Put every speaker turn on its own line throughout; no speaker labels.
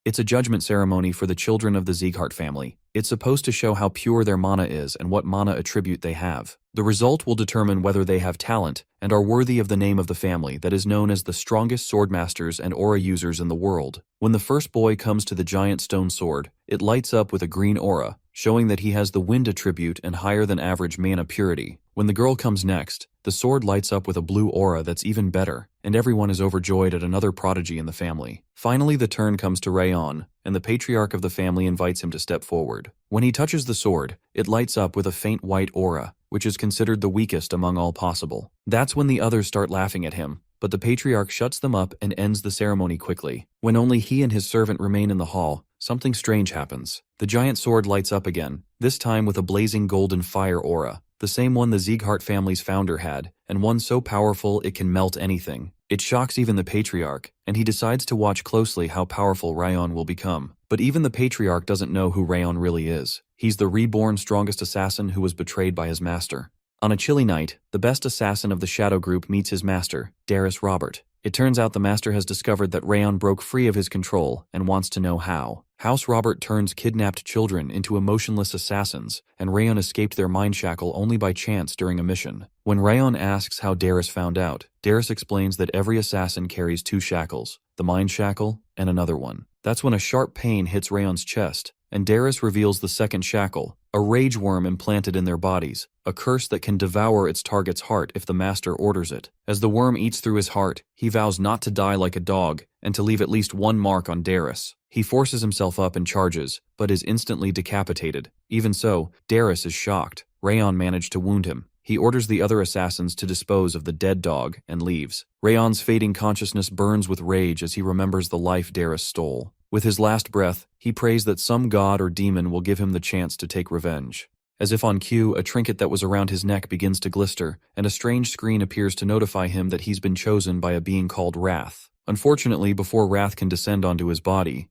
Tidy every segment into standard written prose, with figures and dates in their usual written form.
It's a judgment ceremony for the children of the Ziggart family. It's supposed to show how pure their mana is and what mana attribute they have. The result will determine whether they have talent and are worthy of the name of the family that is known as the strongest swordmasters and aura users in the world. When the first boy comes to the giant stone sword, it lights up with a green aura, showing that he has the wind attribute and higher than average mana purity. When the girl comes next, the sword lights up with a blue aura that's even better, and everyone is overjoyed at another prodigy in the family. Finally, the turn comes to Rayon, and the patriarch of the family invites him to step forward. When he touches the sword, it lights up with a faint white aura, which is considered the weakest among all possible. That's when the others start laughing at him, but the patriarch shuts them up and ends the ceremony quickly. When only he and his servant remain in the hall, something strange happens. The giant sword lights up again, this time with a blazing golden fire aura, the same one the Ziggart family's founder had, and one so powerful it can melt anything. It shocks even the patriarch, and he decides to watch closely how powerful Rayon will become. But even the patriarch doesn't know who Rayon really is. He's the reborn strongest assassin who was betrayed by his master. On a chilly night, the best assassin of the Shadow Group meets his master, Daryus Robert. It turns out the master has discovered that Rayon broke free of his control and wants to know how. House Robert turns kidnapped children into emotionless assassins, and Rayon escaped their mind shackle only by chance during a mission. When Rayon asks how Daryus found out, Daryus explains that every assassin carries two shackles, the mind shackle and another one. That's when a sharp pain hits Rayon's chest, and Daryus reveals the second shackle, a rage worm implanted in their bodies, a curse that can devour its target's heart if the master orders it. As the worm eats through his heart, he vows not to die like a dog and to leave at least one mark on Daryus. He forces himself up and charges, but is instantly decapitated. Even so, Daryus is shocked. Rayon managed to wound him. He orders the other assassins to dispose of the dead dog and leaves. Rayon's fading consciousness burns with rage as he remembers the life Daryus stole. With his last breath, he prays that some god or demon will give him the chance to take revenge. As if on cue, a trinket that was around his neck begins to glister, and a strange screen appears to notify him that he's been chosen by a being called Wrath. Unfortunately, before Wrath can descend onto his body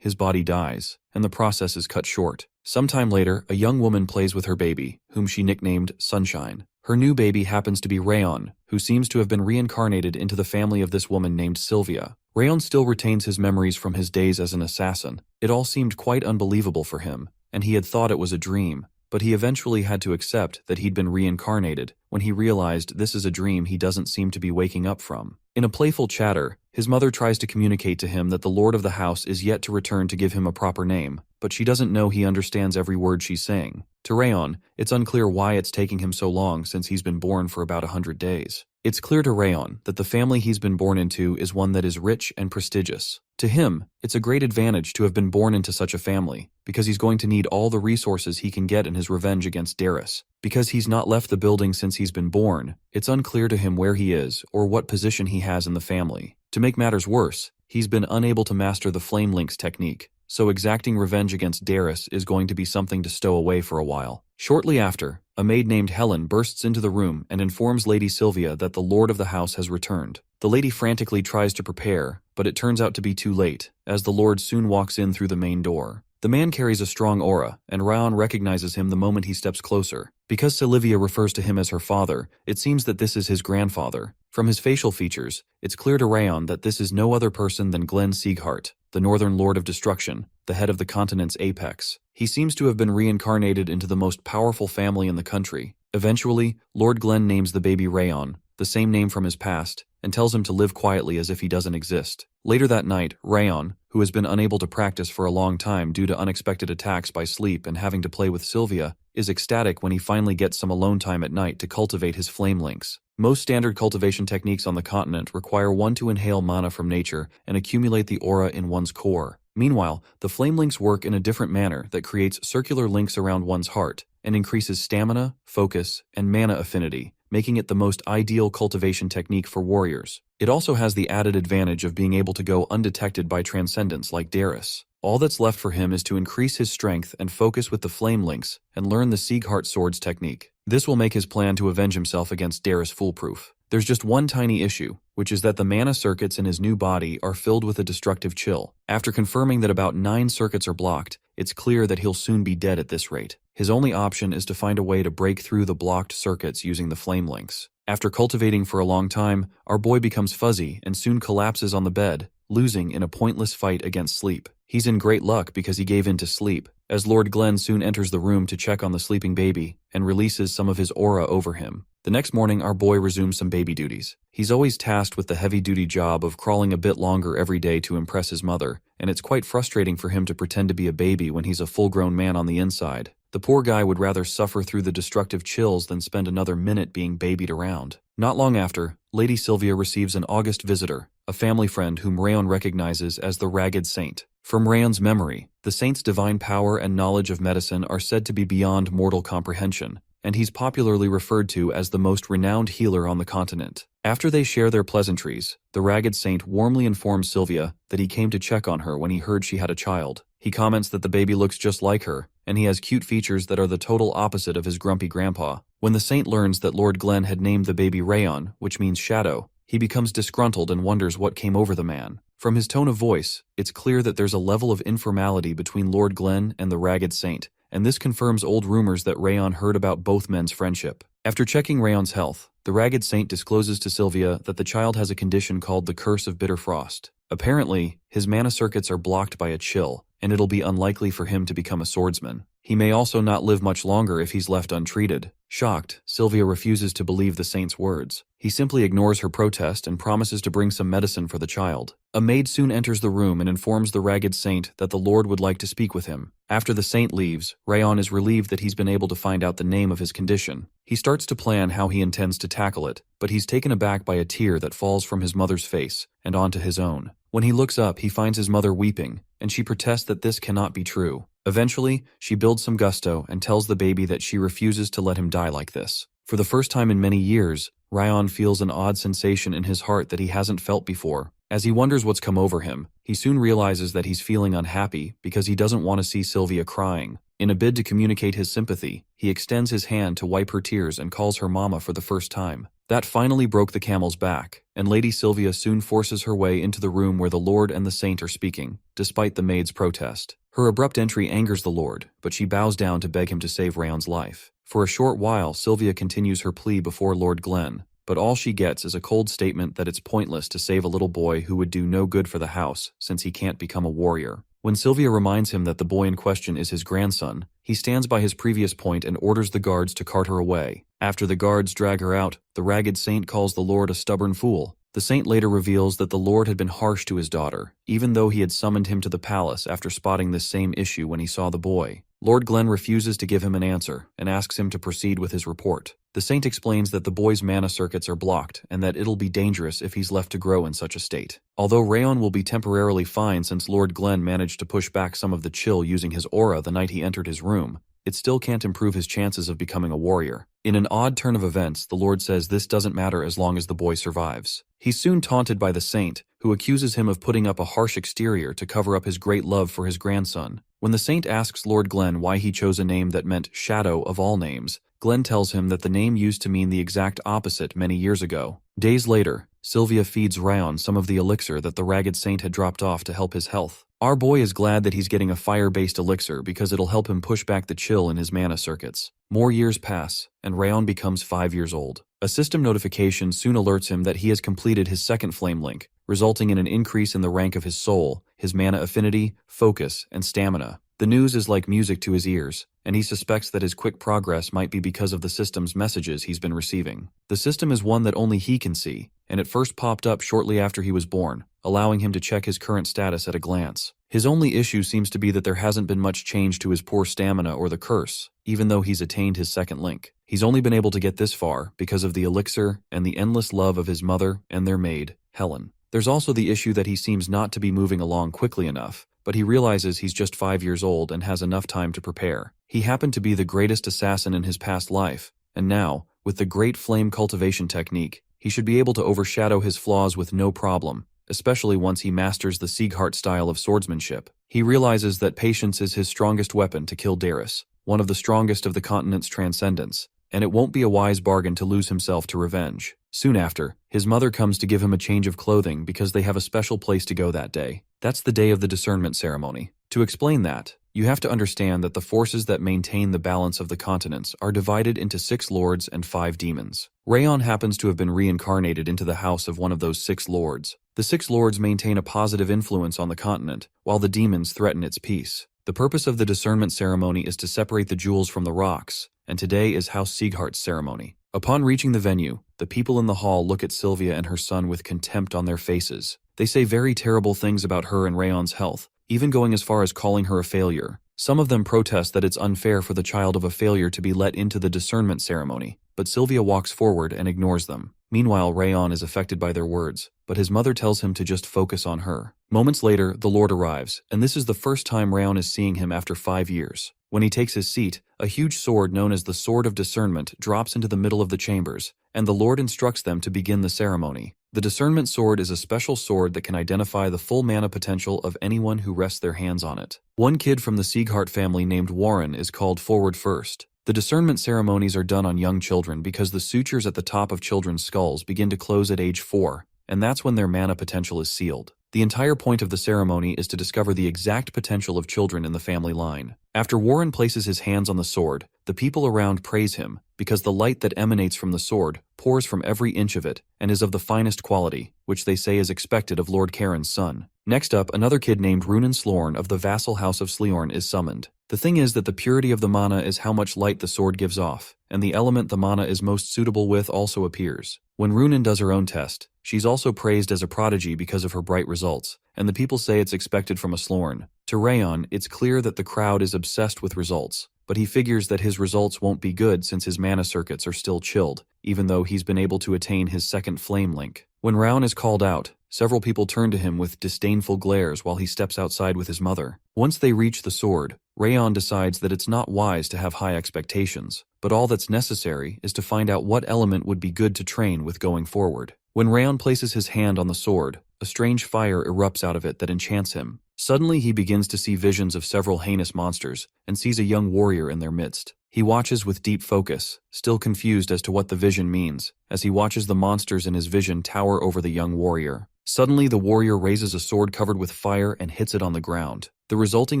dies, and the process is cut short. Sometime later, a young woman plays with her baby, whom she nicknamed Sunshine. Her new baby happens to be Rayon, who seems to have been reincarnated into the family of this woman named Sylvia. Rayon still retains his memories from his days as an assassin. It all seemed quite unbelievable for him, and he had thought it was a dream, but he eventually had to accept that he'd been reincarnated when he realized this is a dream he doesn't seem to be waking up from. In a playful chatter, his mother tries to communicate to him that the lord of the house is yet to return to give him a proper name, but she doesn't know he understands every word she's saying. To Rayon, it's unclear why it's taking him so long since he's been born for about 100 days. It's clear to Rayon that the family he's been born into is one that is rich and prestigious. To him, it's a great advantage to have been born into such a family, because he's going to need all the resources he can get in his revenge against Daryus. Because he's not left the building since he's been born, it's unclear to him where he is or what position he has in the family. To make matters worse, he's been unable to master the Flame Links technique, so exacting revenge against Daryus is going to be something to stow away for a while. Shortly after, a maid named Helen bursts into the room and informs Lady Sylvia that the lord of the house has returned. The lady frantically tries to prepare, but it turns out to be too late, as the lord soon walks in through the main door. The man carries a strong aura, and Rayon recognizes him the moment he steps closer. Because Sylvia refers to him as her father, it seems that this is his grandfather. From his facial features, it's clear to Rayon that this is no other person than Glenn Ziggart, the Northern Lord of Destruction, the head of the continent's apex. He seems to have been reincarnated into the most powerful family in the country. Eventually, Lord Glenn names the baby Rayon, the same name from his past, and tells him to live quietly as if he doesn't exist. Later that night, Rayon, who has been unable to practice for a long time due to unexpected attacks by sleep and having to play with Sylvia, is ecstatic when he finally gets some alone time at night to cultivate his flame links. Most standard cultivation techniques on the continent require one to inhale mana from nature and accumulate the aura in one's core. Meanwhile, the flame links work in a different manner that creates circular links around one's heart and increases stamina, focus, and mana affinity, making it the most ideal cultivation technique for warriors. It also has the added advantage of being able to go undetected by transcendence like Daryus. All that's left for him is to increase his strength and focus with the flame links and learn the Ziggart sword's technique. This will make his plan to avenge himself against Daryus foolproof. There's just one tiny issue, which is that the mana circuits in his new body are filled with a destructive chill. After confirming that about 9 circuits are blocked, it's clear that he'll soon be dead at this rate. His only option is to find a way to break through the blocked circuits using the flame links. After cultivating for a long time, our boy becomes fuzzy and soon collapses on the bed, losing in a pointless fight against sleep. He's in great luck because he gave in to sleep, as Lord Glen soon enters the room to check on the sleeping baby and releases some of his aura over him. The next morning, our boy resumes some baby duties. He's always tasked with the heavy-duty job of crawling a bit longer every day to impress his mother, and it's quite frustrating for him to pretend to be a baby when he's a full-grown man on the inside. The poor guy would rather suffer through the destructive chills than spend another minute being babied around. Not long after, Lady Sylvia receives an august visitor, a family friend whom Rayon recognizes as the Ragged Saint. From Rayon's memory, the saint's divine power and knowledge of medicine are said to be beyond mortal comprehension, and he's popularly referred to as the most renowned healer on the continent. After they share their pleasantries, the Ragged Saint warmly informs Sylvia that he came to check on her when he heard she had a child. He comments that the baby looks just like her, and he has cute features that are the total opposite of his grumpy grandpa. When the saint learns that Lord Glen had named the baby Rayon, which means shadow, he becomes disgruntled and wonders what came over the man. From his tone of voice, it's clear that there's a level of informality between Lord Glen and the Ragged Saint, and this confirms old rumors that Rayon heard about both men's friendship. After checking Rayon's health, the Ragged Saint discloses to Sylvia that the child has a condition called the Curse of Bitter Frost. Apparently, his mana circuits are blocked by a chill, and it'll be unlikely for him to become a swordsman. He may also not live much longer if he's left untreated. Shocked, Sylvia refuses to believe the saint's words. He simply ignores her protest and promises to bring some medicine for the child. A maid soon enters the room and informs the Ragged Saint that the Lord would like to speak with him. After the saint leaves, Rayon is relieved that he's been able to find out the name of his condition. He starts to plan how he intends to tackle it, but he's taken aback by a tear that falls from his mother's face and onto his own. When he looks up, he finds his mother weeping, and she protests that this cannot be true. Eventually, she builds some gusto and tells the baby that she refuses to let him die like this. For the first time in many years, Rayon feels an odd sensation in his heart that he hasn't felt before. As he wonders what's come over him, he soon realizes that he's feeling unhappy because he doesn't want to see Sylvia crying. In a bid to communicate his sympathy, he extends his hand to wipe her tears and calls her mama for the first time. That finally broke the camel's back, and Lady Sylvia soon forces her way into the room where the Lord and the Saint are speaking, despite the maid's protest. Her abrupt entry angers the Lord, but she bows down to beg him to save Rayon's life. For a short while, Sylvia continues her plea before Lord Glen, but all she gets is a cold statement that it's pointless to save a little boy who would do no good for the house since he can't become a warrior. When Sylvia reminds him that the boy in question is his grandson, he stands by his previous point and orders the guards to cart her away. After the guards drag her out, the Ragged Saint calls the Lord a stubborn fool. The saint later reveals that the Lord had been harsh to his daughter, even though he had summoned him to the palace after spotting this same issue when he saw the boy. Lord Glen refuses to give him an answer and asks him to proceed with his report. The saint explains that the boy's mana circuits are blocked and that it'll be dangerous if he's left to grow in such a state. Although Rayon will be temporarily fine since Lord Glen managed to push back some of the chill using his aura the night he entered his room, it still can't improve his chances of becoming a warrior. In an odd turn of events, the Lord says this doesn't matter as long as the boy survives. He's soon taunted by the saint, who accuses him of putting up a harsh exterior to cover up his great love for his grandson. When the saint asks Lord Glen why he chose a name that meant shadow of all names, Glen tells him that the name used to mean the exact opposite many years ago. Days later, Sylvia feeds Rayon some of the elixir that the Ragged Saint had dropped off to help his health. Our boy is glad that he's getting a fire-based elixir because it'll help him push back the chill in his mana circuits. More years pass, and Rayon becomes 5 years old. A system notification soon alerts him that he has completed his second flame link, resulting in an increase in the rank of his soul, his mana affinity, focus, and stamina. The news is like music to his ears, and he suspects that his quick progress might be because of the system's messages he's been receiving. The system is one that only he can see, and it first popped up shortly after he was born, allowing him to check his current status at a glance. His only issue seems to be that there hasn't been much change to his poor stamina or the curse, even though he's attained his second link. He's only been able to get this far because of the elixir and the endless love of his mother and their maid, Helen. There's also the issue that he seems not to be moving along quickly enough, but he realizes he's just 5 years old and has enough time to prepare. He happened to be the greatest assassin in his past life, and now, with the great flame cultivation technique, he should be able to overshadow his flaws with no problem, especially once he masters the Ziggart style of swordsmanship. He realizes that patience is his strongest weapon to kill Daryus, one of the strongest of the continent's transcendents, and it won't be a wise bargain to lose himself to revenge. Soon after, his mother comes to give him a change of clothing because they have a special place to go that day. That's the day of the discernment ceremony. To explain that, you have to understand that the forces that maintain the balance of the continents are divided into 6 lords and 5 demons. Rayon happens to have been reincarnated into the house of one of those 6 lords, The Six Lords maintain a positive influence on the continent, while the demons threaten its peace. The purpose of the discernment ceremony is to separate the jewels from the rocks, and today is House Ziggart's ceremony. Upon reaching the venue, the people in the hall look at Sylvia and her son with contempt on their faces. They say very terrible things about her and Rayon's health, even going as far as calling her a failure. Some of them protest that it's unfair for the child of a failure to be let into the discernment ceremony, but Sylvia walks forward and ignores them. Meanwhile, Rayon is affected by their words, but his mother tells him to just focus on her. Moments later, the Lord arrives, and this is the first time Rayon is seeing him after 5 years. When he takes his seat, a huge sword known as the Sword of Discernment drops into the middle of the chambers, and the Lord instructs them to begin the ceremony. The Discernment Sword is a special sword that can identify the full mana potential of anyone who rests their hands on it. One kid from the Ziggart family named Warren is called forward first. The discernment ceremonies are done on young children because the sutures at the top of children's skulls begin to close at age 4, and that's when their mana potential is sealed. The entire point of the ceremony is to discover the exact potential of children in the family line. After Warren places his hands on the sword, the people around praise him, because the light that emanates from the sword pours from every inch of it and is of the finest quality, which they say is expected of Lord Karen's son. Next up, another kid named Runan Slorn of the vassal house of Sleorn is summoned. The thing is that the purity of the mana is how much light the sword gives off, and the element the mana is most suitable with also appears. When Runan does her own test, she's also praised as a prodigy because of her bright results, and the people say it's expected from a Slorn. To Rayon, it's clear that the crowd is obsessed with results, but he figures that his results won't be good since his mana circuits are still chilled, even though he's been able to attain his second flame link. When Rayon is called out, several people turn to him with disdainful glares while he steps outside with his mother. Once they reach the sword, Rayon decides that it's not wise to have high expectations, but all that's necessary is to find out what element would be good to train with going forward. When Rayon places his hand on the sword, a strange fire erupts out of it that enchants him. Suddenly he begins to see visions of several heinous monsters, and sees a young warrior in their midst. He watches with deep focus, still confused as to what the vision means, as he watches the monsters in his vision tower over the young warrior. Suddenly the warrior raises a sword covered with fire and hits it on the ground. The resulting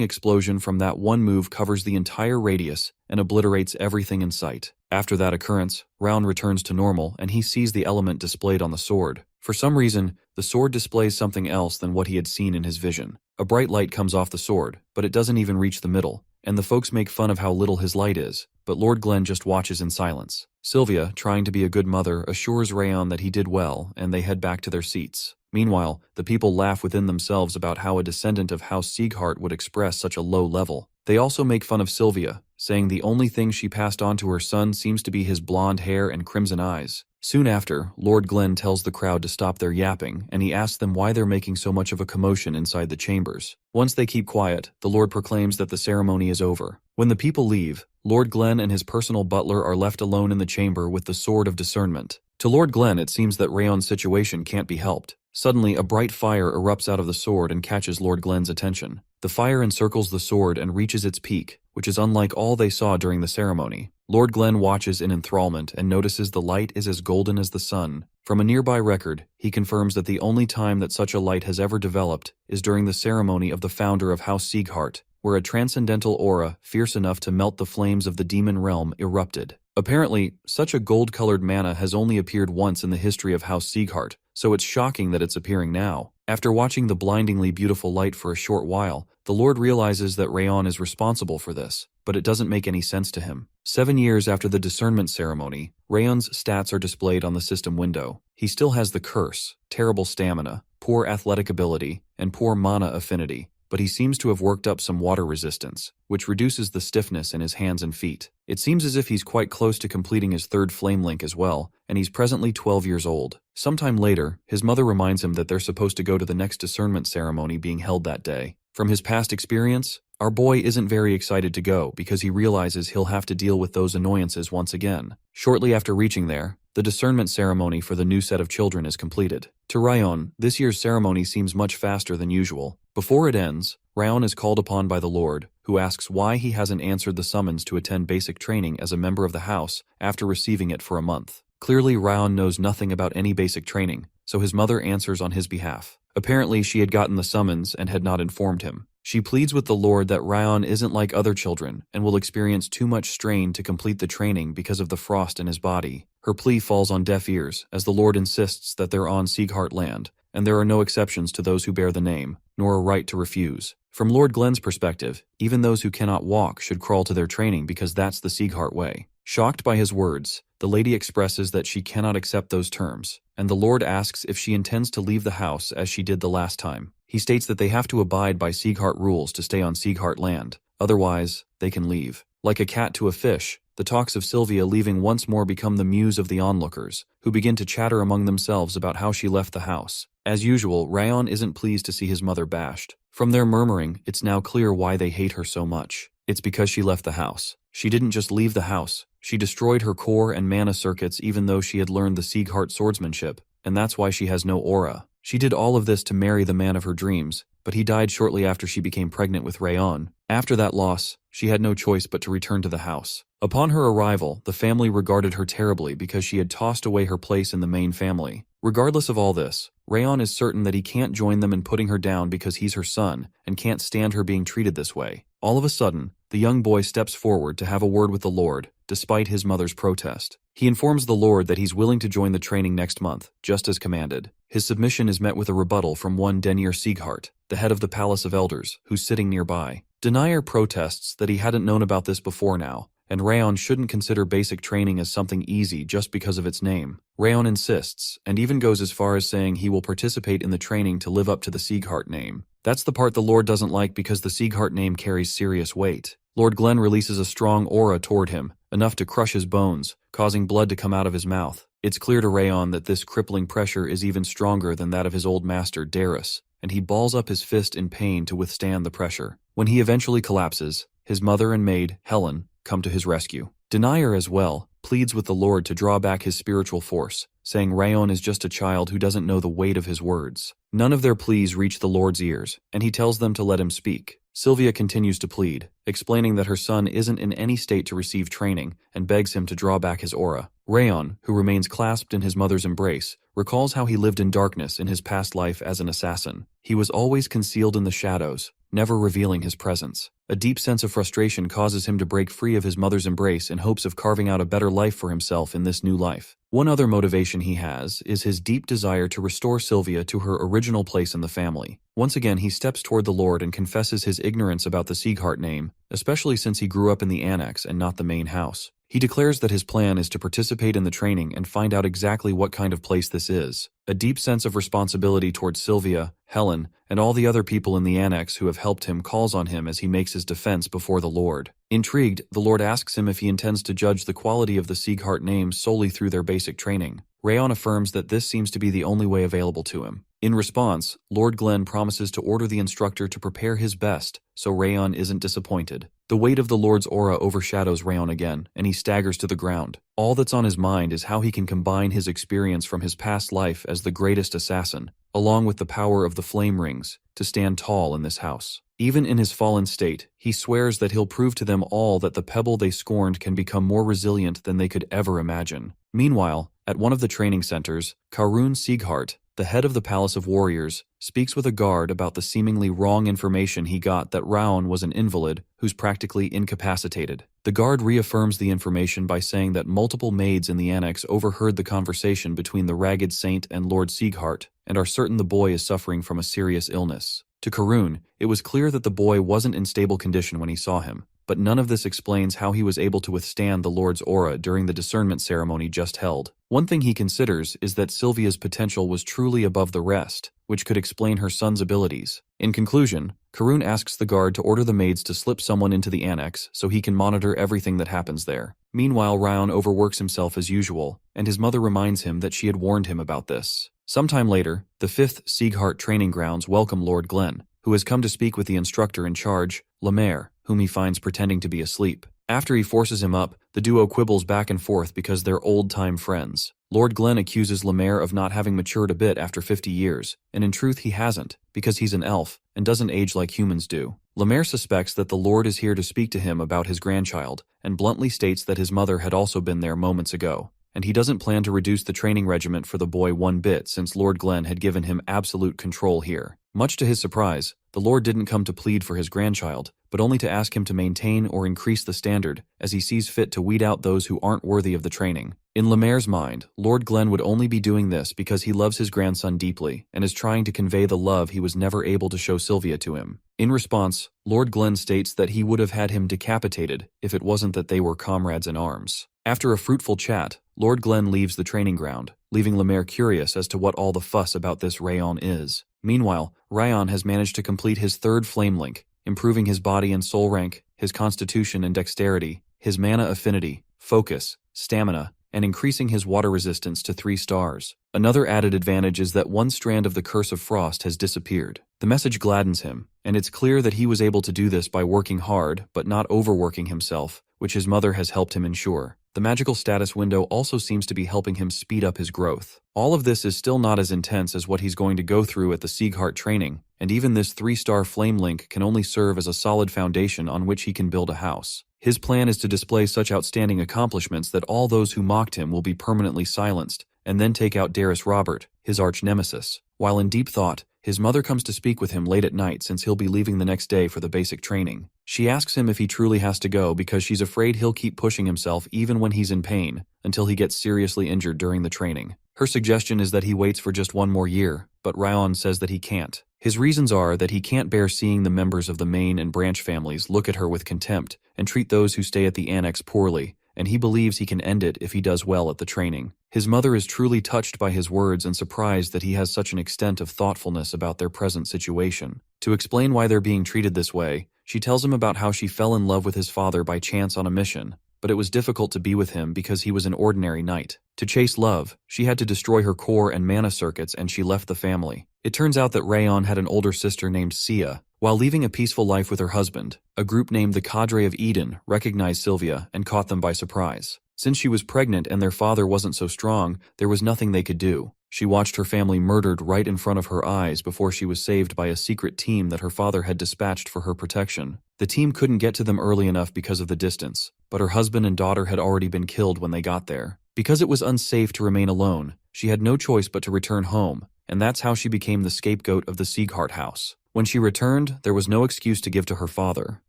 explosion from that one move covers the entire radius and obliterates everything in sight. After that occurrence, Rayon returns to normal and he sees the element displayed on the sword. For some reason, the sword displays something else than what he had seen in his vision. A bright light comes off the sword, but it doesn't even reach the middle, and the folks make fun of how little his light is, but Lord Glenn just watches in silence. Sylvia, trying to be a good mother, assures Rayon that he did well, and they head back to their seats. Meanwhile, the people laugh within themselves about how a descendant of House Ziggart would express such a low level. They also make fun of Sylvia, saying the only thing she passed on to her son seems to be his blonde hair and crimson eyes. Soon after, Lord Glenn tells the crowd to stop their yapping, and he asks them why they're making so much of a commotion inside the chambers. Once they keep quiet, the Lord proclaims that the ceremony is over. When the people leave, Lord Glenn and his personal butler are left alone in the chamber with the Sword of Discernment. To Lord Glenn, it seems that Rayon's situation can't be helped. Suddenly, a bright fire erupts out of the sword and catches Lord Glenn's attention. The fire encircles the sword and reaches its peak, which is unlike all they saw during the ceremony. Lord Glenn watches in enthrallment and notices the light is as golden as the sun. From a nearby record, he confirms that the only time that such a light has ever developed is during the ceremony of the founder of House Ziggart, where a transcendental aura fierce enough to melt the flames of the demon realm erupted. Apparently, such a gold-colored mana has only appeared once in the history of House Ziggart, so it's shocking that it's appearing now. After watching the blindingly beautiful light for a short while, the Lord realizes that Rayon is responsible for this, but it doesn't make any sense to him. 7 years after the discernment ceremony, Rayon's stats are displayed on the system window. He still has the curse, terrible stamina, poor athletic ability, and poor mana affinity, but he seems to have worked up some water resistance, which reduces the stiffness in his hands and feet. It seems as if he's quite close to completing his third flame link as well, and he's presently 12 years old. Sometime later, his mother reminds him that they're supposed to go to the next discernment ceremony being held that day. From his past experience, our boy isn't very excited to go because he realizes he'll have to deal with those annoyances once again. Shortly after reaching there, the discernment ceremony for the new set of children is completed. To Rayon, this year's ceremony seems much faster than usual. Before it ends, Rayon is called upon by the Lord, who asks why he hasn't answered the summons to attend basic training as a member of the house after receiving it for a month. Clearly, Rayon knows nothing about any basic training, so his mother answers on his behalf. Apparently, she had gotten the summons and had not informed him. She pleads with the Lord that Rayon isn't like other children and will experience too much strain to complete the training because of the frost in his body. Her plea falls on deaf ears, as the Lord insists that they're on Ziggart land, and there are no exceptions to those who bear the name, nor a right to refuse. From Lord Glenn's perspective, even those who cannot walk should crawl to their training because that's the Ziggart way. Shocked by his words, the lady expresses that she cannot accept those terms, and the Lord asks if she intends to leave the house as she did the last time. He states that they have to abide by Ziggart rules to stay on Ziggart land, otherwise, they can leave. Like a cat to a fish, the talks of Sylvia leaving once more become the muse of the onlookers, who begin to chatter among themselves about how she left the house. As usual, Rayon isn't pleased to see his mother bashed. From their murmuring, it's now clear why they hate her so much. It's because she left the house. She didn't just leave the house, she destroyed her core and mana circuits even though she had learned the Ziggart swordsmanship, and that's why she has no aura. She did all of this to marry the man of her dreams, but he died shortly after she became pregnant with Rayon. After that loss, she had no choice but to return to the house. Upon her arrival, the family regarded her terribly because she had tossed away her place in the main family. Regardless of all this, Rayon is certain that he can't join them in putting her down because he's her son and can't stand her being treated this way. All of a sudden, the young boy steps forward to have a word with the Lord, despite his mother's protest. He informs the Lord that he's willing to join the training next month, just as commanded. His submission is met with a rebuttal from one Daryus Ziggart, the head of the Palace of Elders, who's sitting nearby. Denier protests that he hadn't known about this before now, and Rayon shouldn't consider basic training as something easy just because of its name. Rayon insists, and even goes as far as saying he will participate in the training to live up to the Ziggart name. That's the part the Lord doesn't like because the Ziggart name carries serious weight. Lord Glenn releases a strong aura toward him, enough to crush his bones, causing blood to come out of his mouth. It's clear to Rayon that this crippling pressure is even stronger than that of his old master Daryus, and he balls up his fist in pain to withstand the pressure. When he eventually collapses, his mother and maid, Helen, come to his rescue. Denier as well pleads with the Lord to draw back his spiritual force, saying Rayon is just a child who doesn't know the weight of his words. None of their pleas reach the Lord's ears, and he tells them to let him speak. Sylvia continues to plead, explaining that her son isn't in any state to receive training and begs him to draw back his aura. Rayon, who remains clasped in his mother's embrace, recalls how he lived in darkness in his past life as an assassin. He was always concealed in the shadows, never revealing his presence. A deep sense of frustration causes him to break free of his mother's embrace in hopes of carving out a better life for himself in this new life. One other motivation he has is his deep desire to restore Sylvia to her original place in the family. Once again, he steps toward the Lord and confesses his ignorance about the Ziggart name, especially since he grew up in the annex and not the main house. He declares that his plan is to participate in the training and find out exactly what kind of place this is. A deep sense of responsibility towards Sylvia, Helen, and all the other people in the annex who have helped him calls on him as he makes his defense before the Lord. Intrigued, the Lord asks him if he intends to judge the quality of the Ziggart name solely through their basic training. Rayon affirms that this seems to be the only way available to him. In response, Lord Glenn promises to order the instructor to prepare his best, so Rayon isn't disappointed. The weight of the Lord's aura overshadows Rayon again, and he staggers to the ground. All that's on his mind is how he can combine his experience from his past life as the greatest assassin, along with the power of the flame rings, to stand tall in this house. Even in his fallen state, he swears that he'll prove to them all that the pebble they scorned can become more resilient than they could ever imagine. Meanwhile, at one of the training centers, Karun Ziggart, the head of the Palace of Warriors, speaks with a guard about the seemingly wrong information he got that Rayon was an invalid who's practically incapacitated. The guard reaffirms the information by saying that multiple maids in the annex overheard the conversation between the ragged saint and Lord Ziggart and are certain the boy is suffering from a serious illness. To Karun, it was clear that the boy wasn't in stable condition when he saw him, but none of this explains how he was able to withstand the Lord's aura during the discernment ceremony just held. One thing he considers is that Sylvia's potential was truly above the rest, which could explain her son's abilities. In conclusion, Karun asks the guard to order the maids to slip someone into the annex so he can monitor everything that happens there. Meanwhile, Rayon overworks himself as usual, and his mother reminds him that she had warned him about this. Sometime later, the 5th Ziggart training grounds welcome Lord Glenn, who has come to speak with the instructor in charge, Lemaire, whom he finds pretending to be asleep. After he forces him up, the duo quibbles back and forth because they're old-time friends. Lord Glenn accuses Lemaire of not having matured a bit after 50 years, and in truth he hasn't, because he's an elf and doesn't age like humans do. Lemaire suspects that the Lord is here to speak to him about his grandchild, and bluntly states that his mother had also been there moments ago, and he doesn't plan to reduce the training regiment for the boy one bit since Lord Glenn had given him absolute control here. Much to his surprise, the Lord didn't come to plead for his grandchild, but only to ask him to maintain or increase the standard, as he sees fit to weed out those who aren't worthy of the training. In Lemaire's mind, Lord Glen would only be doing this because he loves his grandson deeply and is trying to convey the love he was never able to show Sylvia to him. In response, Lord Glen states that he would have had him decapitated if it wasn't that they were comrades in arms. After a fruitful chat, Lord Glen leaves the training ground, leaving Lemaire curious as to what all the fuss about this Rayon is. Meanwhile, Rayon has managed to complete his third flame link, improving his body and soul rank, his constitution and dexterity, his mana affinity, focus, stamina, and increasing his water resistance to 3 stars. Another added advantage is that one strand of the Curse of Frost has disappeared. The message gladdens him, and it's clear that he was able to do this by working hard but not overworking himself, which his mother has helped him ensure. The magical status window also seems to be helping him speed up his growth. All of this is still not as intense as what he's going to go through at the Ziggart training, and even this 3-star flame link can only serve as a solid foundation on which he can build a house. His plan is to display such outstanding accomplishments that all those who mocked him will be permanently silenced, and then take out Daryus Robert, his arch-nemesis. While in deep thought, his mother comes to speak with him late at night since he'll be leaving the next day for the basic training. She asks him if he truly has to go because she's afraid he'll keep pushing himself even when he's in pain, until he gets seriously injured during the training. Her suggestion is that he waits for just 1 more year, but Rayon says that he can't. His reasons are that he can't bear seeing the members of the main and branch families look at her with contempt and treat those who stay at the annex poorly, and he believes he can end it if he does well at the training. His mother is truly touched by his words and surprised that he has such an extent of thoughtfulness about their present situation. To explain why they're being treated this way, she tells him about how she fell in love with his father by chance on a mission, but it was difficult to be with him because he was an ordinary knight. To chase love, she had to destroy her core and mana circuits and she left the family. It turns out that Rayon had an older sister named Sia. While leaving a peaceful life with her husband, a group named the Cadre of Eden recognized Sylvia and caught them by surprise. Since she was pregnant and their father wasn't so strong, there was nothing they could do. She watched her family murdered right in front of her eyes before she was saved by a secret team that her father had dispatched for her protection. The team couldn't get to them early enough because of the distance, but her husband and daughter had already been killed when they got there. Because it was unsafe to remain alone, she had no choice but to return home, and that's how she became the scapegoat of the Ziggart house. When she returned, there was no excuse to give to her father.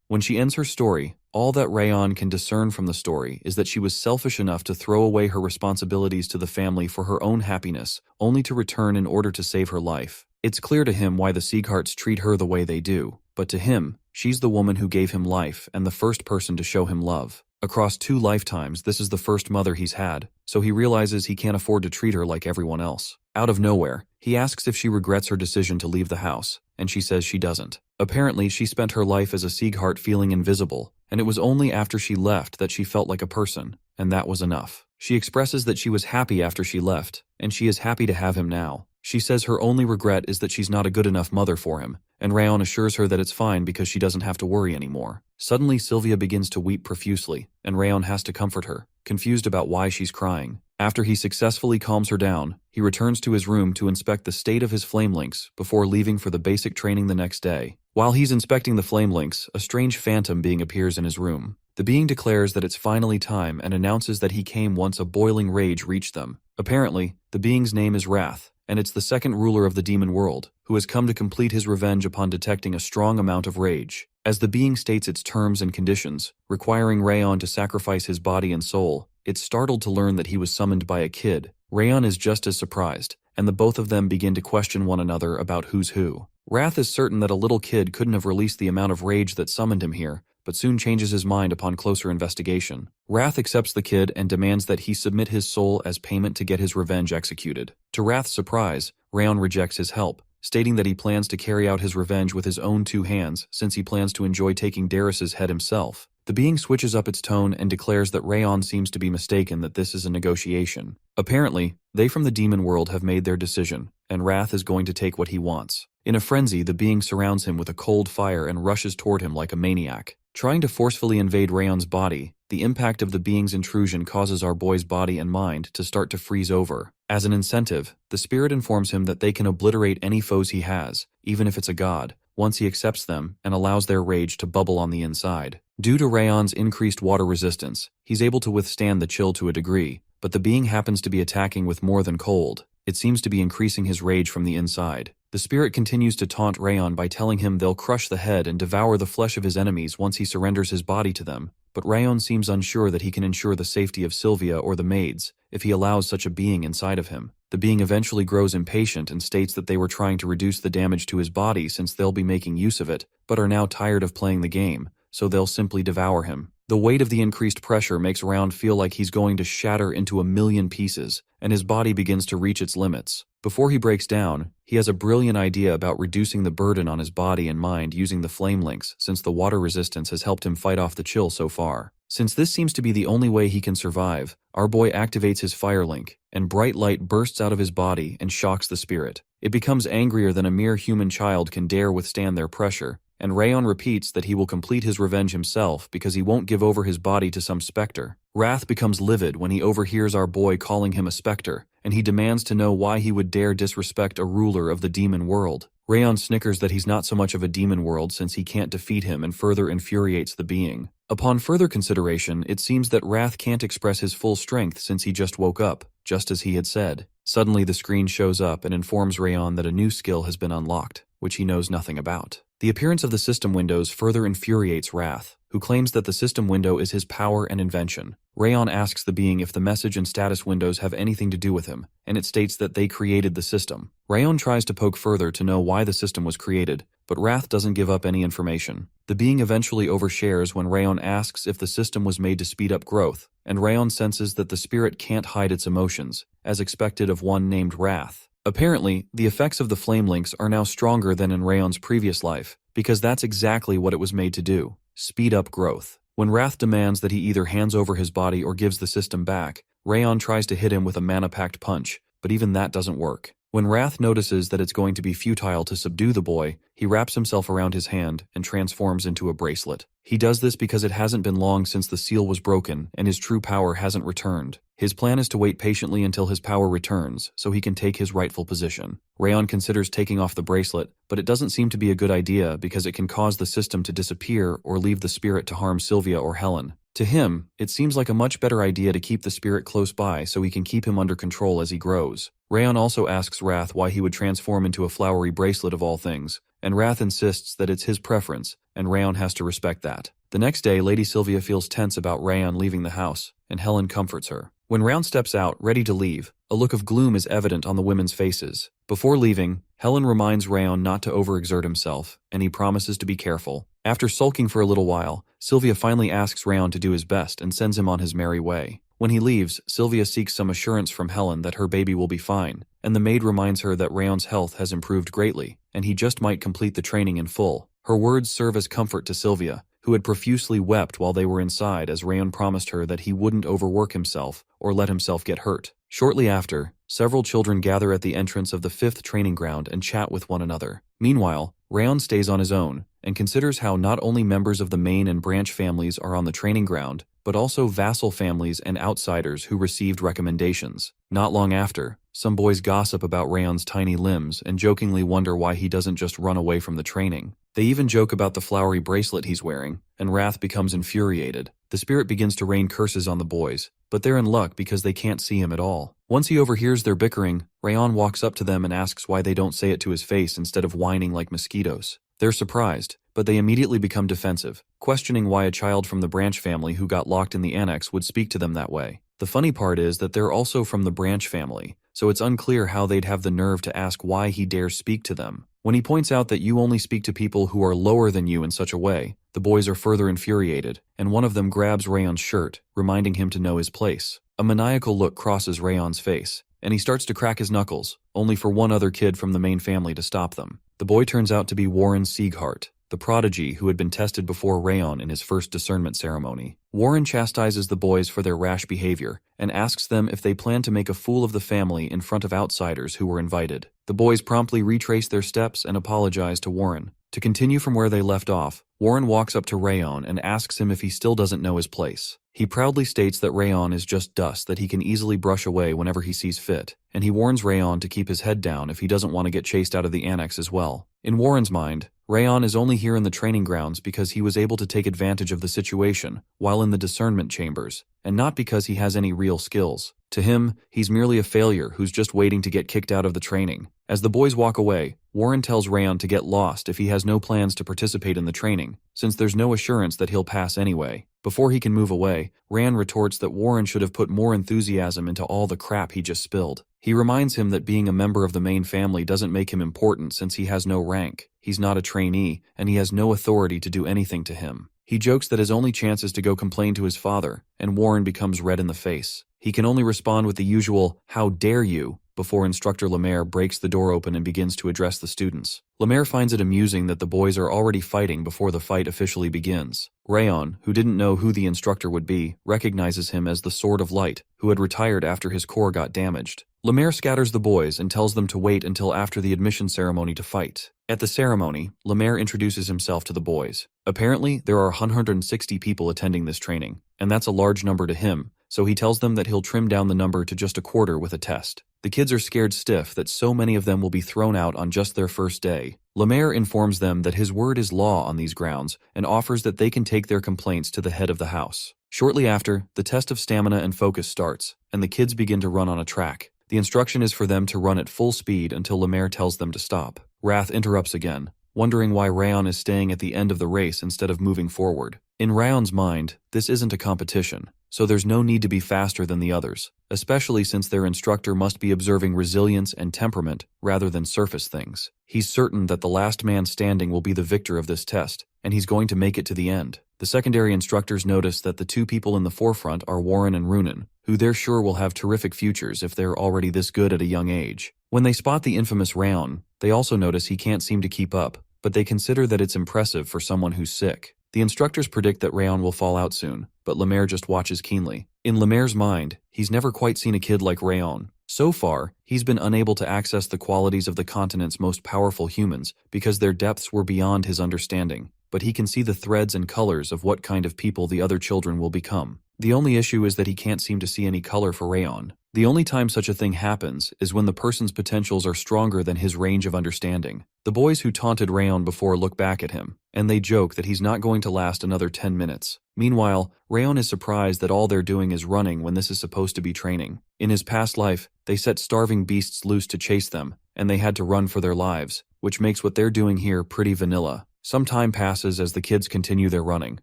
When she ends her story, all that Rayon can discern from the story is that she was selfish enough to throw away her responsibilities to the family for her own happiness, only to return in order to save her life. It's clear to him why the Ziggarts treat her the way they do, but to him, she's the woman who gave him life and the first person to show him love. Across 2 lifetimes, this is the first mother he's had, so he realizes he can't afford to treat her like everyone else. Out of nowhere, he asks if she regrets her decision to leave the house, and she says she doesn't. Apparently, she spent her life as a Ziggart feeling invisible, and it was only after she left that she felt like a person, and that was enough. She expresses that she was happy after she left, and she is happy to have him now. She says her only regret is that she's not a good enough mother for him, and Rayon assures her that it's fine because she doesn't have to worry anymore. Suddenly, Sylvia begins to weep profusely, and Rayon has to comfort her, confused about why she's crying. After he successfully calms her down, he returns to his room to inspect the state of his flame links before leaving for the basic training the next day. While he's inspecting the flame links, a strange phantom being appears in his room. The being declares that it's finally time and announces that he came once a boiling rage reached them. Apparently, the being's name is Wrath, and it's the second ruler of the demon world, who has come to complete his revenge upon detecting a strong amount of rage. As the being states its terms and conditions, requiring Rayon to sacrifice his body and soul, it's startled to learn that he was summoned by a kid. Rayon is just as surprised, and the both of them begin to question one another about who's who. Wrath is certain that a little kid couldn't have released the amount of rage that summoned him here, but soon changes his mind upon closer investigation. Wrath accepts the kid and demands that he submit his soul as payment to get his revenge executed. To Wrath's surprise, Rayon rejects his help, stating that he plans to carry out his revenge with his own 2 hands since he plans to enjoy taking Daryus's head himself. The being switches up its tone and declares that Rayon seems to be mistaken that this is a negotiation. Apparently, they from the demon world have made their decision, and Wrath is going to take what he wants. In a frenzy, the being surrounds him with a cold fire and rushes toward him like a maniac. Trying to forcefully invade Rayon's body, the impact of the being's intrusion causes our boy's body and mind to start to freeze over. As an incentive, the spirit informs him that they can obliterate any foes he has, even if it's a god, once he accepts them and allows their rage to bubble on the inside. Due to Rayon's increased water resistance, he's able to withstand the chill to a degree, but the being happens to be attacking with more than cold. It seems to be increasing his rage from the inside. The spirit continues to taunt Rayon by telling him they'll crush the head and devour the flesh of his enemies once he surrenders his body to them, but Rayon seems unsure that he can ensure the safety of Sylvia or the maids if he allows such a being inside of him. The being eventually grows impatient and states that they were trying to reduce the damage to his body since they'll be making use of it, but are now tired of playing the game, so they'll simply devour him. The weight of the increased pressure makes Rayon feel like he's going to shatter into 1,000,000 pieces, and his body begins to reach its limits. Before he breaks down, he has a brilliant idea about reducing the burden on his body and mind using the flame links, since the water resistance has helped him fight off the chill so far. Since this seems to be the only way he can survive, our boy activates his fire link, and bright light bursts out of his body and shocks the spirit. It becomes angrier than a mere human child can dare withstand their pressure, and Rayon repeats that he will complete his revenge himself because he won't give over his body to some specter. Wrath becomes livid when he overhears our boy calling him a specter, and he demands to know why he would dare disrespect a ruler of the demon world. Rayon snickers that he's not so much of a demon world since he can't defeat him and further infuriates the being. Upon further consideration, it seems that Wrath can't express his full strength since he just woke up, just as he had said. Suddenly the screen shows up and informs Rayon that a new skill has been unlocked, which he knows nothing about. The appearance of the system windows further infuriates Wrath, who claims that the system window is his power and invention. Rayon asks the being if the message and status windows have anything to do with him, and it states that they created the system. Rayon tries to poke further to know why the system was created, but Wrath doesn't give up any information. The being eventually overshares when Rayon asks if the system was made to speed up growth, and Rayon senses that the spirit can't hide its emotions, as expected of one named Wrath. Apparently, the effects of the flame links are now stronger than in Rayon's previous life, because that's exactly what it was made to do: speed up growth. When Wrath demands that he either hands over his body or gives the system back, Rayon tries to hit him with a mana-packed punch, but even that doesn't work. When Wrath notices that it's going to be futile to subdue the boy, he wraps himself around his hand and transforms into a bracelet. He does this because it hasn't been long since the seal was broken and his true power hasn't returned. His plan is to wait patiently until his power returns so he can take his rightful position. Rayon considers taking off the bracelet, but it doesn't seem to be a good idea because it can cause the system to disappear or leave the spirit to harm Sylvia or Helen. To him, it seems like a much better idea to keep the spirit close by so he can keep him under control as he grows. Rayon also asks Wrath why he would transform into a flowery bracelet of all things, and Wrath insists that it's his preference, and Rayon has to respect that. The next day, Lady Sylvia feels tense about Rayon leaving the house, and Helen comforts her. When Rayon steps out, ready to leave, a look of gloom is evident on the women's faces. Before leaving, Helen reminds Rayon not to overexert himself, and he promises to be careful. After sulking for a little while, Sylvia finally asks Rayon to do his best and sends him on his merry way. When he leaves, Sylvia seeks some assurance from Helen that her baby will be fine, and the maid reminds her that Rayon's health has improved greatly, and he just might complete the training in full. Her words serve as comfort to Sylvia, who had profusely wept while they were inside as Rayon promised her that he wouldn't overwork himself or let himself get hurt. Shortly after, several children gather at the entrance of the 5th training ground and chat with one another. Meanwhile, Rayon stays on his own and considers how not only members of the main and branch families are on the training ground, but also vassal families and outsiders who received recommendations. Not long after, some boys gossip about Rayon's tiny limbs and jokingly wonder why he doesn't just run away from the training. They even joke about the flowery bracelet he's wearing, and Wrath becomes infuriated. The spirit begins to rain curses on the boys, but they're in luck because they can't see him at all. Once he overhears their bickering, Rayon walks up to them and asks why they don't say it to his face instead of whining like mosquitoes. They're surprised, but they immediately become defensive, questioning why a child from the branch family who got locked in the annex would speak to them that way. The funny part is that they're also from the branch family, so it's unclear how they'd have the nerve to ask why he dares speak to them. When he points out that you only speak to people who are lower than you in such a way, the boys are further infuriated, and one of them grabs Rayon's shirt, reminding him to know his place. A maniacal look crosses Rayon's face, and he starts to crack his knuckles, only for one other kid from the main family to stop them. The boy turns out to be Warren Ziggart, the prodigy who had been tested before Rayon in his first discernment ceremony. Warren chastises the boys for their rash behavior and asks them if they plan to make a fool of the family in front of outsiders who were invited. The boys promptly retrace their steps and apologize to Warren. To continue from where they left off, Warren walks up to Rayon and asks him if he still doesn't know his place. He proudly states that Rayon is just dust that he can easily brush away whenever he sees fit, and he warns Rayon to keep his head down if he doesn't want to get chased out of the annex as well. In Warren's mind, Rayon is only here in the training grounds because he was able to take advantage of the situation while in the discernment chambers, and not because he has any real skills. To him, he's merely a failure who's just waiting to get kicked out of the training. As the boys walk away, Warren tells Rayon to get lost if he has no plans to participate in the training, since there's no assurance that he'll pass anyway. Before he can move away, Rayon retorts that Warren should have put more enthusiasm into all the crap he just spilled. He reminds him that being a member of the main family doesn't make him important since he has no rank, he's not a trainee, and he has no authority to do anything to him. He jokes that his only chance is to go complain to his father, and Warren becomes red in the face. He can only respond with the usual, "How dare you?" before Instructor Lemaire breaks the door open and begins to address the students. Lemaire finds it amusing that the boys are already fighting before the fight officially begins. Rayon, who didn't know who the instructor would be, recognizes him as the Sword of Light, who had retired after his core got damaged. Lemaire scatters the boys and tells them to wait until after the admission ceremony to fight. At the ceremony, Lemaire introduces himself to the boys. Apparently, there are 160 people attending this training, and that's a large number to him, so he tells them that he'll trim down the number to just a quarter with a test. The kids are scared stiff that so many of them will be thrown out on just their first day. Lemaire informs them that his word is law on these grounds and offers that they can take their complaints to the head of the house. Shortly after, the test of stamina and focus starts, and the kids begin to run on a track. The instruction is for them to run at full speed until Lemaire tells them to stop. Wrath interrupts again, wondering why Rayon is staying at the end of the race instead of moving forward. In Rayon's mind, this isn't a competition, so there's no need to be faster than the others, especially since their instructor must be observing resilience and temperament rather than surface things. He's certain that the last man standing will be the victor of this test, and he's going to make it to the end. The secondary instructors notice that the two people in the forefront are Warren and Runan, who they're sure will have terrific futures if they're already this good at a young age. When they spot the infamous Rayon, they also notice he can't seem to keep up, but they consider that it's impressive for someone who's sick. The instructors predict that Rayon will fall out soon, but Lemaire just watches keenly. In Lemaire's mind, he's never quite seen a kid like Rayon. So far, he's been unable to access the qualities of the continent's most powerful humans because their depths were beyond his understanding, but he can see the threads and colors of what kind of people the other children will become. The only issue is that he can't seem to see any color for Rayon. The only time such a thing happens is when the person's potentials are stronger than his range of understanding. The boys who taunted Rayon before look back at him, and they joke that he's not going to last another 10 minutes. Meanwhile, Rayon is surprised that all they're doing is running when this is supposed to be training. In his past life, they set starving beasts loose to chase them, and they had to run for their lives, which makes what they're doing here pretty vanilla. Some time passes as the kids continue their running.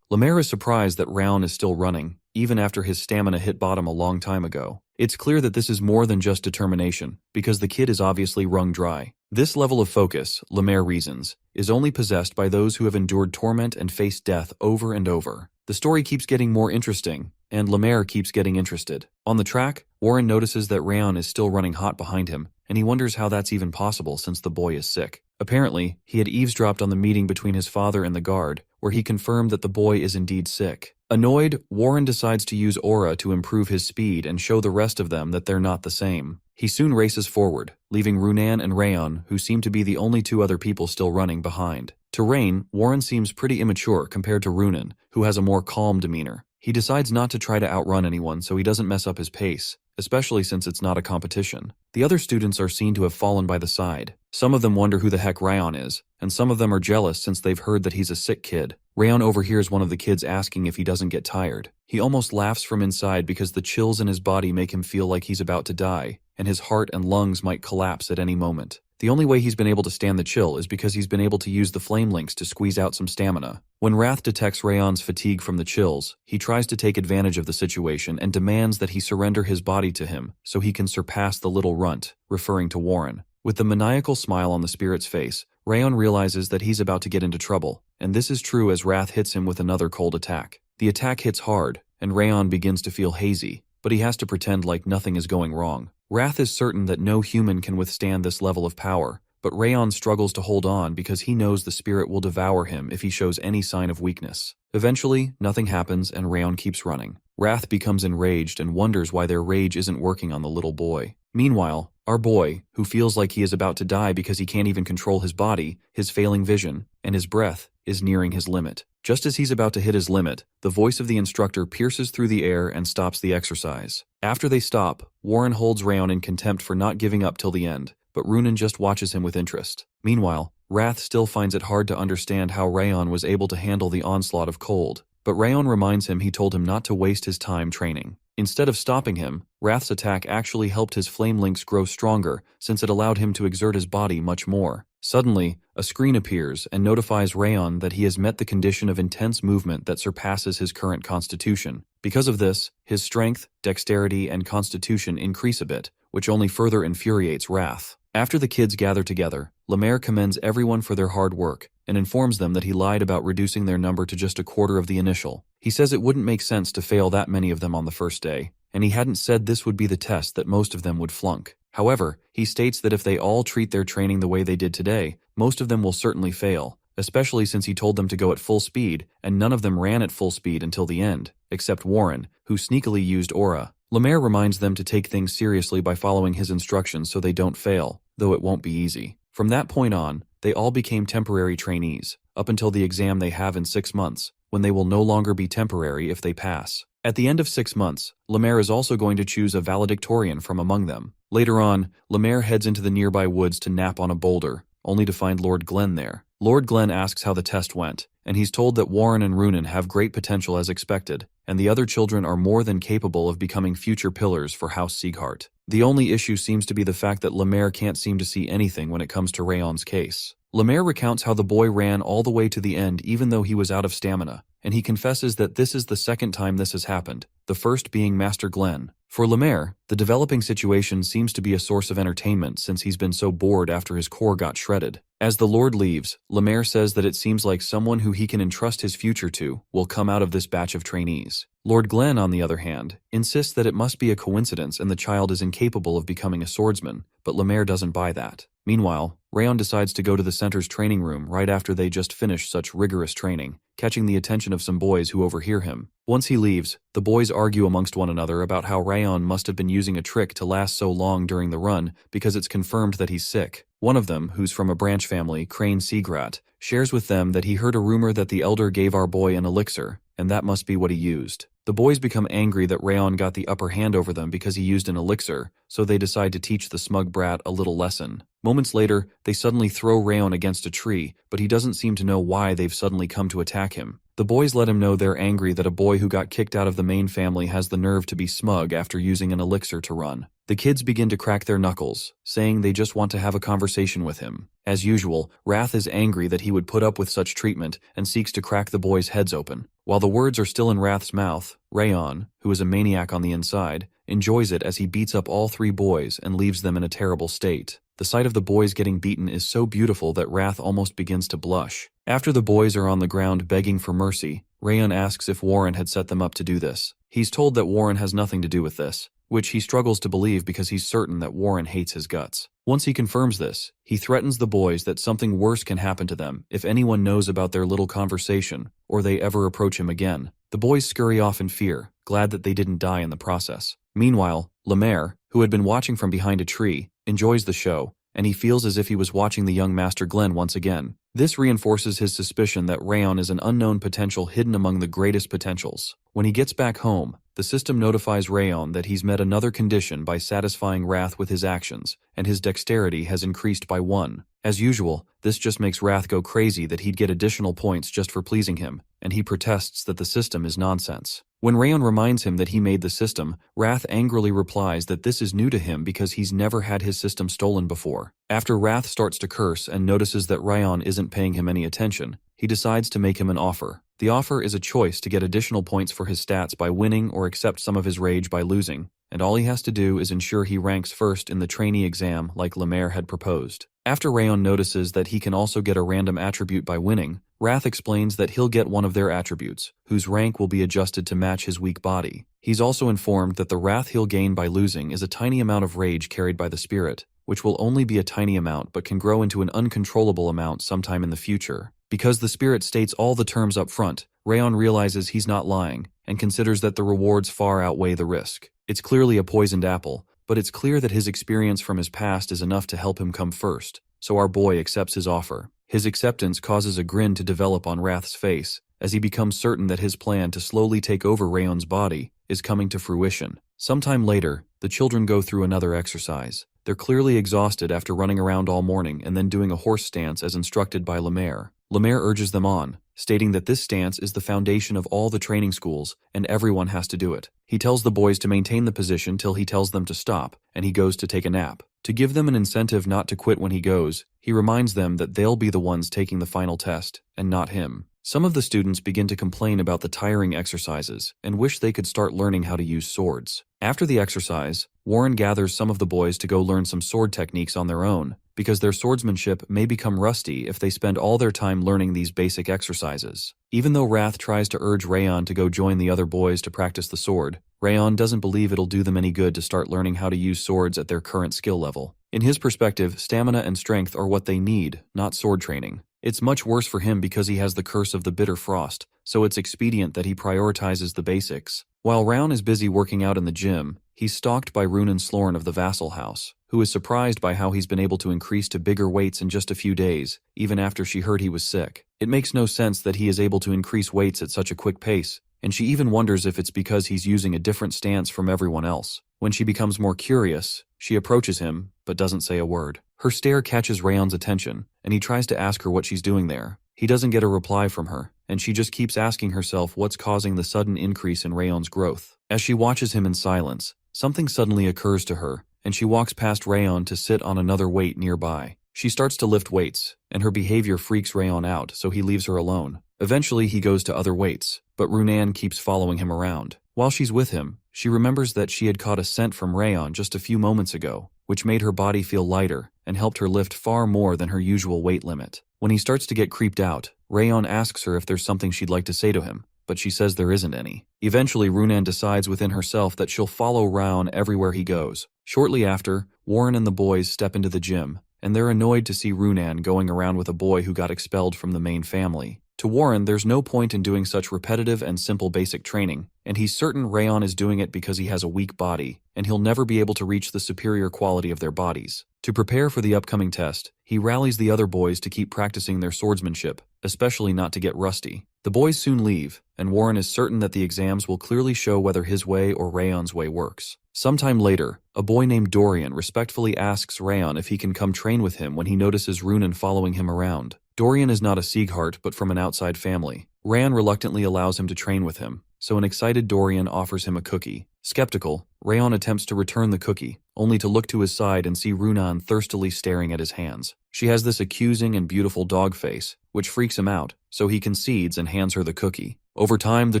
Lemaire is surprised that Rayon is still running, even after his stamina hit bottom a long time ago. It's clear that this is more than just determination, because the kid is obviously wrung dry. This level of focus, Lemaire reasons, is only possessed by those who have endured torment and faced death over and over. The story keeps getting more interesting, and Lemaire keeps getting interested. On the track, Warren notices that Rayon is still running hot behind him, and he wonders how that's even possible since the boy is sick. Apparently, he had eavesdropped on the meeting between his father and the guard, where he confirmed that the boy is indeed sick. Annoyed, Warren decides to use aura to improve his speed and show the rest of them that they're not the same. He soon races forward, leaving Runan and Rayon, who seem to be the only two other people still running, behind. To Rain, Warren seems pretty immature compared to Runan, who has a more calm demeanor. He decides not to try to outrun anyone so he doesn't mess up his pace, especially since it's not a competition. The other students are seen to have fallen by the side. Some of them wonder who the heck Rayon is, and some of them are jealous since they've heard that he's a sick kid. Rayon overhears one of the kids asking if he doesn't get tired. He almost laughs from inside because the chills in his body make him feel like he's about to die, and his heart and lungs might collapse at any moment. The only way he's been able to stand the chill is because he's been able to use the flame links to squeeze out some stamina. When Wrath detects Rayon's fatigue from the chills, he tries to take advantage of the situation and demands that he surrender his body to him so he can surpass the little runt, referring to Warren. With the maniacal smile on the spirit's face, Rayon realizes that he's about to get into trouble, and this is true as Wrath hits him with another cold attack. The attack hits hard, and Rayon begins to feel hazy, but he has to pretend like nothing is going wrong. Wrath is certain that no human can withstand this level of power, but Rayon struggles to hold on because he knows the spirit will devour him if he shows any sign of weakness. Eventually, nothing happens and Rayon keeps running. Wrath becomes enraged and wonders why their rage isn't working on the little boy. Meanwhile, our boy, who feels like he is about to die because he can't even control his body, his failing vision, and his breath, is nearing his limit. Just as he's about to hit his limit, the voice of the instructor pierces through the air and stops the exercise. After they stop, Warren holds Rayon in contempt for not giving up till the end, but Runan just watches him with interest. Meanwhile, Wrath still finds it hard to understand how Rayon was able to handle the onslaught of cold, but Rayon reminds him he told him not to waste his time training. Instead of stopping him, Wrath's attack actually helped his flame links grow stronger since it allowed him to exert his body much more. Suddenly, a screen appears and notifies Rayon that he has met the condition of intense movement that surpasses his current constitution. Because of this, his strength, dexterity, and constitution increase a bit, which only further infuriates Wrath. After the kids gather together, Lemaire commends everyone for their hard work and informs them that he lied about reducing their number to just a quarter of the initial. He says it wouldn't make sense to fail that many of them on the first day, and he hadn't said this would be the test that most of them would flunk. However, he states that if they all treat their training the way they did today, most of them will certainly fail, especially since he told them to go at full speed, and none of them ran at full speed until the end, except Warren, who sneakily used aura. Lemaire reminds them to take things seriously by following his instructions so they don't fail, though it won't be easy. From that point on, they all became temporary trainees, up until the exam they have in 6 months, when they will no longer be temporary if they pass. At the end of 6 months, Lemaire is also going to choose a valedictorian from among them. Later on, Lemaire heads into the nearby woods to nap on a boulder, only to find Lord Glenn there. Lord Glenn asks how the test went, and he's told that Warren and Runan have great potential as expected, and the other children are more than capable of becoming future pillars for House Ziggart. The only issue seems to be the fact that Lemaire can't seem to see anything when it comes to Rayon's case. Lemaire recounts how the boy ran all the way to the end even though he was out of stamina, and he confesses that this is the second time this has happened, the first being Master Glenn. For Lemaire, the developing situation seems to be a source of entertainment since he's been so bored after his core got shredded. As the Lord leaves, Lemaire says that it seems like someone who he can entrust his future to will come out of this batch of trainees. Lord Glenn, on the other hand, insists that it must be a coincidence and the child is incapable of becoming a swordsman, but Lemaire doesn't buy that. Meanwhile, Rayon decides to go to the center's training room right after they just finished such rigorous training, catching the attention of some boys who overhear him. Once he leaves, the boys argue amongst one another about how Rayon must have been using a trick to last so long during the run because it's confirmed that he's sick. One of them, who's from a branch family, Crane Ziggart, shares with them that he heard a rumor that the elder gave our boy an elixir, and that must be what he used. The boys become angry that Rayon got the upper hand over them because he used an elixir, so they decide to teach the smug brat a little lesson. Moments later, they suddenly throw Rayon against a tree, but he doesn't seem to know why they've suddenly come to attack him. The boys let him know they're angry that a boy who got kicked out of the main family has the nerve to be smug after using an elixir to run. The kids begin to crack their knuckles, saying they just want to have a conversation with him. As usual, Wrath is angry that he would put up with such treatment and seeks to crack the boys' heads open. While the words are still in Wrath's mouth, Rayon, who is a maniac on the inside, enjoys it as he beats up all 3 boys and leaves them in a terrible state. The sight of the boys getting beaten is so beautiful that Wrath almost begins to blush. After the boys are on the ground begging for mercy, Rayon asks if Warren had set them up to do this. He's told that Warren has nothing to do with this, which he struggles to believe because he's certain that Warren hates his guts. Once he confirms this, he threatens the boys that something worse can happen to them if anyone knows about their little conversation or they ever approach him again. The boys scurry off in fear, glad that they didn't die in the process. Meanwhile, Lemaire, who had been watching from behind a tree, enjoys the show, and he feels as if he was watching the young Master Glenn once again. This reinforces his suspicion that Rayon is an unknown potential hidden among the greatest potentials. When he gets back home, the system notifies Rayon that he's met another condition by satisfying Wrath with his actions, and his dexterity has increased by 1. As usual, this just makes Wrath go crazy that he'd get additional points just for pleasing him, and he protests that the system is nonsense. When Rayon reminds him that he made the system, Wrath angrily replies that this is new to him because he's never had his system stolen before. After Wrath starts to curse and notices that Rayon isn't paying him any attention, he decides to make him an offer. The offer is a choice to get additional points for his stats by winning or accept some of his rage by losing, and all he has to do is ensure he ranks first in the trainee exam like Lemaire had proposed. After Rayon notices that he can also get a random attribute by winning, Wrath explains that he'll get one of their attributes, whose rank will be adjusted to match his weak body. He's also informed that the wrath he'll gain by losing is a tiny amount of rage carried by the spirit, which will only be a tiny amount but can grow into an uncontrollable amount sometime in the future. Because the spirit states all the terms up front, Rayon realizes he's not lying, and considers that the rewards far outweigh the risk. It's clearly a poisoned apple, but it's clear that his experience from his past is enough to help him come first, so our boy accepts his offer. His acceptance causes a grin to develop on Wrath's face, as he becomes certain that his plan to slowly take over Rayon's body is coming to fruition. Sometime later, the children go through another exercise. They're clearly exhausted after running around all morning and then doing a horse stance as instructed by Lemaire. Lemaire urges them on, stating that this stance is the foundation of all the training schools and everyone has to do it. He tells the boys to maintain the position till he tells them to stop, and he goes to take a nap. To give them an incentive not to quit when he goes, he reminds them that they'll be the ones taking the final test, and not him. Some of the students begin to complain about the tiring exercises and wish they could start learning how to use swords. After the exercise, Warren gathers some of the boys to go learn some sword techniques on their own, because their swordsmanship may become rusty if they spend all their time learning these basic exercises. Even though Wrath tries to urge Rayon to go join the other boys to practice the sword, Rayon doesn't believe it'll do them any good to start learning how to use swords at their current skill level. In his perspective, stamina and strength are what they need, not sword training. It's much worse for him because he has the curse of the bitter frost, so it's expedient that he prioritizes the basics. While Rayon is busy working out in the gym, he's stalked by Runan Slorn of the Vassal House, who is surprised by how he's been able to increase to bigger weights in just a few days, even after she heard he was sick. It makes no sense that he is able to increase weights at such a quick pace, and she even wonders if it's because he's using a different stance from everyone else. When she becomes more curious, she approaches him, but doesn't say a word. Her stare catches Rayon's attention, and he tries to ask her what she's doing there. He doesn't get a reply from her, and she just keeps asking herself what's causing the sudden increase in Rayon's growth. As she watches him in silence, something suddenly occurs to her, and she walks past Rayon to sit on another weight nearby. She starts to lift weights, and her behavior freaks Rayon out, so he leaves her alone. Eventually he goes to other weights, but Runan keeps following him around. While she's with him, she remembers that she had caught a scent from Rayon just a few moments ago, which made her body feel lighter and helped her lift far more than her usual weight limit. When he starts to get creeped out, Rayon asks her if there's something she'd like to say to him, but she says there isn't any. Eventually, Runan decides within herself that she'll follow Rayon everywhere he goes. Shortly after, Warren and the boys step into the gym, and they're annoyed to see Runan going around with a boy who got expelled from the main family. To Warren, there's no point in doing such repetitive and simple basic training, and he's certain Rayon is doing it because he has a weak body, and he'll never be able to reach the superior quality of their bodies. To prepare for the upcoming test, he rallies the other boys to keep practicing their swordsmanship, especially not to get rusty. The boys soon leave, and Warren is certain that the exams will clearly show whether his way or Rayon's way works. Sometime later, a boy named Dorian respectfully asks Rayon if he can come train with him when he notices Runan following him around. Dorian is not a Ziggart but from an outside family. Rayon reluctantly allows him to train with him, so an excited Dorian offers him a cookie. Skeptical, Rayon attempts to return the cookie, only to look to his side and see Runan thirstily staring at his hands. She has this accusing and beautiful dog face, which freaks him out, so he concedes and hands her the cookie. Over time, the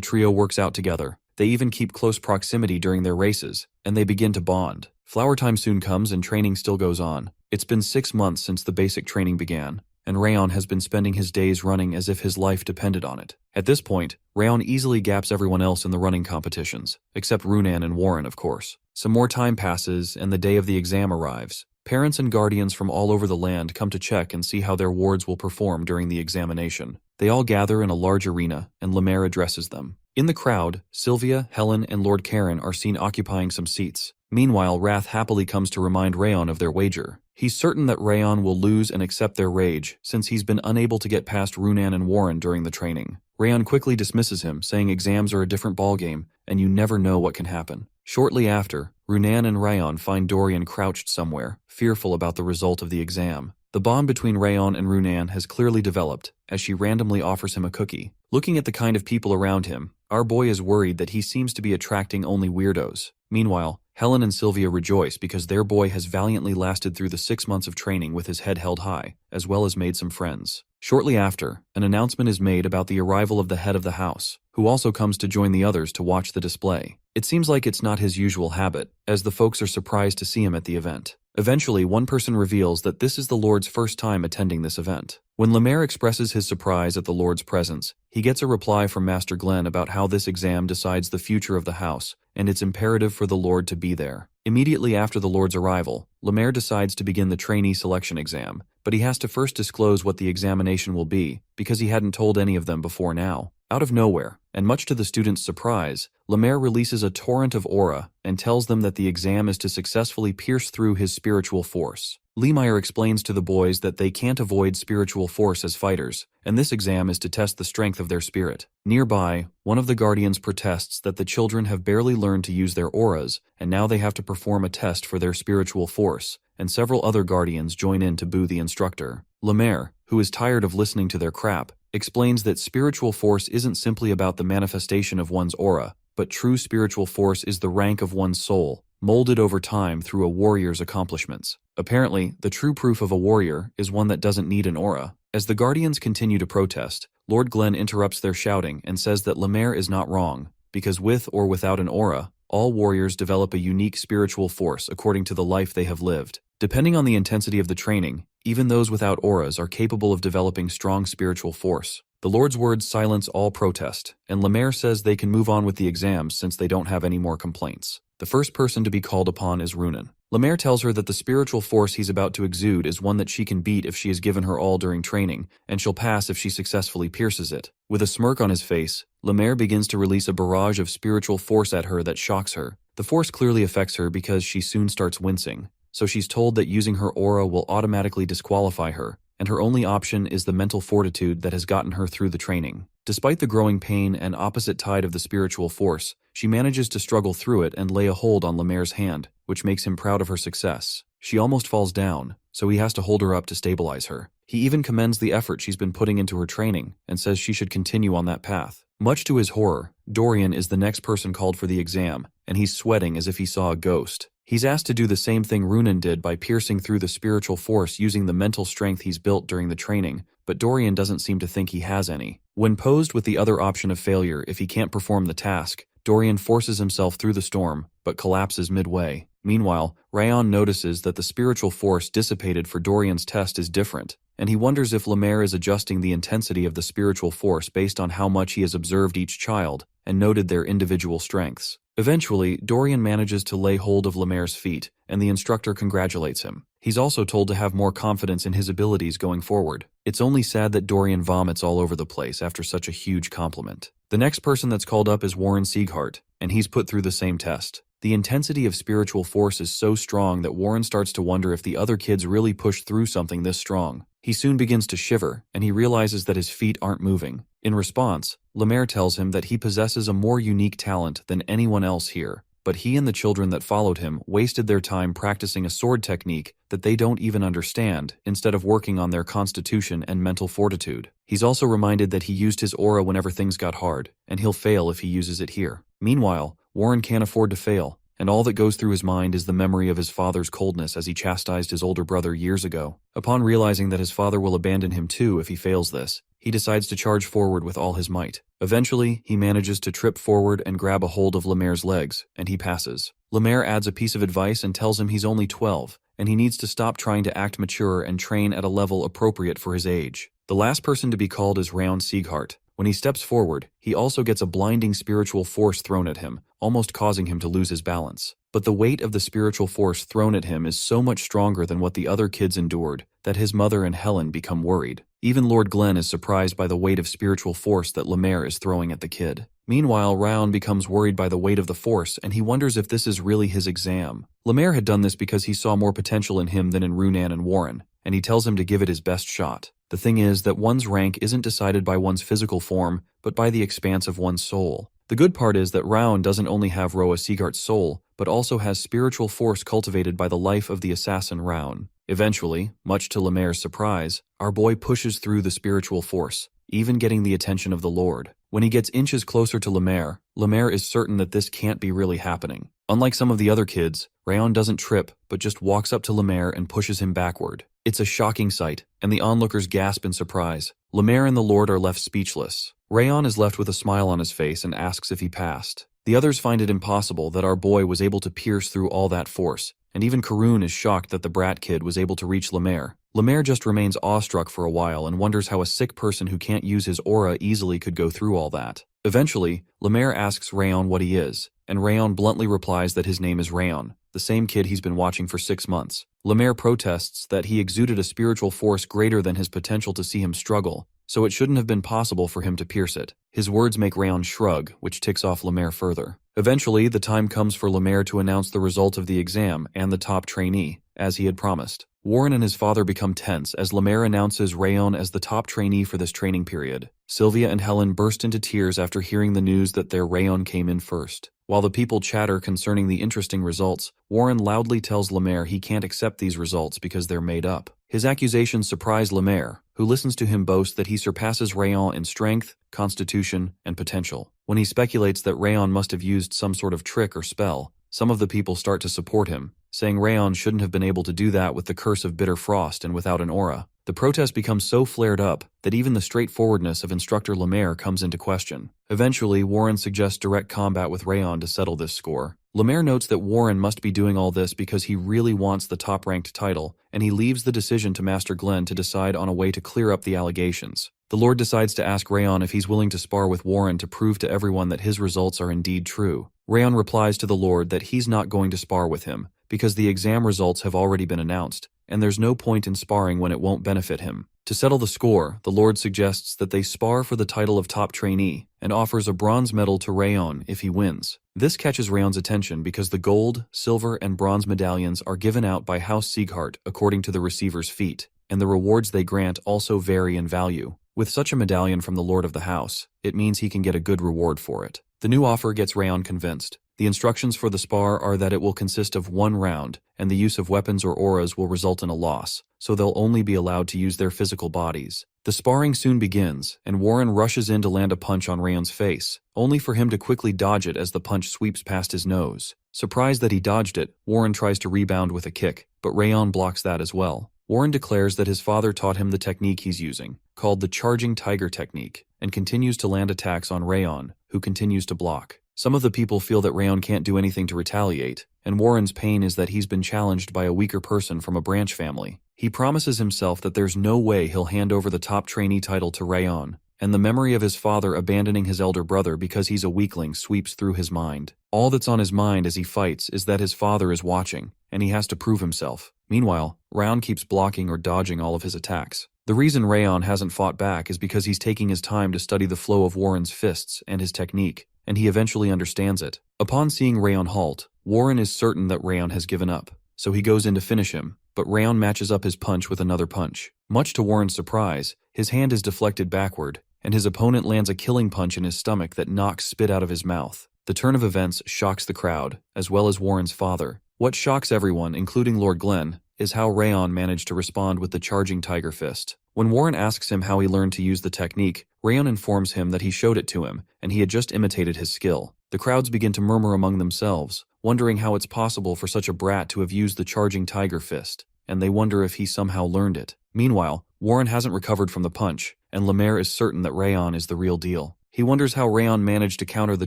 trio works out together. They even keep close proximity during their races, and they begin to bond. Flower time soon comes and training still goes on. It's been 6 months since the basic training began, and Rayon has been spending his days running as if his life depended on it. At this point, Rayon easily gaps everyone else in the running competitions, except Runan and Warren, of course. Some more time passes, and the day of the exam arrives. Parents and guardians from all over the land come to check and see how their wards will perform during the examination. They all gather in a large arena, and Lemaire addresses them. In the crowd, Sylvia, Helen, and Lord Karen are seen occupying some seats. Meanwhile, Wrath happily comes to remind Rayon of their wager. He's certain that Rayon will lose and accept their rage, since he's been unable to get past Runan and Warren during the training. Rayon quickly dismisses him, saying exams are a different ballgame, and you never know what can happen. Shortly after, Runan and Rayon find Dorian crouched somewhere, fearful about the result of the exam. The bond between Rayon and Runan has clearly developed, as she randomly offers him a cookie. Looking at the kind of people around him, our boy is worried that he seems to be attracting only weirdos. Meanwhile, Helen and Sylvia rejoice because their boy has valiantly lasted through the 6 months of training with his head held high, as well as made some friends. Shortly after, an announcement is made about the arrival of the head of the house, who also comes to join the others to watch the display. It seems like it's not his usual habit, as the folks are surprised to see him at the event. Eventually, one person reveals that this is the Lord's first time attending this event. When Lemaire expresses his surprise at the Lord's presence, he gets a reply from Master Glenn about how this exam decides the future of the house, and it's imperative for the Lord to be there. Immediately after the Lord's arrival, Lemaire decides to begin the trainee selection exam, but he has to first disclose what the examination will be, because he hadn't told any of them before now. Out of nowhere, and much to the students' surprise, Lemaire releases a torrent of aura and tells them that the exam is to successfully pierce through his spiritual force. Lemaire explains to the boys that they can't avoid spiritual force as fighters, and this exam is to test the strength of their spirit. Nearby, one of the guardians protests that the children have barely learned to use their auras, and now they have to perform a test for their spiritual force, and several other guardians join in to boo the instructor. Lemaire, who is tired of listening to their crap, explains that spiritual force isn't simply about the manifestation of one's aura, but true spiritual force is the rank of one's soul, molded over time through a warrior's accomplishments. Apparently, the true proof of a warrior is one that doesn't need an aura. As the Guardians continue to protest, Lord Glenn interrupts their shouting and says that Lemaire is not wrong, because with or without an aura, all warriors develop a unique spiritual force according to the life they have lived. Depending on the intensity of the training, even those without auras are capable of developing strong spiritual force. The Lord's words silence all protest, and Lemaire says they can move on with the exams since they don't have any more complaints. The first person to be called upon is Runan. Lemaire tells her that the spiritual force he's about to exude is one that she can beat if she has given her all during training, and she'll pass if she successfully pierces it. With a smirk on his face, Lemaire begins to release a barrage of spiritual force at her that shocks her. The force clearly affects her because she soon starts wincing, so she's told that using her aura will automatically disqualify her, and her only option is the mental fortitude that has gotten her through the training. Despite the growing pain and opposite tide of the spiritual force, she manages to struggle through it and lay a hold on Lemaire's hand, which makes him proud of her success. She almost falls down, so he has to hold her up to stabilize her. He even commends the effort she's been putting into her training and says she should continue on that path. Much to his horror, Dorian is the next person called for the exam, and he's sweating as if he saw a ghost. He's asked to do the same thing Runan did by piercing through the spiritual force using the mental strength he's built during the training, but Dorian doesn't seem to think he has any. When posed with the other option of failure if he can't perform the task, Dorian forces himself through the storm, but collapses midway. Meanwhile, Rayon notices that the spiritual force dissipated for Dorian's test is different, and he wonders if Lemaire is adjusting the intensity of the spiritual force based on how much he has observed each child and noted their individual strengths. Eventually, Dorian manages to lay hold of Lemaire's feet, and the instructor congratulates him. He's also told to have more confidence in his abilities going forward. It's only sad that Dorian vomits all over the place after such a huge compliment. The next person that's called up is Warren Ziggart, and he's put through the same test. The intensity of spiritual force is so strong that Warren starts to wonder if the other kids really pushed through something this strong. He soon begins to shiver, and he realizes that his feet aren't moving. In response, Lemaire tells him that he possesses a more unique talent than anyone else here, but he and the children that followed him wasted their time practicing a sword technique that they don't even understand, instead of working on their constitution and mental fortitude. He's also reminded that he used his aura whenever things got hard, and he'll fail if he uses it here. Meanwhile, Warren can't afford to fail, and all that goes through his mind is the memory of his father's coldness as he chastised his older brother years ago. Upon realizing that his father will abandon him too if he fails this, he decides to charge forward with all his might. Eventually, he manages to trip forward and grab a hold of Lemaire's legs, and he passes. Lemaire adds a piece of advice and tells him he's only 12, and he needs to stop trying to act mature and train at a level appropriate for his age. The last person to be called is Rayon Ziggart. When he steps forward, he also gets a blinding spiritual force thrown at him, almost causing him to lose his balance. But the weight of the spiritual force thrown at him is so much stronger than what the other kids endured that his mother and Helen become worried. Even Lord Glenn is surprised by the weight of spiritual force that Lemaire is throwing at the kid. Meanwhile, Rayon becomes worried by the weight of the force, and he wonders if this is really his exam. Lemaire had done this because he saw more potential in him than in Runan and Warren, and he tells him to give it his best shot. The thing is that one's rank isn't decided by one's physical form, but by the expanse of one's soul. The good part is that Rayon doesn't only have Roa Ziggart's soul, but also has spiritual force cultivated by the life of the assassin Rayon. Eventually, much to Lemaire's surprise, our boy pushes through the spiritual force, even getting the attention of the Lord. When he gets inches closer to Lemaire, Lemaire is certain that this can't be really happening. Unlike some of the other kids, Rayon doesn't trip, but just walks up to Lemaire and pushes him backward. It's a shocking sight, and the onlookers gasp in surprise. Lemaire and the Lord are left speechless. Rayon is left with a smile on his face and asks if he passed. The others find it impossible that our boy was able to pierce through all that force, and even Karun is shocked that the brat kid was able to reach Lemaire. Lemaire just remains awestruck for a while and wonders how a sick person who can't use his aura easily could go through all that. Eventually, Lemaire asks Rayon what he is, and Rayon bluntly replies that his name is Rayon, the same kid he's been watching for 6 months. Lemaire protests that he exuded a spiritual force greater than his potential to see him struggle, so it shouldn't have been possible for him to pierce it. His words make Rayon shrug, which ticks off Lemaire further. Eventually, the time comes for Lemaire to announce the result of the exam and the top trainee, as he had promised. Warren and his father become tense as Lemaire announces Rayon as the top trainee for this training period. Sylvia and Helen burst into tears after hearing the news that their Rayon came in first. While the people chatter concerning the interesting results, Warren loudly tells Lemaire he can't accept these results because they're made up. His accusations surprise Lemaire, who listens to him boast that he surpasses Rayon in strength, constitution, and potential. When he speculates that Rayon must have used some sort of trick or spell, some of the people start to support him, saying Rayon shouldn't have been able to do that with the curse of bitter frost and without an aura. The protest becomes so flared up that even the straightforwardness of instructor Lemaire comes into question. Eventually, Warren suggests direct combat with Rayon to settle this score. Lemaire notes that Warren must be doing all this because he really wants the top-ranked title, and he leaves the decision to Master Glenn to decide on a way to clear up the allegations. The Lord decides to ask Rayon if he's willing to spar with Warren to prove to everyone that his results are indeed true. Rayon replies to the Lord that he's not going to spar with him, because the exam results have already been announced, and there's no point in sparring when it won't benefit him. To settle the score, the Lord suggests that they spar for the title of top trainee, and offers a bronze medal to Rayon if he wins. This catches Rayon's attention because the gold, silver, and bronze medallions are given out by House Ziggart according to the receiver's feat, and the rewards they grant also vary in value. With such a medallion from the Lord of the House, it means he can get a good reward for it. The new offer gets Rayon convinced. The instructions for the spar are that it will consist of 1 round, and the use of weapons or auras will result in a loss, so they'll only be allowed to use their physical bodies. The sparring soon begins, and Warren rushes in to land a punch on Rayon's face, only for him to quickly dodge it as the punch sweeps past his nose. Surprised that he dodged it, Warren tries to rebound with a kick, but Rayon blocks that as well. Warren declares that his father taught him the technique he's using, called the charging tiger technique, and continues to land attacks on Rayon, who continues to block. Some of the people feel that Rayon can't do anything to retaliate, and Warren's pain is that he's been challenged by a weaker person from a branch family. He promises himself that there's no way he'll hand over the top trainee title to Rayon, and the memory of his father abandoning his elder brother because he's a weakling sweeps through his mind. All that's on his mind as he fights is that his father is watching, and he has to prove himself. Meanwhile, Rayon keeps blocking or dodging all of his attacks. The reason Rayon hasn't fought back is because he's taking his time to study the flow of Warren's fists and his technique, and he eventually understands it. Upon seeing Rayon halt, Warren is certain that Rayon has given up, so he goes in to finish him, but Rayon matches up his punch with another punch. Much to Warren's surprise, his hand is deflected backward, and his opponent lands a killing punch in his stomach that knocks spit out of his mouth. The turn of events shocks the crowd, as well as Warren's father. What shocks everyone, including Lord Glenn, is how Rayon managed to respond with the charging tiger fist. When Warren asks him how he learned to use the technique, Rayon informs him that he showed it to him, and he had just imitated his skill. The crowds begin to murmur among themselves, wondering how it's possible for such a brat to have used the charging tiger fist, and they wonder if he somehow learned it. Meanwhile, Warren hasn't recovered from the punch, and Lemaire is certain that Rayon is the real deal. He wonders how Rayon managed to counter the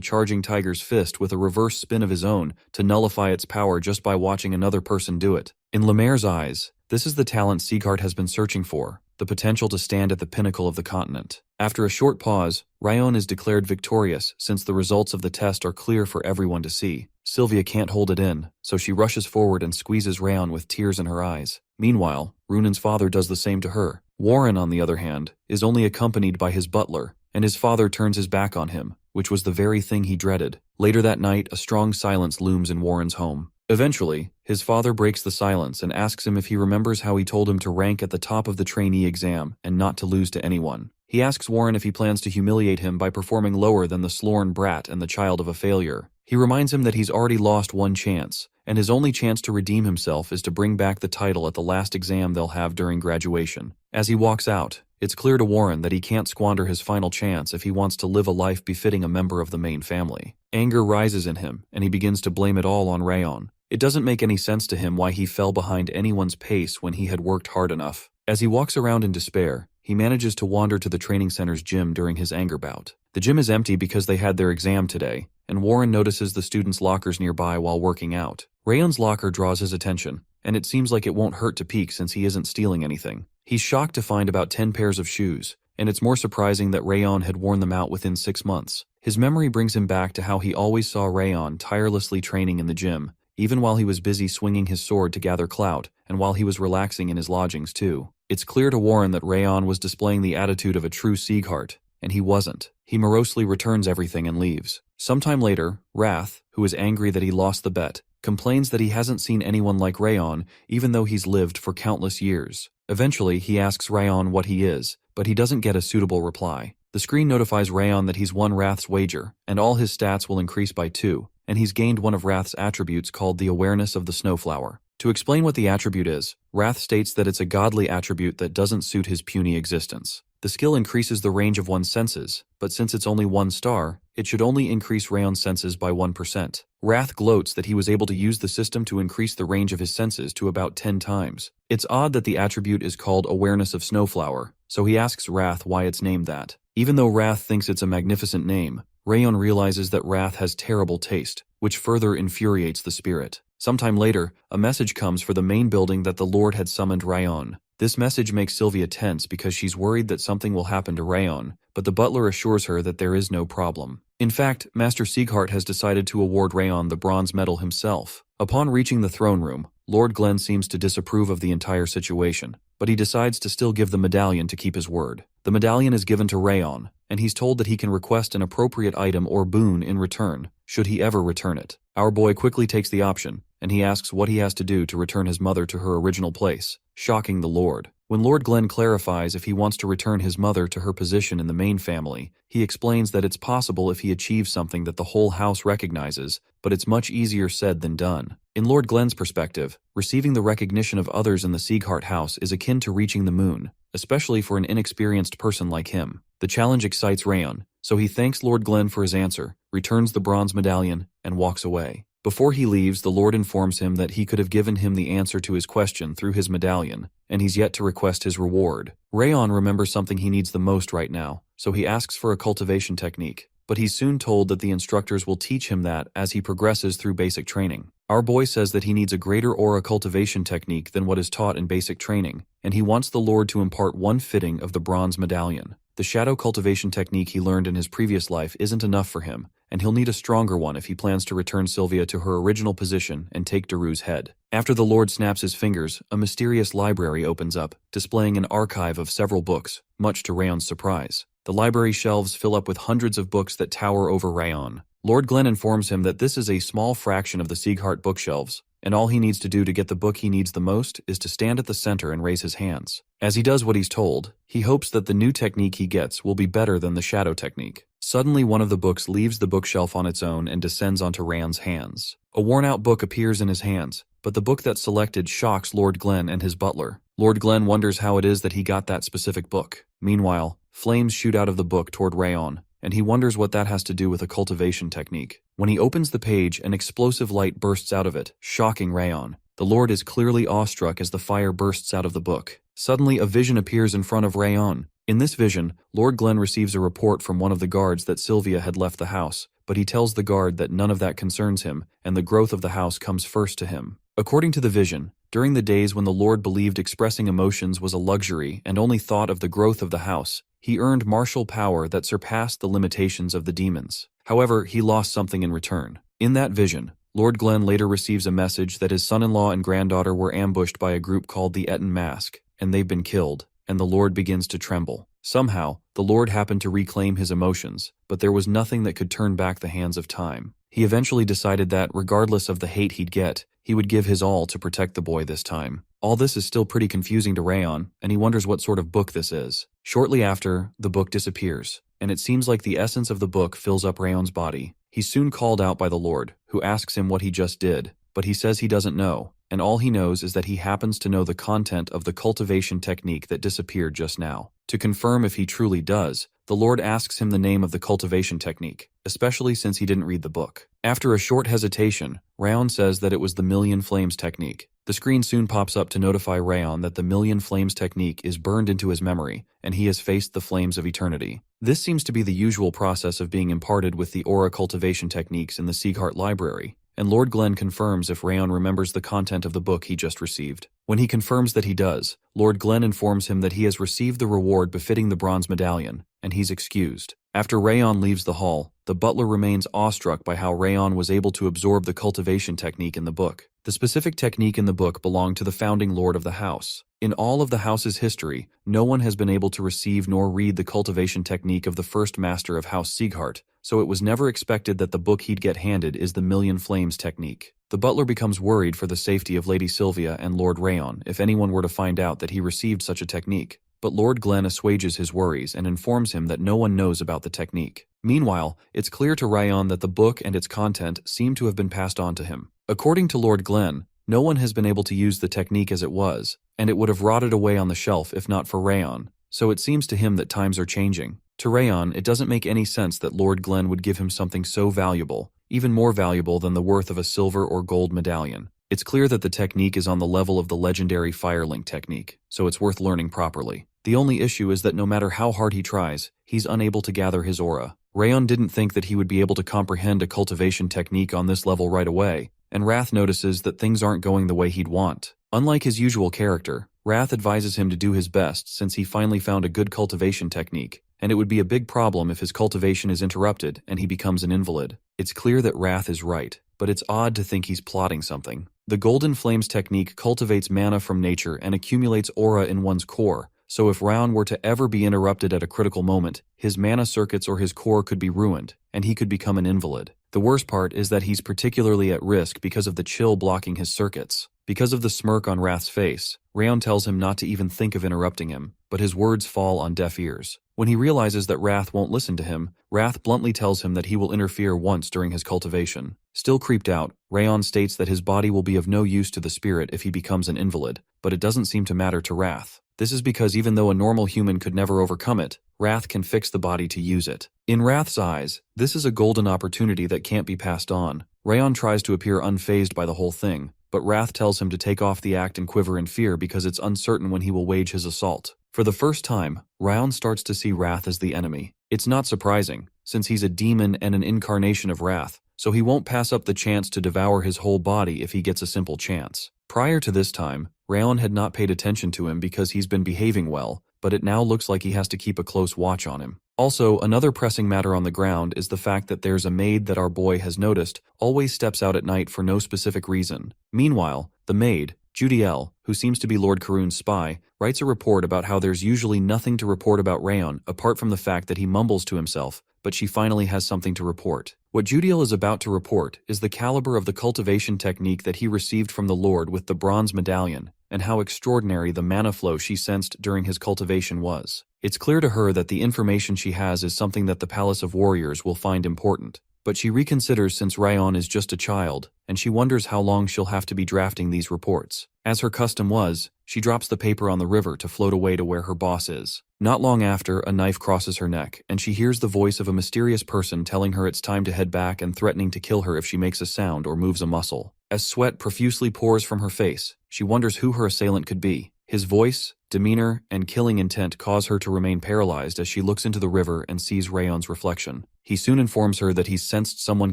charging tiger's fist with a reverse spin of his own to nullify its power just by watching another person do it. In Lemaire's eyes, this is the talent Ziggart has been searching for, the potential to stand at the pinnacle of the continent. After a short pause, Rayon is declared victorious since the results of the test are clear for everyone to see. Sylvia can't hold it in, so she rushes forward and squeezes Rayon with tears in her eyes. Meanwhile, Runan's father does the same to her. Warren, on the other hand, is only accompanied by his butler, and his father turns his back on him, which was the very thing he dreaded. Later that night, a strong silence looms in Warren's home. Eventually, his father breaks the silence and asks him if he remembers how he told him to rank at the top of the trainee exam and not to lose to anyone. He asks Warren if he plans to humiliate him by performing lower than the Slorn brat and the child of a failure. He reminds him that he's already lost one chance, and his only chance to redeem himself is to bring back the title at the last exam they'll have during graduation. As he walks out, it's clear to Warren that he can't squander his final chance if he wants to live a life befitting a member of the main family. Anger rises in him, and he begins to blame it all on Rayon. It doesn't make any sense to him why he fell behind anyone's pace when he had worked hard enough. As he walks around in despair, he manages to wander to the training center's gym during his anger bout. The gym is empty because they had their exam today, and Warren notices the students' lockers nearby while working out. Rayon's locker draws his attention, and it seems like it won't hurt to peek since he isn't stealing anything. He's shocked to find about 10 pairs of shoes, and it's more surprising that Rayon had worn them out within 6 months. His memory brings him back to how he always saw Rayon tirelessly training in the gym, even while he was busy swinging his sword to gather clout, and while he was relaxing in his lodgings too. It's clear to Warren that Rayon was displaying the attitude of a true Ziggart, and he wasn't. He morosely returns everything and leaves. Sometime later, Wrath, who is angry that he lost the bet, complains that he hasn't seen anyone like Rayon, even though he's lived for countless years. Eventually, he asks Rayon what he is, but he doesn't get a suitable reply. The screen notifies Rayon that he's won Wrath's wager, and all his stats will increase by 2, and he's gained one of Wrath's attributes called the awareness of the snowflower. To explain what the attribute is, Wrath states that it's a godly attribute that doesn't suit his puny existence. The skill increases the range of one's senses, but since it's only 1 star, it should only increase Rayon's senses by 1%. Wrath gloats that he was able to use the system to increase the range of his senses to about 10 times. It's odd that the attribute is called Awareness of Snowflower, so he asks Wrath why it's named that. Even though Wrath thinks it's a magnificent name, Rayon realizes that Wrath has terrible taste, which further infuriates the spirit. Sometime later, a message comes for the main building that the Lord had summoned Rayon. This message makes Sylvia tense because she's worried that something will happen to Rayon, but the butler assures her that there is no problem. In fact, Master Ziggart has decided to award Rayon the bronze medal himself. Upon reaching the throne room, Lord Glenn seems to disapprove of the entire situation, but he decides to still give the medallion to keep his word. The medallion is given to Rayon, and he's told that he can request an appropriate item or boon in return, should he ever return it. Our boy quickly takes the option, and he asks what he has to do to return his mother to her original place, shocking the Lord. When Lord Glenn clarifies if he wants to return his mother to her position in the main family, he explains that it's possible if he achieves something that the whole house recognizes, but it's much easier said than done. In Lord Glenn's perspective, receiving the recognition of others in the Ziggart house is akin to reaching the moon, especially for an inexperienced person like him. The challenge excites Rayon, so he thanks Lord Glenn for his answer, returns the bronze medallion, and walks away. Before he leaves, the Lord informs him that he could have given him the answer to his question through his medallion, and he's yet to request his reward. Rayon remembers something he needs the most right now, so he asks for a cultivation technique, but he's soon told that the instructors will teach him that as he progresses through basic training. Our boy says that he needs a greater aura cultivation technique than what is taught in basic training, and he wants the Lord to impart one fitting of the bronze medallion. The shadow cultivation technique he learned in his previous life isn't enough for him, and he'll need a stronger one if he plans to return Sylvia to her original position and take Daryus' head. After the Lord snaps his fingers, a mysterious library opens up, displaying an archive of several books, much to Rayon's surprise. The library shelves fill up with hundreds of books that tower over Rayon. Lord Glenn informs him that this is a small fraction of the Ziggart bookshelves, and all he needs to do to get the book he needs the most is to stand at the center and raise his hands. As he does what he's told, he hopes that the new technique he gets will be better than the shadow technique. Suddenly, one of the books leaves the bookshelf on its own and descends onto Rayon's hands. A worn-out book appears in his hands, but the book that's selected shocks Lord Glenn and his butler. Lord Glenn wonders how it is that he got that specific book. Meanwhile, flames shoot out of the book toward Rayon, and he wonders what that has to do with a cultivation technique. When he opens the page, an explosive light bursts out of it, shocking Rayon. The Lord is clearly awestruck as the fire bursts out of the book. Suddenly, a vision appears in front of Rayon. In this vision, Lord Glenn receives a report from one of the guards that Sylvia had left the house, but he tells the guard that none of that concerns him, and the growth of the house comes first to him. According to the vision, during the days when the Lord believed expressing emotions was a luxury and only thought of the growth of the house, he earned martial power that surpassed the limitations of the demons. However, he lost something in return. In that vision, Lord Glenn later receives a message that his son-in-law and granddaughter were ambushed by a group called the Eton Mask, and they've been killed, and the Lord begins to tremble. Somehow, the Lord happened to reclaim his emotions, but there was nothing that could turn back the hands of time. He eventually decided that, regardless of the hate he'd get, he would give his all to protect the boy this time. All this is still pretty confusing to Rayon, and he wonders what sort of book this is. Shortly after, the book disappears, and it seems like the essence of the book fills up Rayon's body. He's soon called out by the Lord, who asks him what he just did, but he says he doesn't know, and all he knows is that he happens to know the content of the cultivation technique that disappeared just now. To confirm if he truly does, the Lord asks him the name of the cultivation technique, especially since he didn't read the book. After a short hesitation, Rayon says that it was the Million Flames technique. The screen soon pops up to notify Rayon that the Million Flames technique is burned into his memory, and he has faced the flames of eternity. This seems to be the usual process of being imparted with the aura cultivation techniques in the Ziggart library, and Lord Glenn confirms if Rayon remembers the content of the book he just received. When he confirms that he does, Lord Glenn informs him that he has received the reward befitting the bronze medallion, and he's excused. After Rayon leaves the hall, the butler remains awestruck by how Rayon was able to absorb the cultivation technique in the book. The specific technique in the book belonged to the founding lord of the house. In all of the house's history, no one has been able to receive nor read the cultivation technique of the first master of House Ziggart, so it was never expected that the book he'd get handed is the Million Flames technique. The butler becomes worried for the safety of Lady Sylvia and Lord Rayon if anyone were to find out that he received such a technique, but Lord Glenn assuages his worries and informs him that no one knows about the technique. Meanwhile, it's clear to Rayon that the book and its content seem to have been passed on to him. According to Lord Glenn, no one has been able to use the technique as it was, and it would have rotted away on the shelf if not for Rayon, so it seems to him that times are changing. To Rayon, it doesn't make any sense that Lord Glenn would give him something so valuable, even more valuable than the worth of a silver or gold medallion. It's clear that the technique is on the level of the legendary Firelink technique, so it's worth learning properly. The only issue is that no matter how hard he tries, he's unable to gather his aura. Rayon didn't think that he would be able to comprehend a cultivation technique on this level right away, and Wrath notices that things aren't going the way he'd want. Unlike his usual character, Wrath advises him to do his best since he finally found a good cultivation technique, and it would be a big problem if his cultivation is interrupted and he becomes an invalid. It's clear that Wrath is right, but it's odd to think he's plotting something. The Golden Flames technique cultivates mana from nature and accumulates aura in one's core, so if Rayon were to ever be interrupted at a critical moment, his mana circuits or his core could be ruined, and he could become an invalid. The worst part is that he's particularly at risk because of the chill blocking his circuits. Because of the smirk on Wrath's face, Rayon tells him not to even think of interrupting him, but his words fall on deaf ears. When he realizes that Wrath won't listen to him, Wrath bluntly tells him that he will interfere once during his cultivation. Still creeped out, Rayon states that his body will be of no use to the spirit if he becomes an invalid, but it doesn't seem to matter to Wrath. This is because even though a normal human could never overcome it, Wrath can fix the body to use it. In Wrath's eyes, this is a golden opportunity that can't be passed on. Rayon tries to appear unfazed by the whole thing, but Wrath tells him to take off the act and quiver in fear because it's uncertain when he will wage his assault. For the first time, Rayon starts to see Wrath as the enemy. It's not surprising, since he's a demon and an incarnation of Wrath, so he won't pass up the chance to devour his whole body if he gets a simple chance. Prior to this time, Rayon had not paid attention to him because he's been behaving well, but it now looks like he has to keep a close watch on him. Also, another pressing matter on the ground is the fact that there's a maid that our boy has noticed always steps out at night for no specific reason. Meanwhile, the maid, Judiel, who seems to be Lord Karun's spy, writes a report about how there's usually nothing to report about Rayon apart from the fact that he mumbles to himself, but she finally has something to report. What Judiel is about to report is the caliber of the cultivation technique that he received from the Lord with the bronze medallion, and how extraordinary the mana flow she sensed during his cultivation was. It's clear to her that the information she has is something that the Palace of Warriors will find important, but she reconsiders since Rayon is just a child, and she wonders how long she'll have to be drafting these reports. As her custom was, she drops the paper on the river to float away to where her boss is. Not long after, a knife crosses her neck, and she hears the voice of a mysterious person telling her it's time to head back and threatening to kill her if she makes a sound or moves a muscle. As sweat profusely pours from her face, she wonders who her assailant could be. His voice, demeanor, and killing intent cause her to remain paralyzed as she looks into the river and sees Rayon's reflection. He soon informs her that he's sensed someone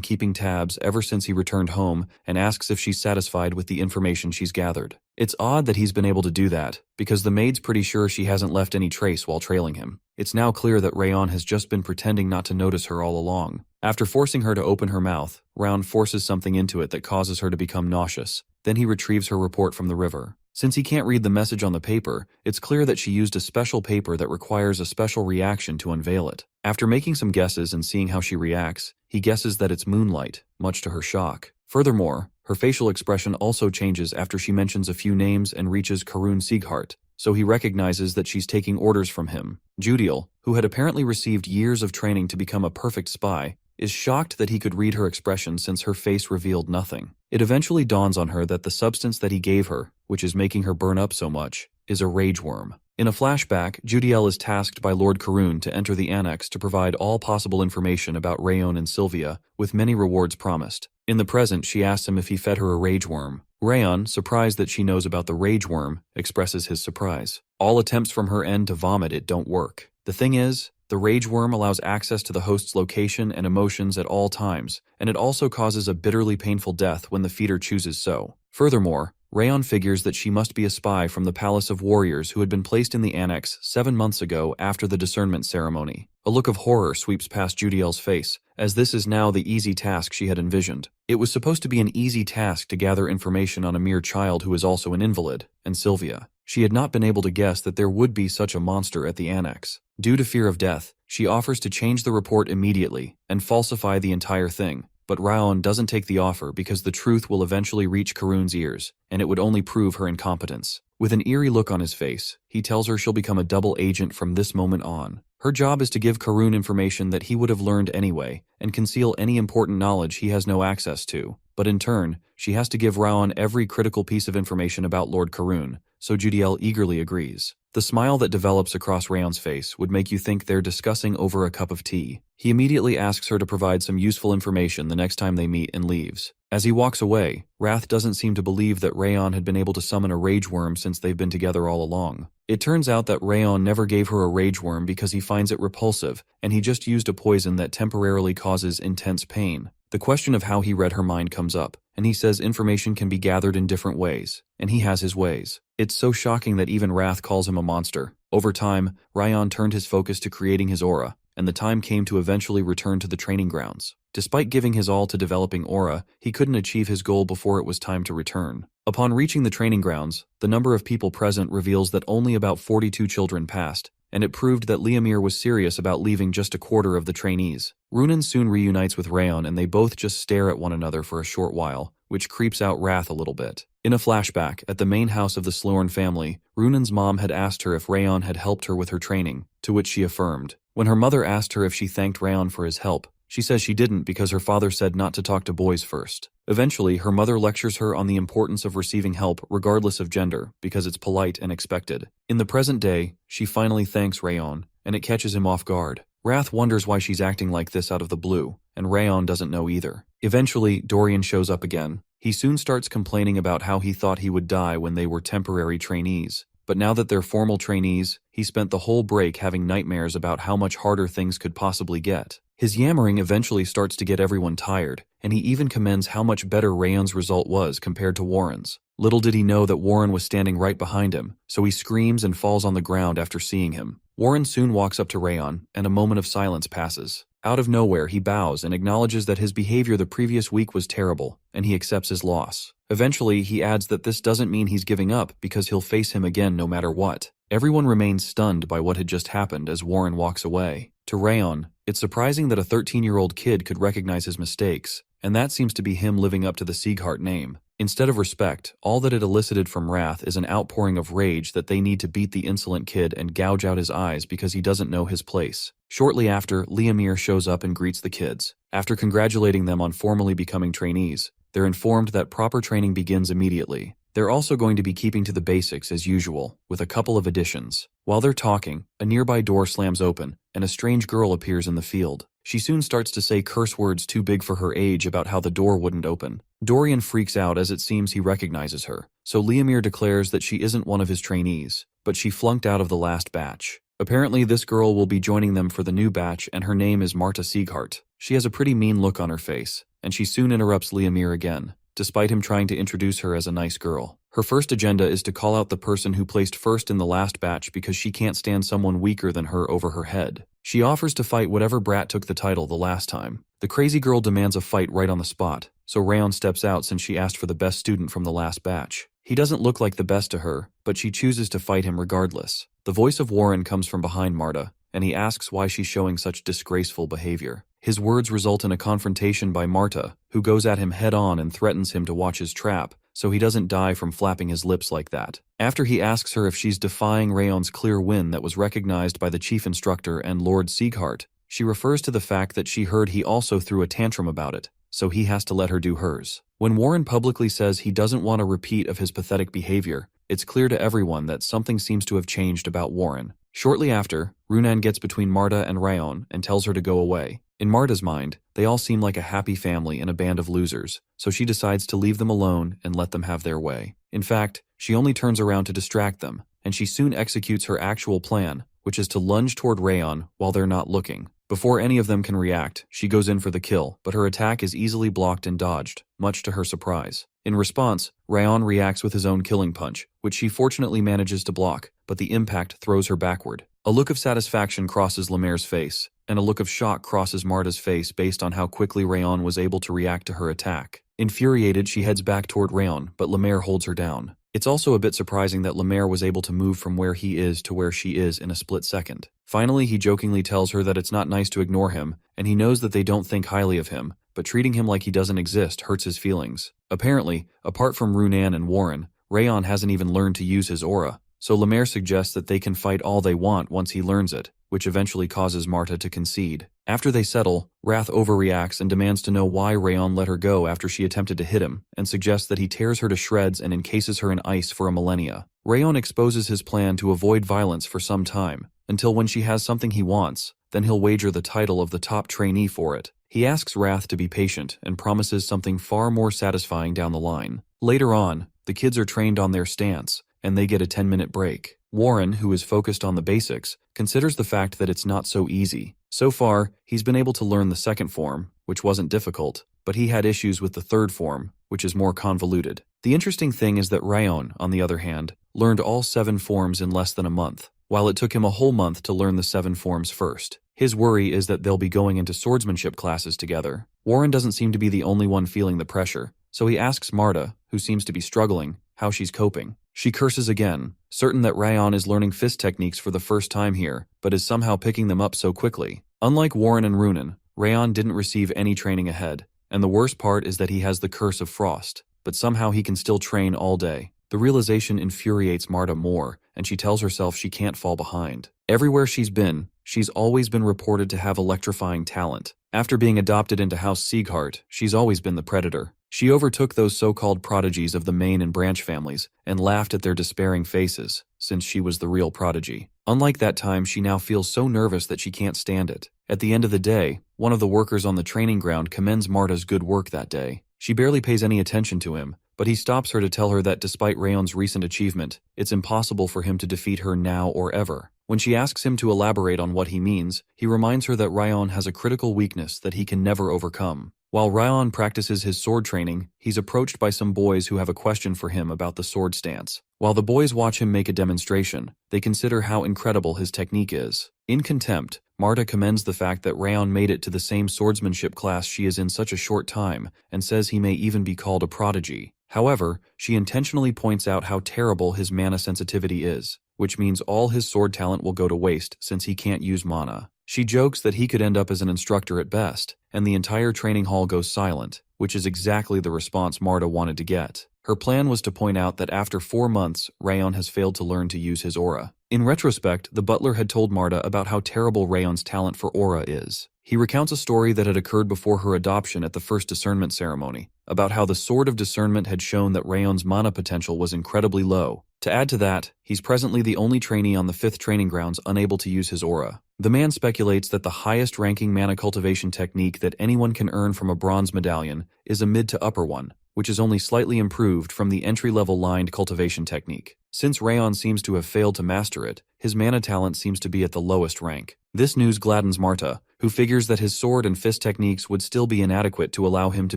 keeping tabs ever since he returned home and asks if she's satisfied with the information she's gathered. It's odd that he's been able to do that, because the maid's pretty sure she hasn't left any trace while trailing him. It's now clear that Rayon has just been pretending not to notice her all along. After forcing her to open her mouth, Rayon forces something into it that causes her to become nauseous. Then he retrieves her report from the river. Since he can't read the message on the paper, it's clear that she used a special paper that requires a special reaction to unveil it. After making some guesses and seeing how she reacts, he guesses that it's moonlight, much to her shock. Furthermore, her facial expression also changes after she mentions a few names and reaches Karun Ziggart, so he recognizes that she's taking orders from him. Judiel, who had apparently received years of training to become a perfect spy, is shocked that he could read her expression since her face revealed nothing. It eventually dawns on her that the substance that he gave her, which is making her burn up so much, is a rage worm. In a flashback, Judiel is tasked by Lord Karun to enter the annex to provide all possible information about Rayon and Sylvia, with many rewards promised. In the present, she asks him if he fed her a rage worm. Rayon, surprised that she knows about the rage worm, expresses his surprise. All attempts from her end to vomit it don't work. The thing is, the rage worm allows access to the host's location and emotions at all times, and it also causes a bitterly painful death when the feeder chooses so. Furthermore, Rayon figures that she must be a spy from the Palace of Warriors who had been placed in the annex 7 months ago after the discernment ceremony. A look of horror sweeps past Judiel's face, as this is now the easy task she had envisioned. It was supposed to be an easy task to gather information on a mere child who is also an invalid, and Sylvia. She had not been able to guess that there would be such a monster at the annex. Due to fear of death, she offers to change the report immediately and falsify the entire thing, but Rayon doesn't take the offer because the truth will eventually reach Karun's ears, and it would only prove her incompetence. With an eerie look on his face, he tells her she'll become a double agent from this moment on. Her job is to give Karun information that he would have learned anyway, and conceal any important knowledge he has no access to. But in turn, she has to give Rayon every critical piece of information about Lord Karun, so Judiel eagerly agrees. The smile that develops across Rayon's face would make you think they're discussing over a cup of tea. He immediately asks her to provide some useful information the next time they meet and leaves. As he walks away, Wrath doesn't seem to believe that Rayon had been able to summon a rage worm since they've been together all along. It turns out that Rayon never gave her a rage worm because he finds it repulsive, and he just used a poison that temporarily causes intense pain. The question of how he read her mind comes up, and he says information can be gathered in different ways, and he has his ways. It's so shocking that even Wrath calls him a monster. Over time, Rayon turned his focus to creating his aura, and the time came to eventually return to the training grounds. Despite giving his all to developing aura, he couldn't achieve his goal before it was time to return. Upon reaching the training grounds, the number of people present reveals that only about 42 children passed, and it proved that Liamir was serious about leaving just a quarter of the trainees. Runan soon reunites with Rayon and they both just stare at one another for a short while, which creeps out Wrath a little bit. In a flashback, at the main house of the Slorn family, Runan's mom had asked her if Rayon had helped her with her training, to which she affirmed. When her mother asked her if she thanked Rayon for his help, she says she didn't because her father said not to talk to boys first. Eventually, her mother lectures her on the importance of receiving help regardless of gender because it's polite and expected. In the present day, she finally thanks Rayon, and it catches him off guard. Wrath wonders why she's acting like this out of the blue, and Rayon doesn't know either. Eventually, Dorian shows up again. He soon starts complaining about how he thought he would die when they were temporary trainees. But now that they're formal trainees, he spent the whole break having nightmares about how much harder things could possibly get. His yammering eventually starts to get everyone tired, and he even commends how much better Rayon's result was compared to Warren's. Little did he know that Warren was standing right behind him, so he screams and falls on the ground after seeing him. Warren soon walks up to Rayon, and a moment of silence passes. Out of nowhere, he bows and acknowledges that his behavior the previous week was terrible, and he accepts his loss. Eventually, he adds that this doesn't mean he's giving up because he'll face him again no matter what. Everyone remains stunned by what had just happened as Warren walks away. To Rayon, it's surprising that a 13-year-old kid could recognize his mistakes, and that seems to be him living up to the Ziggart name. Instead of respect, all that it elicited from Wrath is an outpouring of rage that they need to beat the insolent kid and gouge out his eyes because he doesn't know his place. Shortly after, Liamir shows up and greets the kids. After congratulating them on formally becoming trainees, they're informed that proper training begins immediately. They're also going to be keeping to the basics as usual, with a couple of additions. While they're talking, a nearby door slams open, and a strange girl appears in the field. She soon starts to say curse words too big for her age about how the door wouldn't open. Dorian freaks out as it seems he recognizes her, so Liamir declares that she isn't one of his trainees, but she flunked out of the last batch. Apparently this girl will be joining them for the new batch and her name is Marta Ziggart. She has a pretty mean look on her face, and she soon interrupts Liamir again, despite him trying to introduce her as a nice girl. Her first agenda is to call out the person who placed first in the last batch because she can't stand someone weaker than her over her head. She offers to fight whatever brat took the title the last time. The crazy girl demands a fight right on the spot, so Rayon steps out since she asked for the best student from the last batch. He doesn't look like the best to her, but she chooses to fight him regardless. The voice of Warren comes from behind Marta, and he asks why she's showing such disgraceful behavior. His words result in a confrontation by Marta, who goes at him head-on and threatens him to watch his trap, so he doesn't die from flapping his lips like that. After he asks her if she's defying Rayon's clear win that was recognized by the chief instructor and Lord Ziggart, she refers to the fact that she heard he also threw a tantrum about it, so he has to let her do hers. When Warren publicly says he doesn't want a repeat of his pathetic behavior, it's clear to everyone that something seems to have changed about Warren. Shortly after, Runan gets between Marta and Rayon and tells her to go away. In Marta's mind, they all seem like a happy family and a band of losers, so she decides to leave them alone and let them have their way. In fact, she only turns around to distract them, and she soon executes her actual plan, which is to lunge toward Rayon while they're not looking. Before any of them can react, she goes in for the kill, but her attack is easily blocked and dodged, much to her surprise. In response, Rayon reacts with his own killing punch, which she fortunately manages to block, but the impact throws her backward. A look of satisfaction crosses Lemaire's face, and a look of shock crosses Marta's face based on how quickly Rayon was able to react to her attack. Infuriated, she heads back toward Rayon, but Lemaire holds her down. It's also a bit surprising that Lemaire was able to move from where he is to where she is in a split second. Finally, he jokingly tells her that it's not nice to ignore him, and he knows that they don't think highly of him, but treating him like he doesn't exist hurts his feelings. Apparently, apart from Runan and Warren, Rayon hasn't even learned to use his aura, so Lemaire suggests that they can fight all they want once he learns it, which eventually causes Marta to concede. After they settle, Wrath overreacts and demands to know why Rayon let her go after she attempted to hit him, and suggests that he tears her to shreds and encases her in ice for a millennia. Rayon exposes his plan to avoid violence for some time, until when she has something he wants, then he'll wager the title of the top trainee for it. He asks Wrath to be patient and promises something far more satisfying down the line. Later on, the kids are trained on their stance, and they get a 10-minute break. Warren, who is focused on the basics, considers the fact that it's not so easy. So far, he's been able to learn the second form, which wasn't difficult, but he had issues with the third form, which is more convoluted. The interesting thing is that Rayon, on the other hand, learned all 7 forms in less than a month, while it took him a whole month to learn the 7 forms first. His worry is that they'll be going into swordsmanship classes together. Warren doesn't seem to be the only one feeling the pressure, so he asks Marta, who seems to be struggling, how she's coping. She curses again, certain that Rayon is learning fist techniques for the first time here, but is somehow picking them up so quickly. Unlike Warren and Runan, Rayon didn't receive any training ahead, and the worst part is that he has the curse of frost, but somehow he can still train all day. The realization infuriates Marta more, and she tells herself she can't fall behind. Everywhere she's been, she's always been reported to have electrifying talent. After being adopted into House Ziggart, she's always been the predator. She overtook those so-called prodigies of the main and branch families and laughed at their despairing faces, since she was the real prodigy. Unlike that time, she now feels so nervous that she can't stand it. At the end of the day, one of the workers on the training ground commends Marta's good work that day. She barely pays any attention to him, but he stops her to tell her that despite Rayon's recent achievement, it's impossible for him to defeat her now or ever. When she asks him to elaborate on what he means, he reminds her that Rayon has a critical weakness that he can never overcome. While Rayon practices his sword training, he's approached by some boys who have a question for him about the sword stance. While the boys watch him make a demonstration, they consider how incredible his technique is. In contempt, Marta commends the fact that Rayon made it to the same swordsmanship class she is in such a short time, and says he may even be called a prodigy. However, she intentionally points out how terrible his mana sensitivity is, which means all his sword talent will go to waste since he can't use mana. She jokes that he could end up as an instructor at best, and the entire training hall goes silent, which is exactly the response Marta wanted to get. Her plan was to point out that after 4 months, Rayon has failed to learn to use his aura. In retrospect, the butler had told Marta about how terrible Rayon's talent for aura is. He recounts a story that had occurred before her adoption at the first discernment ceremony, about how the Sword of Discernment had shown that Rayon's mana potential was incredibly low. To add to that, he's presently the only trainee on the 5th training grounds unable to use his aura. The man speculates that the highest-ranking mana cultivation technique that anyone can earn from a bronze medallion is a mid to upper one, which is only slightly improved from the entry-level lined cultivation technique. Since Rayon seems to have failed to master it, his mana talent seems to be at the lowest rank. This news gladdens Marta, who figures that his sword and fist techniques would still be inadequate to allow him to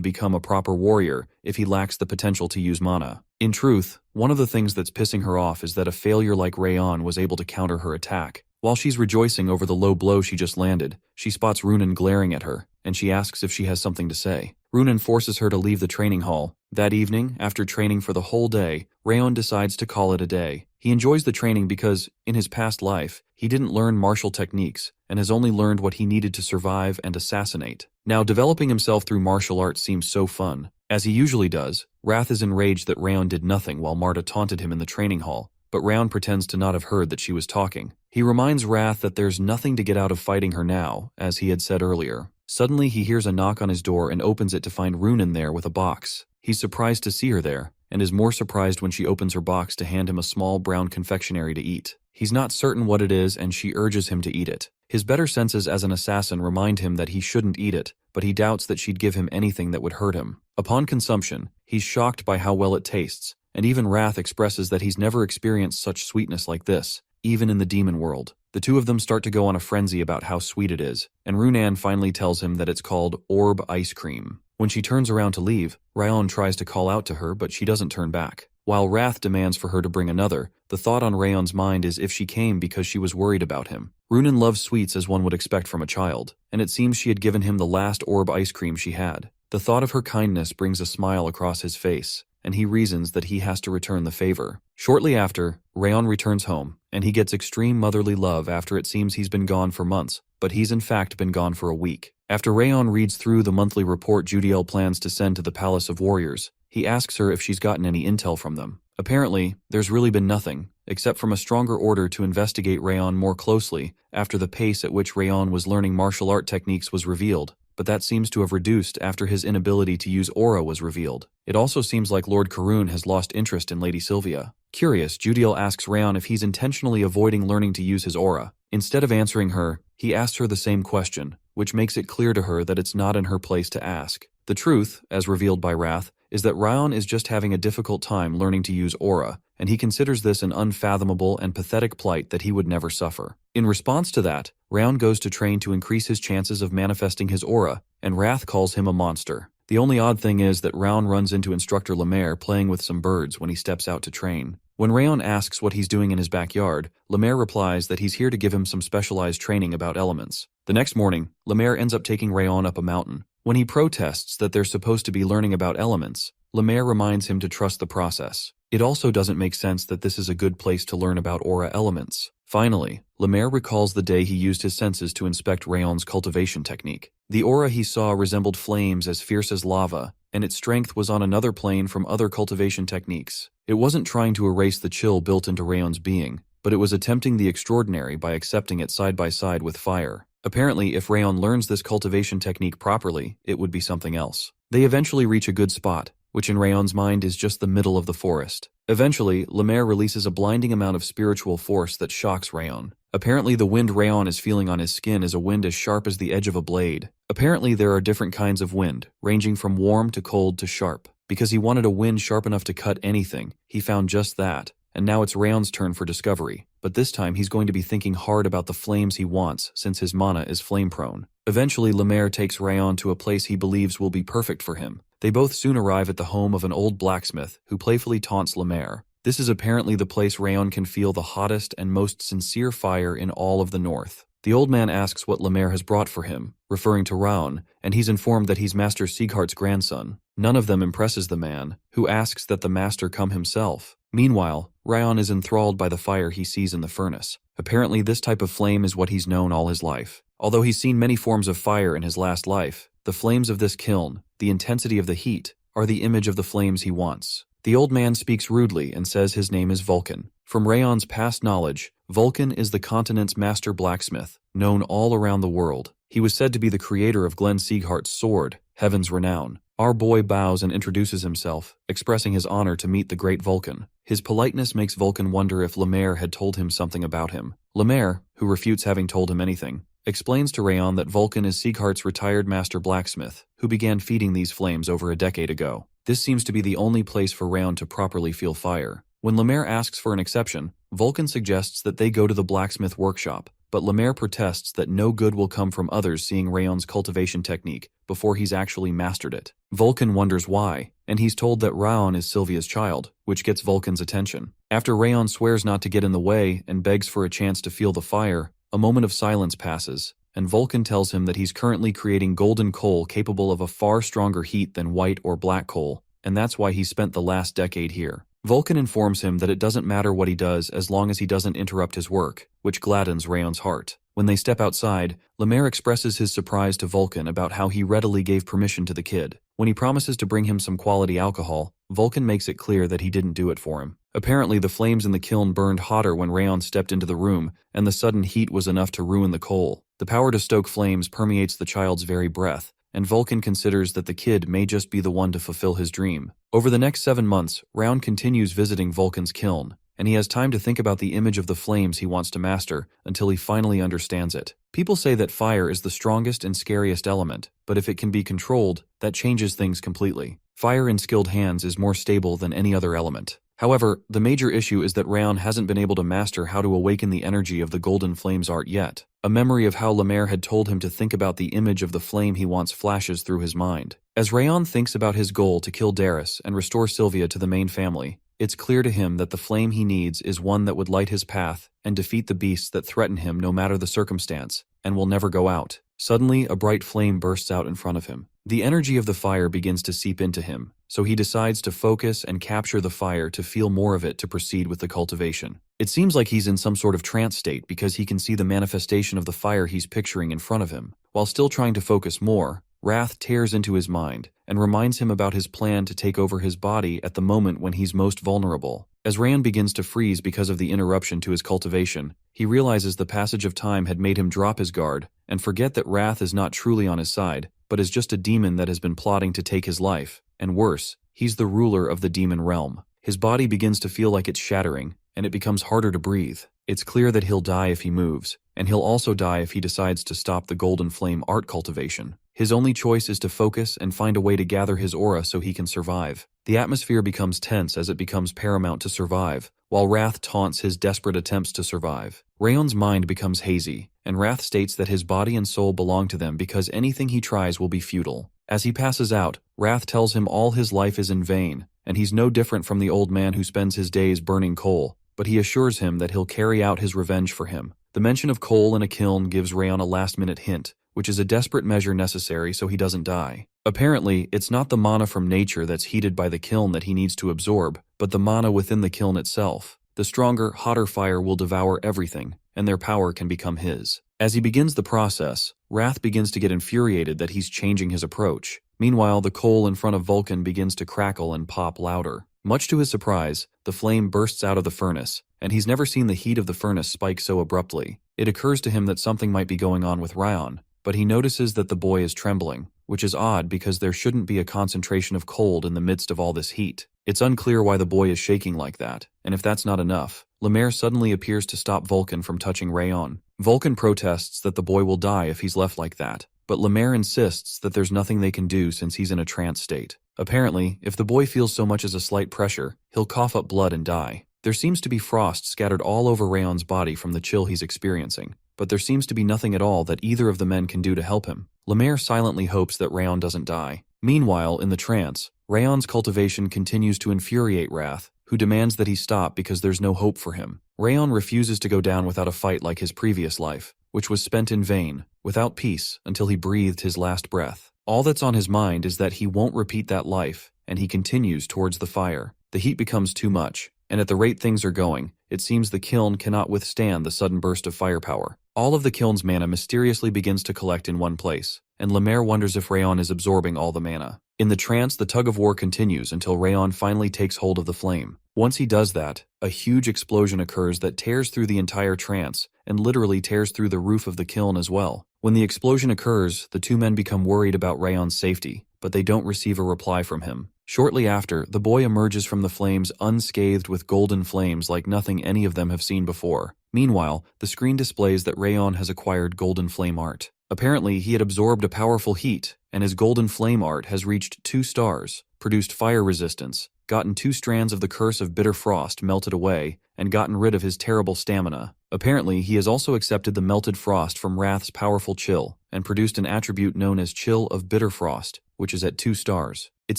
become a proper warrior if he lacks the potential to use mana. In truth, one of the things that's pissing her off is that a failure like Rayon was able to counter her attack. While she's rejoicing over the low blow she just landed, she spots Runan glaring at her, and she asks if she has something to say. Runan forces her to leave the training hall. That evening, after training for the whole day, Rayon decides to call it a day. He enjoys the training because, in his past life, he didn't learn martial techniques and has only learned what he needed to survive and assassinate. Now, developing himself through martial arts seems so fun. As he usually does, Wrath is enraged that Rayon did nothing while Marta taunted him in the training hall, but Rayon pretends to not have heard that she was talking. He reminds Wrath that there's nothing to get out of fighting her now, as he had said earlier. Suddenly, he hears a knock on his door and opens it to find Runan there with a box. He's surprised to see her there, and is more surprised when she opens her box to hand him a small brown confectionery to eat. He's not certain what it is, and she urges him to eat it. His better senses as an assassin remind him that he shouldn't eat it, but he doubts that she'd give him anything that would hurt him. Upon consumption, he's shocked by how well it tastes, and even Wrath expresses that he's never experienced such sweetness like this, even in the demon world. The two of them start to go on a frenzy about how sweet it is, and Runan finally tells him that it's called orb ice cream. When she turns around to leave, Rayon tries to call out to her, but she doesn't turn back. While Wrath demands for her to bring another, the thought on Rayon's mind is if she came because she was worried about him. Runan loves sweets as one would expect from a child, and it seems she had given him the last orb ice cream she had. The thought of her kindness brings a smile across his face, and he reasons that he has to return the favor. Shortly after, Rayon returns home, and he gets extreme motherly love after it seems he's been gone for months, but he's in fact been gone for a week. After Rayon reads through the monthly report Judiel plans to send to the Palace of Warriors, he asks her if she's gotten any intel from them. Apparently, there's really been nothing, except from a stronger order to investigate Rayon more closely after the pace at which Rayon was learning martial art techniques was revealed, but that seems to have reduced after his inability to use aura was revealed. It also seems like Lord Karun has lost interest in Lady Sylvia. Curious, Judiel asks Rayon if he's intentionally avoiding learning to use his aura. Instead of answering her, he asks her the same question, which makes it clear to her that it's not in her place to ask. The truth, as revealed by Wrath, is that Rayon is just having a difficult time learning to use aura, and he considers this an unfathomable and pathetic plight that he would never suffer. In response to that, Rayon goes to train to increase his chances of manifesting his aura, and Wrath calls him a monster. The only odd thing is that Rayon runs into instructor Lemaire playing with some birds when he steps out to train. When Rayon asks what he's doing in his backyard, Lemaire replies that he's here to give him some specialized training about elements. The next morning, Lemaire ends up taking Rayon up a mountain. When he protests that they're supposed to be learning about elements, Lemaire reminds him to trust the process. It also doesn't make sense that this is a good place to learn about aura elements. Finally, Lemaire recalls the day he used his senses to inspect Rayon's cultivation technique. The aura he saw resembled flames as fierce as lava, and its strength was on another plane from other cultivation techniques. It wasn't trying to erase the chill built into Rayon's being, but it was attempting the extraordinary by accepting it side by side with fire. Apparently, if Rayon learns this cultivation technique properly, it would be something else. They eventually reach a good spot, which in Rayon's mind is just the middle of the forest. Eventually, Lemaire releases a blinding amount of spiritual force that shocks Rayon. Apparently, the wind Rayon is feeling on his skin is a wind as sharp as the edge of a blade. Apparently, there are different kinds of wind, ranging from warm to cold to sharp. Because he wanted a wind sharp enough to cut anything, he found just that. And now it's Rayon's turn for discovery, but this time he's going to be thinking hard about the flames he wants since his mana is flame-prone. Eventually, Lemaire takes Rayon to a place he believes will be perfect for him. They both soon arrive at the home of an old blacksmith who playfully taunts Lemaire. This is apparently the place Rayon can feel the hottest and most sincere fire in all of the north. The old man asks what Lemaire has brought for him, referring to Rayon, and he's informed that he's Master Ziggart's grandson. None of them impresses the man, who asks that the master come himself. Meanwhile, Rayon is enthralled by the fire he sees in the furnace. Apparently, this type of flame is what he's known all his life. Although he's seen many forms of fire in his last life, the flames of this kiln, the intensity of the heat, are the image of the flames he wants. The old man speaks rudely and says his name is Vulcan. From Rayon's past knowledge, Vulcan is the continent's master blacksmith, known all around the world. He was said to be the creator of Glenn Zigghart's sword, Heaven's Renown. Our boy bows and introduces himself, expressing his honor to meet the great Vulcan. His politeness makes Vulcan wonder if Lemaire had told him something about him. Lemaire, who refutes having told him anything, explains to Rayon that Vulcan is Zigghart's retired master blacksmith, who began feeding these flames over a decade ago. This seems to be the only place for Rayon to properly feel fire. When Lemaire asks for an exception, Vulcan suggests that they go to the blacksmith workshop, but Lemaire protests that no good will come from others seeing Rayon's cultivation technique before he's actually mastered it. Vulcan wonders why, and he's told that Rayon is Sylvia's child, which gets Vulcan's attention. After Rayon swears not to get in the way and begs for a chance to feel the fire, a moment of silence passes, and Vulcan tells him that he's currently creating golden coal capable of a far stronger heat than white or black coal, and that's why he spent the last decade here. Vulcan informs him that it doesn't matter what he does as long as he doesn't interrupt his work, which gladdens Rayon's heart. When they step outside, Lemaire expresses his surprise to Vulcan about how he readily gave permission to the kid. When he promises to bring him some quality alcohol, Vulcan makes it clear that he didn't do it for him. Apparently, the flames in the kiln burned hotter when Rayon stepped into the room, and the sudden heat was enough to ruin the coal. The power to stoke flames permeates the child's very breath, and Vulcan considers that the kid may just be the one to fulfill his dream. Over the next 7 months, Rayon continues visiting Vulcan's kiln, and he has time to think about the image of the flames he wants to master until he finally understands it. People say that fire is the strongest and scariest element, but if it can be controlled, that changes things completely. Fire in skilled hands is more stable than any other element. However, the major issue is that Rayon hasn't been able to master how to awaken the energy of the Golden Flames art yet. A memory of how Lemaire had told him to think about the image of the flame he wants flashes through his mind. As Rayon thinks about his goal to kill Daryus and restore Sylvia to the main family, it's clear to him that the flame he needs is one that would light his path and defeat the beasts that threaten him no matter the circumstance, and will never go out. Suddenly, a bright flame bursts out in front of him. The energy of the fire begins to seep into him, so he decides to focus and capture the fire to feel more of it to proceed with the cultivation. It seems like he's in some sort of trance state because he can see the manifestation of the fire he's picturing in front of him. While still trying to focus more, wrath tears into his mind and reminds him about his plan to take over his body at the moment when he's most vulnerable. As Rayon begins to freeze because of the interruption to his cultivation, he realizes the passage of time had made him drop his guard and forget that wrath is not truly on his side, but is just a demon that has been plotting to take his life, and worse, he's the ruler of the demon realm. His body begins to feel like it's shattering, and it becomes harder to breathe. It's clear that he'll die if he moves, and he'll also die if he decides to stop the golden flame art cultivation. His only choice is to focus and find a way to gather his aura so he can survive. The atmosphere becomes tense as it becomes paramount to survive, while Wrath taunts his desperate attempts to survive. Rayon's mind becomes hazy, and Wrath states that his body and soul belong to them because anything he tries will be futile. As he passes out, Wrath tells him all his life is in vain, and he's no different from the old man who spends his days burning coal, but he assures him that he'll carry out his revenge for him. The mention of coal in a kiln gives Rayon a last-minute hint, which is a desperate measure necessary so he doesn't die. Apparently, it's not the mana from nature that's heated by the kiln that he needs to absorb, but the mana within the kiln itself. The stronger, hotter fire will devour everything, and their power can become his. As he begins the process, Wrath begins to get infuriated that he's changing his approach. Meanwhile, the coal in front of Vulcan begins to crackle and pop louder. Much to his surprise, the flame bursts out of the furnace, and he's never seen the heat of the furnace spike so abruptly. It occurs to him that something might be going on with Rayon, but he notices that the boy is trembling, which is odd because there shouldn't be a concentration of cold in the midst of all this heat. It's unclear why the boy is shaking like that, and if that's not enough, Lemaire suddenly appears to stop Vulcan from touching Rayon. Vulcan protests that the boy will die if he's left like that, but Lemaire insists that there's nothing they can do since he's in a trance state. Apparently, if the boy feels so much as a slight pressure, he'll cough up blood and die. There seems to be frost scattered all over Rayon's body from the chill he's experiencing, but there seems to be nothing at all that either of the men can do to help him. Lemaire silently hopes that Rayon doesn't die. Meanwhile, in the trance, Rayon's cultivation continues to infuriate Wrath, who demands that he stop because there's no hope for him. Rayon refuses to go down without a fight like his previous life, which was spent in vain, without peace, until he breathed his last breath. All that's on his mind is that he won't repeat that life, and he continues towards the fire. The heat becomes too much, and at the rate things are going, it seems the kiln cannot withstand the sudden burst of firepower. All of the kiln's mana mysteriously begins to collect in one place, and Lemaire wonders if Rayon is absorbing all the mana. In the trance, the tug-of-war continues until Rayon finally takes hold of the flame. Once he does that, a huge explosion occurs that tears through the entire trance, and literally tears through the roof of the kiln as well. When the explosion occurs, the two men become worried about Rayon's safety, but they don't receive a reply from him. Shortly after, the boy emerges from the flames unscathed with golden flames like nothing any of them have seen before. Meanwhile, the screen displays that Rayon has acquired golden flame art. Apparently, he had absorbed a powerful heat, and his golden flame art has reached 2 stars, produced fire resistance, gotten 2 strands of the curse of bitter frost melted away, and gotten rid of his terrible stamina. Apparently, he has also accepted the melted frost from Wrath's powerful chill, and produced an attribute known as Chill of Bitter Frost, which is at 2 stars. It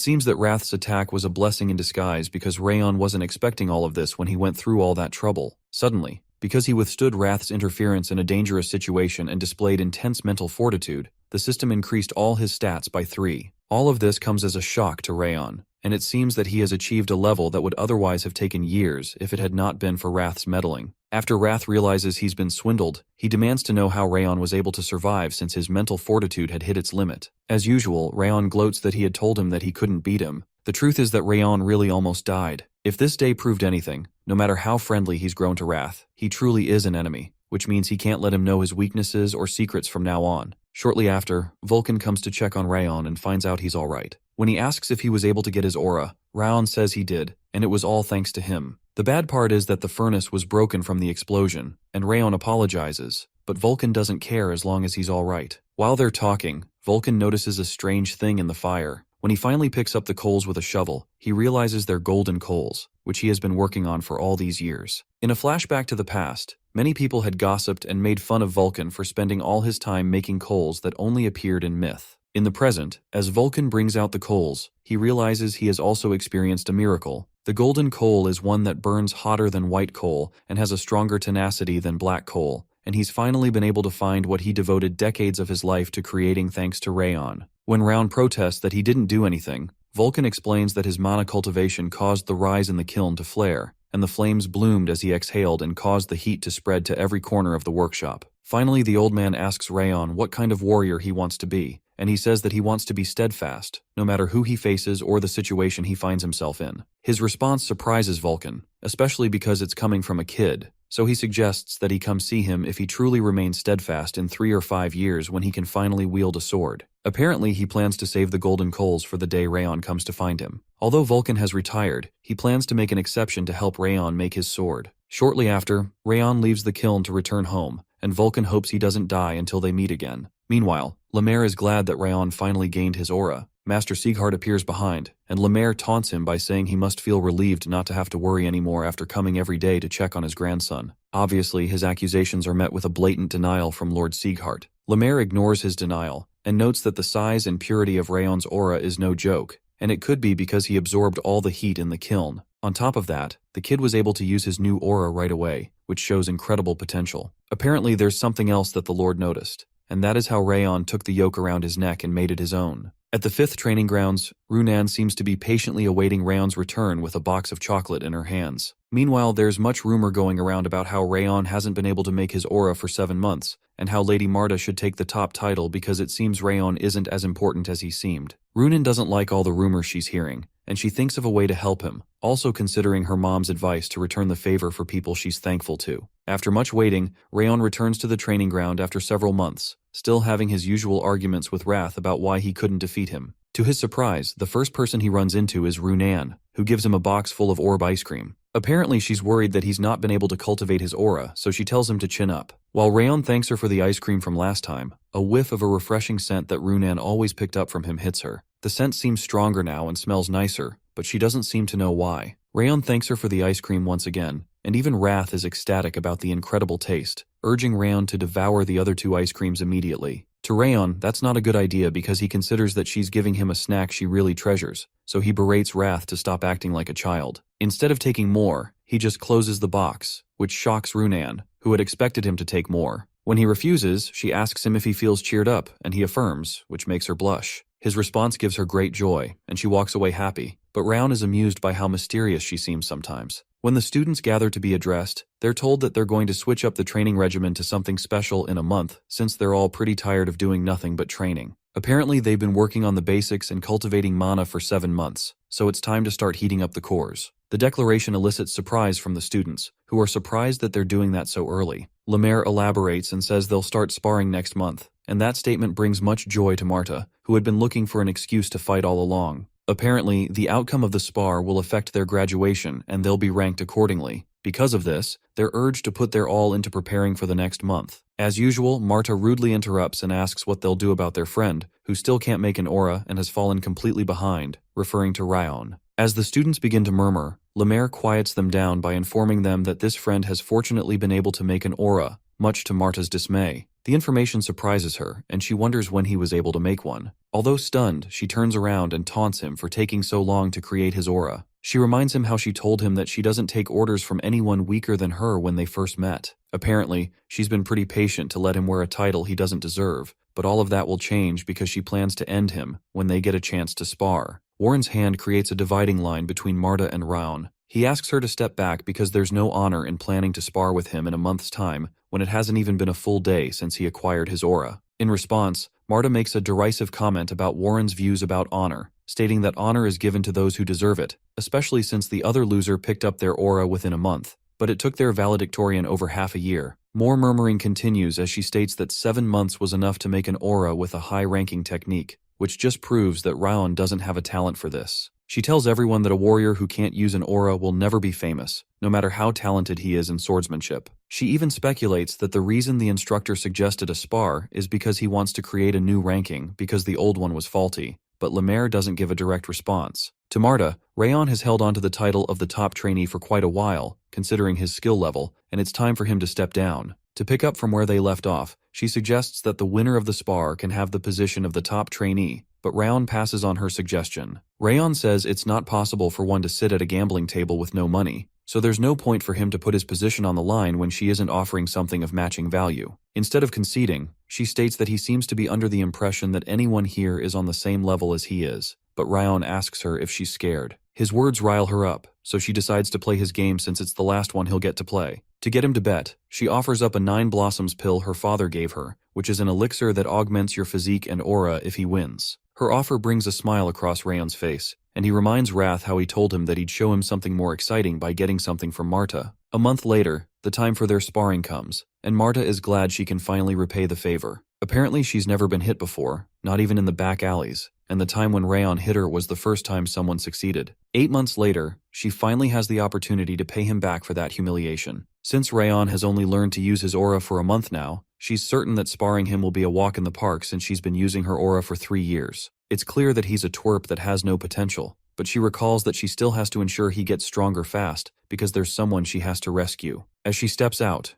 seems that Wrath's attack was a blessing in disguise because Rayon wasn't expecting all of this when he went through all that trouble. Suddenly, because he withstood Wrath's interference in a dangerous situation and displayed intense mental fortitude, the system increased all his stats by 3. All of this comes as a shock to Rayon, and it seems that he has achieved a level that would otherwise have taken years if it had not been for Wrath's meddling. After Wrath realizes he's been swindled, he demands to know how Rayon was able to survive since his mental fortitude had hit its limit. As usual, Rayon gloats that he had told him that he couldn't beat him. The truth is that Rayon really almost died. If this day proved anything, no matter how friendly he's grown to Wrath, he truly is an enemy, which means he can't let him know his weaknesses or secrets from now on. Shortly after, Vulcan comes to check on Rayon and finds out he's alright. When he asks if he was able to get his aura, Rayon says he did, and it was all thanks to him. The bad part is that the furnace was broken from the explosion, and Rayon apologizes, but Vulcan doesn't care as long as he's alright. While they're talking, Vulcan notices a strange thing in the fire. When he finally picks up the coals with a shovel, he realizes they're golden coals, which he has been working on for all these years. In a flashback to the past, many people had gossiped and made fun of Vulcan for spending all his time making coals that only appeared in myth. In the present, as Vulcan brings out the coals, he realizes he has also experienced a miracle. The golden coal is one that burns hotter than white coal and has a stronger tenacity than black coal, and he's finally been able to find what he devoted decades of his life to creating thanks to Rayon. When Rayon protests that he didn't do anything, Vulcan explains that his mana cultivation caused the rise in the kiln to flare, and the flames bloomed as he exhaled and caused the heat to spread to every corner of the workshop. Finally, the old man asks Rayon what kind of warrior he wants to be, and he says that he wants to be steadfast, no matter who he faces or the situation he finds himself in. His response surprises Vulcan, especially because it's coming from a kid, so he suggests that he come see him if he truly remains steadfast in 3 or 5 years when he can finally wield a sword. Apparently, he plans to save the golden coals for the day Rayon comes to find him. Although Vulcan has retired, he plans to make an exception to help Rayon make his sword. Shortly after, Rayon leaves the kiln to return home, and Vulcan hopes he doesn't die until they meet again. Meanwhile, Lemaire is glad that Rayon finally gained his aura. Master Ziggart appears behind, and Lemaire taunts him by saying he must feel relieved not to have to worry anymore after coming every day to check on his grandson. Obviously, his accusations are met with a blatant denial from Lord Ziggart. Lemaire ignores his denial, and notes that the size and purity of Rayon's aura is no joke, and it could be because he absorbed all the heat in the kiln. On top of that, the kid was able to use his new aura right away, which shows incredible potential. Apparently, there's something else that the Lord noticed, and that is how Rayon took the yoke around his neck and made it his own. At the 5th training grounds, Runan seems to be patiently awaiting Rayon's return with a box of chocolate in her hands. Meanwhile, there's much rumor going around about how Rayon hasn't been able to make his aura for 7 months, and how Lady Marta should take the top title because it seems Rayon isn't as important as he seemed. Runan doesn't like all the rumors she's hearing, and she thinks of a way to help him, also considering her mom's advice to return the favor for people she's thankful to. After much waiting, Rayon returns to the training ground after several months, still having his usual arguments with Wrath about why he couldn't defeat him. To his surprise, the first person he runs into is Runan, who gives him a box full of orb ice cream. Apparently, she's worried that he's not been able to cultivate his aura, so she tells him to chin up. While Rayon thanks her for the ice cream from last time, a whiff of a refreshing scent that Runan always picked up from him hits her. The scent seems stronger now and smells nicer, but she doesn't seem to know why. Rayon thanks her for the ice cream once again, and even Wrath is ecstatic about the incredible taste, urging Rayon to devour the other 2 ice creams immediately. To Rayon, that's not a good idea because he considers that she's giving him a snack she really treasures, so he berates Wrath to stop acting like a child. Instead of taking more, he just closes the box, which shocks Runan, who had expected him to take more. When he refuses, she asks him if he feels cheered up, and he affirms, which makes her blush. His response gives her great joy, and she walks away happy, but Rayon is amused by how mysterious she seems sometimes. When the students gather to be addressed, they're told that they're going to switch up the training regimen to something special in a month, since they're all pretty tired of doing nothing but training. Apparently, they've been working on the basics and cultivating mana for 7 months, so it's time to start heating up the cores. The declaration elicits surprise from the students, who are surprised that they're doing that so early. Lemaire elaborates and says they'll start sparring next month, and that statement brings much joy to Marta, who had been looking for an excuse to fight all along. Apparently, the outcome of the spar will affect their graduation and they'll be ranked accordingly. Because of this, they're urged to put their all into preparing for the next month. As usual, Marta rudely interrupts and asks what they'll do about their friend, who still can't make an aura and has fallen completely behind, referring to Rayon. As the students begin to murmur, Lemaire quiets them down by informing them that this friend has fortunately been able to make an aura, much to Marta's dismay. The information surprises her, and she wonders when he was able to make one. Although stunned, she turns around and taunts him for taking so long to create his aura. She reminds him how she told him that she doesn't take orders from anyone weaker than her when they first met. Apparently, she's been pretty patient to let him wear a title he doesn't deserve, but all of that will change because she plans to end him when they get a chance to spar. Warren's hand creates a dividing line between Marta and Rayon. He asks her to step back because there's no honor in planning to spar with him in a month's time when it hasn't even been a full day since he acquired his aura. In response, Marta makes a derisive comment about Warren's views about honor, stating that honor is given to those who deserve it, especially since the other loser picked up their aura within a month, but it took their valedictorian over half a year. More murmuring continues as she states that 7 months was enough to make an aura with a high-ranking technique, which just proves that Rayon doesn't have a talent for this. She tells everyone that a warrior who can't use an aura will never be famous, no matter how talented he is in swordsmanship. She even speculates that the reason the instructor suggested a spar is because he wants to create a new ranking because the old one was faulty, but Lemaire doesn't give a direct response. To Marta, Rayon has held on to the title of the top trainee for quite a while, considering his skill level, and it's time for him to step down. To pick up from where they left off, she suggests that the winner of the spar can have the position of the top trainee, but Rayon passes on her suggestion. Rayon says it's not possible for one to sit at a gambling table with no money, so there's no point for him to put his position on the line when she isn't offering something of matching value. Instead of conceding, she states that he seems to be under the impression that anyone here is on the same level as he is, but Rayon asks her if she's scared. His words rile her up, so she decides to play his game since it's the last one he'll get to play. To get him to bet, she offers up a 9 blossoms pill her father gave her, which is an elixir that augments your physique and aura if he wins. Her offer brings a smile across Rayon's face, and he reminds Wrath how he told him that he'd show him something more exciting by getting something from Marta. A month later, the time for their sparring comes, and Marta is glad she can finally repay the favor. Apparently she's never been hit before, not even in the back alleys, and the time when Rayon hit her was the first time someone succeeded. 8 months later, she finally has the opportunity to pay him back for that humiliation. Since Rayon has only learned to use his aura for a month now, she's certain that sparring him will be a walk in the park since she's been using her aura for 3 years. It's clear that he's a twerp that has no potential, but she recalls that she still has to ensure he gets stronger fast because there's someone she has to rescue. As she steps out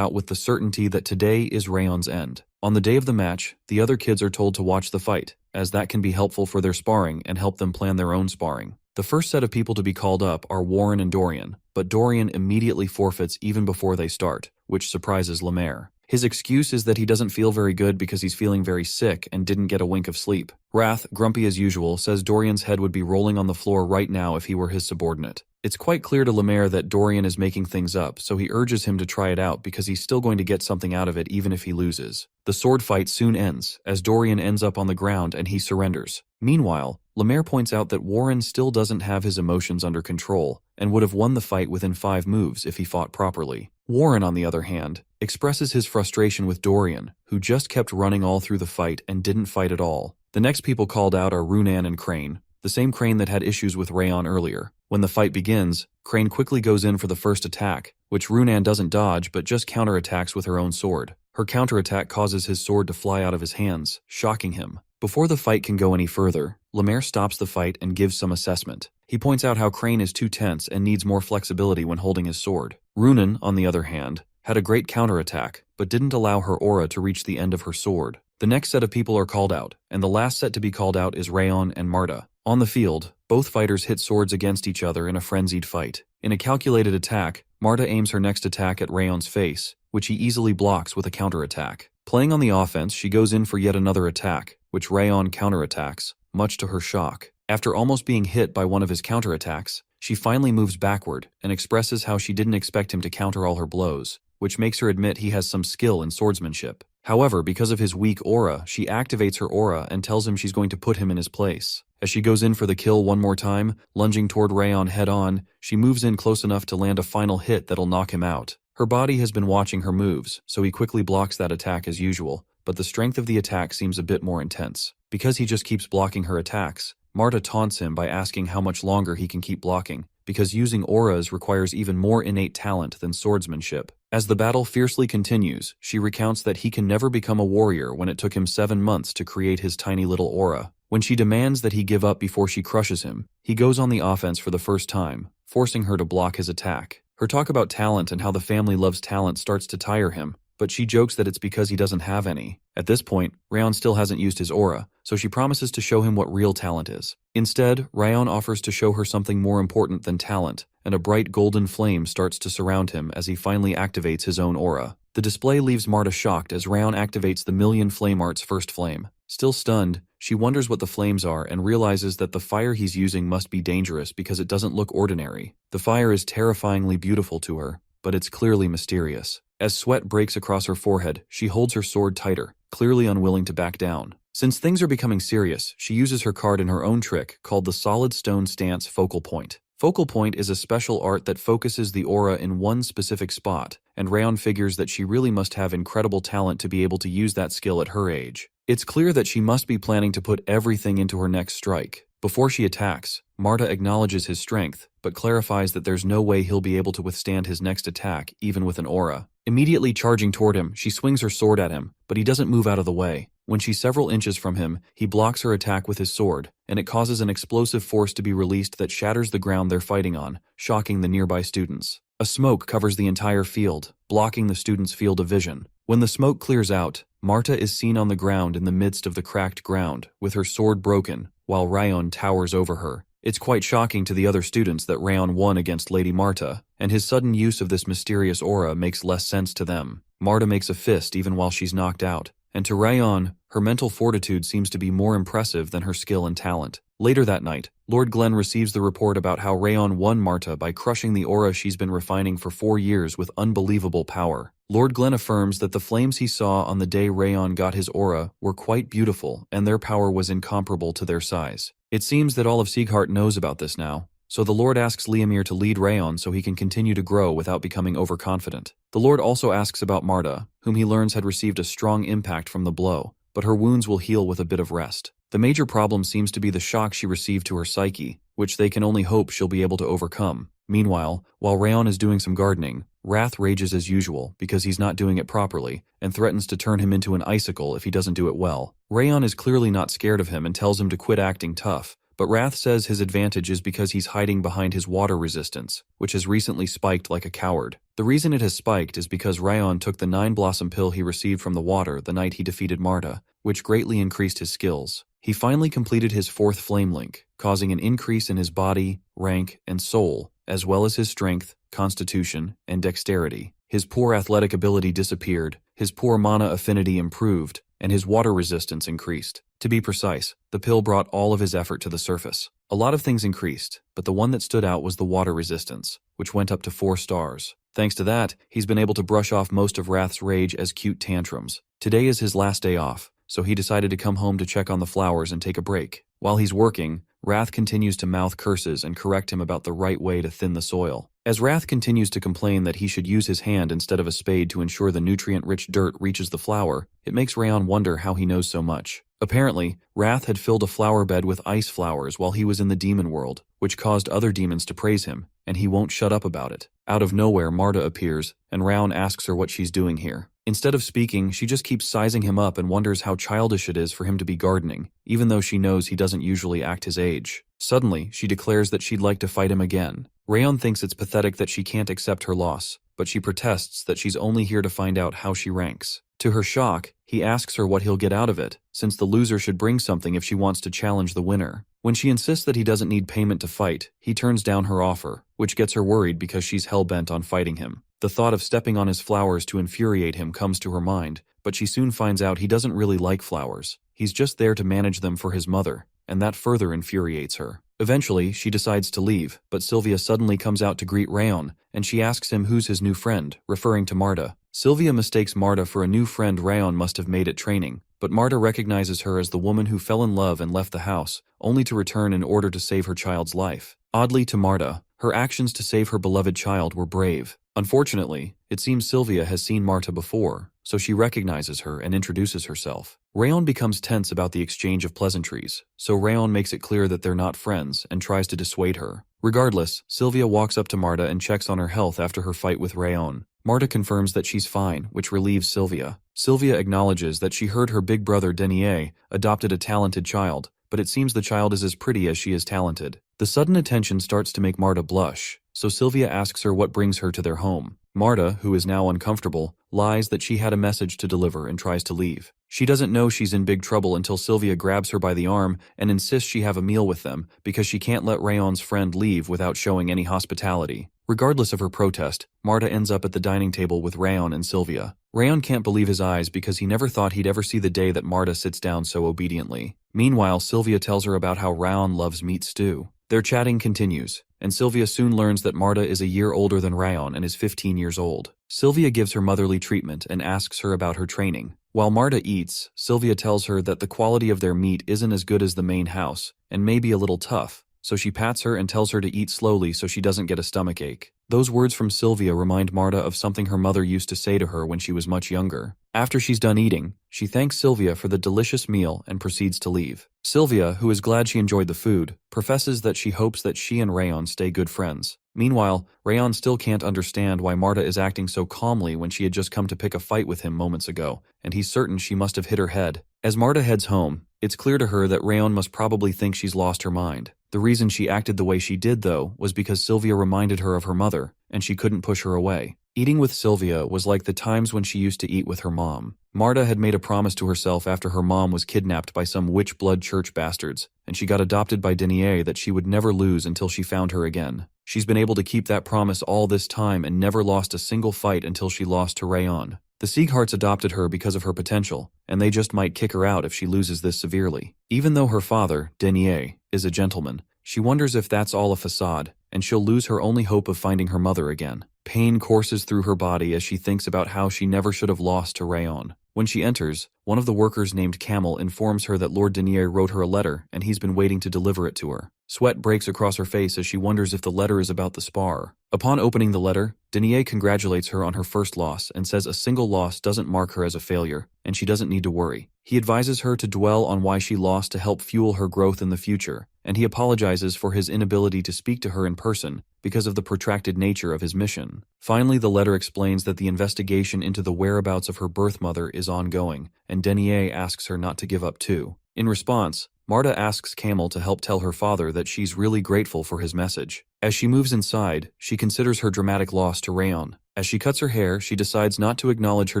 with the certainty that today is Rayon's end. On the day of the match, the other kids are told to watch the fight, as that can be helpful for their sparring and help them plan their own sparring. The first set of people to be called up are Warren and Dorian, but Dorian immediately forfeits even before they start, which surprises Lemaire. His excuse is that he doesn't feel very good because he's feeling very sick and didn't get a wink of sleep. Wrath, grumpy as usual, says Dorian's head would be rolling on the floor right now if he were his subordinate. It's quite clear to Lemaire that Dorian is making things up, so he urges him to try it out because he's still going to get something out of it even if he loses. The sword fight soon ends, as Dorian ends up on the ground and he surrenders. Meanwhile, Lemaire points out that Warren still doesn't have his emotions under control and would have won the fight within 5 moves if he fought properly. Warren, on the other hand, expresses his frustration with Dorian, who just kept running all through the fight and didn't fight at all. The next people called out are Runan and Crane, the same Crane that had issues with Rayon earlier. When the fight begins, Crane quickly goes in for the first attack, which Runan doesn't dodge but just counterattacks with her own sword. Her counterattack causes his sword to fly out of his hands, shocking him. Before the fight can go any further, Lemaire stops the fight and gives some assessment. He points out how Crane is too tense and needs more flexibility when holding his sword. Runan, on the other hand, had a great counterattack, but didn't allow her aura to reach the end of her sword. The next set of people are called out, and the last set to be called out is Rayon and Marta. On the field, both fighters hit swords against each other in a frenzied fight. In a calculated attack, Marta aims her next attack at Rayon's face, which he easily blocks with a counterattack. Playing on the offense, she goes in for yet another attack, which Rayon counterattacks, much to her shock. After almost being hit by one of his counterattacks, she finally moves backward and expresses how she didn't expect him to counter all her blows, which makes her admit he has some skill in swordsmanship. However, because of his weak aura, she activates her aura and tells him she's going to put him in his place. As she goes in for the kill one more time, lunging toward Rayon head-on, she moves in close enough to land a final hit that'll knock him out. Her body has been watching her moves, so he quickly blocks that attack as usual, but the strength of the attack seems a bit more intense. Because he just keeps blocking her attacks, Marta taunts him by asking how much longer he can keep blocking, because using auras requires even more innate talent than swordsmanship. As the battle fiercely continues, she recounts that he can never become a warrior when it took him 7 months to create his tiny little aura. When she demands that he give up before she crushes him, he goes on the offense for the first time, forcing her to block his attack. Her talk about talent and how the family loves talent starts to tire him, but she jokes that it's because he doesn't have any. At this point, Rayon still hasn't used his aura, so she promises to show him what real talent is. Instead, Rayon offers to show her something more important than talent, and a bright golden flame starts to surround him as he finally activates his own aura. The display leaves Marta shocked as Rayon activates the Million Flame Art's first flame. Still stunned, she wonders what the flames are and realizes that the fire he's using must be dangerous because it doesn't look ordinary. The fire is terrifyingly beautiful to her, but it's clearly mysterious. As sweat breaks across her forehead, she holds her sword tighter, clearly unwilling to back down. Since things are becoming serious, she uses her card in her own trick called the Solid Stone Stance Focal Point. Focal Point is a special art that focuses the aura in one specific spot, and Rayon figures that she really must have incredible talent to be able to use that skill at her age. It's clear that she must be planning to put everything into her next strike. Before she attacks, Marta acknowledges his strength, but clarifies that there's no way he'll be able to withstand his next attack, even with an aura. Immediately charging toward him, she swings her sword at him, but he doesn't move out of the way. When she's several inches from him, he blocks her attack with his sword, and it causes an explosive force to be released that shatters the ground they're fighting on, shocking the nearby students. A smoke covers the entire field, blocking the students' field of vision. When the smoke clears out, Marta is seen on the ground in the midst of the cracked ground, with her sword broken, while Rayon towers over her. It's quite shocking to the other students that Rayon won against Lady Marta, and his sudden use of this mysterious aura makes less sense to them. Marta makes a fist even while she's knocked out, and to Rayon, Her mental fortitude seems to be more impressive than her skill and talent. Later that night, Lord Glenn receives the report about how Rayon won Marta by crushing the aura she's been refining for 4 years with unbelievable power. Lord Glenn affirms that the flames he saw on the day Rayon got his aura were quite beautiful and their power was incomparable to their size. It seems that all of Ziggart knows about this now, so the Lord asks Liamir to lead Rayon so he can continue to grow without becoming overconfident. The Lord also asks about Marta, whom he learns had received a strong impact from the blow, but her wounds will heal with a bit of rest. The major problem seems to be the shock she received to her psyche, which they can only hope she'll be able to overcome. Meanwhile, while Rayon is doing some gardening, Wrath rages as usual because he's not doing it properly and threatens to turn him into an icicle if he doesn't do it well. Rayon is clearly not scared of him and tells him to quit acting tough, but Wrath says his advantage is because he's hiding behind his water resistance, which has recently spiked like a coward. The reason it has spiked is because Rayon took the 9-blossom pill he received from the water the night he defeated Marta, which greatly increased his skills. He finally completed his 4th flame link, causing an increase in his body, rank, and soul, as well as his strength, constitution, and dexterity. His poor athletic ability disappeared, his poor mana affinity improved, and his water resistance increased. To be precise, the pill brought all of his effort to the surface. A lot of things increased, but the one that stood out was the water resistance, which went up to 4 stars. Thanks to that, he's been able to brush off most of Wrath's rage as cute tantrums. Today is his last day off, so he decided to come home to check on the flowers and take a break. While he's working, Wrath continues to mouth curses and correct him about the right way to thin the soil. As Wrath continues to complain that he should use his hand instead of a spade to ensure the nutrient-rich dirt reaches the flower, it makes Rayon wonder how he knows so much. Apparently, Wrath had filled a flower bed with ice flowers while he was in the demon world, which caused other demons to praise him, and he won't shut up about it. Out of nowhere, Marta appears, and Rayon asks her what she's doing here. Instead of speaking, she just keeps sizing him up and wonders how childish it is for him to be gardening, even though she knows he doesn't usually act his age. Suddenly, she declares that she'd like to fight him again. Rayon thinks it's pathetic that she can't accept her loss, but she protests that she's only here to find out how she ranks. To her shock, he asks her what he'll get out of it, since the loser should bring something if she wants to challenge the winner. When she insists that he doesn't need payment to fight, he turns down her offer, which gets her worried because she's hell-bent on fighting him. The thought of stepping on his flowers to infuriate him comes to her mind, but she soon finds out he doesn't really like flowers. He's just there to manage them for his mother, and that further infuriates her. Eventually, she decides to leave, but Sylvia suddenly comes out to greet Rayon, and she asks him who's his new friend, referring to Marta. Sylvia mistakes Marta for a new friend Rayon must have made at training, but Marta recognizes her as the woman who fell in love and left the house, only to return in order to save her child's life. Oddly to Marta, her actions to save her beloved child were brave. Unfortunately, it seems Sylvia has seen Marta before, so she recognizes her and introduces herself. Rayon becomes tense about the exchange of pleasantries, so Rayon makes it clear that they're not friends and tries to dissuade her. Regardless, Sylvia walks up to Marta and checks on her health after her fight with Rayon. Marta confirms that she's fine, which relieves Sylvia. Sylvia acknowledges that she heard her big brother Denier adopted a talented child, but it seems the child is as pretty as she is talented. The sudden attention starts to make Marta blush, so Sylvia asks her what brings her to their home. Marta, who is now uncomfortable, lies that she had a message to deliver and tries to leave. She doesn't know she's in big trouble until Sylvia grabs her by the arm and insists she have a meal with them because she can't let Rayon's friend leave without showing any hospitality. Regardless of her protest, Marta ends up at the dining table with Rayon and Sylvia. Rayon can't believe his eyes because he never thought he'd ever see the day that Marta sits down so obediently. Meanwhile, Sylvia tells her about how Rayon loves meat stew. Their chatting continues, and Sylvia soon learns that Marta is a year older than Rayon and is 15 years old. Sylvia gives her motherly treatment and asks her about her training. While Marta eats, Sylvia tells her that the quality of their meat isn't as good as the main house, and may be a little tough, so she pats her and tells her to eat slowly so she doesn't get a stomachache. Those words from Sylvia remind Marta of something her mother used to say to her when she was much younger. After she's done eating, she thanks Sylvia for the delicious meal and proceeds to leave. Sylvia, who is glad she enjoyed the food, professes that she hopes that she and Rayon stay good friends. Meanwhile, Rayon still can't understand why Marta is acting so calmly when she had just come to pick a fight with him moments ago, and he's certain she must have hit her head. As Marta heads home, it's clear to her that Rayon must probably think she's lost her mind. The reason she acted the way she did, though, was because Sylvia reminded her of her mother, and she couldn't push her away. Eating with Sylvia was like the times when she used to eat with her mom. Marta had made a promise to herself after her mom was kidnapped by some witch blood church bastards, and she got adopted by Denier that she would never lose until she found her again. She's been able to keep that promise all this time and never lost a single fight until she lost to Rayon. The Ziggharts adopted her because of her potential, and they just might kick her out if she loses this severely. Even though her father, Denier, is a gentleman, she wonders if that's all a facade, and she'll lose her only hope of finding her mother again. Pain courses through her body as she thinks about how she never should have lost to Rayon. When she enters, one of the workers named Camel informs her that Lord Denier wrote her a letter and he's been waiting to deliver it to her. Sweat breaks across her face as she wonders if the letter is about the spar. Upon opening the letter, Denier congratulates her on her first loss and says a single loss doesn't mark her as a failure, and she doesn't need to worry. He advises her to dwell on why she lost to help fuel her growth in the future, and he apologizes for his inability to speak to her in person because of the protracted nature of his mission. Finally, the letter explains that the investigation into the whereabouts of her birth mother is ongoing, and Denier asks her not to give up too. In response, Marta asks Camel to help tell her father that she's really grateful for his message. As she moves inside, she considers her dramatic loss to Rayon. As she cuts her hair, she decides not to acknowledge her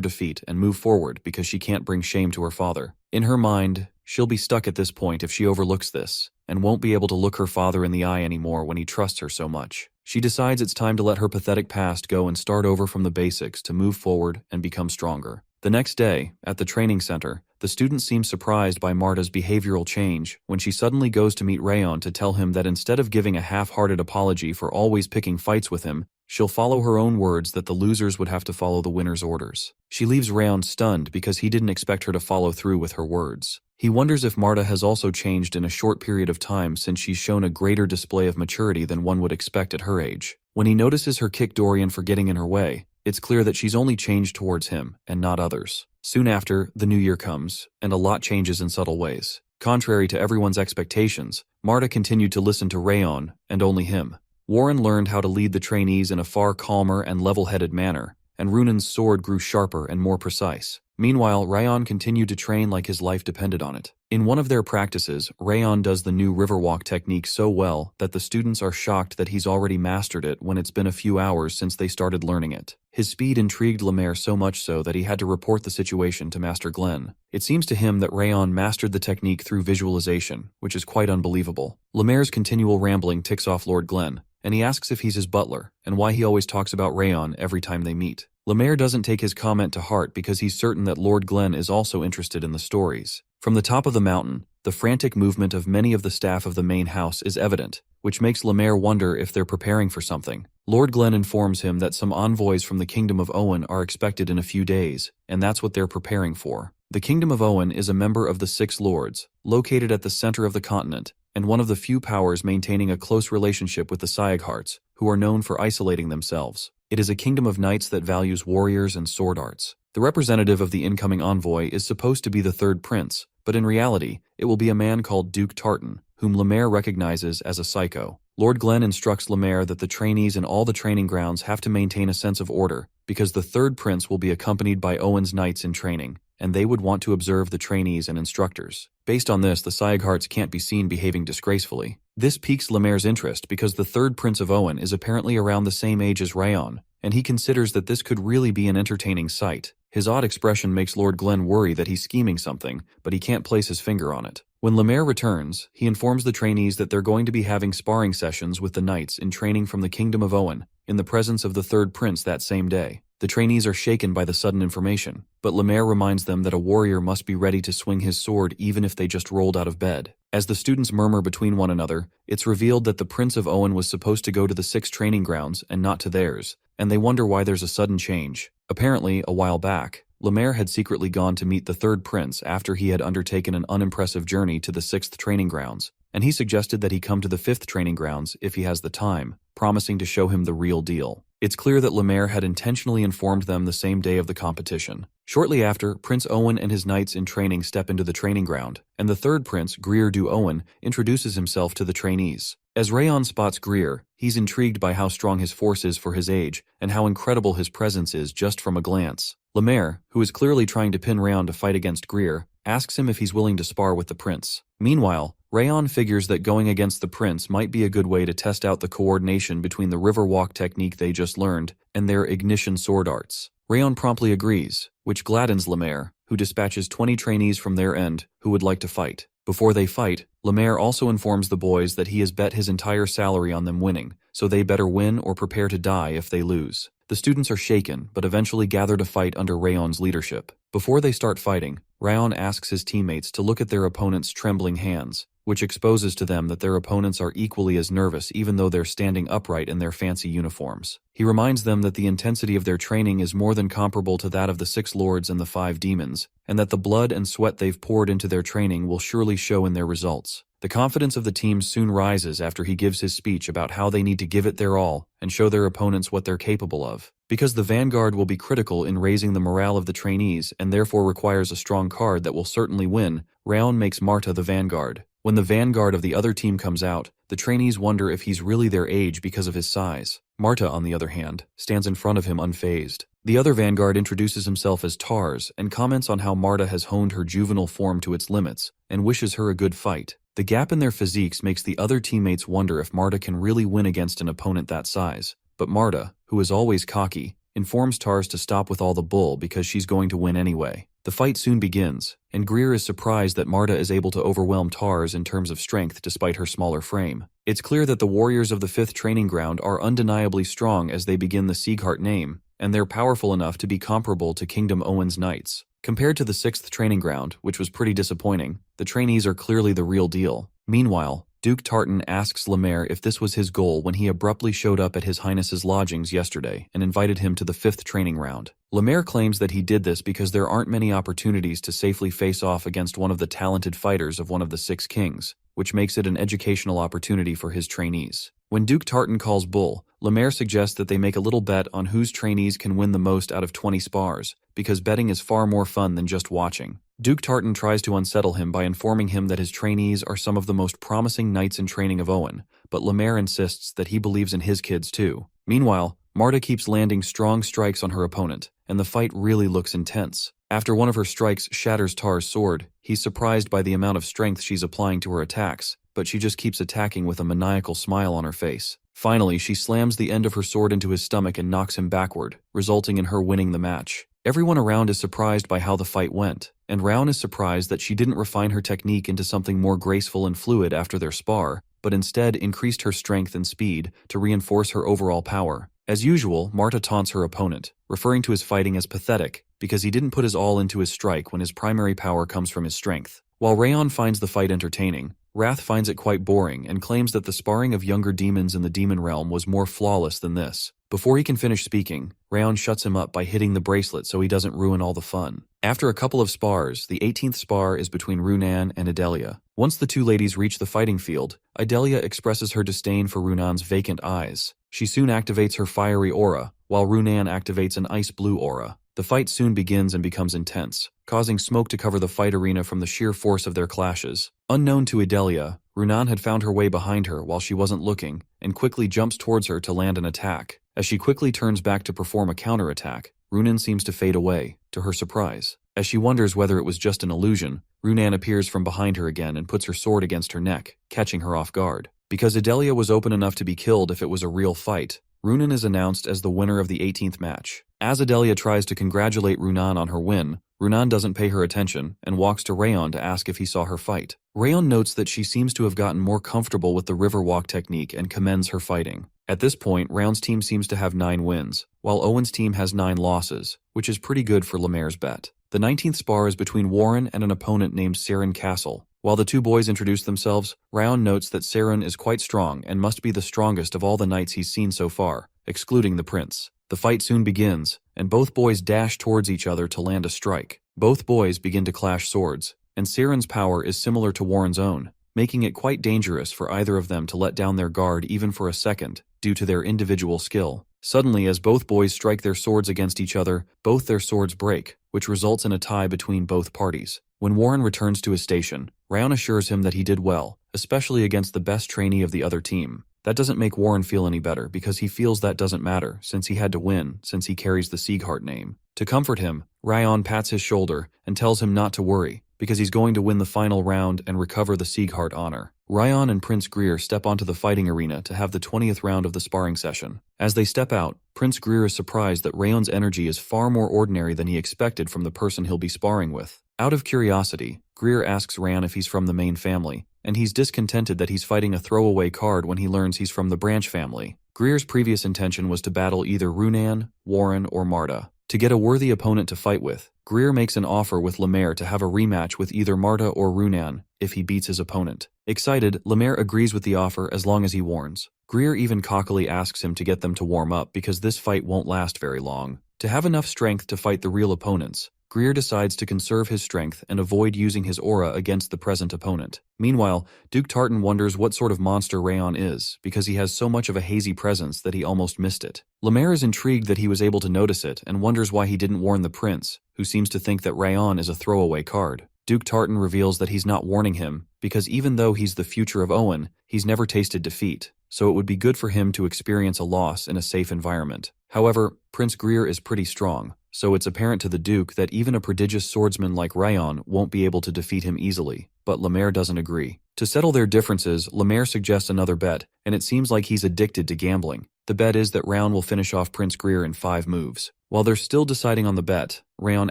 defeat and move forward because she can't bring shame to her father. In her mind, she'll be stuck at this point if she overlooks this, and won't be able to look her father in the eye anymore when he trusts her so much. She decides it's time to let her pathetic past go and start over from the basics to move forward and become stronger. The next day, at the training center, the student seems surprised by Marta's behavioral change when she suddenly goes to meet Rayon to tell him that instead of giving a half-hearted apology for always picking fights with him, she'll follow her own words that the losers would have to follow the winner's orders. She leaves Rayon stunned because he didn't expect her to follow through with her words. He wonders if Marta has also changed in a short period of time since she's shown a greater display of maturity than one would expect at her age. When he notices her kick Dorian for getting in her way, it's clear that she's only changed towards him and not others. Soon after, the new year comes, and a lot changes in subtle ways. Contrary to everyone's expectations, Marta continued to listen to Rayon, and only him. Warren learned how to lead the trainees in a far calmer and level-headed manner, and Runan's sword grew sharper and more precise. Meanwhile, Rayon continued to train like his life depended on it. In one of their practices, Rayon does the new riverwalk technique so well that the students are shocked that he's already mastered it when it's been a few hours since they started learning it. His speed intrigued Lemaire so much so that he had to report the situation to Master Glenn. It seems to him that Rayon mastered the technique through visualization, which is quite unbelievable. Lemaire's continual rambling ticks off Lord Glenn, and he asks if he's his butler, and why he always talks about Rayon every time they meet. Lemaire doesn't take his comment to heart because he's certain that Lord Glenn is also interested in the stories. From the top of the mountain, the frantic movement of many of the staff of the main house is evident, which makes Lemaire wonder if they're preparing for something. Lord Glenn informs him that some envoys from the Kingdom of Owen are expected in a few days, and that's what they're preparing for. The Kingdom of Owen is a member of the Six Lords, located at the center of the continent, and one of the few powers maintaining a close relationship with the Ziggharts, who are known for isolating themselves. It is a kingdom of knights that values warriors and sword arts. The representative of the incoming envoy is supposed to be the third prince, but in reality, it will be a man called Duke Tartan, whom Lemaire recognizes as a psycho. Lord Glenn instructs Lemaire that the trainees in all the training grounds have to maintain a sense of order, because the third prince will be accompanied by Owen's knights in training, and they would want to observe the trainees and instructors. Based on this, the Ziggharts can't be seen behaving disgracefully. This piques Lemaire's interest because the third prince of Owen is apparently around the same age as Rayon, and he considers that this could really be an entertaining sight. His odd expression makes Lord Glenn worry that he's scheming something, but he can't place his finger on it. When Lemaire returns, he informs the trainees that they're going to be having sparring sessions with the knights in training from the Kingdom of Owen, in the presence of the third prince that same day. The trainees are shaken by the sudden information, but Lemaire reminds them that a warrior must be ready to swing his sword even if they just rolled out of bed. As the students murmur between one another, it's revealed that the Prince of Owen was supposed to go to the 6 training grounds and not to theirs, and they wonder why there's a sudden change. Apparently, a while back, Lemaire had secretly gone to meet the third prince after he had undertaken an unimpressive journey to the 6th training grounds, and he suggested that he come to the 5th training grounds if he has the time, promising to show him the real deal. It's clear that Lemaire had intentionally informed them the same day of the competition. Shortly after, Prince Owen and his knights in training step into the training ground, and the third prince, Greer du Owen, introduces himself to the trainees. As Rayon spots Greer, he's intrigued by how strong his force is for his age, and how incredible his presence is just from a glance. Lemaire, who is clearly trying to pin Rayon to fight against Greer, asks him if he's willing to spar with the prince. Meanwhile, Rayon figures that going against the prince might be a good way to test out the coordination between the riverwalk technique they just learned and their ignition sword arts. Rayon promptly agrees, which gladdens Lemaire, who dispatches 20 trainees from their end who would like to fight. Before they fight, Lemaire also informs the boys that he has bet his entire salary on them winning, so they better win or prepare to die if they lose. The students are shaken, but eventually gather to fight under Rayon's leadership. Before they start fighting, Rayon asks his teammates to look at their opponent's trembling hands, which exposes to them that their opponents are equally as nervous even though they're standing upright in their fancy uniforms. He reminds them that the intensity of their training is more than comparable to that of the 6 lords and the 5 demons, and that the blood and sweat they've poured into their training will surely show in their results. The confidence of the team soon rises after he gives his speech about how they need to give it their all and show their opponents what they're capable of. Because the Vanguard will be critical in raising the morale of the trainees and therefore requires a strong card that will certainly win, Rayon makes Marta the Vanguard. When the Vanguard of the other team comes out, the trainees wonder if he's really their age because of his size. Marta, on the other hand, stands in front of him unfazed. The other Vanguard introduces himself as Tars and comments on how Marta has honed her juvenile form to its limits and wishes her a good fight. The gap in their physiques makes the other teammates wonder if Marta can really win against an opponent that size. But Marta, who is always cocky, informs Tars to stop with all the bull because she's going to win anyway. The fight soon begins, and Greer is surprised that Marta is able to overwhelm Tars in terms of strength despite her smaller frame. It's clear that the warriors of the 5th training ground are undeniably strong as they begin the Ziggart name, and they're powerful enough to be comparable to Kingdom Owen's knights. Compared to the 6th training ground, which was pretty disappointing, the trainees are clearly the real deal. Meanwhile, Duke Tartan asks Lemaire if this was his goal when he abruptly showed up at His Highness's lodgings yesterday and invited him to the 5th training round. Lemaire claims that he did this because there aren't many opportunities to safely face off against one of the talented fighters of one of the 6 kings, which makes it an educational opportunity for his trainees. When Duke Tartan calls bull, Lemaire suggests that they make a little bet on whose trainees can win the most out of 20 spars, because betting is far more fun than just watching. Duke Tartan tries to unsettle him by informing him that his trainees are some of the most promising knights in training of Owen, but Lemaire insists that he believes in his kids too. Meanwhile, Marta keeps landing strong strikes on her opponent, and the fight really looks intense. After one of her strikes shatters Tar's sword, he's surprised by the amount of strength she's applying to her attacks, but she just keeps attacking with a maniacal smile on her face. Finally, she slams the end of her sword into his stomach and knocks him backward, resulting in her winning the match. Everyone around is surprised by how the fight went, and Rayon is surprised that she didn't refine her technique into something more graceful and fluid after their spar, but instead increased her strength and speed to reinforce her overall power. As usual, Marta taunts her opponent, referring to his fighting as pathetic, because he didn't put his all into his strike when his primary power comes from his strength. While Rayon finds the fight entertaining, Wrath finds it quite boring and claims that the sparring of younger demons in the demon realm was more flawless than this. Before he can finish speaking, Rayon shuts him up by hitting the bracelet so he doesn't ruin all the fun. After a couple of spars, the 18th spar is between Runan and Adelia. Once the two ladies reach the fighting field, Adelia expresses her disdain for Runan's vacant eyes. She soon activates her fiery aura, while Runan activates an ice-blue aura. The fight soon begins and becomes intense, causing smoke to cover the fight arena from the sheer force of their clashes. Unknown to Adelia, Runan had found her way behind her while she wasn't looking, and quickly jumps towards her to land an attack. As she quickly turns back to perform a counterattack, Runan seems to fade away, to her surprise. As she wonders whether it was just an illusion, Runan appears from behind her again and puts her sword against her neck, catching her off guard. Because Adelia was open enough to be killed if it was a real fight, Runan is announced as the winner of the 18th match. As Adelia tries to congratulate Runan on her win, Runan doesn't pay her attention and walks to Rayon to ask if he saw her fight. Rayon notes that she seems to have gotten more comfortable with the river walk technique and commends her fighting. At this point, Rayon's team seems to have 9 wins, while Owen's team has 9 losses, which is pretty good for Lemaire's bet. The 19th spar is between Warren and an opponent named Saren Castle. While the two boys introduce themselves, Rayon notes that Saren is quite strong and must be the strongest of all the knights he's seen so far, excluding the prince. The fight soon begins, and both boys dash towards each other to land a strike. Both boys begin to clash swords, and Saren's power is similar to Warren's own, making it quite dangerous for either of them to let down their guard even for a second, due to their individual skill. Suddenly, as both boys strike their swords against each other, both their swords break, which results in a tie between both parties. When Warren returns to his station, Rayon assures him that he did well, especially against the best trainee of the other team. That doesn't make Warren feel any better because he feels that doesn't matter since he had to win since he carries the Ziggart name. To comfort him, Rayon pats his shoulder and tells him not to worry because he's going to win the final round and recover the Ziggart honor. Rayon and Prince Greer step onto the fighting arena to have the 20th round of the sparring session. As they step out, Prince Greer is surprised that Rayon's energy is far more ordinary than he expected from the person he'll be sparring with. Out of curiosity, Greer asks Rayon if he's from the main family, and he's discontented that he's fighting a throwaway card when he learns he's from the branch family. Greer's previous intention was to battle either Runan, Warren, or Marta. To get a worthy opponent to fight with, Greer makes an offer with Lemaire to have a rematch with either Marta or Runan if he beats his opponent. Excited, Lemaire agrees with the offer as long as he warns. Greer even cockily asks him to get them to warm up because this fight won't last very long. To have enough strength to fight the real opponents, Greer decides to conserve his strength and avoid using his aura against the present opponent. Meanwhile, Duke Tartan wonders what sort of monster Rayon is because he has so much of a hazy presence that he almost missed it. Lemaire is intrigued that he was able to notice it and wonders why he didn't warn the prince, who seems to think that Rayon is a throwaway card. Duke Tartan reveals that he's not warning him because even though he's the future of Owen, he's never tasted defeat, so it would be good for him to experience a loss in a safe environment. However, Prince Greer is pretty strong, so it's apparent to the Duke that even a prodigious swordsman like Rayon won't be able to defeat him easily, but Lemaire doesn't agree. To settle their differences, Lemaire suggests another bet, and it seems like he's addicted to gambling. The bet is that Rayon will finish off Prince Greer in 5 moves. While they're still deciding on the bet, Rayon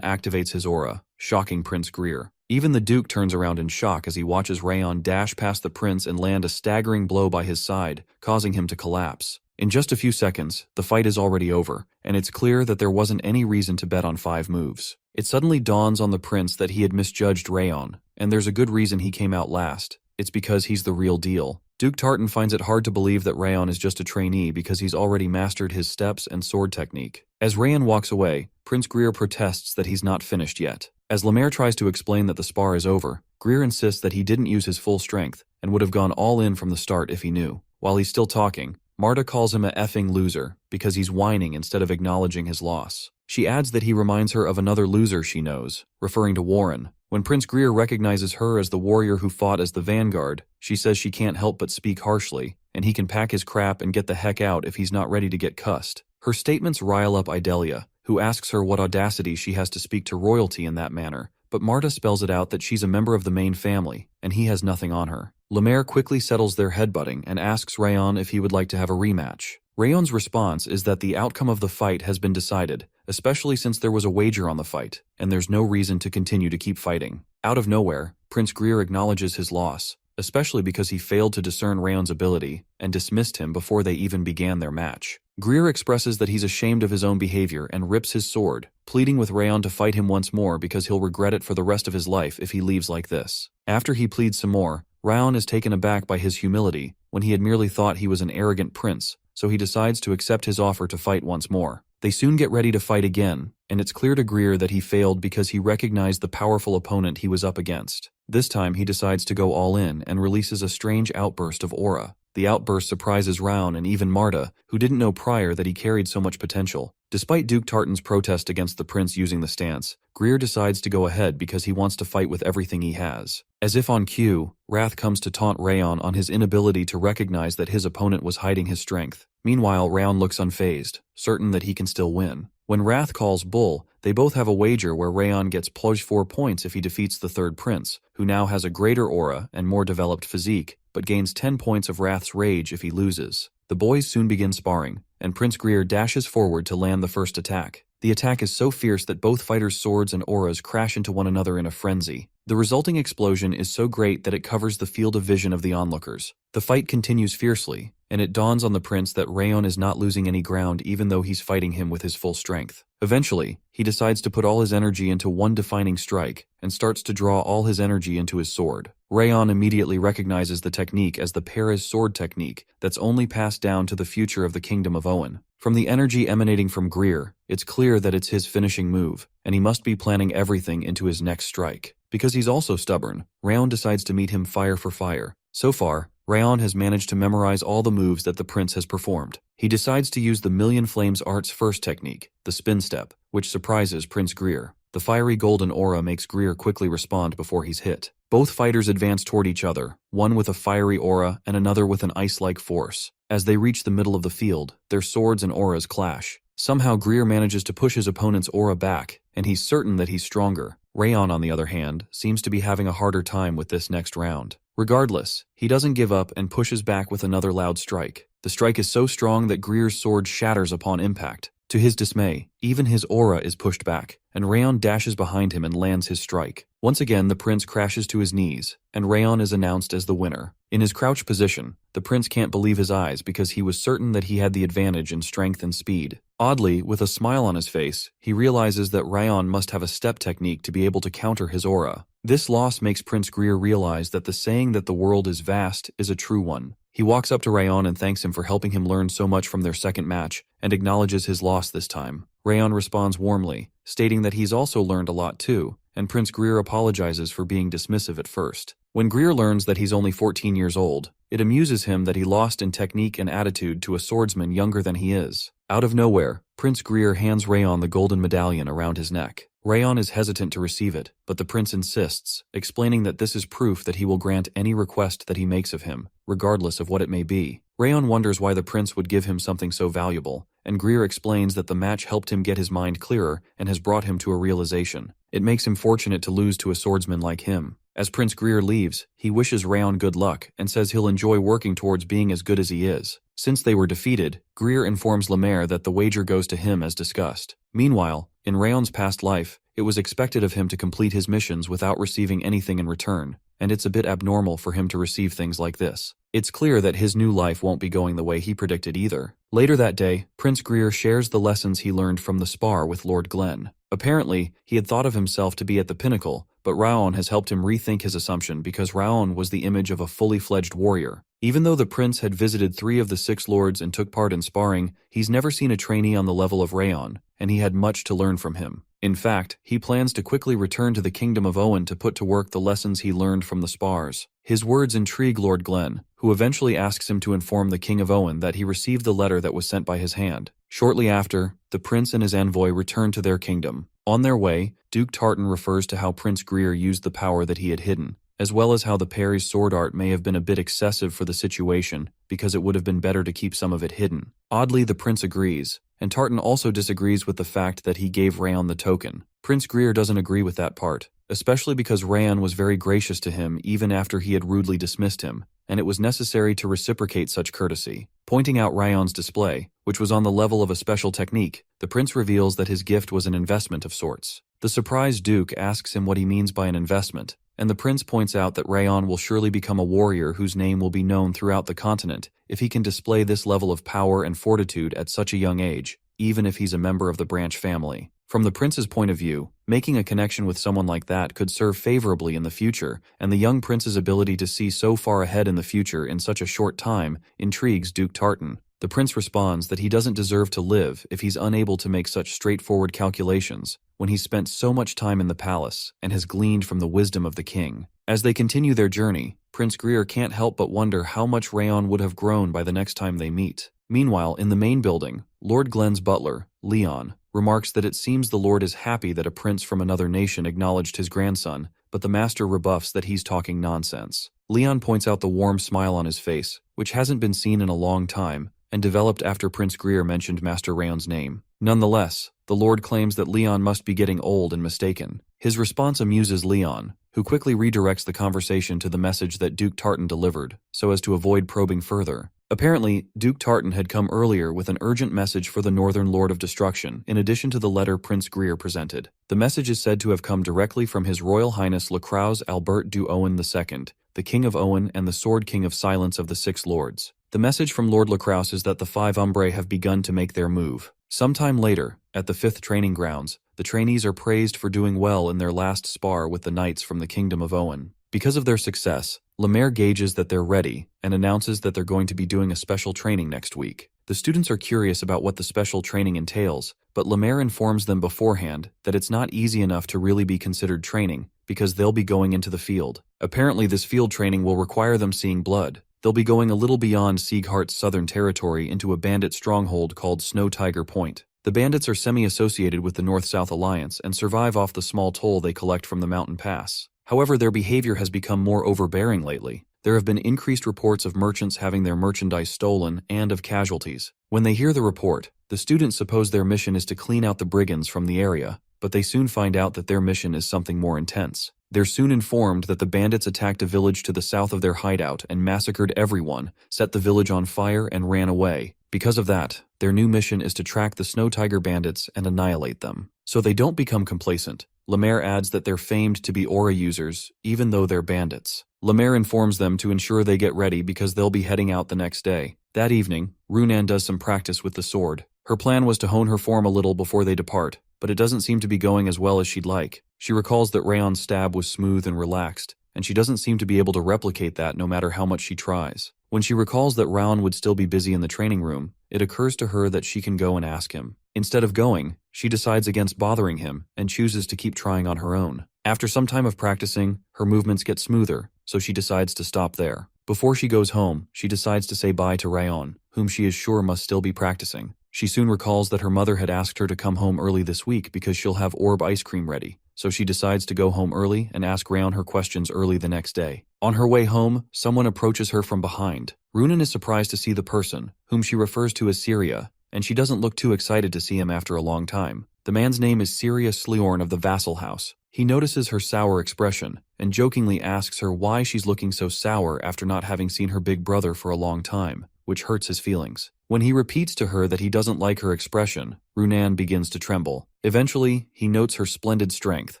activates his aura, shocking Prince Greer. Even the Duke turns around in shock as he watches Rayon dash past the prince and land a staggering blow by his side, causing him to collapse. In just a few seconds, the fight is already over, and it's clear that there wasn't any reason to bet on 5 moves. It suddenly dawns on the prince that he had misjudged Rayon, and there's a good reason he came out last. It's because he's the real deal. Duke Tartan finds it hard to believe that Rayon is just a trainee because he's already mastered his steps and sword technique. As Rayon walks away, Prince Greer protests that he's not finished yet. As Lemaire tries to explain that the spar is over, Greer insists that he didn't use his full strength and would have gone all in from the start if he knew. While he's still talking, Marta calls him a effing loser because he's whining instead of acknowledging his loss. She adds that he reminds her of another loser she knows, referring to Warren. When Prince Greer recognizes her as the warrior who fought as the vanguard, she says she can't help but speak harshly, and he can pack his crap and get the heck out if he's not ready to get cussed. Her statements rile up Idalia, who asks her what audacity she has to speak to royalty in that manner, but Marta spells it out that she's a member of the main family, and he has nothing on her. Lemaire quickly settles their headbutting and asks Rayon if he would like to have a rematch. Rayon's response is that the outcome of the fight has been decided, especially since there was a wager on the fight, and there's no reason to continue to keep fighting. Out of nowhere, Prince Greer acknowledges his loss, especially because he failed to discern Rayon's ability and dismissed him before they even began their match. Greer expresses that he's ashamed of his own behavior and rips his sword, pleading with Rayon to fight him once more because he'll regret it for the rest of his life if he leaves like this. After he pleads some more, Rayon is taken aback by his humility when he had merely thought he was an arrogant prince, so he decides to accept his offer to fight once more. They soon get ready to fight again, and it's clear to Greer that he failed because he recognized the powerful opponent he was up against. This time he decides to go all in and releases a strange outburst of aura. The outburst surprises Rayon and even Marta, who didn't know prior that he carried so much potential. Despite Duke Tartan's protest against the prince using the stance, Greer decides to go ahead because he wants to fight with everything he has. As if on cue, Wrath comes to taunt Rayon on his inability to recognize that his opponent was hiding his strength. Meanwhile, Rayon looks unfazed, certain that he can still win. When Wrath calls bull, they both have a wager where Rayon gets +4 points if he defeats the third prince, who now has a greater aura and more developed physique, but gains 10 points of Wrath's rage if he loses. The boys soon begin sparring, and Prince Greer dashes forward to land the first attack. The attack is so fierce that both fighters' swords and auras crash into one another in a frenzy. The resulting explosion is so great that it covers the field of vision of the onlookers. The fight continues fiercely, and it dawns on the prince that Rayon is not losing any ground even though he's fighting him with his full strength. Eventually, he decides to put all his energy into one defining strike and starts to draw all his energy into his sword. Rayon immediately recognizes the technique as the Perez sword technique that's only passed down to the future of the Kingdom of Owen. From the energy emanating from Greer, it's clear that it's his finishing move, and he must be planning everything into his next strike. Because he's also stubborn, Rayon decides to meet him fire for fire. So far, Rayon has managed to memorize all the moves that the prince has performed. He decides to use the Million Flames Art's first technique, the spin step, which surprises Prince Greer. The fiery golden aura makes Greer quickly respond before he's hit. Both fighters advance toward each other, one with a fiery aura and another with an ice-like force. As they reach the middle of the field, their swords and auras clash. Somehow Greer manages to push his opponent's aura back, and he's certain that he's stronger. Rayon, on the other hand, seems to be having a harder time with this next round. Regardless, he doesn't give up and pushes back with another loud strike. The strike is so strong that Greer's sword shatters upon impact. To his dismay, even his aura is pushed back, and Rayon dashes behind him and lands his strike. Once again, the prince crashes to his knees, and Rayon is announced as the winner. In his crouched position, the prince can't believe his eyes because he was certain that he had the advantage in strength and speed. Oddly, with a smile on his face, he realizes that Rayon must have a step technique to be able to counter his aura. This loss makes Prince Greer realize that the saying that the world is vast is a true one. He walks up to Rayon and thanks him for helping him learn so much from their second match, and acknowledges his loss this time. Rayon responds warmly, stating that he's also learned a lot too, and Prince Greer apologizes for being dismissive at first. When Greer learns that he's only 14 years old, it amuses him that he lost in technique and attitude to a swordsman younger than he is. Out of nowhere, Prince Greer hands Rayon the golden medallion around his neck. Rayon is hesitant to receive it, but the prince insists, explaining that this is proof that he will grant any request that he makes of him, regardless of what it may be. Rayon wonders why the prince would give him something so valuable, and Greer explains that the match helped him get his mind clearer and has brought him to a realization. It makes him fortunate to lose to a swordsman like him. As Prince Greer leaves, he wishes Rayon good luck and says he'll enjoy working towards being as good as he is. Since they were defeated, Greer informs Lemaire that the wager goes to him as discussed. Meanwhile, in Rayon's past life, it was expected of him to complete his missions without receiving anything in return, and it's a bit abnormal for him to receive things like this. It's clear that his new life won't be going the way he predicted either. Later that day, Prince Greer shares the lessons he learned from the spar with Lord Glenn. Apparently, he had thought of himself to be at the pinnacle, but Rayon has helped him rethink his assumption because Rayon was the image of a fully fledged warrior. Even though the prince had visited 3 of the 6 lords and took part in sparring, he's never seen a trainee on the level of Rayon, and he had much to learn from him. In fact, he plans to quickly return to the kingdom of Owen to put to work the lessons he learned from the spars. His words intrigue Lord Glenn, who eventually asks him to inform the king of Owen that he received the letter that was sent by his hand. Shortly after, the prince and his envoy return to their kingdom. On their way, Duke Tartan refers to how Prince Greer used the power that he had hidden, as well as how the Perry's sword art may have been a bit excessive for the situation because it would have been better to keep some of it hidden. Oddly, the prince agrees, and Tartan also disagrees with the fact that he gave Rayon the token. Prince Greer doesn't agree with that part, especially because Rayon was very gracious to him even after he had rudely dismissed him, and it was necessary to reciprocate such courtesy. Pointing out Rayon's display, which was on the level of a special technique, the prince reveals that his gift was an investment of sorts. The surprised Duke asks him what he means by an investment, and the prince points out that Rayon will surely become a warrior whose name will be known throughout the continent if he can display this level of power and fortitude at such a young age, even if he's a member of the Branch family. From the prince's point of view, making a connection with someone like that could serve favorably in the future, and the young prince's ability to see so far ahead in the future in such a short time intrigues Duke Tartan. The prince responds that he doesn't deserve to live if he's unable to make such straightforward calculations when he's spent so much time in the palace and has gleaned from the wisdom of the king. As they continue their journey, Prince Greer can't help but wonder how much Rayon would have grown by the next time they meet. Meanwhile, in the main building, Lord Glenn's butler, Leon, remarks that it seems the lord is happy that a prince from another nation acknowledged his grandson, but the master rebuffs that he's talking nonsense. Leon points out the warm smile on his face, which hasn't been seen in a long time, and developed after Prince Greer mentioned Master Rayon's name. Nonetheless, the lord claims that Leon must be getting old and mistaken. His response amuses Leon, who quickly redirects the conversation to the message that Duke Tartan delivered, so as to avoid probing further. Apparently, Duke Tartan had come earlier with an urgent message for the Northern Lord of Destruction, in addition to the letter Prince Greer presented. The message is said to have come directly from His Royal Highness Lacroix Albert du Owen II, the King of Owen and the Sword King of Silence of the 6 Lords. The message from Lord Lacroix is that the 5 Umbrae have begun to make their move. Sometime later, at the 5th training grounds, the trainees are praised for doing well in their last spar with the knights from the Kingdom of Owen. Because of their success, Lemaire gauges that they're ready and announces that they're going to be doing a special training next week. The students are curious about what the special training entails, but Lemaire informs them beforehand that it's not easy enough to really be considered training because they'll be going into the field. Apparently, this field training will require them seeing blood. They'll be going a little beyond Zigghart's southern territory into a bandit stronghold called Snow Tiger Point. The bandits are semi-associated with the North-South Alliance and survive off the small toll they collect from the mountain pass. However, their behavior has become more overbearing lately. There have been increased reports of merchants having their merchandise stolen and of casualties. When they hear the report, the students suppose their mission is to clean out the brigands from the area, but they soon find out that their mission is something more intense. They're soon informed that the bandits attacked a village to the south of their hideout and massacred everyone, set the village on fire, and ran away. Because of that, their new mission is to track the Snow Tiger bandits and annihilate them. So they don't become complacent. Lemaire adds that they're famed to be aura users, even though they're bandits. Lemaire informs them to ensure they get ready because they'll be heading out the next day. That evening, Runan does some practice with the sword. Her plan was to hone her form a little before they depart, but it doesn't seem to be going as well as she'd like. She recalls that Rayon's stab was smooth and relaxed, and she doesn't seem to be able to replicate that no matter how much she tries. When she recalls that Rayon would still be busy in the training room, it occurs to her that she can go and ask him. Instead of going, she decides against bothering him and chooses to keep trying on her own. After some time of practicing, her movements get smoother, so she decides to stop there. Before she goes home, she decides to say bye to Rayon, whom she is sure must still be practicing. She soon recalls that her mother had asked her to come home early this week because she'll have orb ice cream ready, so she decides to go home early and ask Rayon her questions early the next day. On her way home, someone approaches her from behind. Runan is surprised to see the person, whom she refers to as Syria, and she doesn't look too excited to see him after a long time. The man's name is Syria Sleorn of the Vassal House. He notices her sour expression, and jokingly asks her why she's looking so sour after not having seen her big brother for a long time, which hurts his feelings. When he repeats to her that he doesn't like her expression, Runan begins to tremble. Eventually, he notes her splendid strength,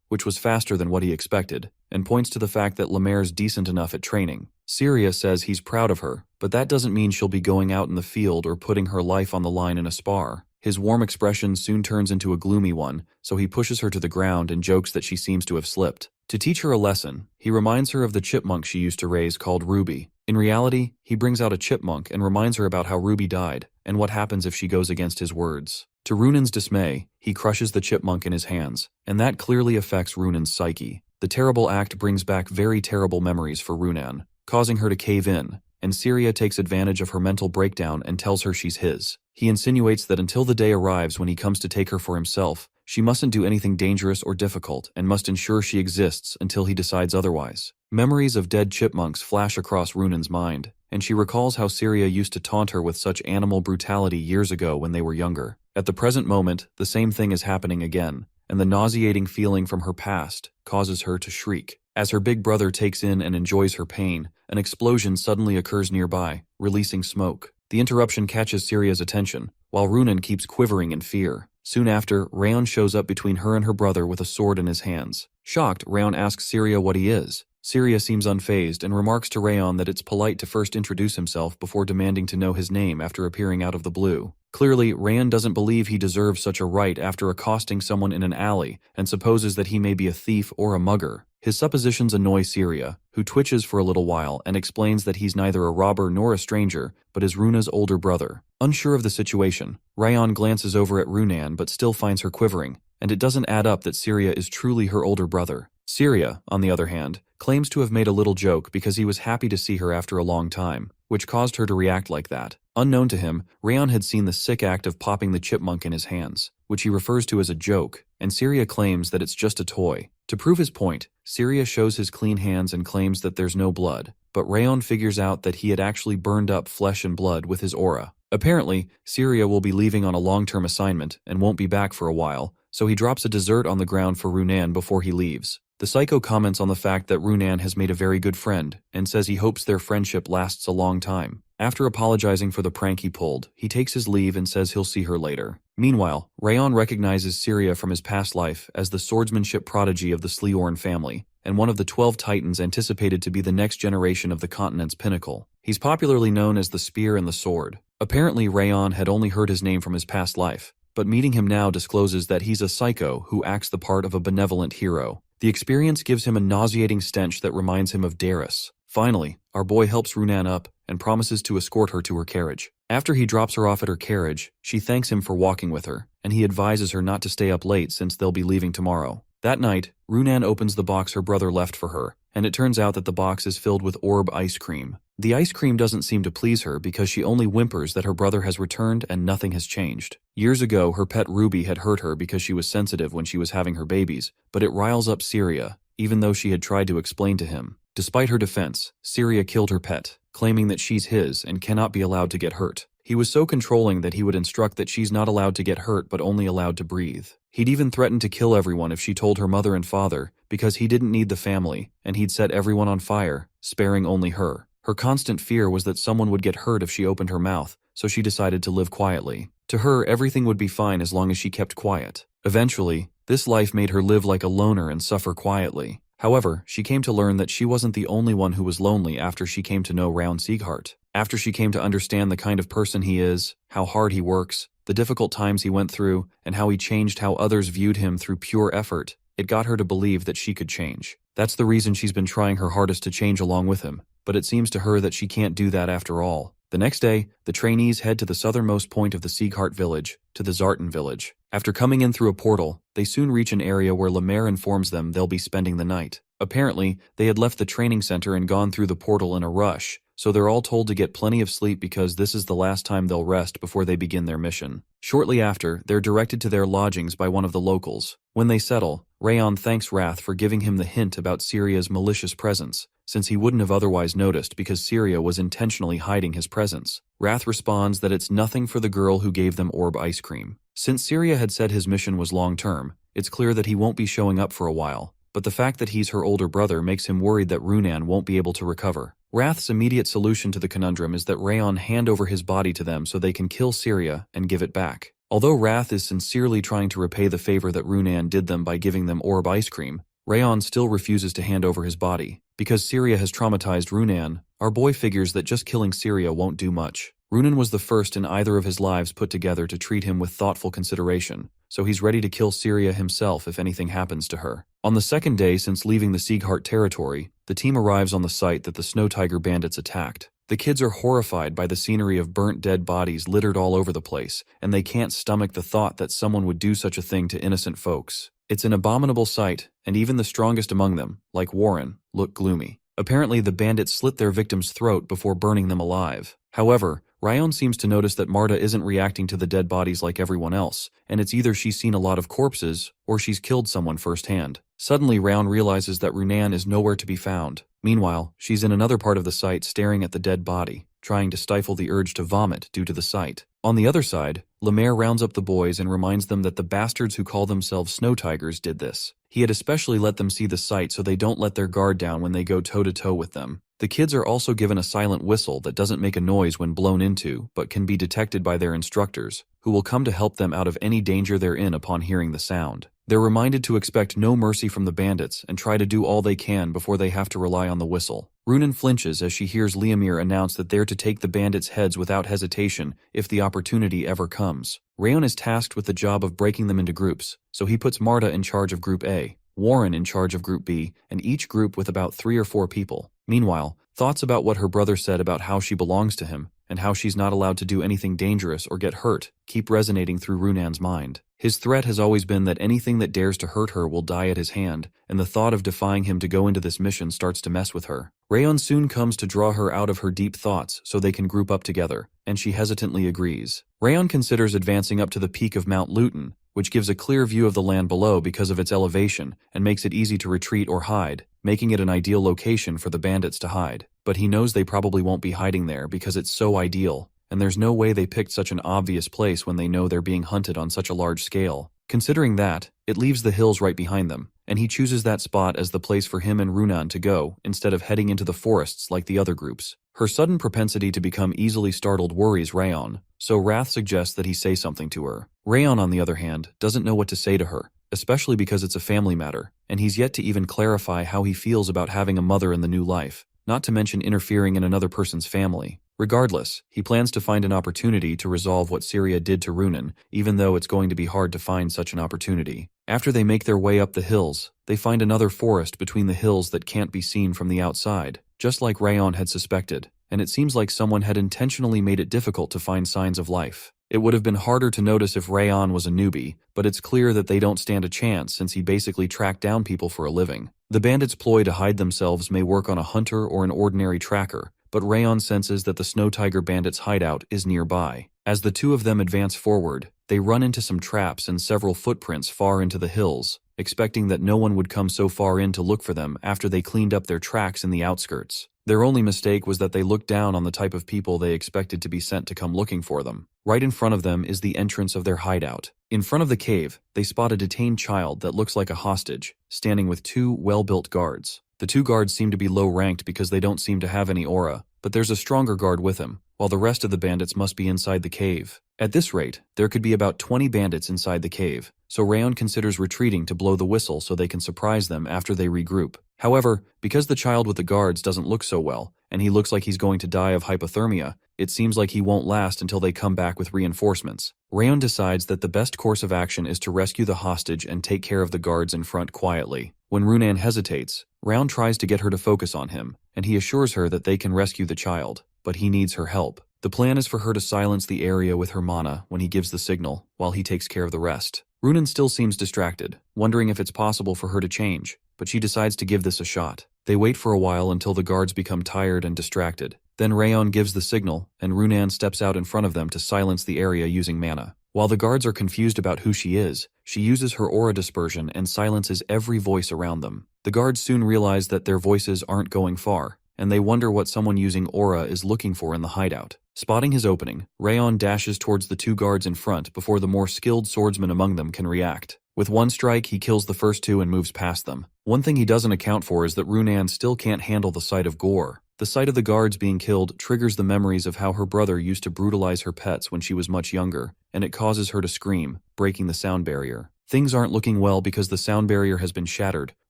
which was faster than what he expected, and points to the fact that Lemaire's decent enough at training. Syria says he's proud of her, but that doesn't mean she'll be going out in the field or putting her life on the line in a spar. His warm expression soon turns into a gloomy one, so he pushes her to the ground and jokes that she seems to have slipped. To teach her a lesson, he reminds her of the chipmunk she used to raise called Ruby. In reality, he brings out a chipmunk and reminds her about how Ruby died, and what happens if she goes against his words. To Runan's dismay, he crushes the chipmunk in his hands, and that clearly affects Runan's psyche. The terrible act brings back very terrible memories for Runan, causing her to cave in, and Syria takes advantage of her mental breakdown and tells her she's his. He insinuates that until the day arrives when he comes to take her for himself, she mustn't do anything dangerous or difficult and must ensure she exists until he decides otherwise. Memories of dead chipmunks flash across Runan's mind, and she recalls how Syria used to taunt her with such animal brutality years ago when they were younger. At the present moment, the same thing is happening again, and the nauseating feeling from her past causes her to shriek. As her big brother takes in and enjoys her pain, an explosion suddenly occurs nearby, releasing smoke. The interruption catches Syria's attention, while Runan keeps quivering in fear. Soon after, Rayon shows up between her and her brother with a sword in his hands. Shocked, Rayon asks Syria what he is. Syria seems unfazed and remarks to Rayon that it's polite to first introduce himself before demanding to know his name after appearing out of the blue. Clearly, Rayon doesn't believe he deserves such a right after accosting someone in an alley and supposes that he may be a thief or a mugger. His suppositions annoy Syria, who twitches for a little while and explains that he's neither a robber nor a stranger, but is Runa's older brother. Unsure of the situation, Rayon glances over at Runan but still finds her quivering, and it doesn't add up that Syria is truly her older brother. Syria, on the other hand, claims to have made a little joke because he was happy to see her after a long time, which caused her to react like that. Unknown to him, Rayon had seen the sick act of popping the chipmunk in his hands, which he refers to as a joke, and Syria claims that it's just a toy. To prove his point, Syria shows his clean hands and claims that there's no blood, but Rayon figures out that he had actually burned up flesh and blood with his aura. Apparently, Syria will be leaving on a long-term assignment and won't be back for a while, so he drops a dessert on the ground for Runan before he leaves. The psycho comments on the fact that Runan has made a very good friend and says he hopes their friendship lasts a long time. After apologizing for the prank he pulled, he takes his leave and says he'll see her later. Meanwhile, Rayon recognizes Syria from his past life as the swordsmanship prodigy of the Sleorn family, and one of the 12 titans anticipated to be the next generation of the continent's pinnacle. He's popularly known as the Spear and the Sword. Apparently, Rayon had only heard his name from his past life, but meeting him now discloses that he's a psycho who acts the part of a benevolent hero. The experience gives him a nauseating stench that reminds him of Daryus. Finally, our boy helps Runan up and promises to escort her to her carriage. After he drops her off at her carriage, she thanks him for walking with her, and he advises her not to stay up late since they'll be leaving tomorrow. That night, Runan opens the box her brother left for her, and it turns out that the box is filled with orb ice cream. The ice cream doesn't seem to please her because she only whimpers that her brother has returned and nothing has changed. Years ago, her pet Ruby had hurt her because she was sensitive when she was having her babies, but it riles up Syria, even though she had tried to explain to him. Despite her defense, Syria killed her pet, claiming that she's his and cannot be allowed to get hurt. He was so controlling that he would instruct that she's not allowed to get hurt but only allowed to breathe. He'd even threatened to kill everyone if she told her mother and father, because he didn't need the family, and he'd set everyone on fire, sparing only her. Her constant fear was that someone would get hurt if she opened her mouth, so she decided to live quietly. To her, everything would be fine as long as she kept quiet. Eventually, this life made her live like a loner and suffer quietly. However, she came to learn that she wasn't the only one who was lonely after she came to know Rayon Ziggart. After she came to understand the kind of person he is, how hard he works, the difficult times he went through, and how he changed how others viewed him through pure effort, it got her to believe that she could change. That's the reason she's been trying her hardest to change along with him, but it seems to her that she can't do that after all. The next day, the trainees head to the southernmost point of the Ziggart village, to the Zartan village. After coming in through a portal, they soon reach an area where Lemaire informs them they'll be spending the night. Apparently, they had left the training center and gone through the portal in a rush, so they're all told to get plenty of sleep because this is the last time they'll rest before they begin their mission. Shortly after, they're directed to their lodgings by one of the locals. When they settle, Rayon thanks Wrath for giving him the hint about Syria's malicious presence, since he wouldn't have otherwise noticed because Syria was intentionally hiding his presence. Wrath responds that it's nothing for the girl who gave them orb ice cream. Since Syria had said his mission was long-term, it's clear that he won't be showing up for a while, but the fact that he's her older brother makes him worried that Runan won't be able to recover. Wrath's immediate solution to the conundrum is that Rayon hand over his body to them so they can kill Syria and give it back. Although Wrath is sincerely trying to repay the favor that Runan did them by giving them orb ice cream, Rayon still refuses to hand over his body. Because Syria has traumatized Runan, our boy figures that just killing Syria won't do much. Runan was the first in either of his lives put together to treat him with thoughtful consideration, so he's ready to kill Syria himself if anything happens to her. On the second day since leaving the Ziggart territory, the team arrives on the site that the Snow Tiger bandits attacked. The kids are horrified by the scenery of burnt dead bodies littered all over the place, and they can't stomach the thought that someone would do such a thing to innocent folks. It's an abominable sight, and even the strongest among them, like Warren, look gloomy. Apparently the bandits slit their victim's throat before burning them alive. However, Rayon seems to notice that Marta isn't reacting to the dead bodies like everyone else, and it's either she's seen a lot of corpses, or she's killed someone firsthand. Suddenly Rayon realizes that Runan is nowhere to be found. Meanwhile, she's in another part of the site staring at the dead body, trying to stifle the urge to vomit due to the sight. On the other side, Lemaire rounds up the boys and reminds them that the bastards who call themselves Snow Tigers did this. He had especially let them see the sight so they don't let their guard down when they go toe-to-toe with them. The kids are also given a silent whistle that doesn't make a noise when blown into, but can be detected by their instructors, who will come to help them out of any danger they're in upon hearing the sound. They're reminded to expect no mercy from the bandits and try to do all they can before they have to rely on the whistle. Runan flinches as she hears Liamir announce that they're to take the bandits' heads without hesitation if the opportunity ever comes. Rayon is tasked with the job of breaking them into groups, so he puts Marta in charge of Group A, Warren in charge of Group B, and each group with about 3 or 4 people. Meanwhile, thoughts about what her brother said about how she belongs to him, and how she's not allowed to do anything dangerous or get hurt, keep resonating through Runan's mind. His threat has always been that anything that dares to hurt her will die at his hand, and the thought of defying him to go into this mission starts to mess with her. Rayon soon comes to draw her out of her deep thoughts so they can group up together, and she hesitantly agrees. Rayon considers advancing up to the peak of Mount Luton, which gives a clear view of the land below because of its elevation and makes it easy to retreat or hide, making it an ideal location for the bandits to hide. But he knows they probably won't be hiding there because it's so ideal, and there's no way they picked such an obvious place when they know they're being hunted on such a large scale. Considering that, it leaves the hills right behind them, and he chooses that spot as the place for him and Runan to go instead of heading into the forests like the other groups. Her sudden propensity to become easily startled worries Rayon, so Wrath suggests that he say something to her. Rayon, on the other hand, doesn't know what to say to her, especially because it's a family matter, and he's yet to even clarify how he feels about having a mother in the new life, not to mention interfering in another person's family. Regardless, he plans to find an opportunity to resolve what Syria did to Runan, even though it's going to be hard to find such an opportunity. After they make their way up the hills, they find another forest between the hills that can't be seen from the outside, just like Rayon had suspected, and it seems like someone had intentionally made it difficult to find signs of life. It would have been harder to notice if Rayon was a newbie, but it's clear that they don't stand a chance since he basically tracked down people for a living. The bandits' ploy to hide themselves may work on a hunter or an ordinary tracker, but Rayon senses that the Snow Tiger bandits' hideout is nearby. As the two of them advance forward, they run into some traps and several footprints far into the hills, expecting that no one would come so far in to look for them after they cleaned up their tracks in the outskirts. Their only mistake was that they looked down on the type of people they expected to be sent to come looking for them. Right in front of them is the entrance of their hideout. In front of the cave, they spot a detained child that looks like a hostage, standing with 2 well-built guards. The 2 guards seem to be low-ranked because they don't seem to have any aura, but there's a stronger guard with him, while the rest of the bandits must be inside the cave. At this rate, there could be about 20 bandits inside the cave, so Rayon considers retreating to blow the whistle so they can surprise them after they regroup. However, because the child with the guards doesn't look so well, and he looks like he's going to die of hypothermia, it seems like he won't last until they come back with reinforcements. Rayon decides that the best course of action is to rescue the hostage and take care of the guards in front quietly. When Runan hesitates, Rayon tries to get her to focus on him, and he assures her that they can rescue the child, but he needs her help. The plan is for her to silence the area with her mana when he gives the signal, while he takes care of the rest. Runan still seems distracted, wondering if it's possible for her to change, but she decides to give this a shot. They wait for a while until the guards become tired and distracted. Then Rayon gives the signal, and Runan steps out in front of them to silence the area using mana. While the guards are confused about who she is, she uses her aura dispersion and silences every voice around them. The guards soon realize that their voices aren't going far, and they wonder what someone using aura is looking for in the hideout. Spotting his opening, Rayon dashes towards the two guards in front before the more skilled swordsman among them can react. With one strike, he kills the first two and moves past them. One thing he doesn't account for is that Runan still can't handle the sight of gore. The sight of the guards being killed triggers the memories of how her brother used to brutalize her pets when she was much younger, and it causes her to scream, breaking the sound barrier. Things aren't looking well because the sound barrier has been shattered.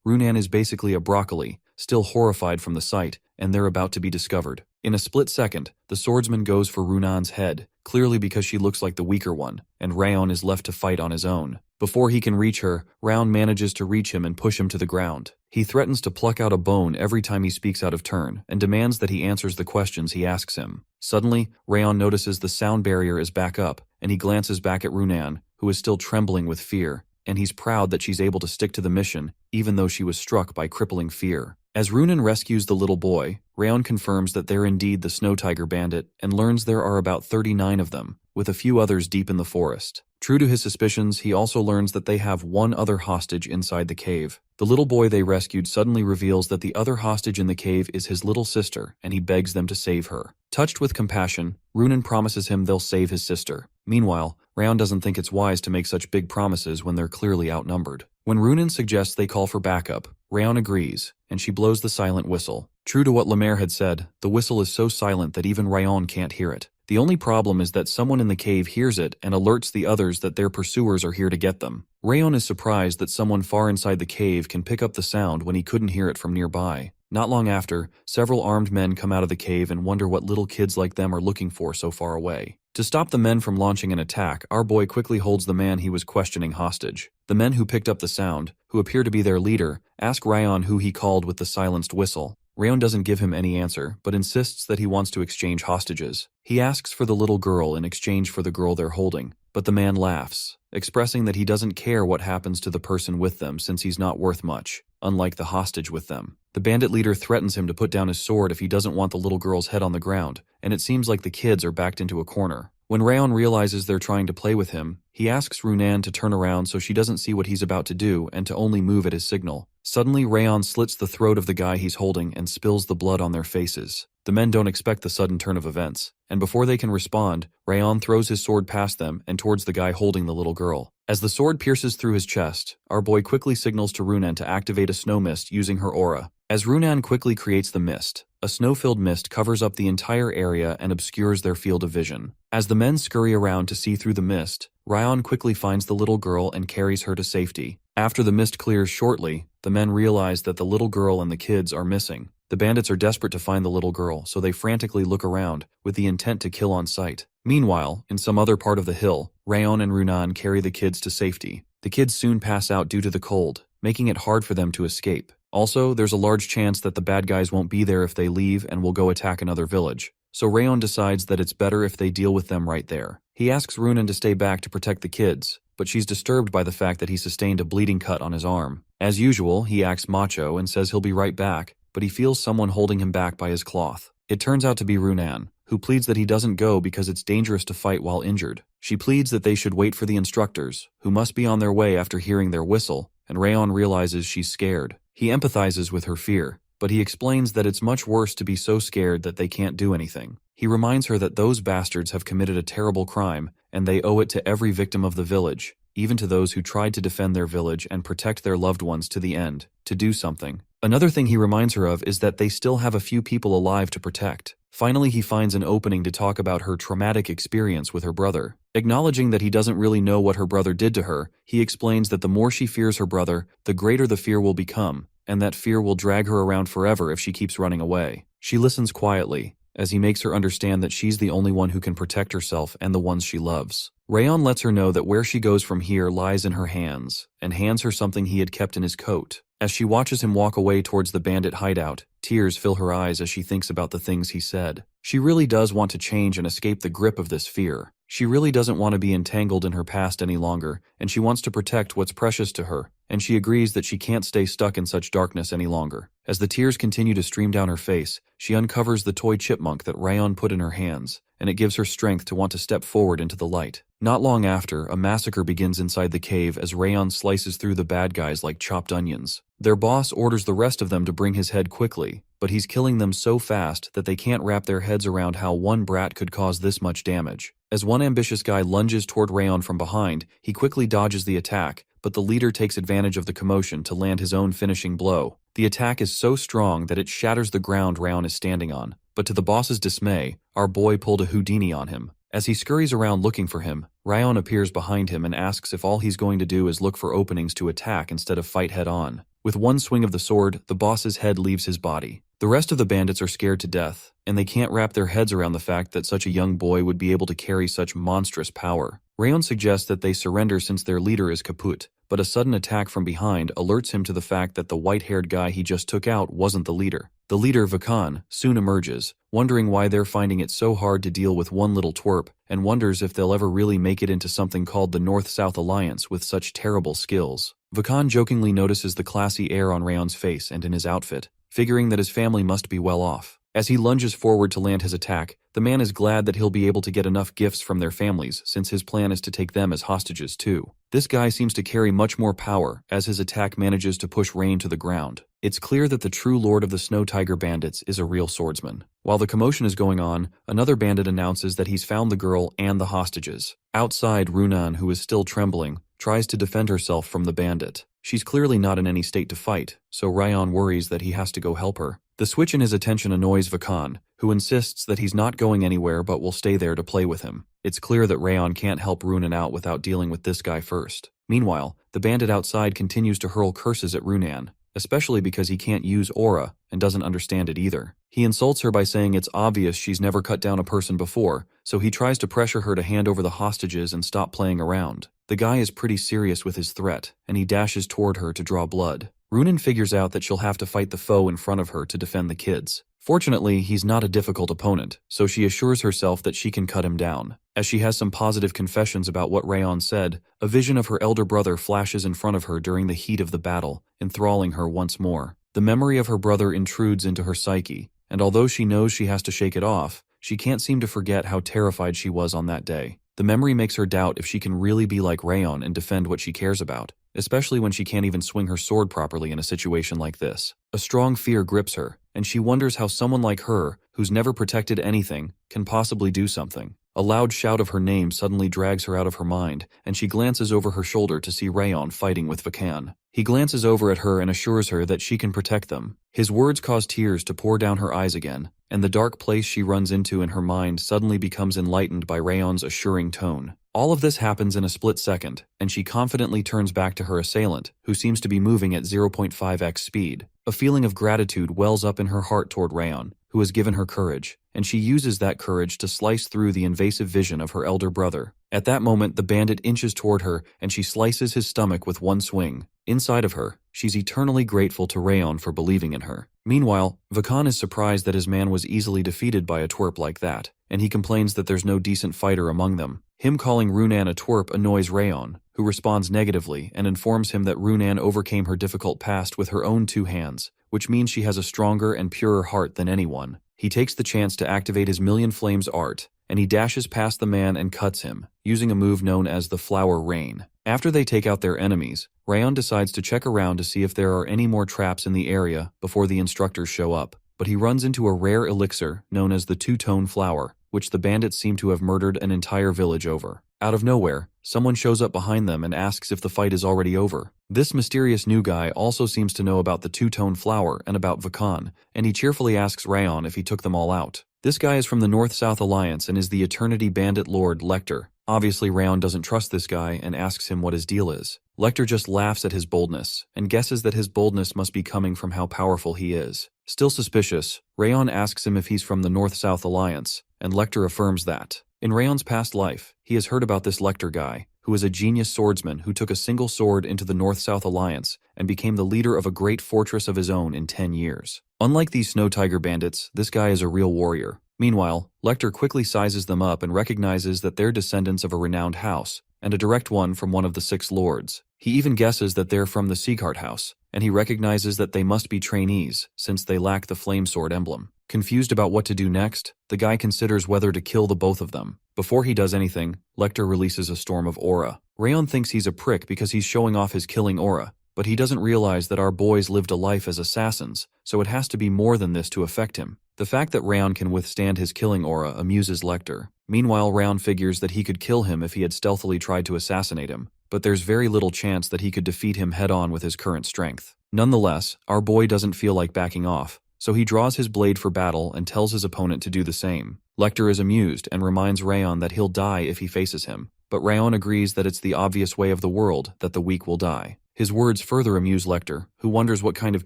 Runan is basically a broccoli, still horrified from the sight, and they're about to be discovered. In a split second, the swordsman goes for Runan's head, clearly because she looks like the weaker one, and Rayon is left to fight on his own. Before he can reach her, Rayon manages to reach him and push him to the ground. He threatens to pluck out a bone every time he speaks out of turn, and demands that he answers the questions he asks him. Suddenly, Rayon notices the sound barrier is back up, and he glances back at Runan, who is still trembling with fear, and he's proud that she's able to stick to the mission, even though she was struck by crippling fear. As Runan rescues the little boy, Rayon confirms that they're indeed the Snow Tiger Bandit and learns there are about 39 of them, with a few others deep in the forest. True to his suspicions, he also learns that they have one other hostage inside the cave. The little boy they rescued suddenly reveals that the other hostage in the cave is his little sister, and he begs them to save her. Touched with compassion, Runan promises him they'll save his sister. Meanwhile, Rayon doesn't think it's wise to make such big promises when they're clearly outnumbered. When Runan suggests they call for backup, Rayon agrees, and she blows the silent whistle. True to what Lemaire had said, the whistle is so silent that even Rayon can't hear it. The only problem is that someone in the cave hears it and alerts the others that their pursuers are here to get them. Rayon is surprised that someone far inside the cave can pick up the sound when he couldn't hear it from nearby. Not long after, several armed men come out of the cave and wonder what little kids like them are looking for so far away. To stop the men from launching an attack, our boy quickly holds the man he was questioning hostage. The men who picked up the sound, who appear to be their leader, ask Rayon who he called with the silenced whistle. Rayon doesn't give him any answer, but insists that he wants to exchange hostages. He asks for the little girl in exchange for the girl they're holding, but the man laughs, expressing that he doesn't care what happens to the person with them since he's not worth much, unlike the hostage with them. The bandit leader threatens him to put down his sword if he doesn't want the little girl's head on the ground, and it seems like the kids are backed into a corner. When Rayon realizes they're trying to play with him, he asks Runan to turn around so she doesn't see what he's about to do and to only move at his signal. Suddenly, Rayon slits the throat of the guy he's holding and spills the blood on their faces. The men don't expect the sudden turn of events, and before they can respond, Rayon throws his sword past them and towards the guy holding the little girl. As the sword pierces through his chest, our boy quickly signals to Runan to activate a snow mist using her aura. As Runan quickly creates the mist, a snow-filled mist covers up the entire area and obscures their field of vision. As the men scurry around to see through the mist, Rayon quickly finds the little girl and carries her to safety. After the mist clears shortly, the men realize that the little girl and the kids are missing. The bandits are desperate to find the little girl, so they frantically look around, with the intent to kill on sight. Meanwhile, in some other part of the hill, Rayon and Runan carry the kids to safety. The kids soon pass out due to the cold, making it hard for them to escape. Also, there's a large chance that the bad guys won't be there if they leave and will go attack another village. So Rayon decides that it's better if they deal with them right there. He asks Runan to stay back to protect the kids, but she's disturbed by the fact that he sustained a bleeding cut on his arm. As usual, he acts macho and says he'll be right back, but he feels someone holding him back by his cloth. It turns out to be Runan, who pleads that he doesn't go because it's dangerous to fight while injured. She pleads that they should wait for the instructors, who must be on their way after hearing their whistle, and Rayon realizes she's scared. He empathizes with her fear, but he explains that it's much worse to be so scared that they can't do anything. He reminds her that those bastards have committed a terrible crime, and they owe it to every victim of the village, even to those who tried to defend their village and protect their loved ones to the end, to do something. Another thing he reminds her of is that they still have a few people alive to protect. Finally, he finds an opening to talk about her traumatic experience with her brother. Acknowledging that he doesn't really know what her brother did to her, he explains that the more she fears her brother, the greater the fear will become, and that fear will drag her around forever if she keeps running away. She listens quietly, as he makes her understand that she's the only one who can protect herself and the ones she loves. Rayon lets her know that where she goes from here lies in her hands, and hands her something he had kept in his coat. As she watches him walk away towards the bandit hideout, tears fill her eyes as she thinks about the things he said. She really does want to change and escape the grip of this fear. She really doesn't want to be entangled in her past any longer, and she wants to protect what's precious to her, and she agrees that she can't stay stuck in such darkness any longer. As the tears continue to stream down her face, she uncovers the toy chipmunk that Rayon put in her hands, and it gives her strength to want to step forward into the light. Not long after, a massacre begins inside the cave as Rayon slices through the bad guys like chopped onions. Their boss orders the rest of them to bring his head quickly, but he's killing them so fast that they can't wrap their heads around how one brat could cause this much damage. As one ambitious guy lunges toward Rayon from behind, he quickly dodges the attack, but the leader takes advantage of the commotion to land his own finishing blow. The attack is so strong that it shatters the ground Rayon is standing on, but to the boss's dismay, our boy pulled a Houdini on him. As he scurries around looking for him, Rayon appears behind him and asks if all he's going to do is look for openings to attack instead of fight head-on. With one swing of the sword, the boss's head leaves his body. The rest of the bandits are scared to death, and they can't wrap their heads around the fact that such a young boy would be able to carry such monstrous power. Rayon suggests that they surrender since their leader is kaput, but a sudden attack from behind alerts him to the fact that the white-haired guy he just took out wasn't the leader. The leader, Vakan, soon emerges, wondering why they're finding it so hard to deal with one little twerp, and wonders if they'll ever really make it into something called the North-South Alliance with such terrible skills. Vakan jokingly notices the classy air on Rayon's face and in his outfit, figuring that his family must be well off. As he lunges forward to land his attack, the man is glad that he'll be able to get enough gifts from their families since his plan is to take them as hostages too. This guy seems to carry much more power as his attack manages to push Rayon to the ground. It's clear that the true lord of the Snow Tiger bandits is a real swordsman. While the commotion is going on, another bandit announces that he's found the girl and the hostages. Outside, Runan, who is still trembling, tries to defend herself from the bandit. She's clearly not in any state to fight, so Rayon worries that he has to go help her. The switch in his attention annoys Vakan, who insists that he's not going anywhere but will stay there to play with him. It's clear that Rayon can't help Runan out without dealing with this guy first. Meanwhile, the bandit outside continues to hurl curses at Runan, especially because he can't use aura and doesn't understand it either. He insults her by saying it's obvious she's never cut down a person before, so he tries to pressure her to hand over the hostages and stop playing around. The guy is pretty serious with his threat, and he dashes toward her to draw blood. Runan figures out that she'll have to fight the foe in front of her to defend the kids. Fortunately, he's not a difficult opponent, so she assures herself that she can cut him down. As she has some positive confessions about what Rayon said, a vision of her elder brother flashes in front of her during the heat of the battle, enthralling her once more. The memory of her brother intrudes into her psyche, and although she knows she has to shake it off, she can't seem to forget how terrified she was on that day. The memory makes her doubt if she can really be like Rayon and defend what she cares about, especially when she can't even swing her sword properly in a situation like this. A strong fear grips her, and she wonders how someone like her, who's never protected anything, can possibly do something. A loud shout of her name suddenly drags her out of her mind, and she glances over her shoulder to see Rayon fighting with Vakan. He glances over at her and assures her that she can protect them. His words cause tears to pour down her eyes again, and the dark place she runs into in her mind suddenly becomes enlightened by Rayon's assuring tone. All of this happens in a split second, and she confidently turns back to her assailant, who seems to be moving at 0.5x speed. A feeling of gratitude wells up in her heart toward Rayon, who has given her courage, and she uses that courage to slice through the invasive vision of her elder brother. At that moment, the bandit inches toward her, and she slices his stomach with one swing. Inside of her, she's eternally grateful to Rayon for believing in her. Meanwhile, Vakan is surprised that his man was easily defeated by a twerp like that, and he complains that there's no decent fighter among them. Him calling Runan a twerp annoys Rayon, who responds negatively and informs him that Runan overcame her difficult past with her own 2 hands, which means she has a stronger and purer heart than anyone. He takes the chance to activate his Million Flames art, and he dashes past the man and cuts him, using a move known as the Flower Rain. After they take out their enemies, Rayon decides to check around to see if there are any more traps in the area before the instructors show up, but he runs into a rare elixir known as the Two-Tone Flower, which the bandits seem to have murdered an entire village over. Out of nowhere, someone shows up behind them and asks if the fight is already over. This mysterious new guy also seems to know about the Two-Tone Flower and about Vakan, and he cheerfully asks Rayon if he took them all out. This guy is from the North-South Alliance and is the Eternity Bandit Lord Lecter, Obviously, Rayon doesn't trust this guy and asks him what his deal is. Lecter just laughs at his boldness and guesses that his boldness must be coming from how powerful he is. Still suspicious, Rayon asks him if he's from the North-South Alliance, and Lecter affirms that. In Rayon's past life, he has heard about this Lecter guy, who is a genius swordsman who took a single sword into the North-South Alliance and became the leader of a great fortress of his own in 10 years. Unlike these Snow Tiger bandits, this guy is a real warrior. Meanwhile, Lecter quickly sizes them up and recognizes that they're descendants of a renowned house, and a direct one from one of the 6 lords. He even guesses that they're from the Ziggart house, and he recognizes that they must be trainees, since they lack the flame sword emblem. Confused about what to do next, the guy considers whether to kill the both of them. Before he does anything, Lecter releases a storm of aura. Rayon thinks he's a prick because he's showing off his killing aura, but he doesn't realize that our boys lived a life as assassins, so it has to be more than this to affect him. The fact that Rayon can withstand his killing aura amuses Lecter. Meanwhile, Rayon figures that he could kill him if he had stealthily tried to assassinate him, but there's very little chance that he could defeat him head-on with his current strength. Nonetheless, our boy doesn't feel like backing off, so he draws his blade for battle and tells his opponent to do the same. Lecter is amused and reminds Rayon that he'll die if he faces him, but Rayon agrees that it's the obvious way of the world that the weak will die. His words further amuse Lecter, who wonders what kind of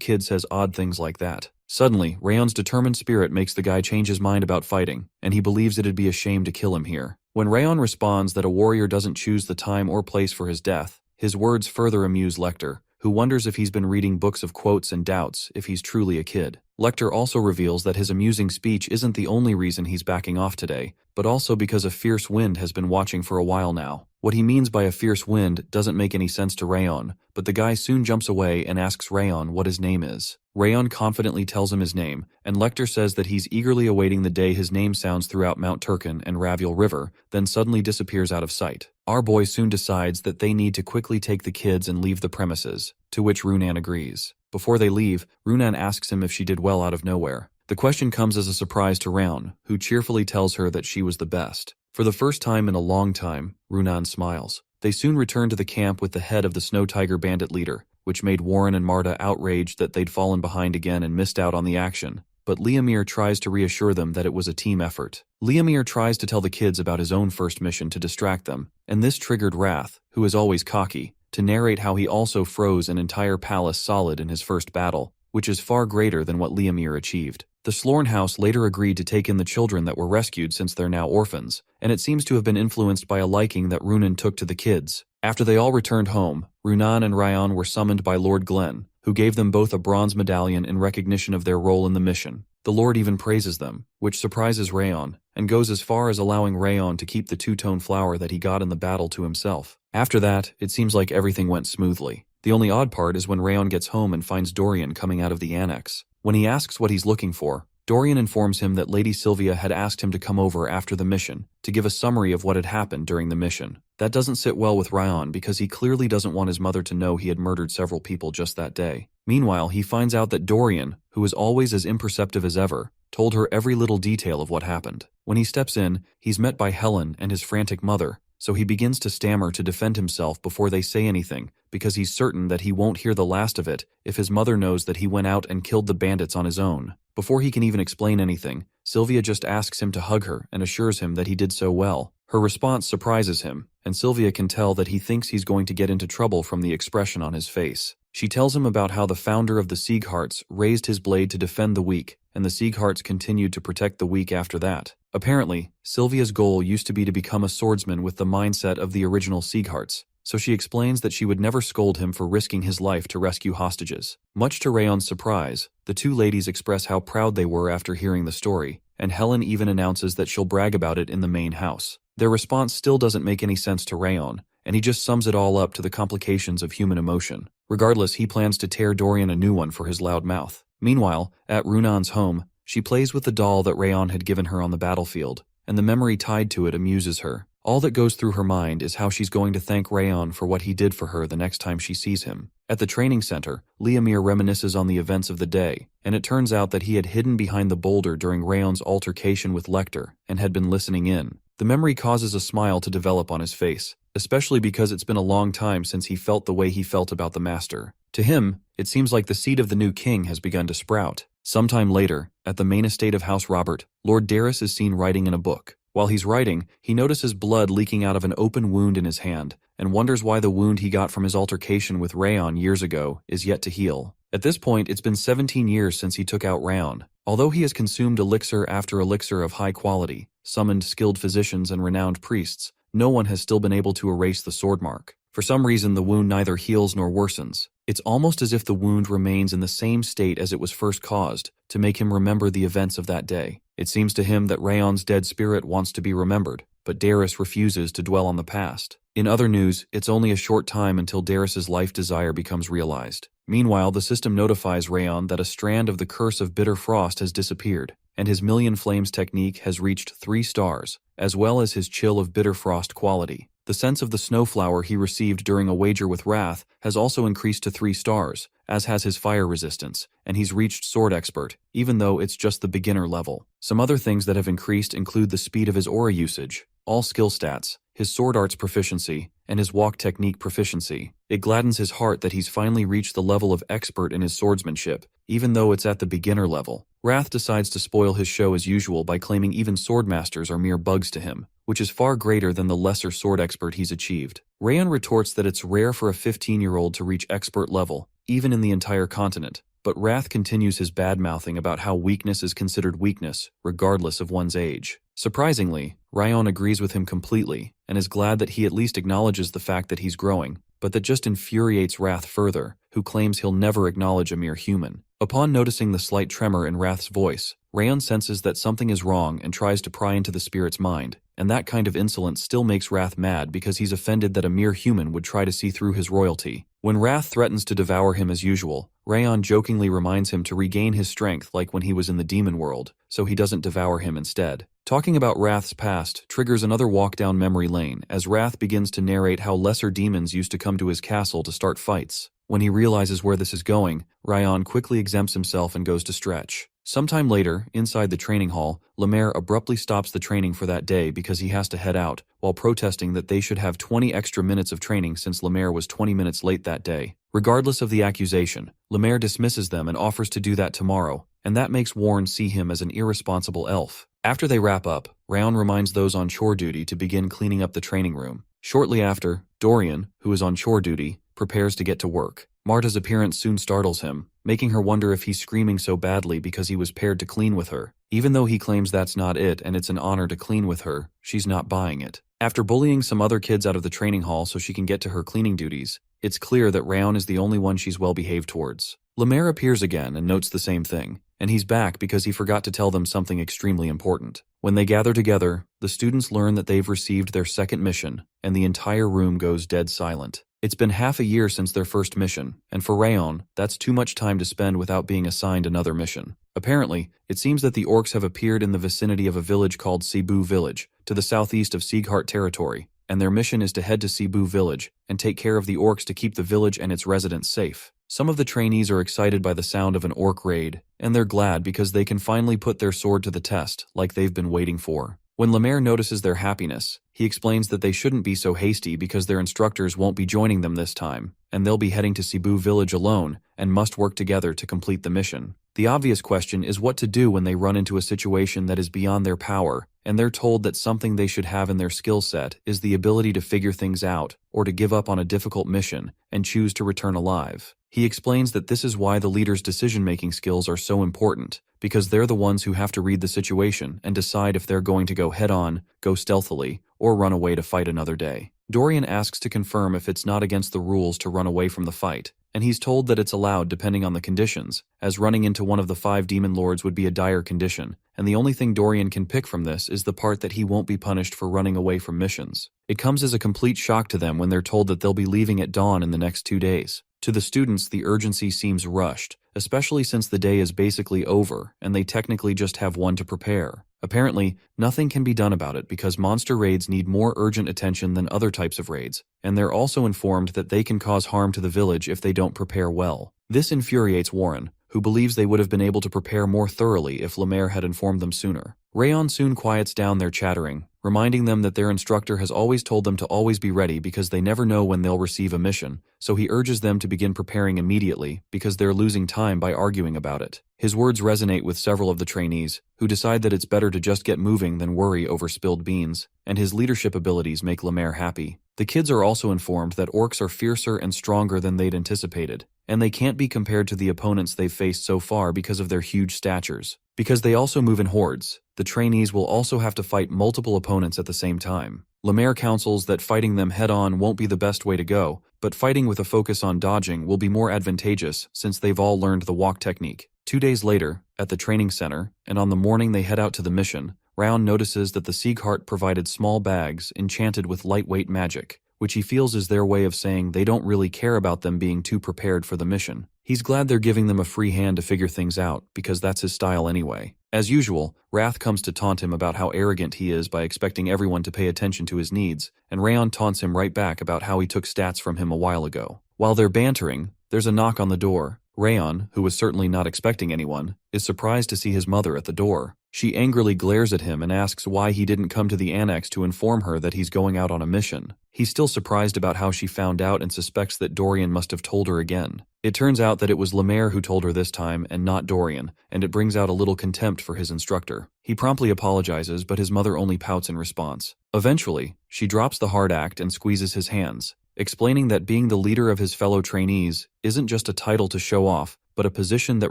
kid says odd things like that. Suddenly, Rayon's determined spirit makes the guy change his mind about fighting, and he believes it'd be a shame to kill him here. When Rayon responds that a warrior doesn't choose the time or place for his death, his words further amuse Lecter, who wonders if he's been reading books of quotes and doubts if he's truly a kid. Lecter also reveals that his amusing speech isn't the only reason he's backing off today, but also because a fierce wind has been watching for a while now. What he means by a fierce wind doesn't make any sense to Rayon, but the guy soon jumps away and asks Rayon what his name is. Rayon confidently tells him his name, and Lecter says that he's eagerly awaiting the day his name sounds throughout Mount Turkin and Raviel River, then suddenly disappears out of sight. Our boy soon decides that they need to quickly take the kids and leave the premises, to which Runan agrees. Before they leave, Runan asks him if she did well out of nowhere. The question comes as a surprise to Rayon, who cheerfully tells her that she was the best. For the first time in a long time, Runan smiles. They soon return to the camp with the head of the Snow Tiger bandit leader, which made Warren and Marta outraged that they'd fallen behind again and missed out on the action. But Liamir tries to reassure them that it was a team effort. Liamir tries to tell the kids about his own first mission to distract them, and this triggered Wrath, who is always cocky, to narrate how he also froze an entire palace solid in his first battle, which is far greater than what Liamir achieved. The Slorn house later agreed to take in the children that were rescued since they're now orphans, and it seems to have been influenced by a liking that Runan took to the kids. After they all returned home, Runan and Rayon were summoned by Lord Glenn, who gave them both a bronze medallion in recognition of their role in the mission. The Lord even praises them, which surprises Rayon, and goes as far as allowing Rayon to keep the two-tone flower that he got in the battle to himself. After that, it seems like everything went smoothly. The only odd part is when Rayon gets home and finds Dorian coming out of the annex. When he asks what he's looking for, Dorian informs him that Lady Sylvia had asked him to come over after the mission, to give a summary of what had happened during the mission. That doesn't sit well with Rayon because he clearly doesn't want his mother to know he had murdered several people just that day. Meanwhile, he finds out that Dorian, who is always as imperceptive as ever, told her every little detail of what happened. When he steps in, he's met by Helen and his frantic mother, so he begins to stammer to defend himself before they say anything, because he's certain that he won't hear the last of it if his mother knows that he went out and killed the bandits on his own. Before he can even explain anything, Sylvia just asks him to hug her and assures him that he did so well. Her response surprises him, and Sylvia can tell that he thinks he's going to get into trouble from the expression on his face. She tells him about how the founder of the Ziggharts raised his blade to defend the weak, and the Ziggharts continued to protect the weak after that. Apparently, Sylvia's goal used to be to become a swordsman with the mindset of the original Ziggharts, so she explains that she would never scold him for risking his life to rescue hostages. Much to Rayon's surprise, the two ladies express how proud they were after hearing the story, and Helen even announces that she'll brag about it in the main house. Their response still doesn't make any sense to Rayon, and he just sums it all up to the complications of human emotion. Regardless, he plans to tear Dorian a new one for his loud mouth. Meanwhile, at Runan's home, she plays with the doll that Rayon had given her on the battlefield, and the memory tied to it amuses her. All that goes through her mind is how she's going to thank Rayon for what he did for her the next time she sees him. At the training center, Liamir reminisces on the events of the day, and it turns out that he had hidden behind the boulder during Rayon's altercation with Lecter and had been listening in. The memory causes a smile to develop on his face, especially because it's been a long time since he felt the way he felt about the master. To him, it seems like the seed of the new king has begun to sprout. Sometime later, at the main estate of House Robert, Lord Daryus is seen writing in a book. While he's writing, he notices blood leaking out of an open wound in his hand, and wonders why the wound he got from his altercation with Rayon years ago is yet to heal. At this point, it's been 17 years since he took out Rayon. Although he has consumed elixir after elixir of high quality, summoned skilled physicians and renowned priests, no one has still been able to erase the sword mark. For some reason, the wound neither heals nor worsens. It's almost as if the wound remains in the same state as it was first caused, to make him remember the events of that day. It seems to him that Rayon's dead spirit wants to be remembered, but Daryus refuses to dwell on the past. In other news, it's only a short time until Daryus's life desire becomes realized. Meanwhile, the system notifies Rayon that a strand of the curse of bitter frost has disappeared, and his million flames technique has reached 3 stars, as well as his chill of bitter frost quality. The sense of the snowflower he received during a wager with Wrath has also increased to 3 stars, as has his fire resistance, and he's reached sword expert, even though it's just the beginner level. Some other things that have increased include the speed of his aura usage, all skill stats, his sword arts proficiency, and his walk technique proficiency. It gladdens his heart that he's finally reached the level of expert in his swordsmanship, even though it's at the beginner level. Wrath decides to spoil his show as usual by claiming even swordmasters are mere bugs to him, which is far greater than the lesser sword expert he's achieved. Rayon retorts that it's rare for a 15-year-old to reach expert level, even in the entire continent, but Wrath continues his bad-mouthing about how weakness is considered weakness, regardless of one's age. Surprisingly, Rayon agrees with him completely, and is glad that he at least acknowledges the fact that he's growing, but that just infuriates Wrath further, who claims he'll never acknowledge a mere human. Upon noticing the slight tremor in Wrath's voice, Rayon senses that something is wrong and tries to pry into the spirit's mind, and that kind of insolence still makes Wrath mad because he's offended that a mere human would try to see through his royalty. When Wrath threatens to devour him as usual, Rayon jokingly reminds him to regain his strength like when he was in the demon world, so he doesn't devour him instead. Talking about Wrath's past triggers another walk down memory lane as Wrath begins to narrate how lesser demons used to come to his castle to start fights. When he realizes where this is going, Rayon quickly exempts himself and goes to stretch. Sometime later, inside the training hall, Lemaire abruptly stops the training for that day because he has to head out, while protesting that they should have 20 extra minutes of training since Lemaire was 20 minutes late that day. Regardless of the accusation, Lemaire dismisses them and offers to do that tomorrow, and that makes Warren see him as an irresponsible elf. After they wrap up, Rayon reminds those on chore duty to begin cleaning up the training room. Shortly after, Dorian, who is on chore duty, prepares to get to work. Marta's appearance soon startles him, making her wonder if he's screaming so badly because he was paired to clean with her. Even though he claims that's not it and it's an honor to clean with her, she's not buying it. After bullying some other kids out of the training hall so she can get to her cleaning duties, it's clear that Rayon is the only one she's well behaved towards. Lemaire appears again and notes the same thing, and he's back because he forgot to tell them something extremely important. When they gather together, the students learn that they've received their second mission, and the entire room goes dead silent. It's been half a year since their first mission, and for Rayon, that's too much time to spend without being assigned another mission. Apparently, it seems that the orcs have appeared in the vicinity of a village called Cebu Village, to the southeast of Ziggart territory, and their mission is to head to Cebu Village and take care of the orcs to keep the village and its residents safe. Some of the trainees are excited by the sound of an orc raid, and they're glad because they can finally put their sword to the test, like they've been waiting for. When Lemaire notices their happiness, he explains that they shouldn't be so hasty because their instructors won't be joining them this time, and they'll be heading to Cebu Village alone and must work together to complete the mission. The obvious question is what to do when they run into a situation that is beyond their power, and they're told that something they should have in their skill set is the ability to figure things out, or to give up on a difficult mission and choose to return alive. He explains that this is why the leader's decision-making skills are so important, because they're the ones who have to read the situation and decide if they're going to go head-on, go stealthily, or run away to fight another day. Dorian asks to confirm if it's not against the rules to run away from the fight, and he's told that it's allowed depending on the conditions, as running into one of the 5 demon lords would be a dire condition, and the only thing Dorian can pick from this is the part that he won't be punished for running away from missions. It comes as a complete shock to them when they're told that they'll be leaving at dawn in the next 2 days. To the students, the urgency seems rushed, especially since the day is basically over and they technically just have one to prepare. Apparently, nothing can be done about it because monster raids need more urgent attention than other types of raids, and they're also informed that they can cause harm to the village if they don't prepare well. This infuriates Warren, who believes they would have been able to prepare more thoroughly if Lemaire had informed them sooner. Rayon soon quiets down their chattering, reminding them that their instructor has always told them to always be ready because they never know when they'll receive a mission, so he urges them to begin preparing immediately because they're losing time by arguing about it. His words resonate with several of the trainees, who decide that it's better to just get moving than worry over spilled beans, and his leadership abilities make Lemaire happy. The kids are also informed that orcs are fiercer and stronger than they'd anticipated, and they can't be compared to the opponents they've faced so far because of their huge statures. Because they also move in hordes, the trainees will also have to fight multiple opponents at the same time. Lemaire counsels that fighting them head-on won't be the best way to go, but fighting with a focus on dodging will be more advantageous since they've all learned the walk technique. 2 days later, at the training center, and on the morning they head out to the mission, Rayon notices that the Ziggart provided small bags enchanted with lightweight magic, which he feels is their way of saying they don't really care about them being too prepared for the mission. He's glad they're giving them a free hand to figure things out, because that's his style anyway. As usual, Wrath comes to taunt him about how arrogant he is by expecting everyone to pay attention to his needs, and Rayon taunts him right back about how he took stats from him a while ago. While they're bantering, there's a knock on the door. Rayon, who was certainly not expecting anyone, is surprised to see his mother at the door. She angrily glares at him and asks why he didn't come to the annex to inform her that he's going out on a mission. He's still surprised about how she found out and suspects that Dorian must have told her again. It turns out that it was Lemaire who told her this time and not Dorian, and it brings out a little contempt for his instructor. He promptly apologizes, but his mother only pouts in response. Eventually, she drops the hard act and squeezes his hands, explaining that being the leader of his fellow trainees isn't just a title to show off, but a position that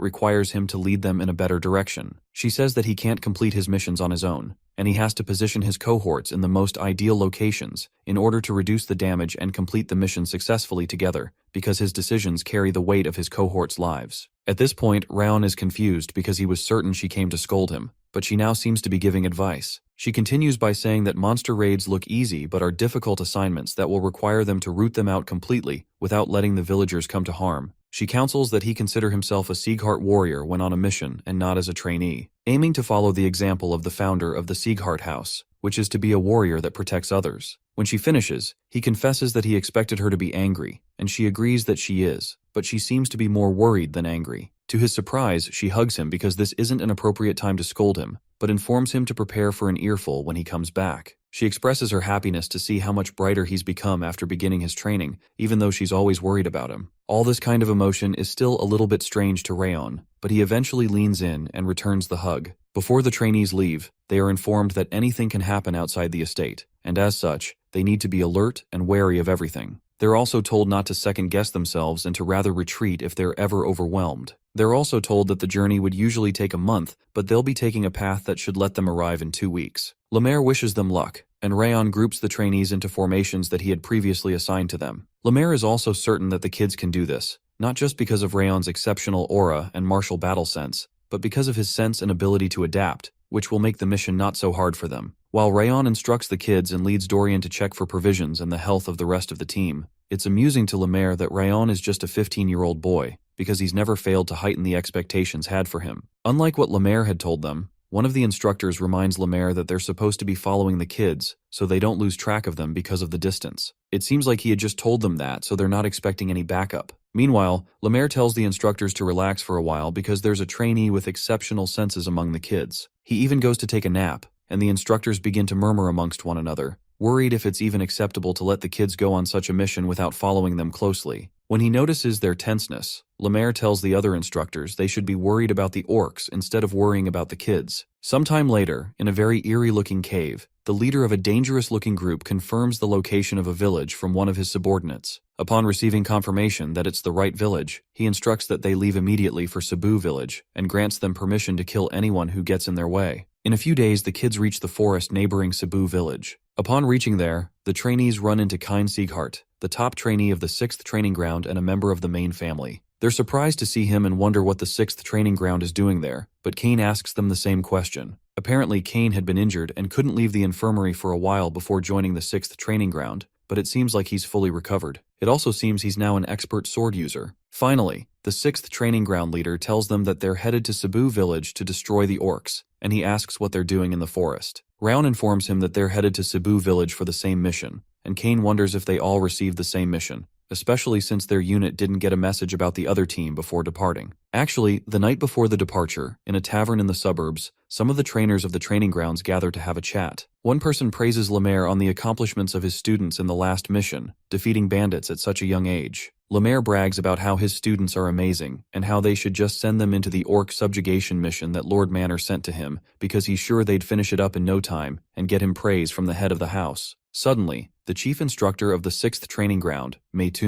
requires him to lead them in a better direction. She says that he can't complete his missions on his own, and he has to position his cohorts in the most ideal locations in order to reduce the damage and complete the mission successfully together, because his decisions carry the weight of his cohorts' lives. At this point, Rayon is confused because he was certain she came to scold him, but she now seems to be giving advice. She continues by saying that monster raids look easy but are difficult assignments that will require them to root them out completely without letting the villagers come to harm. She counsels that he consider himself a Ziggart warrior when on a mission and not as a trainee, aiming to follow the example of the founder of the Ziggart house, which is to be a warrior that protects others. When she finishes, he confesses that he expected her to be angry, and she agrees that she is, but she seems to be more worried than angry. To his surprise, she hugs him because this isn't an appropriate time to scold him, but informs him to prepare for an earful when he comes back. She expresses her happiness to see how much brighter he's become after beginning his training, even though she's always worried about him. All this kind of emotion is still a little bit strange to Rayon, but he eventually leans in and returns the hug. Before the trainees leave, they are informed that anything can happen outside the estate, and as such, they need to be alert and wary of everything. They're also told not to second-guess themselves and to rather retreat if they're ever overwhelmed. They're also told that the journey would usually take a month, but they'll be taking a path that should let them arrive in 2 weeks. Lemaire wishes them luck, and Rayon groups the trainees into formations that he had previously assigned to them. Lemaire is also certain that the kids can do this, not just because of Rayon's exceptional aura and martial battle sense, but because of his sense and ability to adapt, which will make the mission not so hard for them. While Rayon instructs the kids and leads Dorian to check for provisions and the health of the rest of the team, it's amusing to Lemaire that Rayon is just a 15-year-old boy, because he's never failed to heighten the expectations had for him. Unlike what Lemaire had told them, one of the instructors reminds Lemaire that they're supposed to be following the kids, so they don't lose track of them because of the distance. It seems like he had just told them that, so they're not expecting any backup. Meanwhile, Lemaire tells the instructors to relax for a while because there's a trainee with exceptional senses among the kids. He even goes to take a nap, and the instructors begin to murmur amongst one another, worried if it's even acceptable to let the kids go on such a mission without following them closely. When he notices their tenseness, Lemaire tells the other instructors they should be worried about the orcs instead of worrying about the kids. Sometime later, in a very eerie-looking cave, the leader of a dangerous-looking group confirms the location of a village from one of his subordinates. Upon receiving confirmation that it's the right village, he instructs that they leave immediately for Cebu village and grants them permission to kill anyone who gets in their way. In a few days, the kids reach the forest neighboring Cebu village. Upon reaching there, the trainees run into Ziggart, the top trainee of the 6th training ground and a member of the main family. They're surprised to see him and wonder what the 6th training ground is doing there, but Kane asks them the same question. Apparently, Kane had been injured and couldn't leave the infirmary for a while before joining the 6th training ground, but it seems like he's fully recovered. It also seems he's now an expert sword user. Finally, the 6th training ground leader tells them that they're headed to Cebu village to destroy the orcs, and he asks what they're doing in the forest. Rayon informs him that they're headed to Cebu village for the same mission, and Kane wonders if they all received the same mission, especially since their unit didn't get a message about the other team before departing. Actually, the night before the departure, in a tavern in the suburbs, some of the trainers of the training grounds gather to have a chat. One person praises Lemaire on the accomplishments of his students in the last mission, defeating bandits at such a young age. Lemaire brags about how his students are amazing, and how they should just send them into the orc subjugation mission that Lord Manor sent to him, because he's sure they'd finish it up in no time, and get him praise from the head of the house. Suddenly, the chief instructor of the 6th training ground, Maid,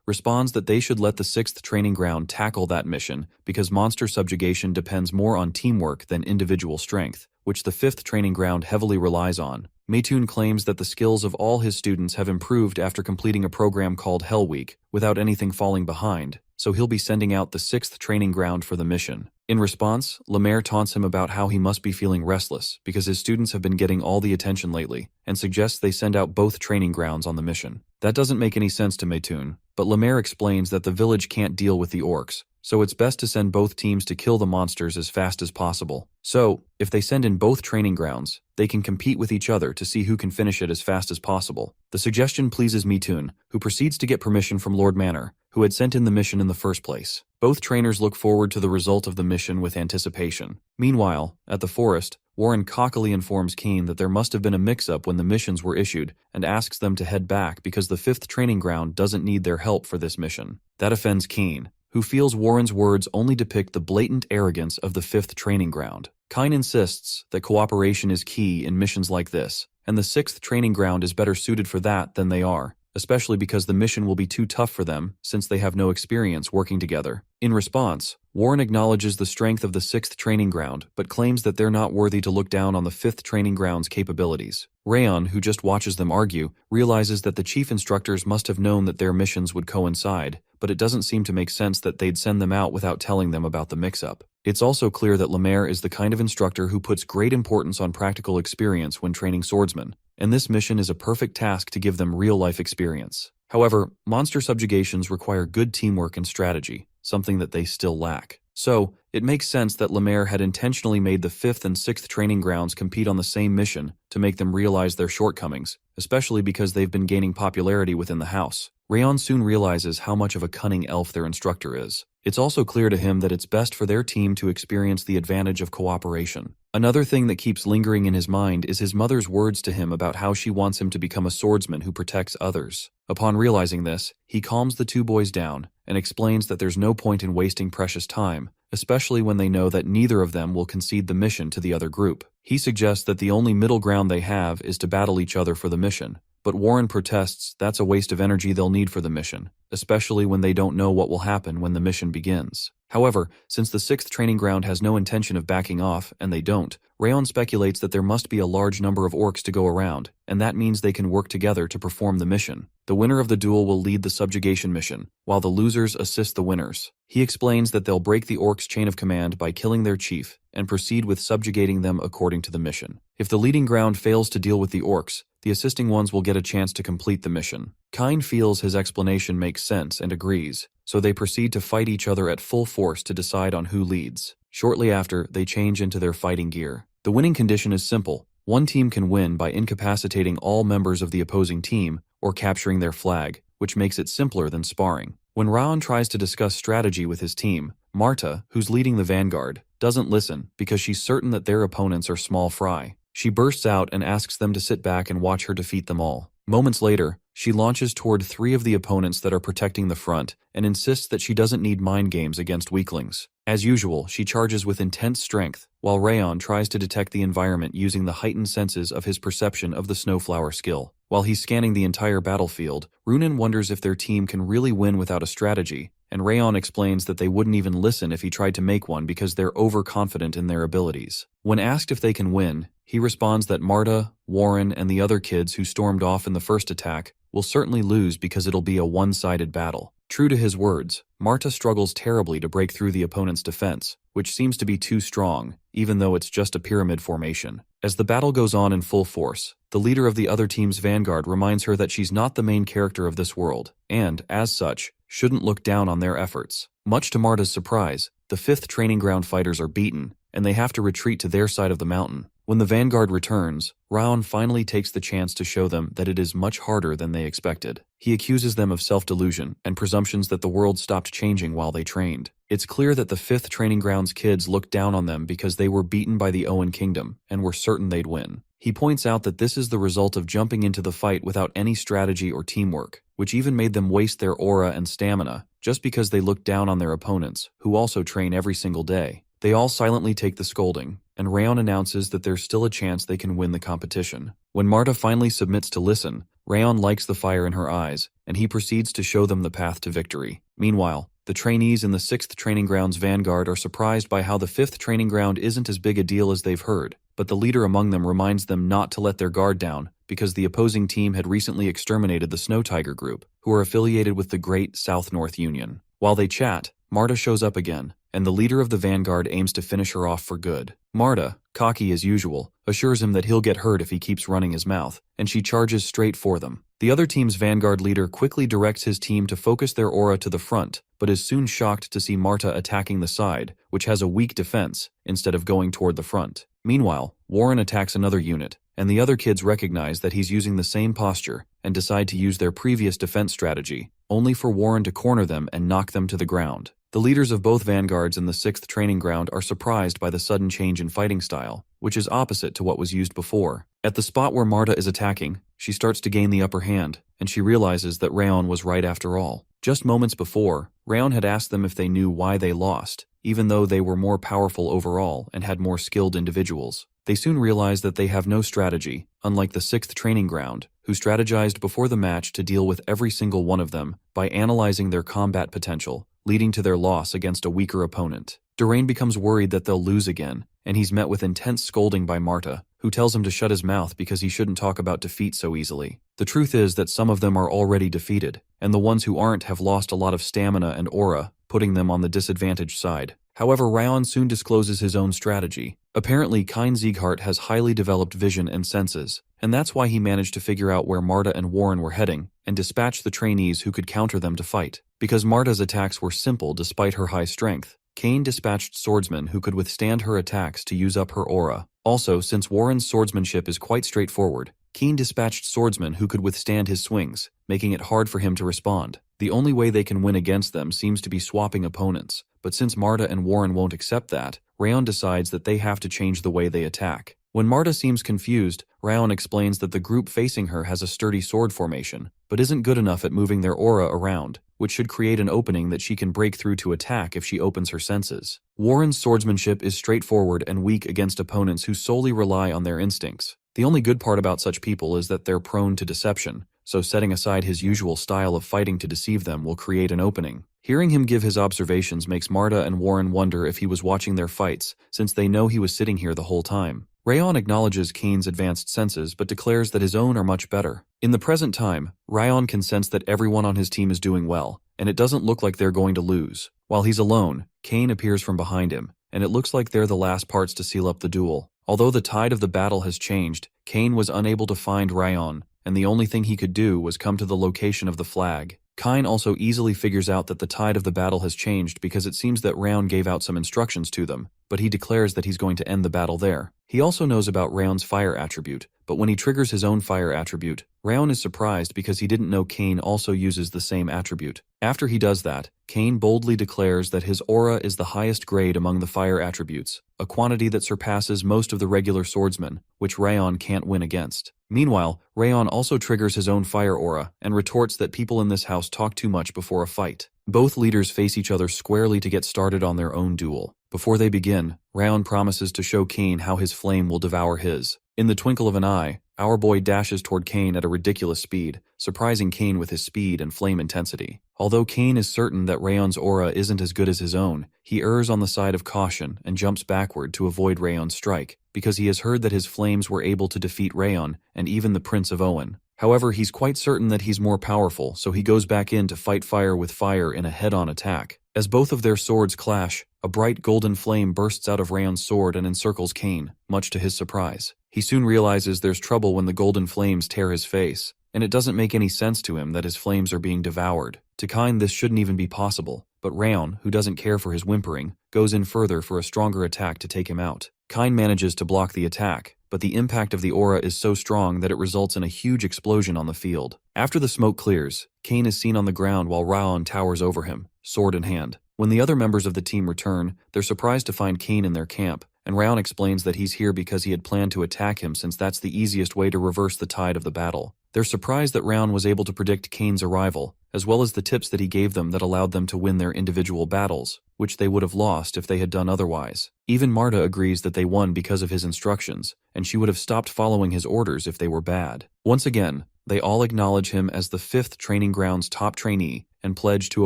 responds that they should let the 6th training ground tackle that mission because monster subjugation depends more on teamwork than individual strength, which the 5th training ground heavily relies on. Maid claims that the skills of all his students have improved after completing a program called Hell Week without anything falling behind, so he'll be sending out the 6th training ground for the mission. In response, Lemaire taunts him about how he must be feeling restless because his students have been getting all the attention lately, and suggests they send out both training grounds on the mission. That doesn't make any sense to Maid, but Lemaire explains that the village can't deal with the orcs, so it's best to send both teams to kill the monsters as fast as possible. So, if they send in both training grounds, they can compete with each other to see who can finish it as fast as possible. The suggestion pleases Maid, who proceeds to get permission from Lord Manor, who had sent in the mission in the first place. Both trainers look forward to the result of the mission with anticipation. Meanwhile, at the forest, Warren cockily informs Kane that there must have been a mix-up when the missions were issued and asks them to head back because the 5th training ground doesn't need their help for this mission. That offends Kane, who feels Warren's words only depict the blatant arrogance of the 5th training ground. Kane insists that cooperation is key in missions like this, and the 6th training ground is better suited for that than they are, especially because the mission will be too tough for them since they have no experience working together. In response, Warren acknowledges the strength of the 6th training ground, but claims that they're not worthy to look down on the 5th training ground's capabilities. Rayon, who just watches them argue, realizes that the chief instructors must have known that their missions would coincide, but it doesn't seem to make sense that they'd send them out without telling them about the mix-up. It's also clear that Lemaire is the kind of instructor who puts great importance on practical experience when training swordsmen, and this mission is a perfect task to give them real-life experience. However, monster subjugations require good teamwork and strategy, something that they still lack. So, it makes sense that Lemaire had intentionally made the 5th and 6th training grounds compete on the same mission to make them realize their shortcomings, especially because they've been gaining popularity within the house. Rayon soon realizes how much of a cunning elf their instructor is. It's also clear to him that it's best for their team to experience the advantage of cooperation. Another thing that keeps lingering in his mind is his mother's words to him about how she wants him to become a swordsman who protects others. Upon realizing this, he calms the two boys down and explains that there's no point in wasting precious time, especially when they know that neither of them will concede the mission to the other group. He suggests that the only middle ground they have is to battle each other for the mission, but Warren protests that's a waste of energy they'll need for the mission, especially when they don't know what will happen when the mission begins. However, since the 6th training ground has no intention of backing off, and they don't, Rayon speculates that there must be a large number of orcs to go around, and that means they can work together to perform the mission. The winner of the duel will lead the subjugation mission, while the losers assist the winners. He explains that they'll break the orcs' chain of command by killing their chief, and proceed with subjugating them according to the mission. If the leading ground fails to deal with the orcs, the assisting ones will get a chance to complete the mission. Kine feels his explanation makes sense and agrees, so they proceed to fight each other at full force to decide on who leads. Shortly after, they change into their fighting gear. The winning condition is simple. One team can win by incapacitating all members of the opposing team or capturing their flag, which makes it simpler than sparring. When Rayon tries to discuss strategy with his team, Marta, who's leading the vanguard, doesn't listen because she's certain that their opponents are small fry. She bursts out and asks them to sit back and watch her defeat them all. Moments later, she launches toward 3 of the opponents that are protecting the front and insists that she doesn't need mind games against weaklings. As usual, she charges with intense strength, while Rayon tries to detect the environment using the heightened senses of his perception of the snowflower skill. While he's scanning the entire battlefield, Runan wonders if their team can really win without a strategy, and Rayon explains that they wouldn't even listen if he tried to make one because they're overconfident in their abilities. When asked if they can win, he responds that Marta, Warren, and the other kids who stormed off in the first attack will certainly lose because it'll be a one-sided battle. True to his words, Marta struggles terribly to break through the opponent's defense, which seems to be too strong, even though it's just a pyramid formation. As the battle goes on in full force, the leader of the other team's vanguard reminds her that she's not the main character of this world, and, as such, shouldn't look down on their efforts. Much to Marta's surprise, the 5th training ground fighters are beaten, and they have to retreat to their side of the mountain. When the vanguard returns, Rayon finally takes the chance to show them that it is much harder than they expected. He accuses them of self-delusion and presumptions that the world stopped changing while they trained. It's clear that the 5th Training Grounds kids looked down on them because they were beaten by the Owen Kingdom and were certain they'd win. He points out that this is the result of jumping into the fight without any strategy or teamwork, which even made them waste their aura and stamina just because they looked down on their opponents, who also train every single day. They all silently take the scolding, and Rayon announces that there's still a chance they can win the competition. When Marta finally submits to listen, Rayon likes the fire in her eyes, and he proceeds to show them the path to victory. Meanwhile, the trainees in the 6th Training Grounds Vanguard are surprised by how the 5th Training Ground isn't as big a deal as they've heard, but the leader among them reminds them not to let their guard down because the opposing team had recently exterminated the Snow Tiger group, who are affiliated with the Great South-North Union. While they chat, Marta shows up again, and the leader of the vanguard aims to finish her off for good. Marta, cocky as usual, assures him that he'll get hurt if he keeps running his mouth, and she charges straight for them. The other team's vanguard leader quickly directs his team to focus their aura to the front, but is soon shocked to see Marta attacking the side, which has a weak defense, instead of going toward the front. Meanwhile, Warren attacks another unit, and the other kids recognize that he's using the same posture and decide to use their previous defense strategy, only for Warren to corner them and knock them to the ground. The leaders of both vanguards in the 6th Training Ground are surprised by the sudden change in fighting style, which is opposite to what was used before. At the spot where Marta is attacking, she starts to gain the upper hand, and she realizes that Rayon was right after all. Just moments before, Rayon had asked them if they knew why they lost, even though they were more powerful overall and had more skilled individuals. They soon realize that they have no strategy, unlike the 6th Training Ground, who strategized before the match to deal with every single one of them by analyzing their combat potential, leading to their loss against a weaker opponent. Daryus becomes worried that they'll lose again, and he's met with intense scolding by Marta, who tells him to shut his mouth because he shouldn't talk about defeat so easily. The truth is that some of them are already defeated, and the ones who aren't have lost a lot of stamina and aura, putting them on the disadvantaged side. However, Rayon soon discloses his own strategy. Apparently, Ziggart has highly developed vision and senses, and that's why he managed to figure out where Marta and Warren were heading and dispatch the trainees who could counter them to fight. Because Marta's attacks were simple despite her high strength, Kane dispatched swordsmen who could withstand her attacks to use up her aura. Also, since Warren's swordsmanship is quite straightforward, Kane dispatched swordsmen who could withstand his swings, making it hard for him to respond. The only way they can win against them seems to be swapping opponents, but since Marta and Warren won't accept that, Rayon decides that they have to change the way they attack. When Marta seems confused, Rayon explains that the group facing her has a sturdy sword formation, but isn't good enough at moving their aura around, which should create an opening that she can break through to attack if she opens her senses. Warren's swordsmanship is straightforward and weak against opponents who solely rely on their instincts. The only good part about such people is that they're prone to deception, so setting aside his usual style of fighting to deceive them will create an opening. Hearing him give his observations makes Marta and Warren wonder if he was watching their fights, since they know he was sitting here the whole time. Rayon acknowledges Kane's advanced senses but declares that his own are much better. In the present time, Rayon can sense that everyone on his team is doing well, and it doesn't look like they're going to lose. While he's alone, Kane appears from behind him, and it looks like they're the last parts to seal up the duel. Although the tide of the battle has changed, Kane was unable to find Rayon, and the only thing he could do was come to the location of the flag. Kane also easily figures out that the tide of the battle has changed because it seems that Rayon gave out some instructions to them, but he declares that he's going to end the battle there. He also knows about Rayon's fire attribute, but when he triggers his own fire attribute, Rayon is surprised because he didn't know Kane also uses the same attribute. After he does that, Kane boldly declares that his aura is the highest grade among the fire attributes, a quantity that surpasses most of the regular swordsmen, which Rayon can't win against. Meanwhile, Rayon also triggers his own fire aura and retorts that people in this house talk too much before a fight. Both leaders face each other squarely to get started on their own duel. Before they begin, Rayon promises to show Kane how his flame will devour his. In the twinkle of an eye, our boy dashes toward Kane at a ridiculous speed, surprising Kane with his speed and flame intensity. Although Kane is certain that Rayon's aura isn't as good as his own, he errs on the side of caution and jumps backward to avoid Rayon's strike, because he has heard that his flames were able to defeat Rayon and even the Prince of Owen. However, he's quite certain that he's more powerful, so he goes back in to fight fire with fire in a head-on attack. As both of their swords clash, a bright golden flame bursts out of Rayon's sword and encircles Kane, much to his surprise. He soon realizes there's trouble when the golden flames tear his face, and it doesn't make any sense to him that his flames are being devoured. To Kane, this shouldn't even be possible, but Rayon, who doesn't care for his whimpering, goes in further for a stronger attack to take him out. Kine manages to block the attack, but the impact of the aura is so strong that it results in a huge explosion on the field. After the smoke clears, Kane is seen on the ground while Rayon towers over him, sword in hand. When the other members of the team return, they're surprised to find Kane in their camp, and Rayon explains that he's here because he had planned to attack him since that's the easiest way to reverse the tide of the battle. They're surprised that Rayon was able to predict Kane's arrival, as well as the tips that he gave them that allowed them to win their individual battles, which they would have lost if they had done otherwise. Even Marta agrees that they won because of his instructions, and she would have stopped following his orders if they were bad. Once again, they all acknowledge him as the 5th training ground's top trainee and pledge to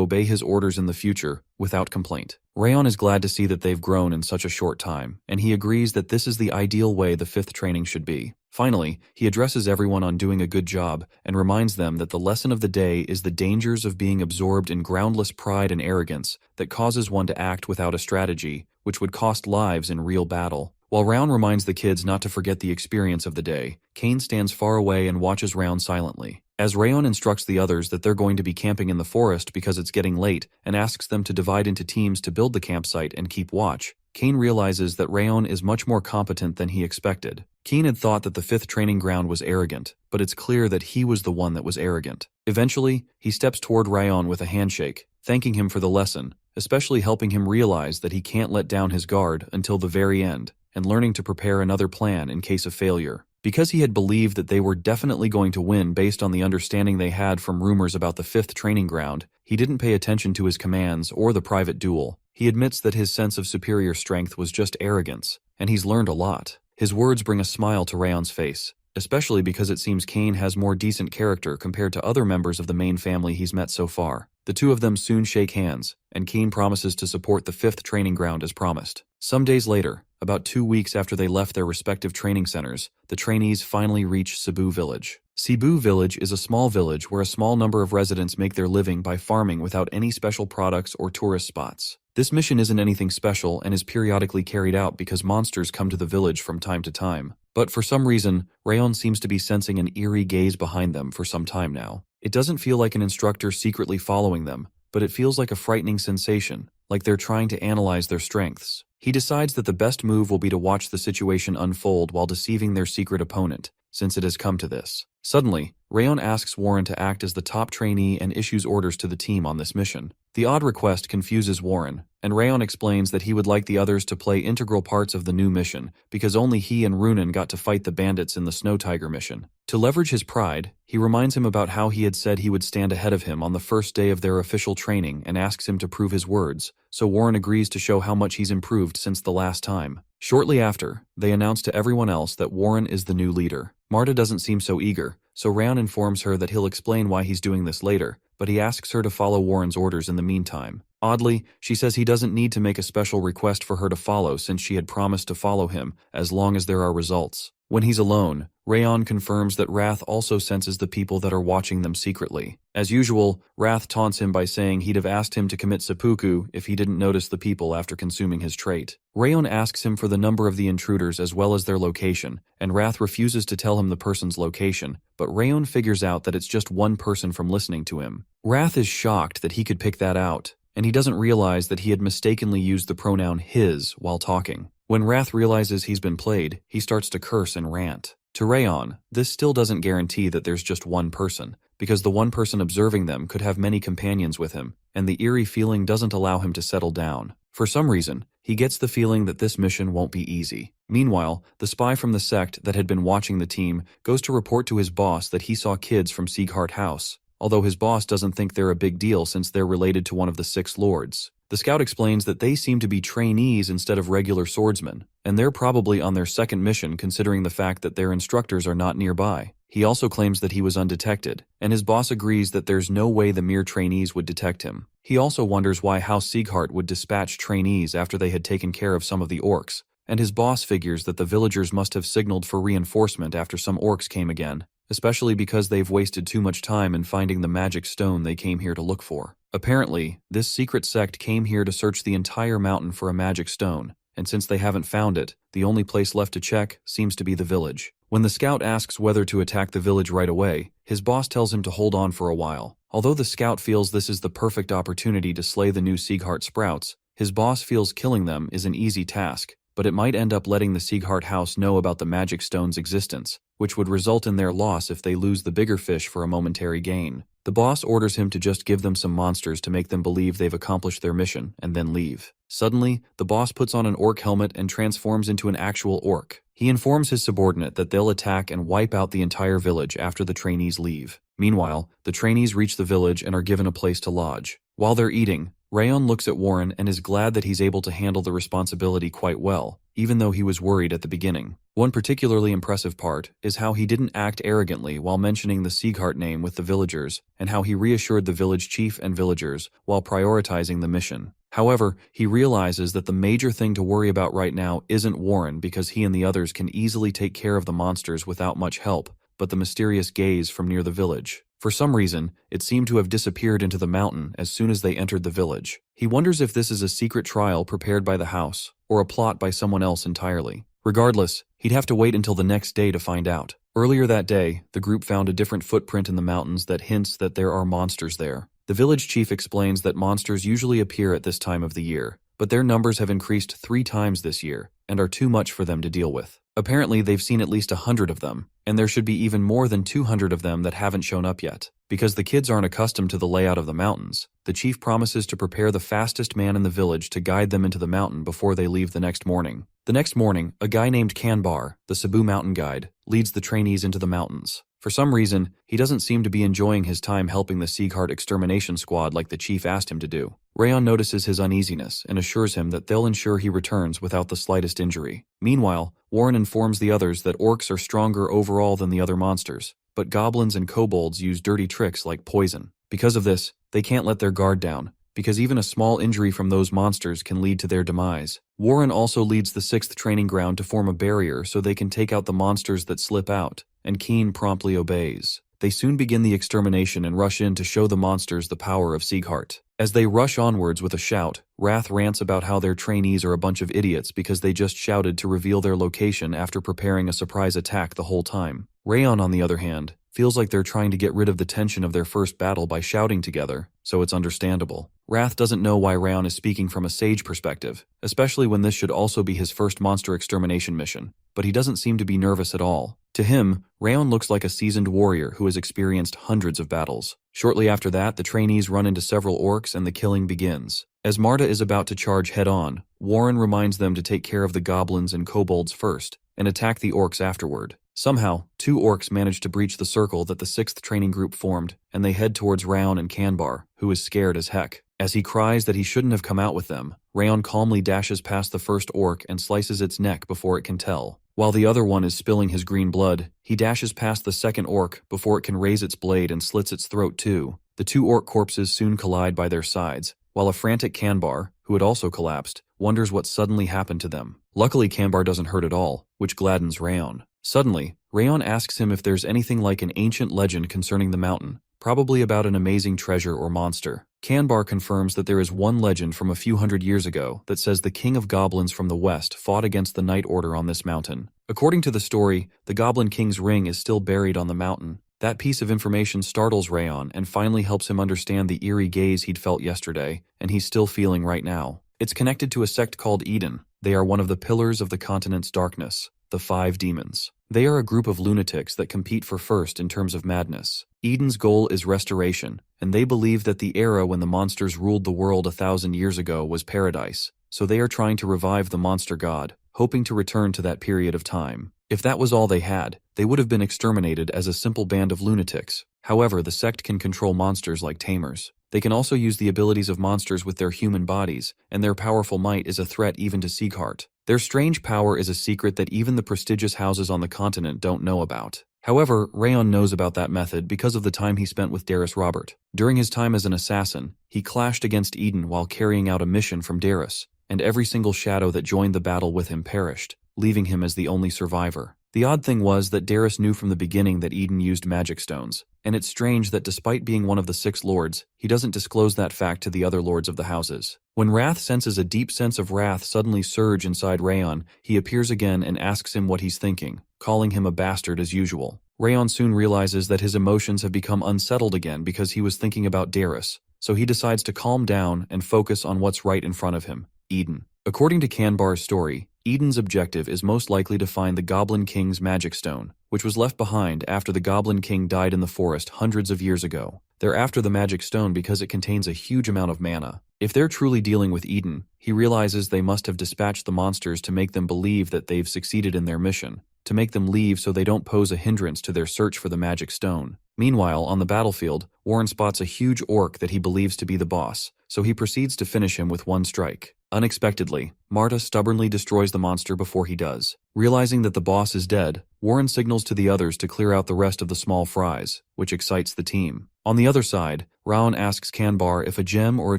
obey his orders in the future without complaint. Rayon is glad to see that they've grown in such a short time, and he agrees that this is the ideal way the 5th training should be. Finally, he addresses everyone on doing a good job and reminds them that the lesson of the day is the dangers of being absorbed in groundless pride and arrogance that causes one to act without a strategy, which would cost lives in real battle. While Rayon reminds the kids not to forget the experience of the day, Kane stands far away and watches Rayon silently. As Rayon instructs the others that they're going to be camping in the forest because it's getting late and asks them to divide into teams to build the campsite and keep watch, Kane realizes that Rayon is much more competent than he expected. Kane had thought that the 5th training ground was arrogant, but it's clear that he was the one that was arrogant. Eventually, he steps toward Rayon with a handshake, thanking him for the lesson, especially helping him realize that he can't let down his guard until the very end, and learning to prepare another plan in case of failure. Because he had believed that they were definitely going to win based on the understanding they had from rumors about the 5th training ground, he didn't pay attention to his commands or the private duel. He admits that his sense of superior strength was just arrogance, and he's learned a lot. His words bring a smile to Rayon's face, especially because it seems Kane has more decent character compared to other members of the main family he's met so far. The two of them soon shake hands, and Kane promises to support the 5th training ground as promised. Some days later, about 2 weeks after they left their respective training centers, the trainees finally reach Cebu Village. Cebu Village is a small village where a small number of residents make their living by farming without any special products or tourist spots. This mission isn't anything special and is periodically carried out because monsters come to the village from time to time. But for some reason, Rayon seems to be sensing an eerie gaze behind them for some time now. It doesn't feel like an instructor secretly following them, but it feels like a frightening sensation, like they're trying to analyze their strengths. He decides that the best move will be to watch the situation unfold while deceiving their secret opponent, since it has come to this. Suddenly, Rayon asks Warren to act as the top trainee and issues orders to the team on this mission. The odd request confuses Warren, and Rayon explains that he would like the others to play integral parts of the new mission because only he and Runan got to fight the bandits in the Snow Tiger mission. To leverage his pride, he reminds him about how he had said he would stand ahead of him on the first day of their official training and asks him to prove his words, so Warren agrees to show how much he's improved since the last time. Shortly after, they announce to everyone else that Warren is the new leader. Marta doesn't seem so eager, so Rayon informs her that he'll explain why he's doing this later, but he asks her to follow Warren's orders in the meantime. Oddly, she says he doesn't need to make a special request for her to follow since she had promised to follow him as long as there are results. When he's alone, Rayon confirms that Wrath also senses the people that are watching them secretly. As usual, Wrath taunts him by saying he'd have asked him to commit seppuku if he didn't notice the people after consuming his trait. Rayon asks him for the number of the intruders as well as their location, and Wrath refuses to tell him the person's location, but Rayon figures out that it's just one person from listening to him. Wrath is shocked that he could pick that out, and he doesn't realize that he had mistakenly used the pronoun his while talking. When Wrath realizes he's been played, he starts to curse and rant. To Rayon, this still doesn't guarantee that there's just one person, because the one person observing them could have many companions with him, and the eerie feeling doesn't allow him to settle down. For some reason, he gets the feeling that this mission won't be easy. Meanwhile, the spy from the sect that had been watching the team goes to report to his boss that he saw kids from Ziggart House, although his boss doesn't think they're a big deal since they're related to one of the 6 lords. The scout explains that they seem to be trainees instead of regular swordsmen, and they're probably on their second mission considering the fact that their instructors are not nearby. He also claims that he was undetected, and his boss agrees that there's no way the mere trainees would detect him. He also wonders why House Ziggart would dispatch trainees after they had taken care of some of the orcs, and his boss figures that the villagers must have signaled for reinforcement after some orcs came again, especially because they've wasted too much time in finding the magic stone they came here to look for. Apparently, this secret sect came here to search the entire mountain for a magic stone, and since they haven't found it, the only place left to check seems to be the village. When the scout asks whether to attack the village right away, his boss tells him to hold on for a while, Although the scout feels this is the perfect opportunity to slay the new Ziggart sprouts, his boss feels killing them is an easy task, but it might end up letting the Ziggart house know about the magic stone's existence, which would result in their loss if they lose the bigger fish for a momentary gain. The boss orders him to just give them some monsters to make them believe they've accomplished their mission, and then leave. Suddenly, the boss puts on an orc helmet and transforms into an actual orc. He informs his subordinate that they'll attack and wipe out the entire village after the trainees leave. Meanwhile, the trainees reach the village and are given a place to lodge. While they're eating, Rayon looks at Warren and is glad that he's able to handle the responsibility quite well, even though he was worried at the beginning. One particularly impressive part is how he didn't act arrogantly while mentioning the Ziggart name with the villagers, and how he reassured the village chief and villagers while prioritizing the mission. However, he realizes that the major thing to worry about right now isn't Warren because he and the others can easily take care of the monsters without much help, but the mysterious gaze from near the village. For some reason, it seemed to have disappeared into the mountain as soon as they entered the village. He wonders if this is a secret trial prepared by the house, or a plot by someone else entirely. Regardless, he'd have to wait until the next day to find out. Earlier that day, the group found a different footprint in the mountains that hints that there are monsters there. The village chief explains that monsters usually appear at this time of the year, but their numbers have increased 3 times this year, and are too much for them to deal with. Apparently, they've seen at least 100 of them, and there should be even more than 200 of them that haven't shown up yet. Because the kids aren't accustomed to the layout of the mountains, the chief promises to prepare the fastest man in the village to guide them into the mountain before they leave the next morning. The next morning, a guy named Kanbar, the Cebu mountain guide, leads the trainees into the mountains. For some reason, he doesn't seem to be enjoying his time helping the Ziggart extermination squad like the chief asked him to do. Rayon notices his uneasiness and assures him that they'll ensure he returns without the slightest injury. Meanwhile, Warren informs the others that orcs are stronger overall than the other monsters, but goblins and kobolds use dirty tricks like poison. Because of this, they can't let their guard down, because even a small injury from those monsters can lead to their demise. Warren also leads the 6th training ground to form a barrier so they can take out the monsters that slip out, and Keen promptly obeys. They soon begin the extermination and rush in to show the monsters the power of Ziggart. As they rush onwards with a shout, Wrath rants about how their trainees are a bunch of idiots because they just shouted to reveal their location after preparing a surprise attack the whole time. Rayon, on the other hand, feels like they're trying to get rid of the tension of their first battle by shouting together, so it's understandable. Wrath doesn't know why Rayon is speaking from a sage perspective, especially when this should also be his first monster extermination mission, but he doesn't seem to be nervous at all. To him, Rayon looks like a seasoned warrior who has experienced hundreds of battles. Shortly after that, the trainees run into several orcs and the killing begins. As Marta is about to charge head-on, Warren reminds them to take care of the goblins and kobolds first, and attack the orcs afterward. Somehow, 2 orcs manage to breach the circle that the 6th training group formed, and they head towards Rayon and Kanbar, who is scared as heck. As he cries that he shouldn't have come out with them, Rayon calmly dashes past the first orc and slices its neck before it can tell. While the other one is spilling his green blood, he dashes past the second orc before it can raise its blade and slits its throat too. The 2 orc corpses soon collide by their sides, while a frantic Kanbar, who had also collapsed, wonders what suddenly happened to them. Luckily, Kanbar doesn't hurt at all, which gladdens Rayon. Suddenly, Rayon asks him if there's anything like an ancient legend concerning the mountain, probably about an amazing treasure or monster. Kanbar confirms that there is one legend from a few hundred years ago that says the king of goblins from the west fought against the Night Order on this mountain. According to the story, the Goblin King's ring is still buried on the mountain. That piece of information startles Rayon and finally helps him understand the eerie gaze he'd felt yesterday, and he's still feeling right now. It's connected to a sect called Eden. They are one of the pillars of the continent's darkness, the 5 demons. They are a group of lunatics that compete for first in terms of madness. Eden's goal is restoration, and they believe that the era when the monsters ruled the world 1,000 years ago was paradise, so they are trying to revive the monster god, hoping to return to that period of time. If that was all they had, they would have been exterminated as a simple band of lunatics. However, the sect can control monsters like tamers. They can also use the abilities of monsters with their human bodies, and their powerful might is a threat even to Ziggart. Their strange power is a secret that even the prestigious houses on the continent don't know about. However, Rayon knows about that method because of the time he spent with Daryus Robert. During his time as an assassin, he clashed against Eden while carrying out a mission from Daryus, and every single shadow that joined the battle with him perished, leaving him as the only survivor. The odd thing was that Daryus knew from the beginning that Eden used magic stones, and it's strange that despite being one of the 6 lords, he doesn't disclose that fact to the other lords of the houses. When Wrath senses a deep sense of wrath suddenly surge inside Rayon, he appears again and asks him what he's thinking, calling him a bastard as usual. Rayon soon realizes that his emotions have become unsettled again because he was thinking about Daryus, so he decides to calm down and focus on what's right in front of him, Eden. According to Kanbar's story, Eden's objective is most likely to find the Goblin King's magic stone, which was left behind after the Goblin King died in the forest hundreds of years ago. They're after the magic stone because it contains a huge amount of mana. If they're truly dealing with Eden, he realizes they must have dispatched the monsters to make them believe that they've succeeded in their mission, to make them leave so they don't pose a hindrance to their search for the magic stone. Meanwhile, on the battlefield, Warren spots a huge orc that he believes to be the boss, so he proceeds to finish him with one strike. Unexpectedly, Marta stubbornly destroys the monster before he does. Realizing that the boss is dead, Warren signals to the others to clear out the rest of the small fries, which excites the team. On the other side, Rayon asks Kanbar if a gem or a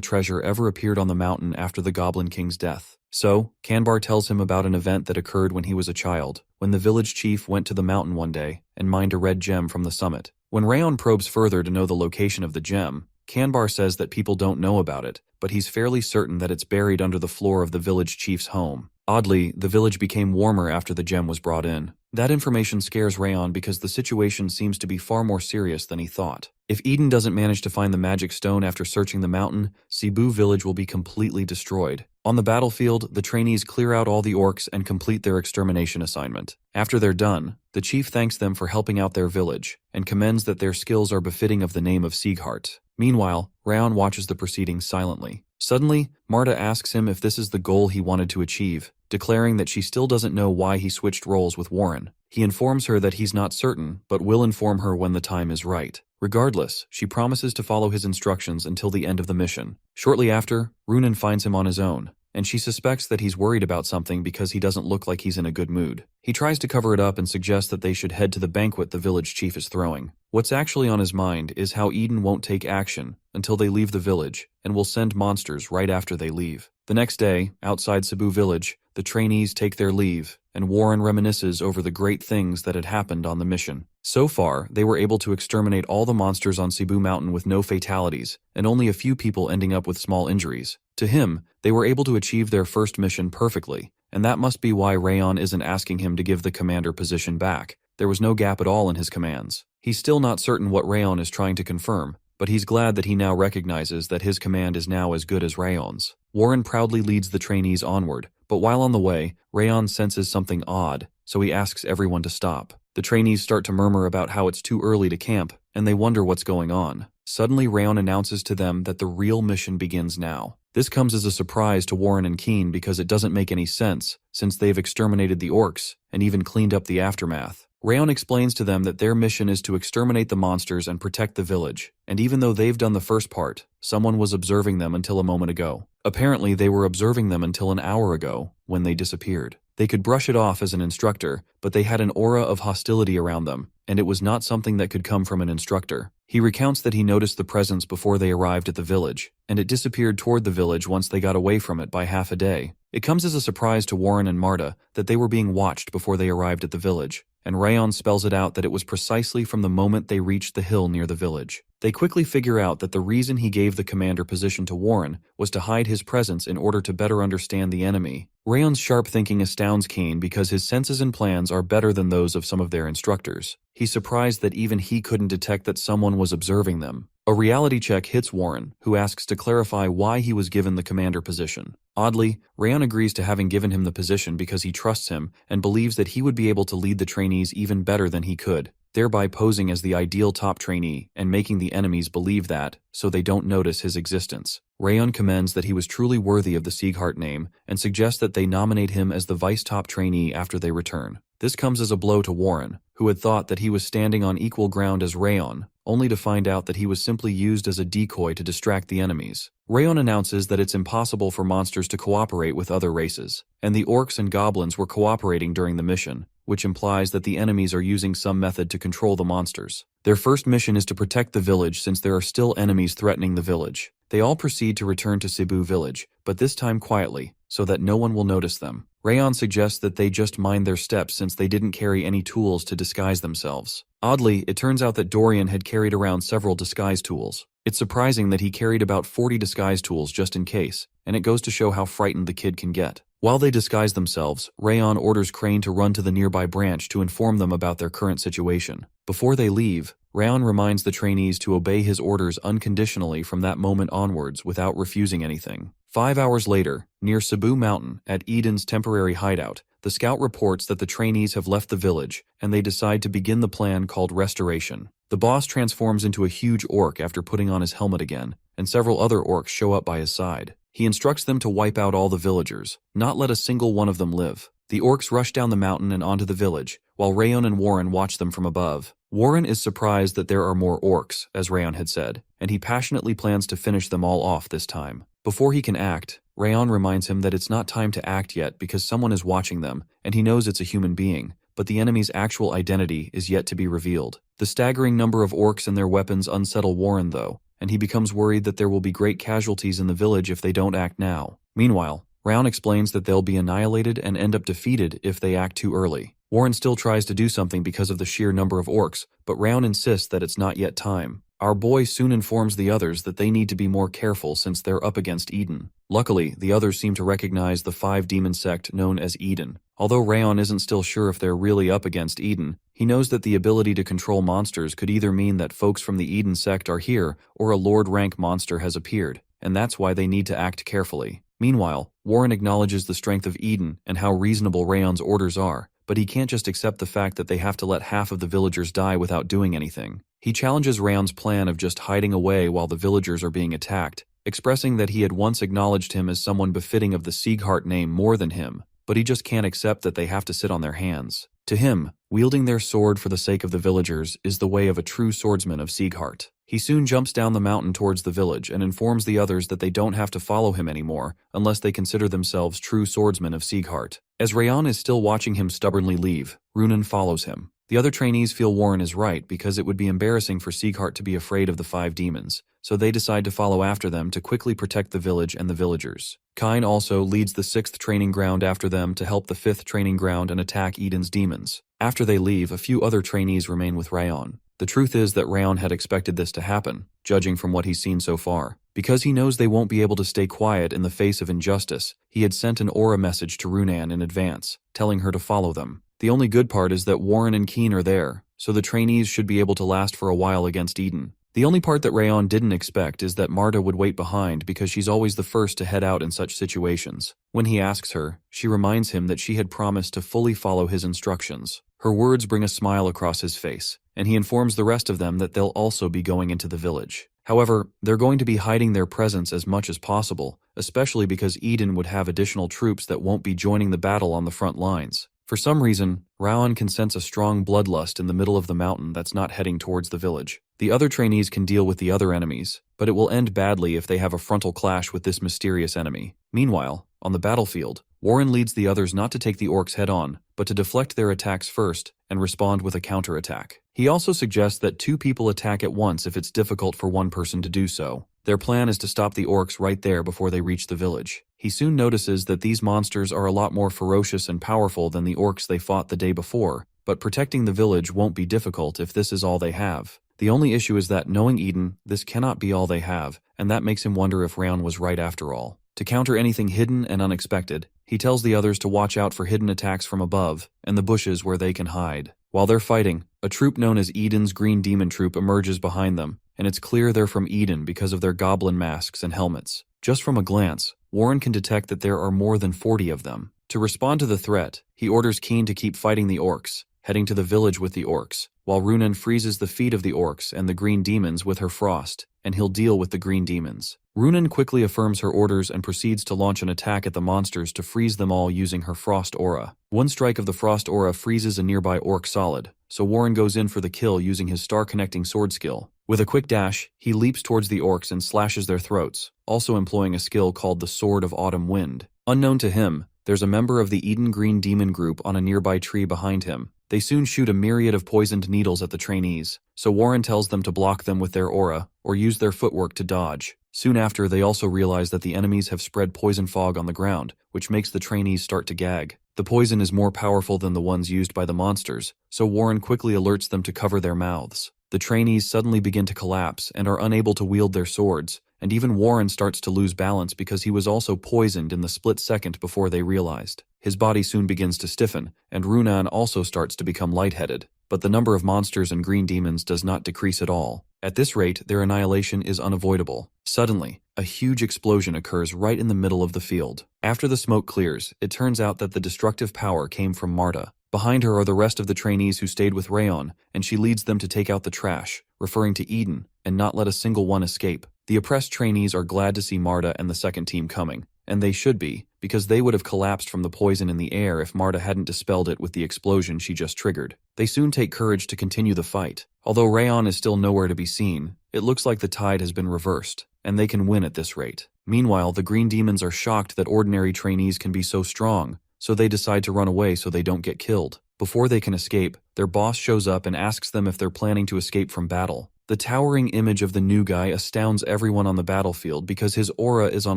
treasure ever appeared on the mountain after the Goblin King's death. So, Kanbar tells him about an event that occurred when he was a child, when the village chief went to the mountain one day and mined a red gem from the summit. When Rayon probes further to know the location of the gem, Kanbar says that people don't know about it, but he's fairly certain that it's buried under the floor of the village chief's home. Oddly, the village became warmer after the gem was brought in. That information scares Rayon because the situation seems to be far more serious than he thought. If Eden doesn't manage to find the magic stone after searching the mountain, Cebu village will be completely destroyed. On the battlefield, the trainees clear out all the orcs and complete their extermination assignment. After they're done, the chief thanks them for helping out their village, and commends that their skills are befitting of the name of Ziggart. Meanwhile, Rayon watches the proceedings silently. Suddenly, Marta asks him if this is the goal he wanted to achieve, declaring that she still doesn't know why he switched roles with Warren. He informs her that he's not certain, but will inform her when the time is right. Regardless, she promises to follow his instructions until the end of the mission. Shortly after, Runan finds him on his own, and she suspects that he's worried about something because he doesn't look like he's in a good mood. He tries to cover it up and suggests that they should head to the banquet the village chief is throwing. What's actually on his mind is how Eden won't take action until they leave the village, and will send monsters right after they leave. The next day, outside Cebu village, the trainees take their leave, and Warren reminisces over the great things that had happened on the mission. So far, they were able to exterminate all the monsters on Cebu Mountain with no fatalities, and only a few people ending up with small injuries. To him, they were able to achieve their first mission perfectly, and that must be why Rayon isn't asking him to give the commander position back. There was no gap at all in his commands. He's still not certain what Rayon is trying to confirm, but he's glad that he now recognizes that his command is now as good as Rayon's. Warren proudly leads the trainees onward, but while on the way, Rayon senses something odd, so he asks everyone to stop. The trainees start to murmur about how it's too early to camp, and they wonder what's going on. Suddenly, Rayon announces to them that the real mission begins now. This comes as a surprise to Warren and Keen because it doesn't make any sense, since they've exterminated the orcs and even cleaned up the aftermath. Rayon explains to them that their mission is to exterminate the monsters and protect the village, and even though they've done the first part, someone was observing them until a moment ago. Apparently, they were observing them until an hour ago, when they disappeared. They could brush it off as an instructor, but they had an aura of hostility around them, and it was not something that could come from an instructor. He recounts that he noticed the presence before they arrived at the village, and it disappeared toward the village once they got away from it by half a day. It comes as a surprise to Warren and Marta that they were being watched before they arrived at the village, and Rayon spells it out that it was precisely from the moment they reached the hill near the village. They quickly figure out that the reason he gave the commander position to Warren was to hide his presence in order to better understand the enemy. Rayon's sharp thinking astounds Keen because his senses and plans are better than those of some of their instructors. He's surprised that even he couldn't detect that someone was observing them. A reality check hits Warren, who asks to clarify why he was given the commander position. Oddly, Rayon agrees to having given him the position because he trusts him and believes that he would be able to lead the trainees even better than he could, thereby posing as the ideal top trainee and making the enemies believe that, so they don't notice his existence. Rayon commends that he was truly worthy of the Ziggart name and suggests that they nominate him as the vice top trainee after they return. This comes as a blow to Warren, who had thought that he was standing on equal ground as Rayon, only to find out that he was simply used as a decoy to distract the enemies. Rayon announces that it's impossible for monsters to cooperate with other races, and the orcs and goblins were cooperating during the mission, which implies that the enemies are using some method to control the monsters. Their first mission is to protect the village since there are still enemies threatening the village. They all proceed to return to Cebu village, but this time quietly, so that no one will notice them. Rayon suggests that they just mind their steps since they didn't carry any tools to disguise themselves. Oddly, it turns out that Dorian had carried around several disguise tools. It's surprising that he carried about 40 disguise tools just in case, and it goes to show how frightened the kid can get. While they disguise themselves, Rayon orders Crane to run to the nearby branch to inform them about their current situation. Before they leave, Rayon reminds the trainees to obey his orders unconditionally from that moment onwards without refusing anything. 5 hours later, near Cebu Mountain, at Eden's temporary hideout, the scout reports that the trainees have left the village, and they decide to begin the plan called Restoration. The boss transforms into a huge orc after putting on his helmet again, and several other orcs show up by his side. He instructs them to wipe out all the villagers, not let a single one of them live. The orcs rush down the mountain and onto the village, while Rayon and Warren watch them from above. Warren is surprised that there are more orcs, as Rayon had said, and he passionately plans to finish them all off this time. Before he can act, Rayon reminds him that it's not time to act yet because someone is watching them, and he knows it's a human being, but the enemy's actual identity is yet to be revealed. The staggering number of orcs and their weapons unsettle Warren, though, and he becomes worried that there will be great casualties in the village if they don't act now. Meanwhile, Rayon explains that they'll be annihilated and end up defeated if they act too early. Warren still tries to do something because of the sheer number of orcs, but Rayon insists that it's not yet time. Our boy soon informs the others that they need to be more careful since they're up against Eden. Luckily, the others seem to recognize the 5-demon sect known as Eden. Although Rayon isn't still sure if they're really up against Eden, he knows that the ability to control monsters could either mean that folks from the Eden sect are here or a Lord-rank monster has appeared, and that's why they need to act carefully. Meanwhile, Warren acknowledges the strength of Eden and how reasonable Rayon's orders are, but he can't just accept the fact that they have to let half of the villagers die without doing anything. He challenges Rayon's plan of just hiding away while the villagers are being attacked, expressing that he had once acknowledged him as someone befitting of the Ziggart name more than him, but he just can't accept that they have to sit on their hands. To him, wielding their sword for the sake of the villagers is the way of a true swordsman of Ziggart. He soon jumps down the mountain towards the village and informs the others that they don't have to follow him anymore unless they consider themselves true swordsmen of Ziggart. As Rayon is still watching him stubbornly leave, Runan follows him. The other trainees feel Warren is right because it would be embarrassing for Ziggart to be afraid of the 5 demons, so they decide to follow after them to quickly protect the village and the villagers. Kine also leads the 6th training ground after them to help the 5th training ground and attack Eden's demons. After they leave, a few other trainees remain with Rayon. The truth is that Rayon had expected this to happen, judging from what he's seen so far. Because he knows they won't be able to stay quiet in the face of injustice, he had sent an aura message to Runan in advance, telling her to follow them. The only good part is that Warren and Keen are there, so the trainees should be able to last for a while against Eden. The only part that Rayon didn't expect is that Marta would wait behind because she's always the first to head out in such situations. When he asks her, she reminds him that she had promised to fully follow his instructions. Her words bring a smile across his face, and he informs the rest of them that they'll also be going into the village. However, they're going to be hiding their presence as much as possible, especially because Eden would have additional troops that won't be joining the battle on the front lines. For some reason, Rayon can sense a strong bloodlust in the middle of the mountain that's not heading towards the village. The other trainees can deal with the other enemies, but it will end badly if they have a frontal clash with this mysterious enemy. Meanwhile, on the battlefield, Warren leads the others not to take the orcs head-on, but to deflect their attacks first and respond with a counterattack. He also suggests that 2 people attack at once if it's difficult for one person to do so. Their plan is to stop the orcs right there before they reach the village. He soon notices that these monsters are a lot more ferocious and powerful than the orcs they fought the day before, but protecting the village won't be difficult if this is all they have. The only issue is that, knowing Eden, this cannot be all they have, and that makes him wonder if Rayon was right after all. To counter anything hidden and unexpected, he tells the others to watch out for hidden attacks from above and the bushes where they can hide. While they're fighting, a troop known as Eden's Green Demon Troop emerges behind them, and it's clear they're from Eden because of their goblin masks and helmets. Just from a glance, Warren can detect that there are more than 40 of them. To respond to the threat, he orders Keen to keep fighting the orcs, heading to the village with the orcs, while Runan freezes the feet of the orcs and the green demons with her frost, and he'll deal with the green demons. Runan quickly affirms her orders and proceeds to launch an attack at the monsters to freeze them all using her frost aura. One strike of the frost aura freezes a nearby orc solid, so Warren goes in for the kill using his star-connecting sword skill. With a quick dash, he leaps towards the orcs and slashes their throats, also employing a skill called the Sword of Autumn Wind. Unknown to him, there's a member of the Eden Green Demon group on a nearby tree behind him. They soon shoot a myriad of poisoned needles at the trainees, so Warren tells them to block them with their aura, or use their footwork to dodge. Soon after, they also realize that the enemies have spread poison fog on the ground, which makes the trainees start to gag. The poison is more powerful than the ones used by the monsters, so Warren quickly alerts them to cover their mouths. The trainees suddenly begin to collapse and are unable to wield their swords, and even Warren starts to lose balance because he was also poisoned in the split second before they realized. His body soon begins to stiffen, and Runan also starts to become lightheaded, but the number of monsters and green demons does not decrease at all. At this rate, their annihilation is unavoidable. Suddenly, a huge explosion occurs right in the middle of the field. After the smoke clears, it turns out that the destructive power came from Marta. Behind her are the rest of the trainees who stayed with Rayon, and she leads them to take out the trash, referring to Eden, and not let a single one escape. The oppressed trainees are glad to see Marta and the second team coming, and they should be, because they would have collapsed from the poison in the air if Marta hadn't dispelled it with the explosion she just triggered. They soon take courage to continue the fight. Although Rayon is still nowhere to be seen, it looks like the tide has been reversed, and they can win at this rate. Meanwhile, the green demons are shocked that ordinary trainees can be so strong, so they decide to run away so they don't get killed. Before they can escape, their boss shows up and asks them if they're planning to escape from battle. The towering image of the new guy astounds everyone on the battlefield because his aura is on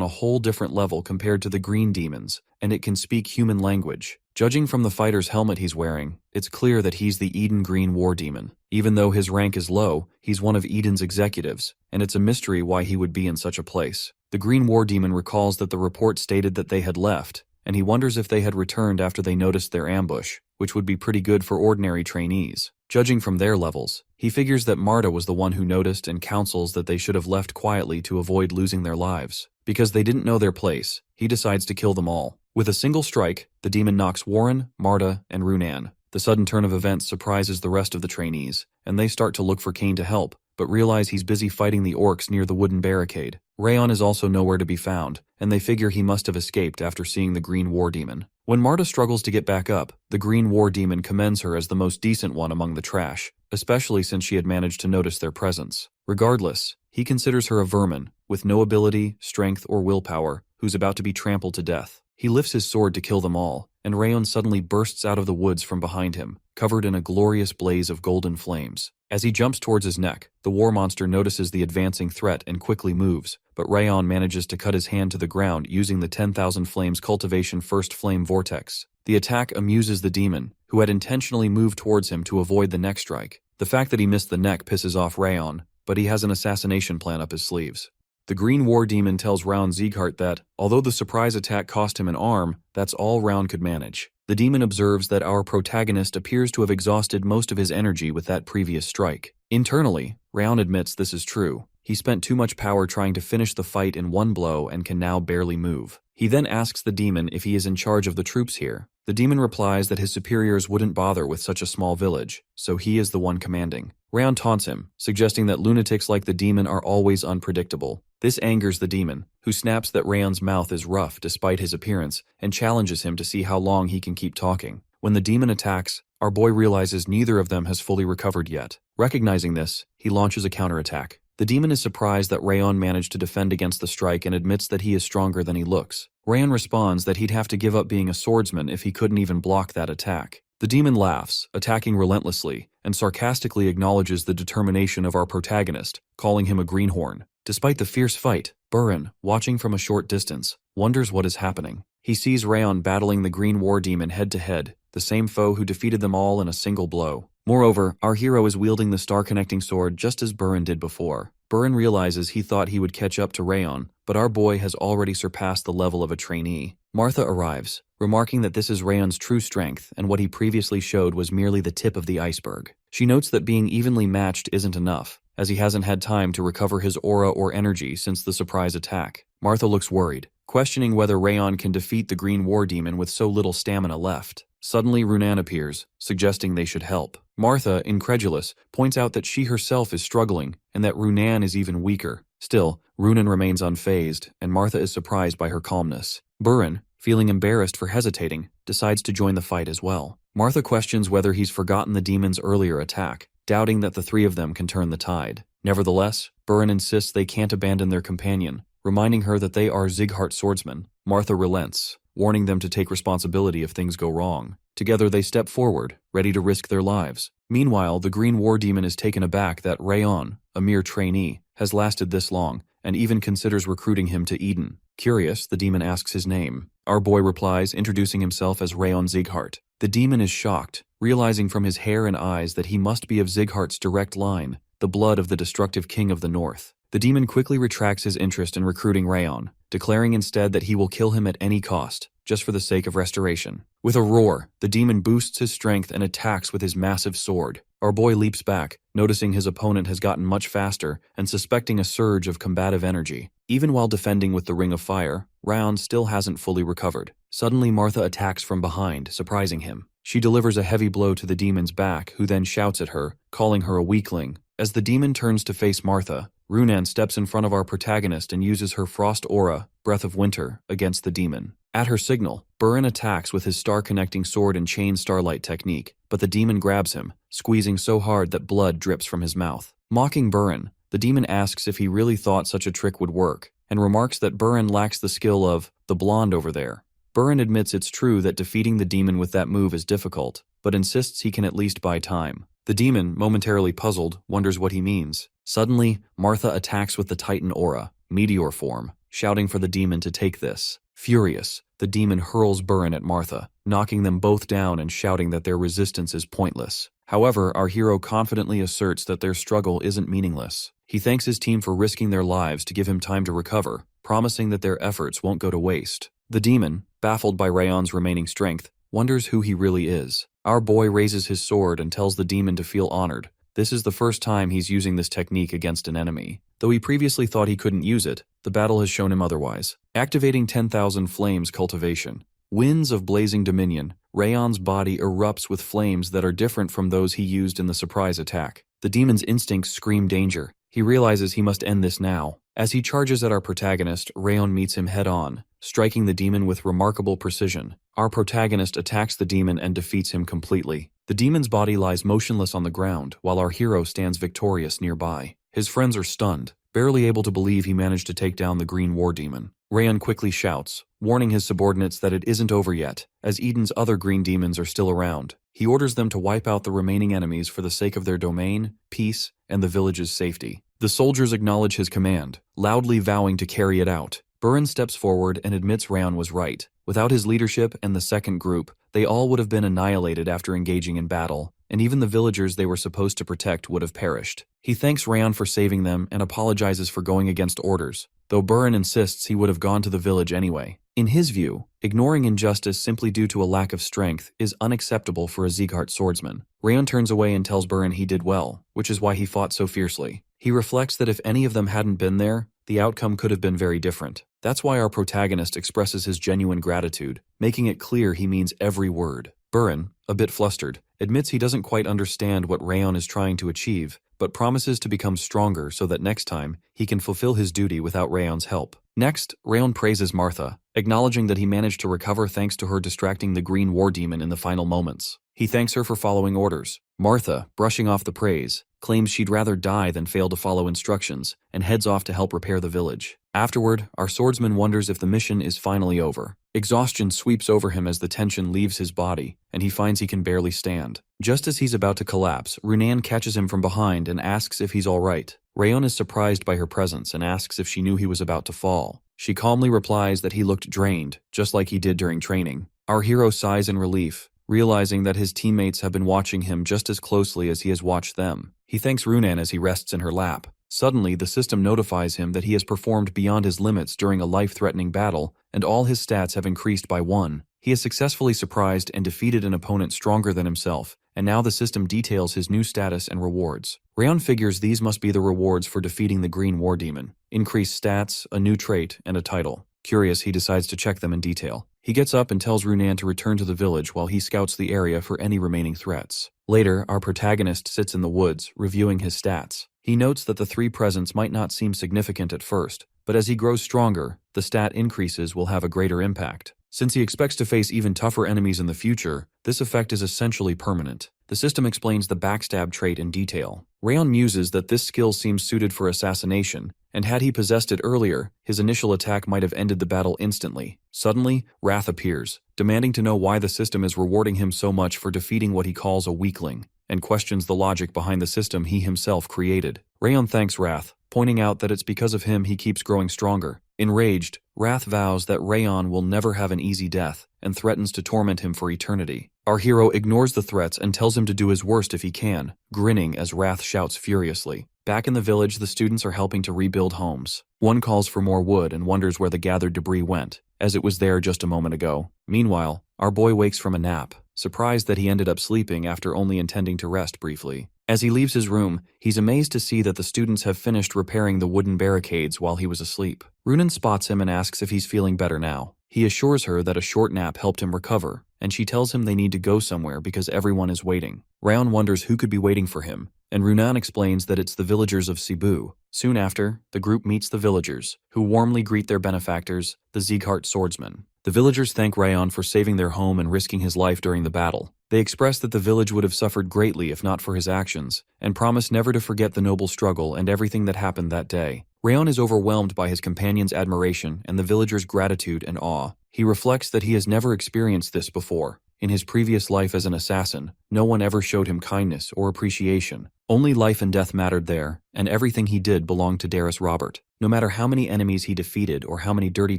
a whole different level compared to the green demons, and it can speak human language. Judging from the fighter's helmet he's wearing, it's clear that he's the Eden Green War Demon. Even though his rank is low, he's one of Eden's executives, and it's a mystery why he would be in such a place. The Green War Demon recalls that the report stated that they had left, and he wonders if they had returned after they noticed their ambush, which would be pretty good for ordinary trainees. Judging from their levels, he figures that Marta was the one who noticed and counsels that they should have left quietly to avoid losing their lives. Because they didn't know their place, he decides to kill them all. With a single strike, the demon knocks Warren, Marta, and Runan. The sudden turn of events surprises the rest of the trainees, and they start to look for Kane to help, but realize he's busy fighting the orcs near the wooden barricade. Rayon is also nowhere to be found, and they figure he must have escaped after seeing the Green War Demon. When Marta struggles to get back up, the Green War Demon commends her as the most decent one among the trash, especially since she had managed to notice their presence. Regardless, he considers her a vermin, with no ability, strength, or willpower, who's about to be trampled to death. He lifts his sword to kill them all, and Rayon suddenly bursts out of the woods from behind him, covered in a glorious blaze of golden flames. As he jumps towards his neck, the war monster notices the advancing threat and quickly moves, but Rayon manages to cut his hand to the ground using the 10,000 Flames Cultivation First Flame Vortex. The attack amuses the demon, who had intentionally moved towards him to avoid the neck strike. The fact that he missed the neck pisses off Rayon, but he has an assassination plan up his sleeves. The Green War Demon tells Rayon Ziggart that, although the surprise attack cost him an arm, that's all Rayon could manage. The demon observes that our protagonist appears to have exhausted most of his energy with that previous strike. Internally, Rayon admits this is true. He spent too much power trying to finish the fight in one blow and can now barely move. He then asks the demon if he is in charge of the troops here. The demon replies that his superiors wouldn't bother with such a small village, so he is the one commanding. Rayon taunts him, suggesting that lunatics like the demon are always unpredictable. This angers the demon, who snaps that Rayon's mouth is rough despite his appearance and challenges him to see how long he can keep talking. When the demon attacks, our boy realizes neither of them has fully recovered yet. Recognizing this, he launches a counterattack. The demon is surprised that Rayon managed to defend against the strike and admits that he is stronger than he looks. Rayon responds that he'd have to give up being a swordsman if he couldn't even block that attack. The demon laughs, attacking relentlessly, and sarcastically acknowledges the determination of our protagonist, calling him a greenhorn. Despite the fierce fight, Burin, watching from a short distance, wonders what is happening. He sees Rayon battling the Green War Demon head-to-head, the same foe who defeated them all in a single blow. Moreover, our hero is wielding the star-connecting sword just as Burin did before. Burin realizes he thought he would catch up to Rayon, but our boy has already surpassed the level of a trainee. Martha arrives, remarking that this is Rayon's true strength and what he previously showed was merely the tip of the iceberg. She notes that being evenly matched isn't enough, as he hasn't had time to recover his aura or energy since the surprise attack. Martha looks worried, questioning whether Rayon can defeat the Green War Demon with so little stamina left. Suddenly Runan appears, suggesting they should help. Martha, incredulous, points out that she herself is struggling and that Runan is even weaker. Still, Runan remains unfazed, and Martha is surprised by her calmness. Burin, feeling embarrassed for hesitating, decides to join the fight as well. Martha questions whether he's forgotten the demon's earlier attack, doubting that the three of them can turn the tide. Nevertheless, Burin insists they can't abandon their companion, reminding her that they are Ziggart swordsmen. Martha relents, warning them to take responsibility if things go wrong. Together they step forward, ready to risk their lives. Meanwhile, the Green War Demon is taken aback that Rayon, a mere trainee, has lasted this long, and even considers recruiting him to Eden. Curious, the demon asks his name. Our boy replies, introducing himself as Rayon Ziggart. The demon is shocked, realizing from his hair and eyes that he must be of Ziggart's direct line, the blood of the destructive king of the north. The demon quickly retracts his interest in recruiting Rayon, declaring instead that he will kill him at any cost, just for the sake of restoration. With a roar, the demon boosts his strength and attacks with his massive sword. Our boy leaps back, noticing his opponent has gotten much faster and suspecting a surge of combative energy. Even while defending with the Ring of Fire, Rayon still hasn't fully recovered. Suddenly, Martha attacks from behind, surprising him. She delivers a heavy blow to the demon's back, who then shouts at her, calling her a weakling. As the demon turns to face Martha, Runan steps in front of our protagonist and uses her Frost Aura, Breath of Winter, against the demon. At her signal, Burin attacks with his star-connecting sword and chain starlight technique, but the demon grabs him, squeezing so hard that blood drips from his mouth. Mocking Burin, the demon asks if he really thought such a trick would work, and remarks that Burin lacks the skill of the blonde over there. Burin admits it's true that defeating the demon with that move is difficult, but insists he can at least buy time. The demon, momentarily puzzled, wonders what he means. Suddenly, Martha attacks with the Titan Aura, meteor form, shouting for the demon to take this. Furious, the demon hurls Burin at Martha, knocking them both down and shouting that their resistance is pointless. However, our hero confidently asserts that their struggle isn't meaningless. He thanks his team for risking their lives to give him time to recover, promising that their efforts won't go to waste. The demon, baffled by Rayon's remaining strength, wonders who he really is. Our boy raises his sword and tells the demon to feel honored. This is the first time he's using this technique against an enemy. Though he previously thought he couldn't use it, the battle has shown him otherwise. Activating 10,000 Flames Cultivation. Winds of Blazing Dominion, Rayon's body erupts with flames that are different from those he used in the surprise attack. The demon's instincts scream danger. He realizes he must end this now. As he charges at our protagonist, Rayon meets him head-on, striking the demon with remarkable precision. Our protagonist attacks the demon and defeats him completely. The demon's body lies motionless on the ground, while our hero stands victorious nearby. His friends are stunned, barely able to believe he managed to take down the green war demon. Rayon quickly shouts, warning his subordinates that it isn't over yet, as Eden's other green demons are still around. He orders them to wipe out the remaining enemies for the sake of their domain, peace, and the village's safety. The soldiers acknowledge his command, loudly vowing to carry it out. Burin steps forward and admits Rayon was right. Without his leadership and the second group, they all would have been annihilated after engaging in battle, and even the villagers they were supposed to protect would have perished. He thanks Rayon for saving them and apologizes for going against orders, though Burin insists he would have gone to the village anyway. In his view, ignoring injustice simply due to a lack of strength is unacceptable for a Ziggart swordsman. Rayon turns away and tells Burin he did well, which is why he fought so fiercely. He reflects that if any of them hadn't been there, the outcome could have been very different. That's why our protagonist expresses his genuine gratitude, making it clear he means every word. Burin, a bit flustered, admits he doesn't quite understand what Rayon is trying to achieve, but promises to become stronger so that next time, he can fulfill his duty without Rayon's help. Next, Rayon praises Martha, acknowledging that he managed to recover thanks to her distracting the green war demon in the final moments. He thanks her for following orders. Martha, brushing off the praise, claims she'd rather die than fail to follow instructions, and heads off to help repair the village. Afterward, our swordsman wonders if the mission is finally over. Exhaustion sweeps over him as the tension leaves his body, and he finds he can barely stand. Just as he's about to collapse, Runan catches him from behind and asks if he's alright. Rayon is surprised by her presence and asks if she knew he was about to fall. She calmly replies that he looked drained, just like he did during training. Our hero sighs in relief, realizing that his teammates have been watching him just as closely as he has watched them. He thanks Runan as he rests in her lap. Suddenly, the system notifies him that he has performed beyond his limits during a life-threatening battle, and all his stats have increased by 1. He has successfully surprised and defeated an opponent stronger than himself, and now the system details his new status and rewards. Rayon figures these must be the rewards for defeating the Green War Demon. Increased stats, a new trait, and a title. Curious, he decides to check them in detail. He gets up and tells Runan to return to the village while he scouts the area for any remaining threats. Later, our protagonist sits in the woods, reviewing his stats. He notes that the 3 presents might not seem significant at first, but as he grows stronger, the stat increases will have a greater impact. Since he expects to face even tougher enemies in the future, this effect is essentially permanent. The system explains the backstab trait in detail. Rayon muses that this skill seems suited for assassination, and had he possessed it earlier, his initial attack might have ended the battle instantly. Suddenly, Wrath appears, demanding to know why the system is rewarding him so much for defeating what he calls a weakling, and questions the logic behind the system he himself created. Rayon thanks Wrath, pointing out that it's because of him he keeps growing stronger. Enraged, Wrath vows that Rayon will never have an easy death, and threatens to torment him for eternity. Our hero ignores the threats and tells him to do his worst if he can, grinning as Wrath shouts furiously. Back in the village, the students are helping to rebuild homes. One calls for more wood and wonders where the gathered debris went, as it was there just a moment ago. Meanwhile, our boy wakes from a nap, surprised that he ended up sleeping after only intending to rest briefly. As he leaves his room, he's amazed to see that the students have finished repairing the wooden barricades while he was asleep. Runan spots him and asks if he's feeling better now. He assures her that a short nap helped him recover, and she tells him they need to go somewhere because everyone is waiting. Rayon wonders who could be waiting for him, and Runan explains that it's the villagers of Cebu. Soon after, the group meets the villagers, who warmly greet their benefactors, the Ziggart swordsmen. The villagers thank Rayon for saving their home and risking his life during the battle. They express that the village would have suffered greatly if not for his actions, and promise never to forget the noble struggle and everything that happened that day. Rayon is overwhelmed by his companion's admiration and the villagers' gratitude and awe. He reflects that he has never experienced this before. In his previous life as an assassin, no one ever showed him kindness or appreciation. Only life and death mattered there, and everything he did belonged to Daryus Robert. No matter how many enemies he defeated or how many dirty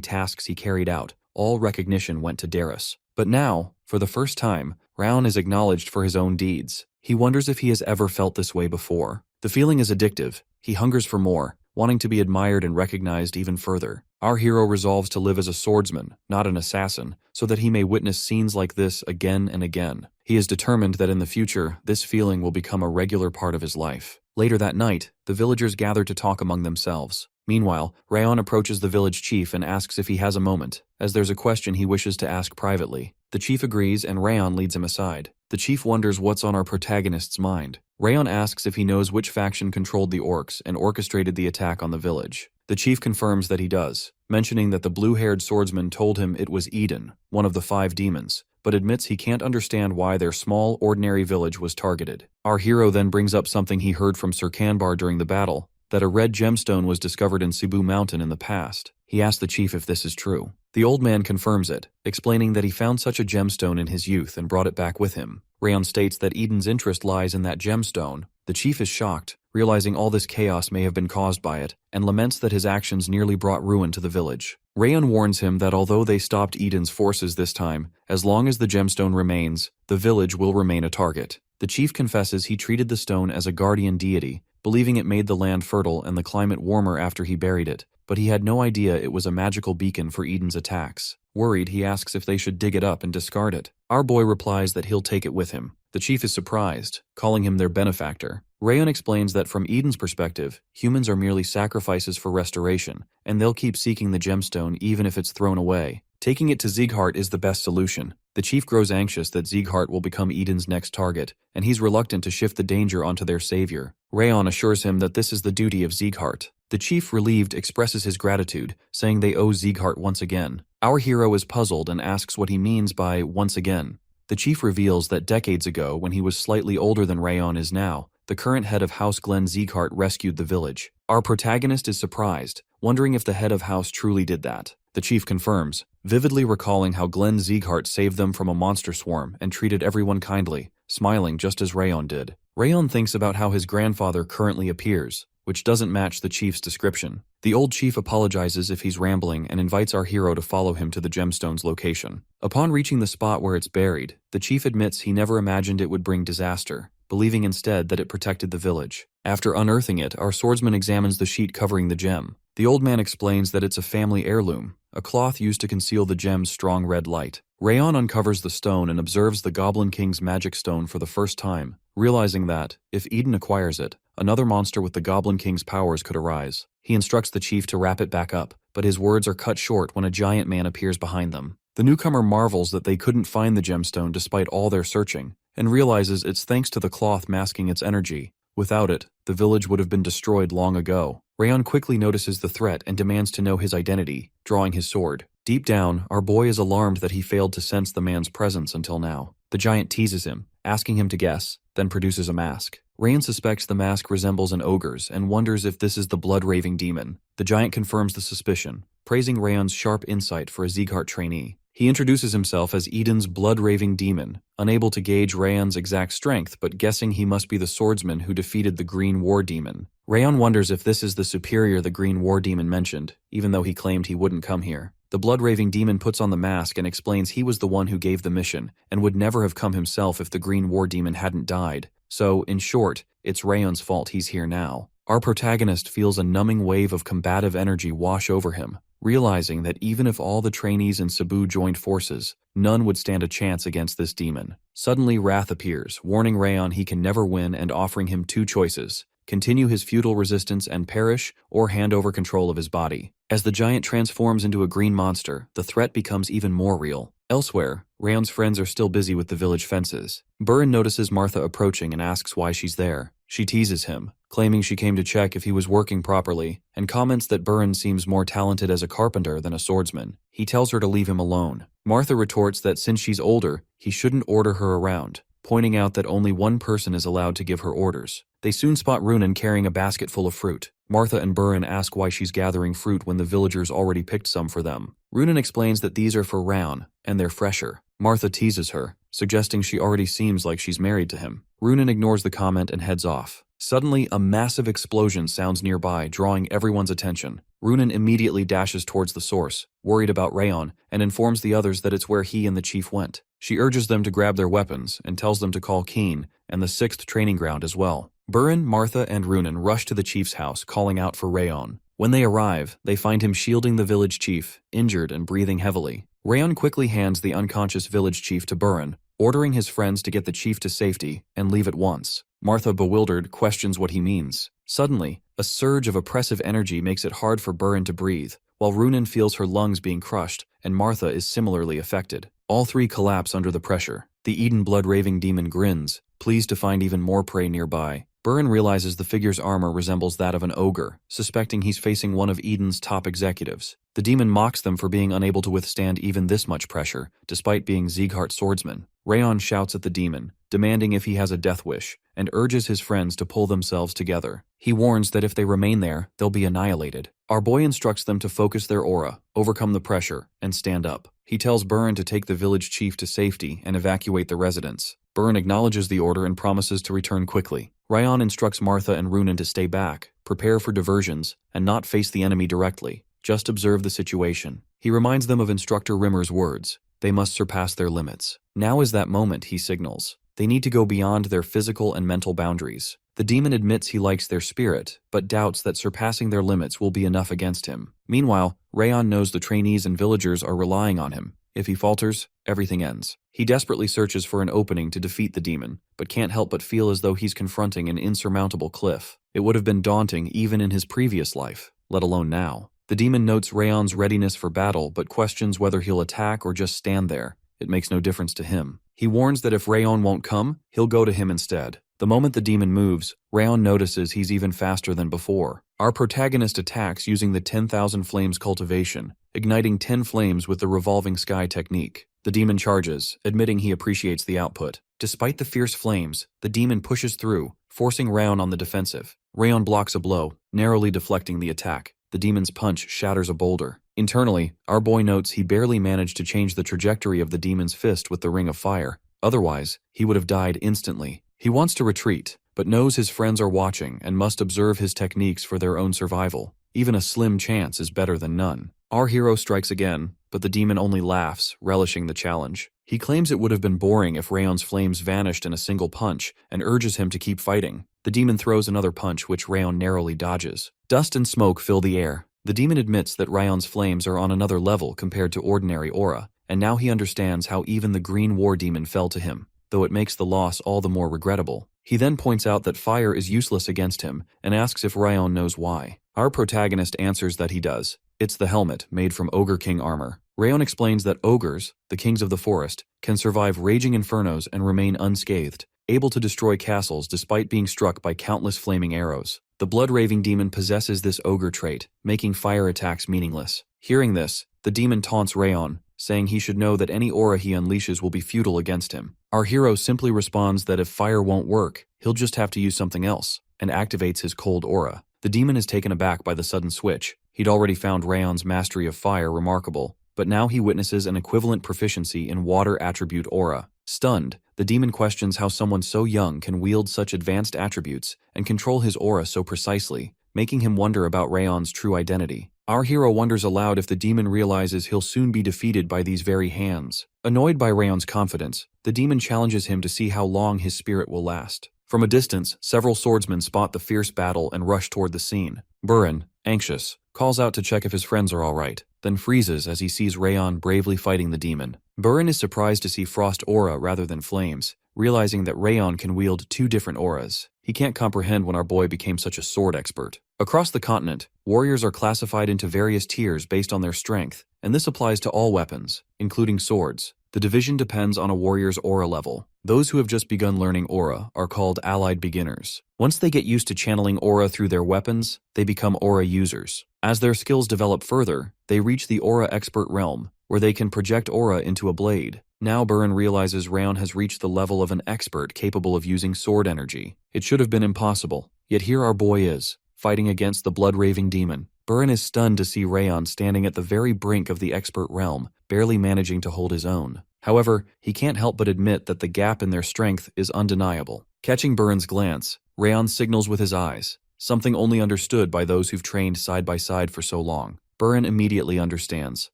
tasks he carried out, all recognition went to Daryus. But now, for the first time, Rayon is acknowledged for his own deeds. He wonders if he has ever felt this way before. The feeling is addictive. He hungers for more, wanting to be admired and recognized even further. Our hero resolves to live as a swordsman, not an assassin, so that he may witness scenes like this again and again. He is determined that in the future, this feeling will become a regular part of his life. Later that night, the villagers gather to talk among themselves. Meanwhile, Rayon approaches the village chief and asks if he has a moment, as there's a question he wishes to ask privately. The chief agrees and Rayon leads him aside. The chief wonders what's on our protagonist's mind. Rayon asks if he knows which faction controlled the orcs and orchestrated the attack on the village. The chief confirms that he does, mentioning that the blue-haired swordsman told him it was Eden, one of the 5 demons, but admits he can't understand why their small, ordinary village was targeted. Our hero then brings up something he heard from Sir Kanbar during the battle, that a red gemstone was discovered in Cebu Mountain in the past. He asks the chief if this is true. The old man confirms it, explaining that he found such a gemstone in his youth and brought it back with him. Rayon states that Eden's interest lies in that gemstone. The chief is shocked, realizing all this chaos may have been caused by it, and laments that his actions nearly brought ruin to the village. Rayon warns him that although they stopped Eden's forces this time, as long as the gemstone remains, the village will remain a target. The chief confesses he treated the stone as a guardian deity, believing it made the land fertile and the climate warmer after he buried it, but he had no idea it was a magical beacon for Eden's attacks. Worried, he asks if they should dig it up and discard it. Our boy replies that he'll take it with him. The chief is surprised, calling him their benefactor. Rayon explains that from Eden's perspective, humans are merely sacrifices for restoration, and they'll keep seeking the gemstone even if it's thrown away. Taking it to Ziggart is the best solution. The chief grows anxious that Ziggart will become Eden's next target, and he's reluctant to shift the danger onto their savior. Rayon assures him that this is the duty of Ziggart. The chief, relieved, expresses his gratitude, saying they owe Ziggart once again. Our hero is puzzled and asks what he means by once again. The chief reveals that decades ago, when he was slightly older than Rayon is now, the current head of House Glenn Ziggart rescued the village. Our protagonist is surprised, wondering if the head of house truly did that. The chief confirms, vividly recalling how Glenn Ziggart saved them from a monster swarm and treated everyone kindly, smiling just as Rayon did. Rayon thinks about how his grandfather currently appears, which doesn't match the chief's description. The old chief apologizes if he's rambling and invites our hero to follow him to the gemstone's location. Upon reaching the spot where it's buried, the chief admits he never imagined it would bring disaster, believing instead that it protected the village. After unearthing it, our swordsman examines the sheet covering the gem. The old man explains that it's a family heirloom, a cloth used to conceal the gem's strong red light. Rayon uncovers the stone and observes the Goblin King's magic stone for the first time, realizing that, if Eden acquires it, another monster with the Goblin King's powers could arise. He instructs the chief to wrap it back up, but his words are cut short when a giant man appears behind them. The newcomer marvels that they couldn't find the gemstone despite all their searching, and realizes it's thanks to the cloth masking its energy. Without it, the village would have been destroyed long ago. Rayon quickly notices the threat and demands to know his identity, drawing his sword. Deep down, our boy is alarmed that he failed to sense the man's presence until now. The giant teases him, asking him to guess, then produces a mask. Rayon suspects the mask resembles an ogre's and wonders if this is the blood-raving demon. The giant confirms the suspicion, praising Rayon's sharp insight for a Ziggart trainee. He introduces himself as Eden's blood-raving demon, unable to gauge Rayon's exact strength but guessing he must be the swordsman who defeated the Green War Demon. Rayon wonders if this is the superior the Green War Demon mentioned, even though he claimed he wouldn't come here. The blood-raving demon puts on the mask and explains he was the one who gave the mission and would never have come himself if the green war demon hadn't died. So, in short, it's Rayon's fault he's here now. Our protagonist feels a numbing wave of combative energy wash over him, realizing that even if all the trainees in Cebu joined forces, none would stand a chance against this demon. Suddenly, Wrath appears, warning Rayon he can never win and offering him two choices: continue his futile resistance and perish, or hand over control of his body. As the giant transforms into a green monster, the threat becomes even more real. Elsewhere, Rayon's friends are still busy with the village fences. Burin notices Martha approaching and asks why she's there. She teases him, claiming she came to check if he was working properly, and comments that Burin seems more talented as a carpenter than a swordsman. He tells her to leave him alone. Martha retorts that since she's older, he shouldn't order her around, pointing out that only one person is allowed to give her orders. They soon spot Runan carrying a basket full of fruit. Martha and Burin ask why she's gathering fruit when the villagers already picked some for them. Runan explains that these are for Rayon, and they're fresher. Martha teases her, suggesting she already seems like she's married to him. Runan ignores the comment and heads off. Suddenly, a massive explosion sounds nearby, drawing everyone's attention. Runan immediately dashes towards the source, worried about Rayon, and informs the others that it's where he and the chief went. She urges them to grab their weapons and tells them to call Keen and the 6th training ground as well. Burin, Martha, and Runan rush to the chief's house, calling out for Rayon. When they arrive, they find him shielding the village chief, injured and breathing heavily. Rayon quickly hands the unconscious village chief to Burin, ordering his friends to get the chief to safety and leave at once. Martha, bewildered, questions what he means. Suddenly, a surge of oppressive energy makes it hard for Burin to breathe, while Runan feels her lungs being crushed, and Martha is similarly affected. All three collapse under the pressure. The Eden blood-raving demon grins, pleased to find even more prey nearby. Burin realizes the figure's armor resembles that of an ogre, suspecting he's facing one of Eden's top executives. The demon mocks them for being unable to withstand even this much pressure, despite being Ziggart's swordsmen. Rayon shouts at the demon, demanding if he has a death wish, and urges his friends to pull themselves together. He warns that if they remain there, they'll be annihilated. Our boy instructs them to focus their aura, overcome the pressure, and stand up. He tells Burin to take the village chief to safety and evacuate the residents. Burin acknowledges the order and promises to return quickly. Rayon instructs Martha and Runan to stay back, prepare for diversions, and not face the enemy directly. Just observe the situation. He reminds them of Instructor Rimmer's words. They must surpass their limits. Now is that moment, he signals. They need to go beyond their physical and mental boundaries. The demon admits he likes their spirit, but doubts that surpassing their limits will be enough against him. Meanwhile, Rayon knows the trainees and villagers are relying on him. If he falters, everything ends. He desperately searches for an opening to defeat the demon, but can't help but feel as though he's confronting an insurmountable cliff. It would have been daunting even in his previous life, let alone now. The demon notes Rayon's readiness for battle, but questions whether he'll attack or just stand there. It makes no difference to him. He warns that if Rayon won't come, he'll go to him instead. The moment the demon moves, Rayon notices he's even faster than before. Our protagonist attacks using the 10,000 flames cultivation, igniting 10 flames with the revolving sky technique. The demon charges, admitting he appreciates the output. Despite the fierce flames, the demon pushes through, forcing Rayon on the defensive. Rayon blocks a blow, narrowly deflecting the attack. The demon's punch shatters a boulder. Internally, our boy notes he barely managed to change the trajectory of the demon's fist with the ring of fire. Otherwise, he would have died instantly. He wants to retreat, but knows his friends are watching and must observe his techniques for their own survival. Even a slim chance is better than none. Our hero strikes again, but the demon only laughs, relishing the challenge. He claims it would have been boring if Rayon's flames vanished in a single punch and urges him to keep fighting. The demon throws another punch which Rayon narrowly dodges. Dust and smoke fill the air. The demon admits that Rayon's flames are on another level compared to ordinary aura, and now he understands how even the green war demon fell to him, though it makes the loss all the more regrettable. He then points out that fire is useless against him and asks if Rayon knows why. Our protagonist answers that he does. It's the helmet made from Ogre King armor. Rayon explains that ogres, the kings of the forest, can survive raging infernos and remain unscathed, able to destroy castles despite being struck by countless flaming arrows. The blood-raving demon possesses this ogre trait, making fire attacks meaningless. Hearing this, the demon taunts Rayon, saying he should know that any aura he unleashes will be futile against him. Our hero simply responds that if fire won't work, he'll just have to use something else, and activates his cold aura. The demon is taken aback by the sudden switch. He'd already found Rayon's mastery of fire remarkable, but now he witnesses an equivalent proficiency in water attribute aura. Stunned, the demon questions how someone so young can wield such advanced attributes and control his aura so precisely, making him wonder about Rayon's true identity. Our hero wonders aloud if the demon realizes he'll soon be defeated by these very hands. Annoyed by Rayon's confidence, the demon challenges him to see how long his spirit will last. From a distance, several swordsmen spot the fierce battle and rush toward the scene. Burin, anxious, calls out to check if his friends are alright, then freezes as he sees Rayon bravely fighting the demon. Burin is surprised to see frost aura rather than flames, realizing that Rayon can wield two different auras. He can't comprehend when our boy became such a sword expert. Across the continent, warriors are classified into various tiers based on their strength, and this applies to all weapons, including swords. The division depends on a warrior's aura level. Those who have just begun learning aura are called allied beginners. Once they get used to channeling aura through their weapons, they become aura users. As their skills develop further, they reach the aura expert realm, where they can project aura into a blade. Now Burin realizes Rayon has reached the level of an expert capable of using sword energy. It should have been impossible, yet here our boy is, fighting against the blood-raving demon. Burin is stunned to see Rayon standing at the very brink of the expert realm, barely managing to hold his own. However, he can't help but admit that the gap in their strength is undeniable. Catching Burin's glance, Rayon signals with his eyes, something only understood by those who've trained side by side for so long. Burin immediately understands.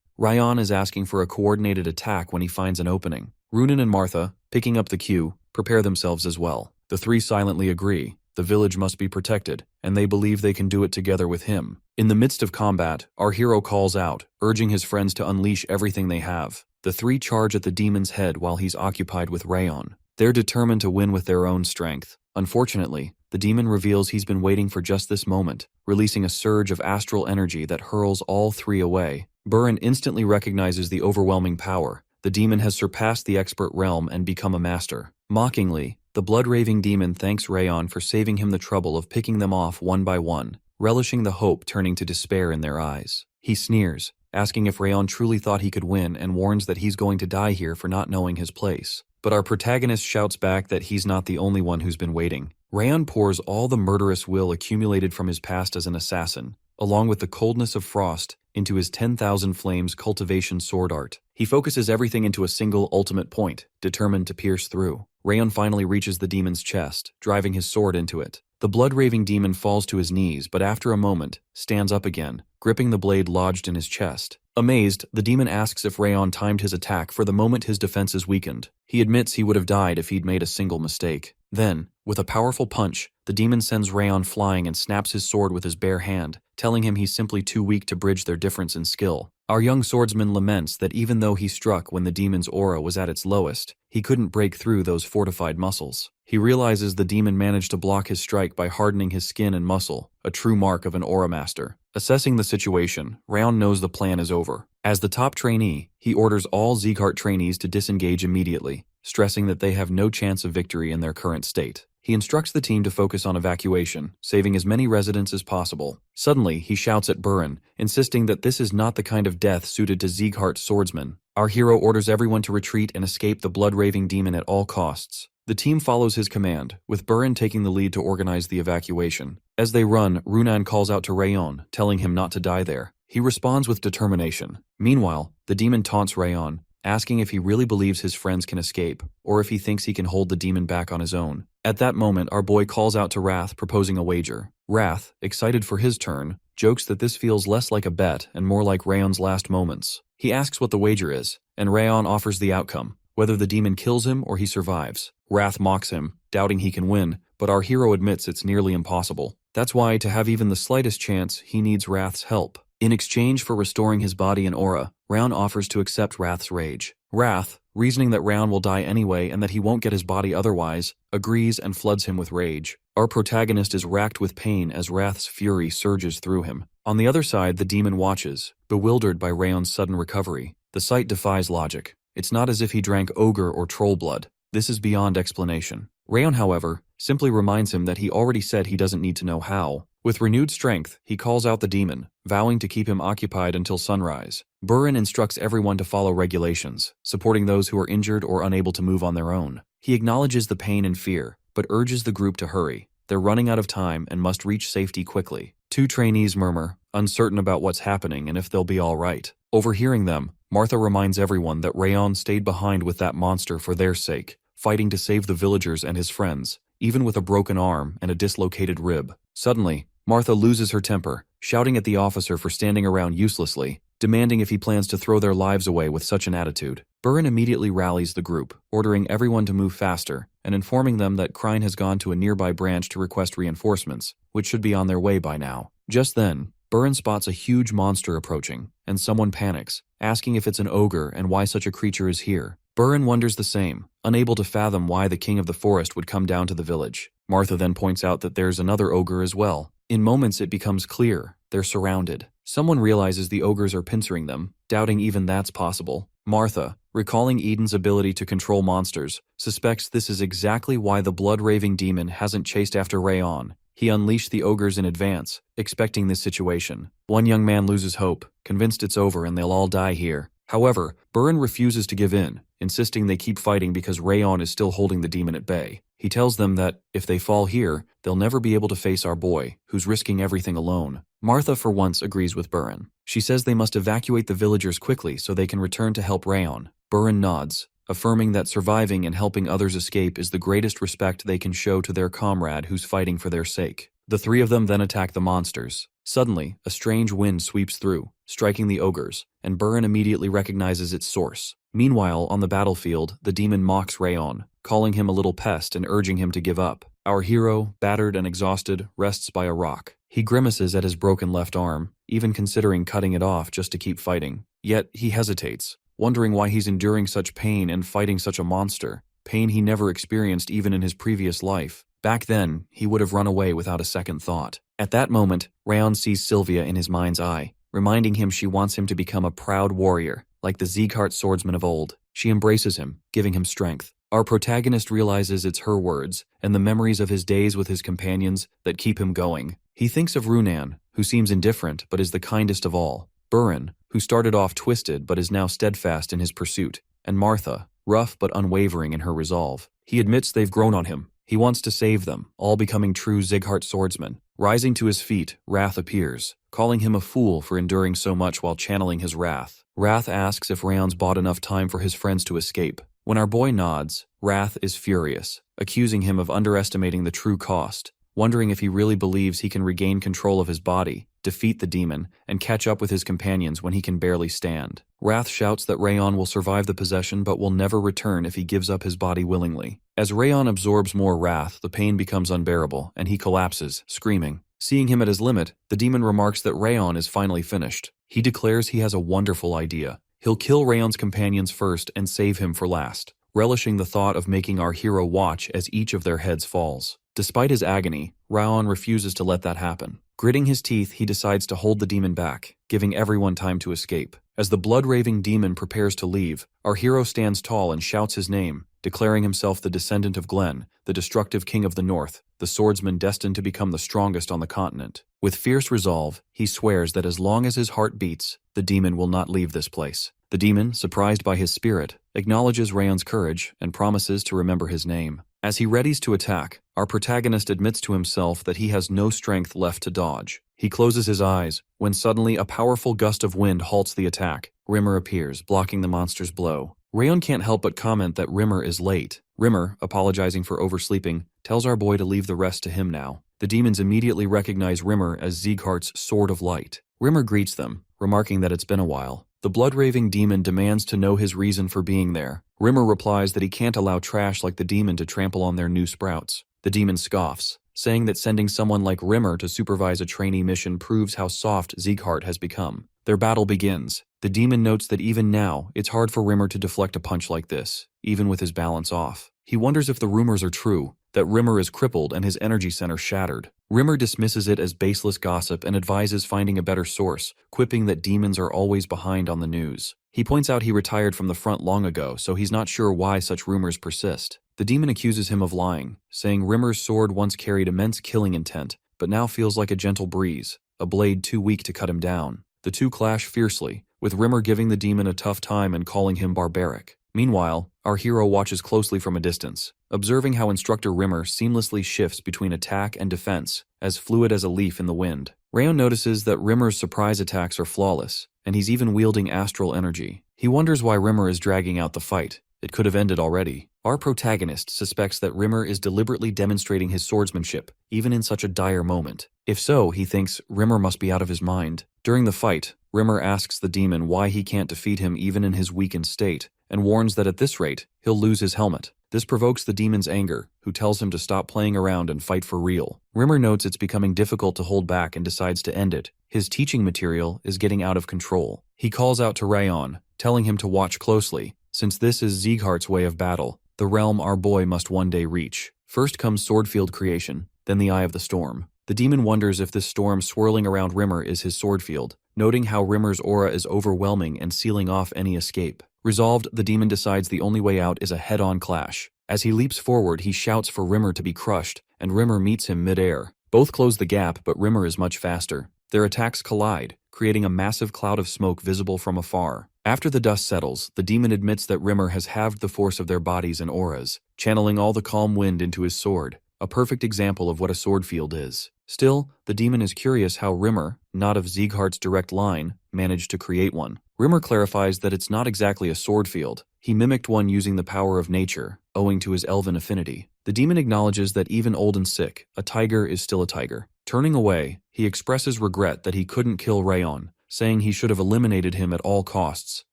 Rayon is asking for a coordinated attack when he finds an opening. Runan and Martha, picking up the cue, prepare themselves as well. The three silently agree. The village must be protected, and they believe they can do it together with him. In the midst of combat, our hero calls out, urging his friends to unleash everything they have. The three charge at the demon's head while he's occupied with Rayon. They're determined to win with their own strength. Unfortunately, the demon reveals he's been waiting for just this moment, releasing a surge of astral energy that hurls all three away. Burin instantly recognizes the overwhelming power. The demon has surpassed the expert realm and become a master. Mockingly, the blood-raving demon thanks Rayon for saving him the trouble of picking them off one by one, relishing the hope turning to despair in their eyes. He sneers, asking if Rayon truly thought he could win, and warns that he's going to die here for not knowing his place. But our protagonist shouts back that he's not the only one who's been waiting. Rayon pours all the murderous will accumulated from his past as an assassin, along with the coldness of frost, into his 10,000 flames cultivation sword art. He focuses everything into a single ultimate point, determined to pierce through. Rayon finally reaches the demon's chest, driving his sword into it. The blood-raving demon falls to his knees, but after a moment, stands up again, gripping the blade lodged in his chest. Amazed, the demon asks if Rayon timed his attack for the moment his defenses weakened. He admits he would have died if he'd made a single mistake. Then, with a powerful punch, the demon sends Rayon flying and snaps his sword with his bare hand, telling him he's simply too weak to bridge their difference in skill. Our young swordsman laments that even though he struck when the demon's aura was at its lowest, he couldn't break through those fortified muscles. He realizes the demon managed to block his strike by hardening his skin and muscle, a true mark of an aura master. Assessing the situation, Rayon knows the plan is over. As the top trainee, he orders all Ziggart trainees to disengage immediately, stressing that they have no chance of victory in their current state. He instructs the team to focus on evacuation, saving as many residents as possible. Suddenly, he shouts at Burin, insisting that this is not the kind of death suited to Ziggart's swordsmen. Our hero orders everyone to retreat and escape the blood-raving demon at all costs. The team follows his command, with Burin taking the lead to organize the evacuation. As they run, Runan calls out to Rayon, telling him not to die there. He responds with determination. Meanwhile, the demon taunts Rayon, asking if he really believes his friends can escape, or if he thinks he can hold the demon back on his own. At that moment, our boy calls out to Wrath, proposing a wager. Wrath, excited for his turn, jokes that this feels less like a bet and more like Rayon's last moments. He asks what the wager is, and Rayon offers the outcome, whether the demon kills him or he survives. Wrath mocks him, doubting he can win, but our hero admits it's nearly impossible. That's why, to have even the slightest chance, he needs Wrath's help. In exchange for restoring his body and aura, Rayon offers to accept Wrath's rage. Wrath, reasoning that Rayon will die anyway and that he won't get his body otherwise, agrees and floods him with rage. Our protagonist is racked with pain as Wrath's fury surges through him. On the other side, the demon watches, bewildered by Rayon's sudden recovery. The sight defies logic. It's not as if he drank ogre or troll blood. This is beyond explanation. Rayon, however, simply reminds him that he already said he doesn't need to know how. With renewed strength, he calls out the demon, vowing to keep him occupied until sunrise. Burin instructs everyone to follow regulations, supporting those who are injured or unable to move on their own. He acknowledges the pain and fear, but urges the group to hurry. They're running out of time and must reach safety quickly. Two trainees murmur, uncertain about what's happening and if they'll be all right. Overhearing them, Martha reminds everyone that Rayon stayed behind with that monster for their sake, fighting to save the villagers and his friends, even with a broken arm and a dislocated rib. Suddenly, Martha loses her temper, shouting at the officer for standing around uselessly, demanding if he plans to throw their lives away with such an attitude. Burin immediately rallies the group, ordering everyone to move faster, and informing them that Krine has gone to a nearby branch to request reinforcements, which should be on their way by now. Just then, Burin spots a huge monster approaching, and someone panics, asking if it's an ogre and why such a creature is here. Burin wonders the same, unable to fathom why the king of the forest would come down to the village. Martha then points out that there's another ogre as well. In moments it becomes clear, they're surrounded. Someone realizes the ogres are pincering them, doubting even that's possible. Martha, recalling Eden's ability to control monsters, suspects this is exactly why the blood-raving demon hasn't chased after Rayon. He unleashed the ogres in advance, expecting this situation. One young man loses hope, convinced it's over and they'll all die here. However, Burin refuses to give in, insisting they keep fighting because Rayon is still holding the demon at bay. He tells them that, if they fall here, they'll never be able to face our boy, who's risking everything alone. Martha for once agrees with Burin. She says they must evacuate the villagers quickly so they can return to help Rayon. Burin nods, affirming that surviving and helping others escape is the greatest respect they can show to their comrade who's fighting for their sake. The three of them then attack the monsters. Suddenly, a strange wind sweeps through, striking the ogres, and Burin immediately recognizes its source. Meanwhile, on the battlefield, the demon mocks Rayon, calling him a little pest and urging him to give up. Our hero, battered and exhausted, rests by a rock. He grimaces at his broken left arm, even considering cutting it off just to keep fighting. Yet, he hesitates, wondering why he's enduring such pain and fighting such a monster, pain he never experienced even in his previous life. Back then, he would have run away without a second thought. At that moment, Rayon sees Sylvia in his mind's eye, reminding him she wants him to become a proud warrior, like the Ziggart swordsman of old. She embraces him, giving him strength. Our protagonist realizes it's her words, and the memories of his days with his companions, that keep him going. He thinks of Runan, who seems indifferent but is the kindest of all, Burin, who started off twisted but is now steadfast in his pursuit, and Martha, rough but unwavering in her resolve. He admits they've grown on him. He wants to save them, all becoming true Ziggart swordsmen. Rising to his feet, Wrath appears, calling him a fool for enduring so much while channeling his wrath. Wrath asks if Rayon's bought enough time for his friends to escape. When our boy nods, Wrath is furious, accusing him of underestimating the true cost, wondering if he really believes he can regain control of his body, defeat the demon, and catch up with his companions when he can barely stand. Wrath shouts that Rayon will survive the possession but will never return if he gives up his body willingly. As Rayon absorbs more wrath, the pain becomes unbearable, and he collapses, screaming. Seeing him at his limit, the demon remarks that Rayon is finally finished. He declares he has a wonderful idea. He'll kill Rayon's companions first and save him for last, relishing the thought of making our hero watch as each of their heads falls. Despite his agony, Rayon refuses to let that happen. Gritting his teeth, he decides to hold the demon back, giving everyone time to escape. As the blood-raving demon prepares to leave, our hero stands tall and shouts his name, declaring himself the descendant of Glenn, the destructive king of the north, the swordsman destined to become the strongest on the continent. With fierce resolve, he swears that as long as his heart beats, the demon will not leave this place. The demon, surprised by his spirit, acknowledges Rayon's courage and promises to remember his name. As he readies to attack, our protagonist admits to himself that he has no strength left to dodge. He closes his eyes, when suddenly a powerful gust of wind halts the attack. Rimmer appears, blocking the monster's blow. Rayon can't help but comment that Rimmer is late. Rimmer, apologizing for oversleeping, tells our boy to leave the rest to him now. The demons immediately recognize Rimmer as Ziggart's Sword of Light. Rimmer greets them, remarking that it's been a while. The blood-raving demon demands to know his reason for being there. Rimmer replies that he can't allow trash like the demon to trample on their new sprouts. The demon scoffs, saying that sending someone like Rimmer to supervise a trainee mission proves how soft Ziggart has become. Their battle begins. The demon notes that even now, it's hard for Rimmer to deflect a punch like this, even with his balance off. He wonders if the rumors are true, that Rimmer is crippled and his energy center shattered. Rimmer dismisses it as baseless gossip and advises finding a better source, quipping that demons are always behind on the news. He points out he retired from the front long ago, so he's not sure why such rumors persist. The demon accuses him of lying, saying Rimmer's sword once carried immense killing intent, but now feels like a gentle breeze, a blade too weak to cut him down. The two clash fiercely, with Rimmer giving the demon a tough time and calling him barbaric. Meanwhile, our hero watches closely from a distance, observing how Instructor Rimmer seamlessly shifts between attack and defense, as fluid as a leaf in the wind. Rayon notices that Rimmer's surprise attacks are flawless, and he's even wielding astral energy. He wonders why Rimmer is dragging out the fight. It could have ended already. Our protagonist suspects that Rimmer is deliberately demonstrating his swordsmanship, even in such a dire moment. If so, he thinks Rimmer must be out of his mind. During the fight, Rimmer asks the demon why he can't defeat him even in his weakened state, and warns that at this rate, he'll lose his helmet. This provokes the demon's anger, who tells him to stop playing around and fight for real. Rimmer notes it's becoming difficult to hold back and decides to end it. His teaching material is getting out of control. He calls out to Rayon, telling him to watch closely, since this is Ziggart's way of battle, the realm our boy must one day reach. First comes Swordfield creation, then the Eye of the Storm. The demon wonders if this storm swirling around Rimmer is his swordfield, noting how Rimmer's aura is overwhelming and sealing off any escape. Resolved, the demon decides the only way out is a head-on clash. As he leaps forward, he shouts for Rimmer to be crushed, and Rimmer meets him mid-air. Both close the gap, but Rimmer is much faster. Their attacks collide, creating a massive cloud of smoke visible from afar. After the dust settles, the demon admits that Rimmer has halved the force of their bodies and auras, channeling all the calm wind into his sword, a perfect example of what a sword field is. Still, the demon is curious how Rimmer, not of Ziggart's direct line, managed to create one. Rimmer clarifies that it's not exactly a sword field. He mimicked one using the power of nature, owing to his elven affinity. The demon acknowledges that even old and sick, a tiger is still a tiger. Turning away, he expresses regret that he couldn't kill Rayon, saying he should have eliminated him at all costs,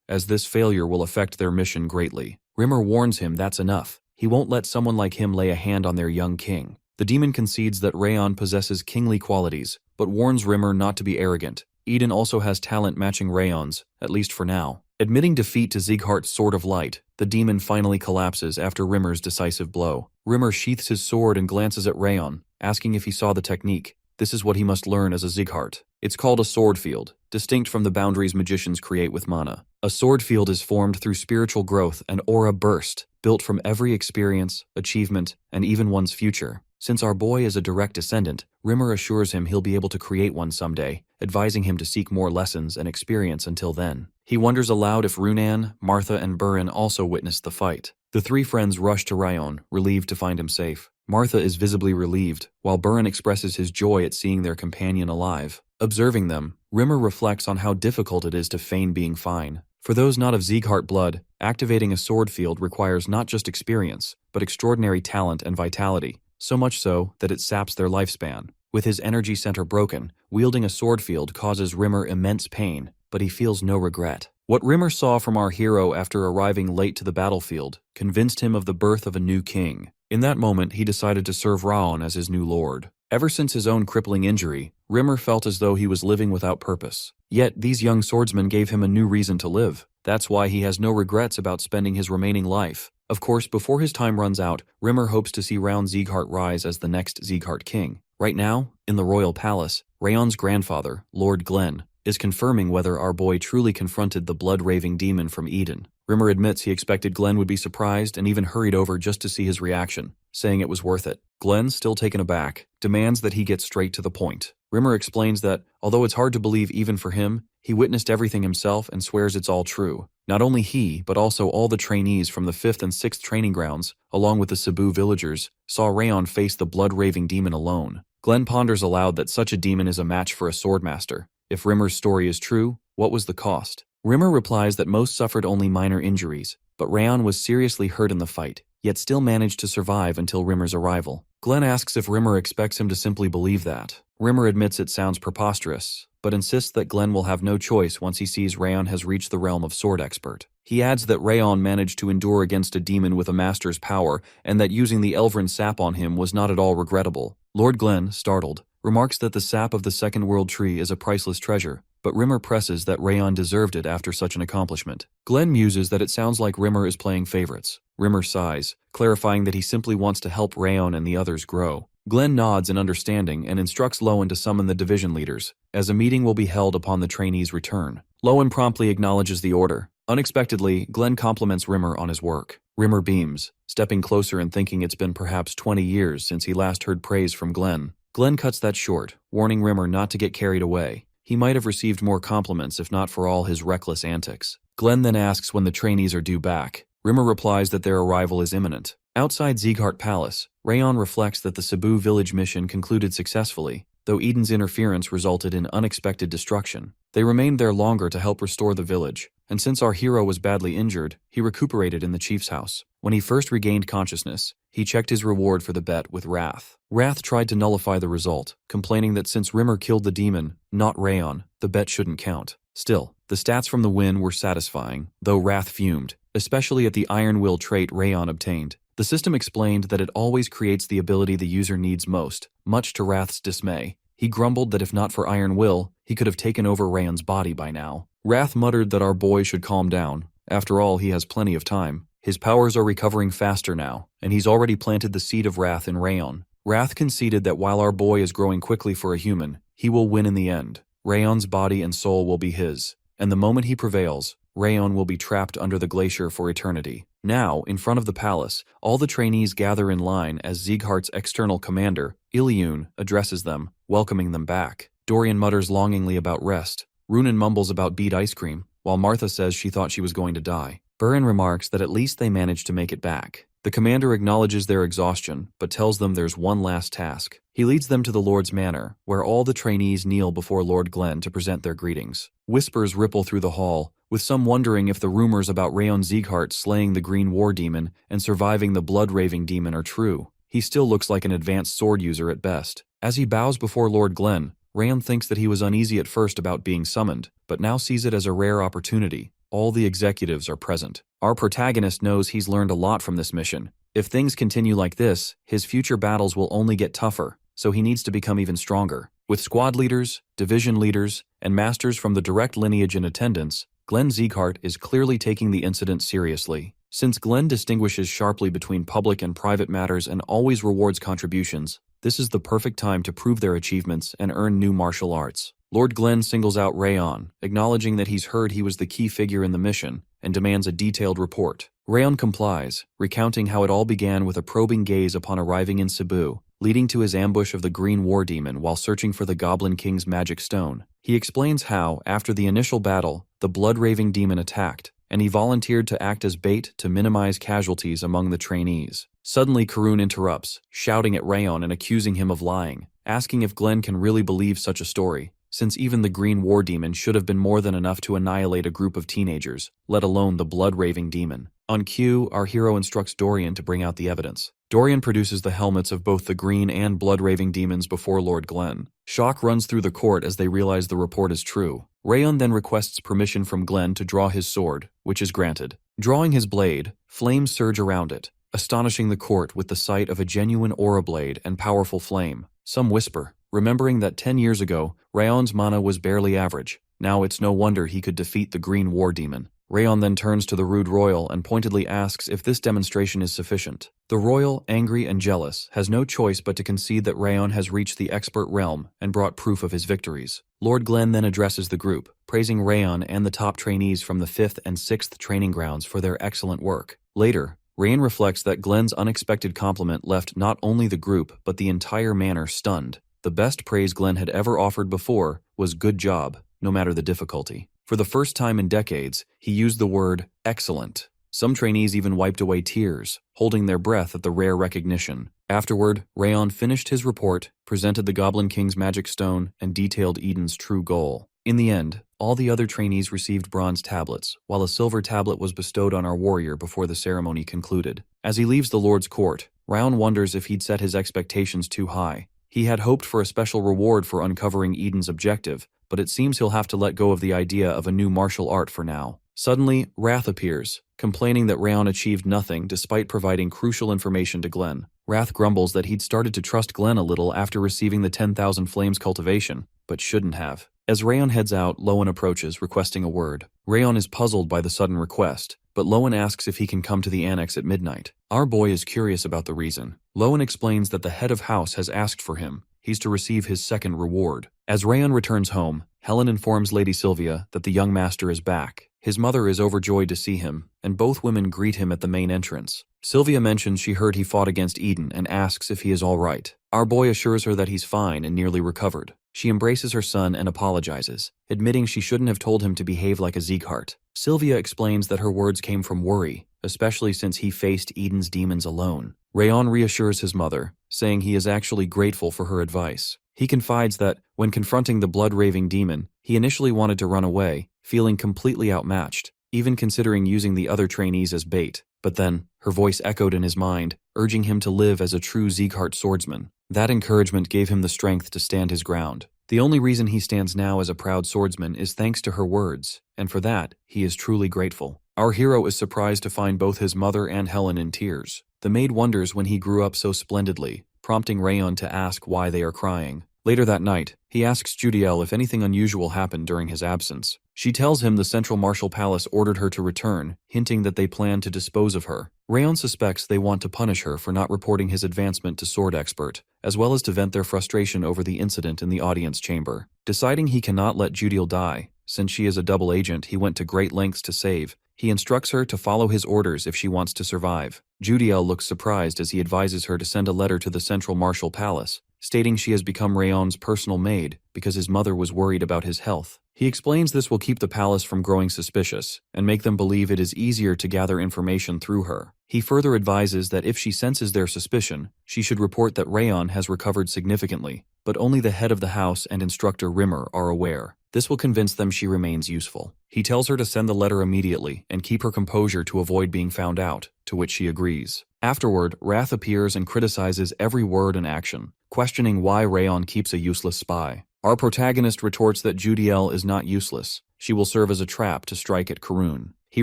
as this failure will affect their mission greatly. Rimmer warns him that's enough. He won't let someone like him lay a hand on their young king. The demon concedes that Rayon possesses kingly qualities, but warns Rimmer not to be arrogant. Eden also has talent matching Rayon's, at least for now. Admitting defeat to Ziggart's Sword of Light, the demon finally collapses after Rimmer's decisive blow. Rimmer sheaths his sword and glances at Rayon, asking if he saw the technique. This is what he must learn as a Ziggart. It's called a sword field, distinct from the boundaries magicians create with mana. A sword field is formed through spiritual growth and aura burst, built from every experience, achievement, and even one's future. Since our boy is a direct descendant, Rimmer assures him he'll be able to create one someday, advising him to seek more lessons and experience until then. He wonders aloud if Runan, Martha, and Burin also witnessed the fight. The three friends rush to Rayon, relieved to find him safe. Martha is visibly relieved, while Burin expresses his joy at seeing their companion alive. Observing them, Rimmer reflects on how difficult it is to feign being fine. For those not of Zigguart blood, activating a sword field requires not just experience, but extraordinary talent and vitality, so much so that it saps their lifespan. With his energy center broken, wielding a sword field causes Rimmer immense pain, but he feels no regret. What Rimmer saw from our hero after arriving late to the battlefield convinced him of the birth of a new king. In that moment, he decided to serve Rayon as his new lord. Ever since his own crippling injury, Rimmer felt as though he was living without purpose. Yet, these young swordsmen gave him a new reason to live. That's why he has no regrets about spending his remaining life. Of course, before his time runs out, Rimmer hopes to see Rayon Ziggart rise as the next Ziggart king. Right now, in the royal palace, Rayon's grandfather, Lord Glenn, is confirming whether our boy truly confronted the blood-raving demon from Eden. Rimmer admits he expected Glenn would be surprised and even hurried over just to see his reaction, saying it was worth it. Glenn, still taken aback, demands that he get straight to the point. Rimmer explains that, although it's hard to believe even for him, he witnessed everything himself and swears it's all true. Not only he, but also all the trainees from the 5th and 6th training grounds, along with the Cebu villagers, saw Rayon face the blood-raving demon alone. Glenn ponders aloud that such a demon is a match for a swordmaster. If Rimmer's story is true, what was the cost? Rimmer replies that most suffered only minor injuries, but Rayon was seriously hurt in the fight, yet still managed to survive until Rimmer's arrival. Glenn asks if Rimmer expects him to simply believe that. Rimmer admits it sounds preposterous, but insists that Glenn will have no choice once he sees Rayon has reached the realm of sword expert. He adds that Rayon managed to endure against a demon with a master's power, and that using the Elven sap on him was not at all regrettable. Lord Glenn, startled, remarks that the sap of the Second World Tree is a priceless treasure, but Rimmer presses that Rayon deserved it after such an accomplishment. Glenn muses that it sounds like Rimmer is playing favorites. Rimmer sighs, clarifying that he simply wants to help Rayon and the others grow. Glenn nods in understanding and instructs Lowen to summon the division leaders, as a meeting will be held upon the trainees' return. Lowen promptly acknowledges the order. Unexpectedly, Glenn compliments Rimmer on his work. Rimmer beams, stepping closer and thinking it's been perhaps 20 years since he last heard praise from Glenn. Glenn cuts that short, warning Rimmer not to get carried away. He might have received more compliments if not for all his reckless antics. Glenn then asks when the trainees are due back. Rimmer replies that their arrival is imminent. Outside Ziggart Palace, Rayon reflects that the Cebu village mission concluded successfully. though Eden's interference resulted in unexpected destruction. They remained there longer to help restore the village, and since our hero was badly injured, he recuperated in the chief's house. When he first regained consciousness, he checked his reward for the bet with Wrath. Wrath tried to nullify the result, complaining that since Rimmer killed the demon, not Rayon, the bet shouldn't count. Still, the stats from the win were satisfying, though Wrath fumed, especially at the Iron Will trait Rayon obtained. The system explained that it always creates the ability the user needs most, much to Wrath's dismay. He grumbled that if not for Iron Will, he could have taken over Rayon's body by now. Wrath muttered that our boy should calm down. After all, he has plenty of time. His powers are recovering faster now, and he's already planted the seed of Wrath in Rayon. Wrath conceded that while our boy is growing quickly for a human, he will win in the end. Rayon's body and soul will be his, and the moment he prevails, Rayon will be trapped under the glacier for eternity. Now, in front of the palace, all the trainees gather in line as Ziggart's external commander, Iliun, addresses them, welcoming them back. Dorian mutters longingly about rest. Runan mumbles about beet ice cream, while Martha says she thought she was going to die. Burin remarks that at least they managed to make it back. The commander acknowledges their exhaustion, but tells them there's one last task. He leads them to the Lord's Manor, where all the trainees kneel before Lord Glenn to present their greetings. Whispers ripple through the hall, with some wondering if the rumors about Rayon Ziggart slaying the Green War Demon and surviving the Blood-Raving Demon are true. He still looks like an advanced sword user at best. As he bows before Lord Glenn, Rayon thinks that he was uneasy at first about being summoned, but now sees it as a rare opportunity. All the executives are present. Our protagonist knows he's learned a lot from this mission. If things continue like this, his future battles will only get tougher, so he needs to become even stronger. With squad leaders, division leaders, and masters from the direct lineage in attendance, Glenn Ziggart is clearly taking the incident seriously. Since Glenn distinguishes sharply between public and private matters and always rewards contributions, this is the perfect time to prove their achievements and earn new martial arts. Lord Glenn singles out Rayon, acknowledging that he's heard he was the key figure in the mission, and demands a detailed report. Rayon complies, recounting how it all began with a probing gaze upon arriving in Cebu, leading to his ambush of the Green War Demon while searching for the Goblin King's magic stone. He explains how, after the initial battle, the Blood-Raving Demon attacked, and he volunteered to act as bait to minimize casualties among the trainees. Suddenly, Karun interrupts, shouting at Rayon and accusing him of lying, asking if Glenn can really believe such a story, since even the Green War Demon should have been more than enough to annihilate a group of teenagers, let alone the Blood-Raving Demon. On cue, our hero instructs Dorian to bring out the evidence. Dorian produces the helmets of both the Green and Blood-Raving Demons before Lord Glenn. Shock runs through the court as they realize the report is true. Rayon then requests permission from Glenn to draw his sword, which is granted. Drawing his blade, flames surge around it, astonishing the court with the sight of a genuine aura blade and powerful flame. Some whisper, remembering that 10 years ago, Rayon's mana was barely average. Now it's no wonder he could defeat the Green War Demon. Rayon then turns to the rude royal and pointedly asks if this demonstration is sufficient. The royal, angry and jealous, has no choice but to concede that Rayon has reached the expert realm and brought proof of his victories. Lord Glenn then addresses the group, praising Rayon and the top trainees from the 5th and 6th training grounds for their excellent work. Later, Rayon reflects that Glenn's unexpected compliment left not only the group but the entire manor stunned. The best praise Glenn had ever offered before was good job, no matter the difficulty. For the first time in decades, he used the word excellent. Some trainees even wiped away tears, holding their breath at the rare recognition. Afterward, Rayon finished his report, presented the Goblin King's magic stone, and detailed Eden's true goal. In the end, all the other trainees received bronze tablets, while a silver tablet was bestowed on our warrior before the ceremony concluded. As he leaves the Lord's court, Rayon wonders if he'd set his expectations too high. He had hoped for a special reward for uncovering Eden's objective, but it seems he'll have to let go of the idea of a new martial art for now. Suddenly, Wrath appears, complaining that Rayon achieved nothing despite providing crucial information to Glenn. Wrath grumbles that he'd started to trust Glenn a little after receiving the 10,000 Flames cultivation, but shouldn't have. As Rayon heads out, Lowen approaches, requesting a word. Rayon is puzzled by the sudden request, but Lowen asks if he can come to the annex at midnight. Our boy is curious about the reason. Lowen explains that the head of house has asked for him. He's to receive his second reward. As Rayon returns home, Helen informs Lady Sylvia that the young master is back. His mother is overjoyed to see him, and both women greet him at the main entrance. Sylvia mentions she heard he fought against Eden and asks if he is all right. Our boy assures her that he's fine and nearly recovered. She embraces her son and apologizes, admitting she shouldn't have told him to behave like a Ziggart. Sylvia explains that her words came from worry, especially since he faced Eden's demons alone. Rayon reassures his mother, saying he is actually grateful for her advice. He confides that, when confronting the blood-raving demon, he initially wanted to run away, feeling completely outmatched, even considering using the other trainees as bait. But then, her voice echoed in his mind, urging him to live as a true Ziggart swordsman. That encouragement gave him the strength to stand his ground. The only reason he stands now as a proud swordsman is thanks to her words, and for that, he is truly grateful. Our hero is surprised to find both his mother and Helen in tears. The maid wonders when he grew up so splendidly, prompting Rayon to ask why they are crying. Later that night, he asks Judiel if anything unusual happened during his absence. She tells him the Central Martial Palace ordered her to return, hinting that they plan to dispose of her. Rayon suspects they want to punish her for not reporting his advancement to sword expert, as well as to vent their frustration over the incident in the audience chamber. Deciding he cannot let Judiel die, since she is a double agent he went to great lengths to save, he instructs her to follow his orders if she wants to survive. Judiel looks surprised as he advises her to send a letter to the Central Martial Palace, stating she has become Rayon's personal maid because his mother was worried about his health. He explains this will keep the palace from growing suspicious and make them believe it is easier to gather information through her. He further advises that if she senses their suspicion, she should report that Rayon has recovered significantly, but only the head of the house and instructor Rimmer are aware. This will convince them she remains useful. He tells her to send the letter immediately and keep her composure to avoid being found out, to which she agrees. Afterward, Wrath appears and criticizes every word and action, questioning why Rayon keeps a useless spy. Our protagonist retorts that Judiel is not useless. She will serve as a trap to strike at Karun. He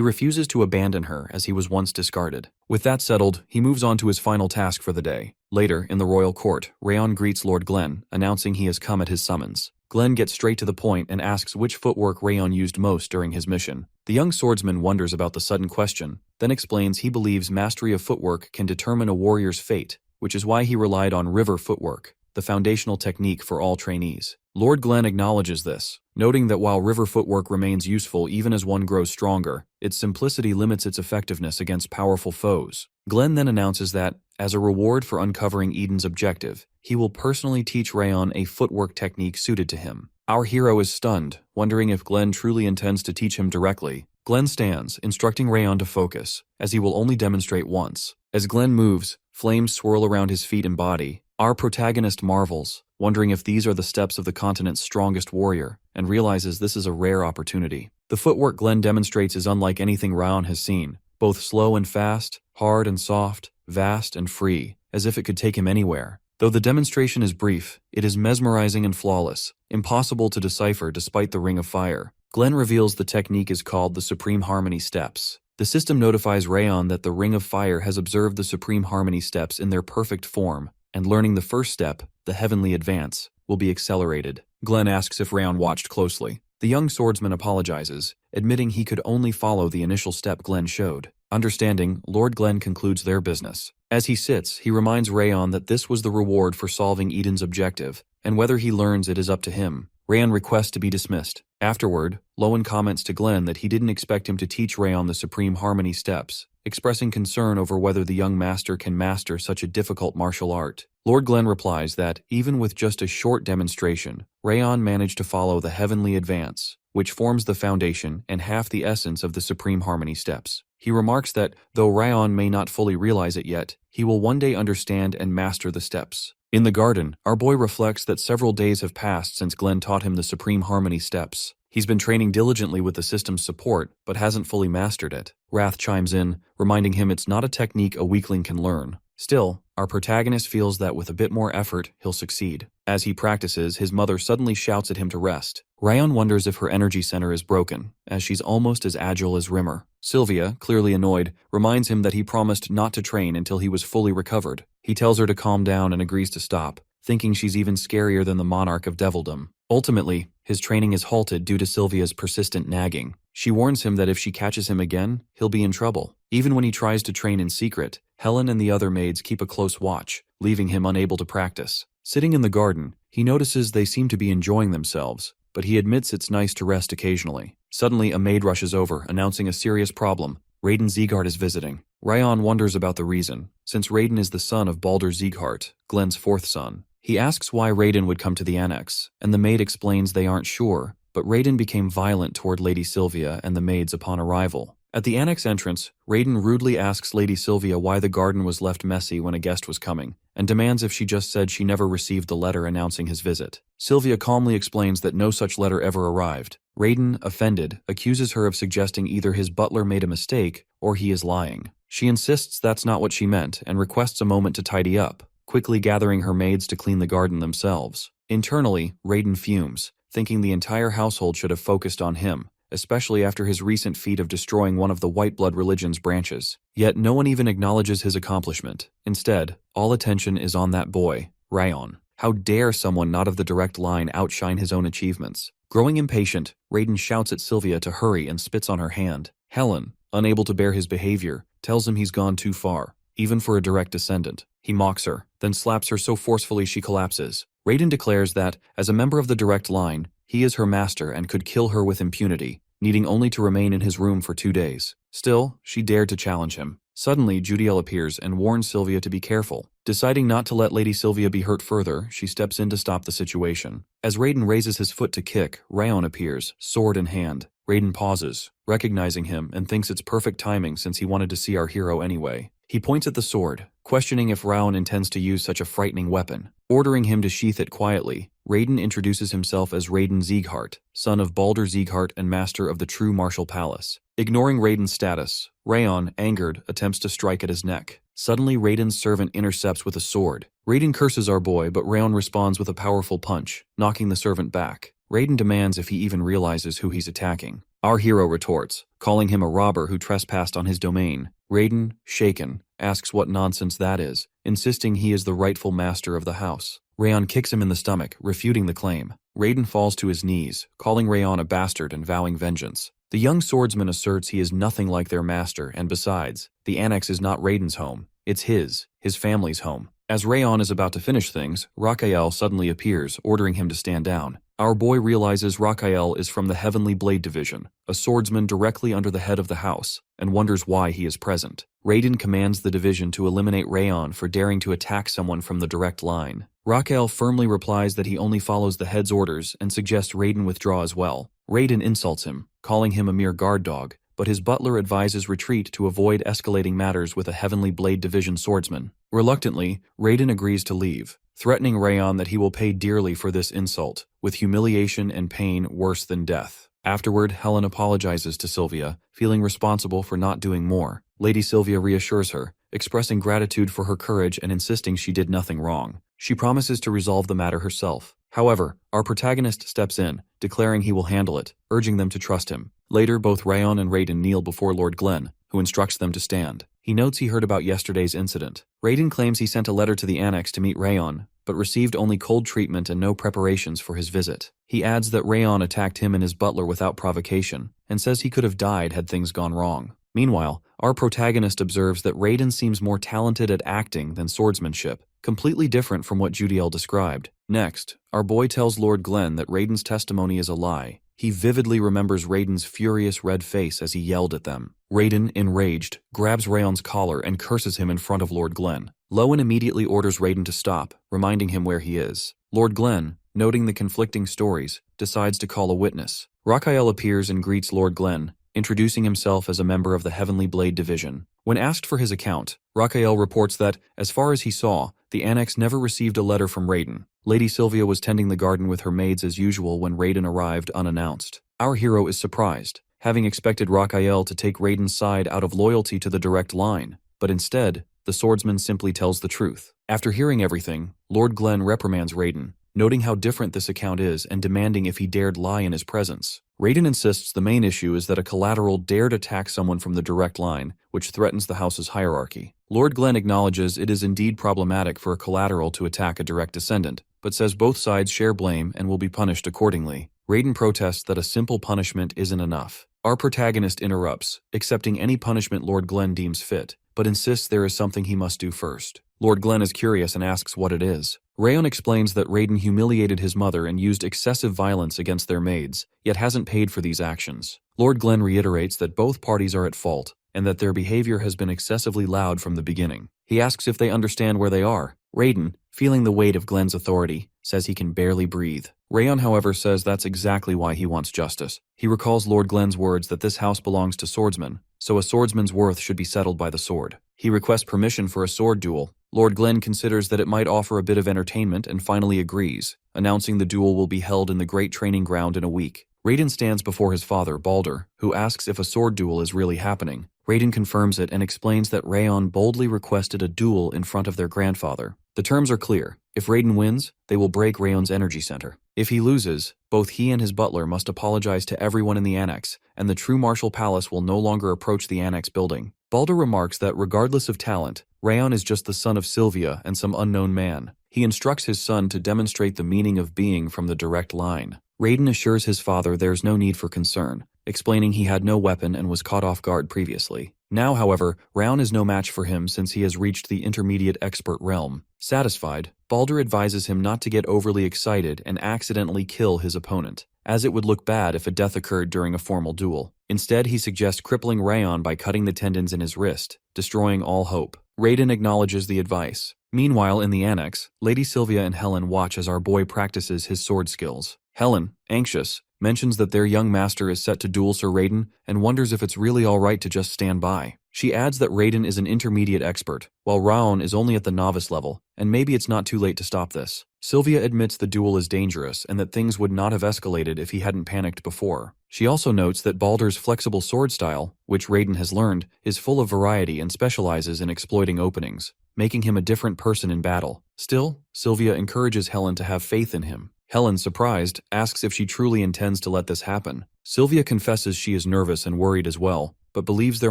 refuses to abandon her as he was once discarded. With that settled, he moves on to his final task for the day. Later, in the royal court, Rayon greets Lord Glenn, announcing he has come at his summons. Glenn gets straight to the point and asks which footwork Rayon used most during his mission. The young swordsman wonders about the sudden question, then explains he believes mastery of footwork can determine a warrior's fate, which is why he relied on river footwork, the foundational technique for all trainees. Lord Glenn acknowledges this, noting that while river footwork remains useful even as one grows stronger, its simplicity limits its effectiveness against powerful foes. Glenn then announces that, as a reward for uncovering Eden's objective, he will personally teach Rayon a footwork technique suited to him. Our hero is stunned, wondering if Glenn truly intends to teach him directly. Glenn stands, instructing Rayon to focus, as he will only demonstrate once. As Glenn moves, flames swirl around his feet and body. Our protagonist marvels, wondering if these are the steps of the continent's strongest warrior, and realizes this is a rare opportunity. The footwork Glenn demonstrates is unlike anything Rayon has seen, both slow and fast, hard and soft, vast and free, as if it could take him anywhere. Though the demonstration is brief, it is mesmerizing and flawless, impossible to decipher despite the ring of fire. Glenn reveals the technique is called the Supreme Harmony Steps. The system notifies Rayon that the ring of fire has observed the Supreme Harmony Steps in their perfect form, and learning the first step, the Heavenly Advance, will be accelerated. Glenn asks if Rayon watched closely. The young swordsman apologizes, admitting he could only follow the initial step Glenn showed. Understanding, Lord Glenn concludes their business. As he sits, he reminds Rayon that this was the reward for solving Eden's objective, and whether he learns it is up to him. Rayon requests to be dismissed. Afterward, Lowen comments to Glenn that he didn't expect him to teach Rayon the Supreme Harmony Steps, expressing concern over whether the young master can master such a difficult martial art. Lord Glenn replies that, even with just a short demonstration, Rayon managed to follow the Heavenly Advance, which forms the foundation and half the essence of the Supreme Harmony Steps. He remarks that, though Rayon may not fully realize it yet, he will one day understand and master the steps. In the garden, our boy reflects that several days have passed since Glenn taught him the Supreme Harmony Steps. He's been training diligently with the system's support, but hasn't fully mastered it. Wrath chimes in, reminding him it's not a technique a weakling can learn. Still, our protagonist feels that with a bit more effort, he'll succeed. As he practices, his mother suddenly shouts at him to rest. Rayon wonders if her energy center is broken, as she's almost as agile as Rimmer. Sylvia, clearly annoyed, reminds him that he promised not to train until he was fully recovered. He tells her to calm down and agrees to stop, thinking she's even scarier than the monarch of devildom. Ultimately, his training is halted due to Sylvia's persistent nagging. She warns him that if she catches him again, he'll be in trouble. Even when he tries to train in secret, Helen and the other maids keep a close watch, leaving him unable to practice. Sitting in the garden, he notices they seem to be enjoying themselves, but he admits it's nice to rest occasionally. Suddenly, a maid rushes over, announcing a serious problem. Raiden Ziggart is visiting. Rayon wonders about the reason, since Raiden is the son of Baldur Ziggart, Glenn's fourth son. He asks why Raiden would come to the annex, and the maid explains they aren't sure, but Raiden became violent toward Lady Sylvia and the maids upon arrival. At the annex entrance, Rayon rudely asks Lady Sylvia why the garden was left messy when a guest was coming, and demands if she just said she never received the letter announcing his visit. Sylvia calmly explains that no such letter ever arrived. Rayon, offended, accuses her of suggesting either his butler made a mistake or he is lying. She insists that's not what she meant and requests a moment to tidy up, quickly gathering her maids to clean the garden themselves. Internally, Rayon fumes, thinking the entire household should have focused on him, especially after his recent feat of destroying one of the white blood religion's branches. Yet no one even acknowledges his accomplishment. Instead, all attention is on that boy, Rayon. How dare someone not of the direct line outshine his own achievements? Growing impatient, Rayon shouts at Sylvia to hurry and spits on her hand. Helen, unable to bear his behavior, tells him he's gone too far, even for a direct descendant. He mocks her, then slaps her so forcefully she collapses. Rayon declares that, as a member of the direct line, he is her master and could kill her with impunity, needing only to remain in his room for 2 days. Still, she dared to challenge him. Suddenly, Judiel appears and warns Sylvia to be careful. Deciding not to let Lady Sylvia be hurt further, she steps in to stop the situation. As Rayon raises his foot to kick, Rayon appears, sword in hand. Rayon pauses, recognizing him, and thinks it's perfect timing since he wanted to see our hero anyway. He points at the sword, questioning if Rayon intends to use such a frightening weapon. Ordering him to sheath it quietly, Rayon introduces himself as Rayon Ziggart, son of Baldur Ziggart and master of the true martial palace. Ignoring Rayon's status, Rayon, angered, attempts to strike at his neck. Suddenly, Rayon's servant intercepts with a sword. Rayon curses our boy, but Rayon responds with a powerful punch, knocking the servant back. Rayon demands if he even realizes who he's attacking. Our hero retorts, calling him a robber who trespassed on his domain. Rayon, shaken, asks what nonsense that is, insisting he is the rightful master of the house. Rayon kicks him in the stomach, refuting the claim. Rayon falls to his knees, calling Rayon a bastard and vowing vengeance. The young swordsman asserts he is nothing like their master, and besides, the annex is not Rayon's home, it's his family's home. As Rayon is about to finish things, Raphael suddenly appears, ordering him to stand down. Our boy realizes Raphael is from the Heavenly Blade Division, a swordsman directly under the head of the house, and wonders why he is present. Rayon commands the division to eliminate Rayon for daring to attack someone from the direct line. Raphael firmly replies that he only follows the head's orders and suggests Rayon withdraw as well. Rayon insults him, calling him a mere guard dog, but his butler advises retreat to avoid escalating matters with a Heavenly Blade Division swordsman. Reluctantly, Rayon agrees to leave, threatening Rayon that he will pay dearly for this insult, with humiliation and pain worse than death. Afterward, Helen apologizes to Sylvia, feeling responsible for not doing more. Lady Sylvia reassures her, expressing gratitude for her courage and insisting she did nothing wrong. She promises to resolve the matter herself. However, our protagonist steps in, declaring he will handle it, urging them to trust him. Later, both Rayon and Rayon kneel before Lord Glen, who instructs them to stand. He notes he heard about yesterday's incident. Rayon claims he sent a letter to the annex to meet Rayon, but received only cold treatment and no preparations for his visit. He adds that Rayon attacked him and his butler without provocation, and says he could have died had things gone wrong. Meanwhile, our protagonist observes that Rayon seems more talented at acting than swordsmanship, completely different from what Judiel described. Next, our boy tells Lord Glen that Rayon's testimony is a lie. He vividly remembers Rayon's furious red face as he yelled at them. Rayon, enraged, grabs Rayon's collar and curses him in front of Lord Glen. Lowen immediately orders Rayon to stop, reminding him where he is. Lord Glen, noting the conflicting stories, decides to call a witness. Raphael appears and greets Lord Glen, introducing himself as a member of the Heavenly Blade Division. When asked for his account, Raphael reports that, as far as he saw, the annex never received a letter from Rayon. Lady Sylvia was tending the garden with her maids as usual when Rayon arrived unannounced. Our hero is surprised, having expected Raphael to take Rayon's side out of loyalty to the direct line, but instead, the swordsman simply tells the truth. After hearing everything, Lord Glen reprimands Rayon, noting how different this account is and demanding if he dared lie in his presence. Rayon insists the main issue is that a collateral dared attack someone from the direct line, which threatens the house's hierarchy. Lord Glen acknowledges it is indeed problematic for a collateral to attack a direct descendant, but says both sides share blame and will be punished accordingly. Rayon protests that a simple punishment isn't enough. Our protagonist interrupts, accepting any punishment Lord Glen deems fit, but insists there is something he must do first. Lord Glen is curious and asks what it is. Rayon explains that Rayon humiliated his mother and used excessive violence against their maids, yet hasn't paid for these actions. Lord Glen reiterates that both parties are at fault, and that their behavior has been excessively loud from the beginning. He asks if they understand where they are. Rayon, feeling the weight of Glenn's authority, says he can barely breathe. Rayon, however, says that's exactly why he wants justice. He recalls Lord Glenn's words that this house belongs to swordsmen, so a swordsman's worth should be settled by the sword. He requests permission for a sword duel. Lord Glenn considers that it might offer a bit of entertainment and finally agrees, announcing the duel will be held in the great training ground in a week. Raiden stands before his father, Balder, who asks if a sword duel is really happening. Raiden confirms it and explains that Rayon boldly requested a duel in front of their grandfather. The terms are clear. If Raiden wins, they will break Rayon's energy center. If he loses, both he and his butler must apologize to everyone in the annex, and the true martial palace will no longer approach the annex building. Balder remarks that regardless of talent, Rayon is just the son of Sylvia and some unknown man. He instructs his son to demonstrate the meaning of being from the direct line. Raiden assures his father there's no need for concern, explaining he had no weapon and was caught off guard previously. Now, however, Rayon is no match for him since he has reached the intermediate expert realm. Satisfied, Balder advises him not to get overly excited and accidentally kill his opponent, as it would look bad if a death occurred during a formal duel. Instead, he suggests crippling Rayon by cutting the tendons in his wrist, destroying all hope. Raiden acknowledges the advice. Meanwhile, in the annex, Lady Sylvia and Helen watch as our boy practices his sword skills. Helen, anxious, mentions that their young master is set to duel Sir Raiden and wonders if it's really alright to just stand by. She adds that Raiden is an intermediate expert, while Rayon is only at the novice level, and maybe it's not too late to stop this. Sylvia admits the duel is dangerous and that things would not have escalated if he hadn't panicked before. She also notes that Balder's flexible sword style, which Raiden has learned, is full of variety and specializes in exploiting openings, making him a different person in battle. Still, Sylvia encourages Helen to have faith in him. Helen, surprised, asks if she truly intends to let this happen. Sylvia confesses she is nervous and worried as well, but believes there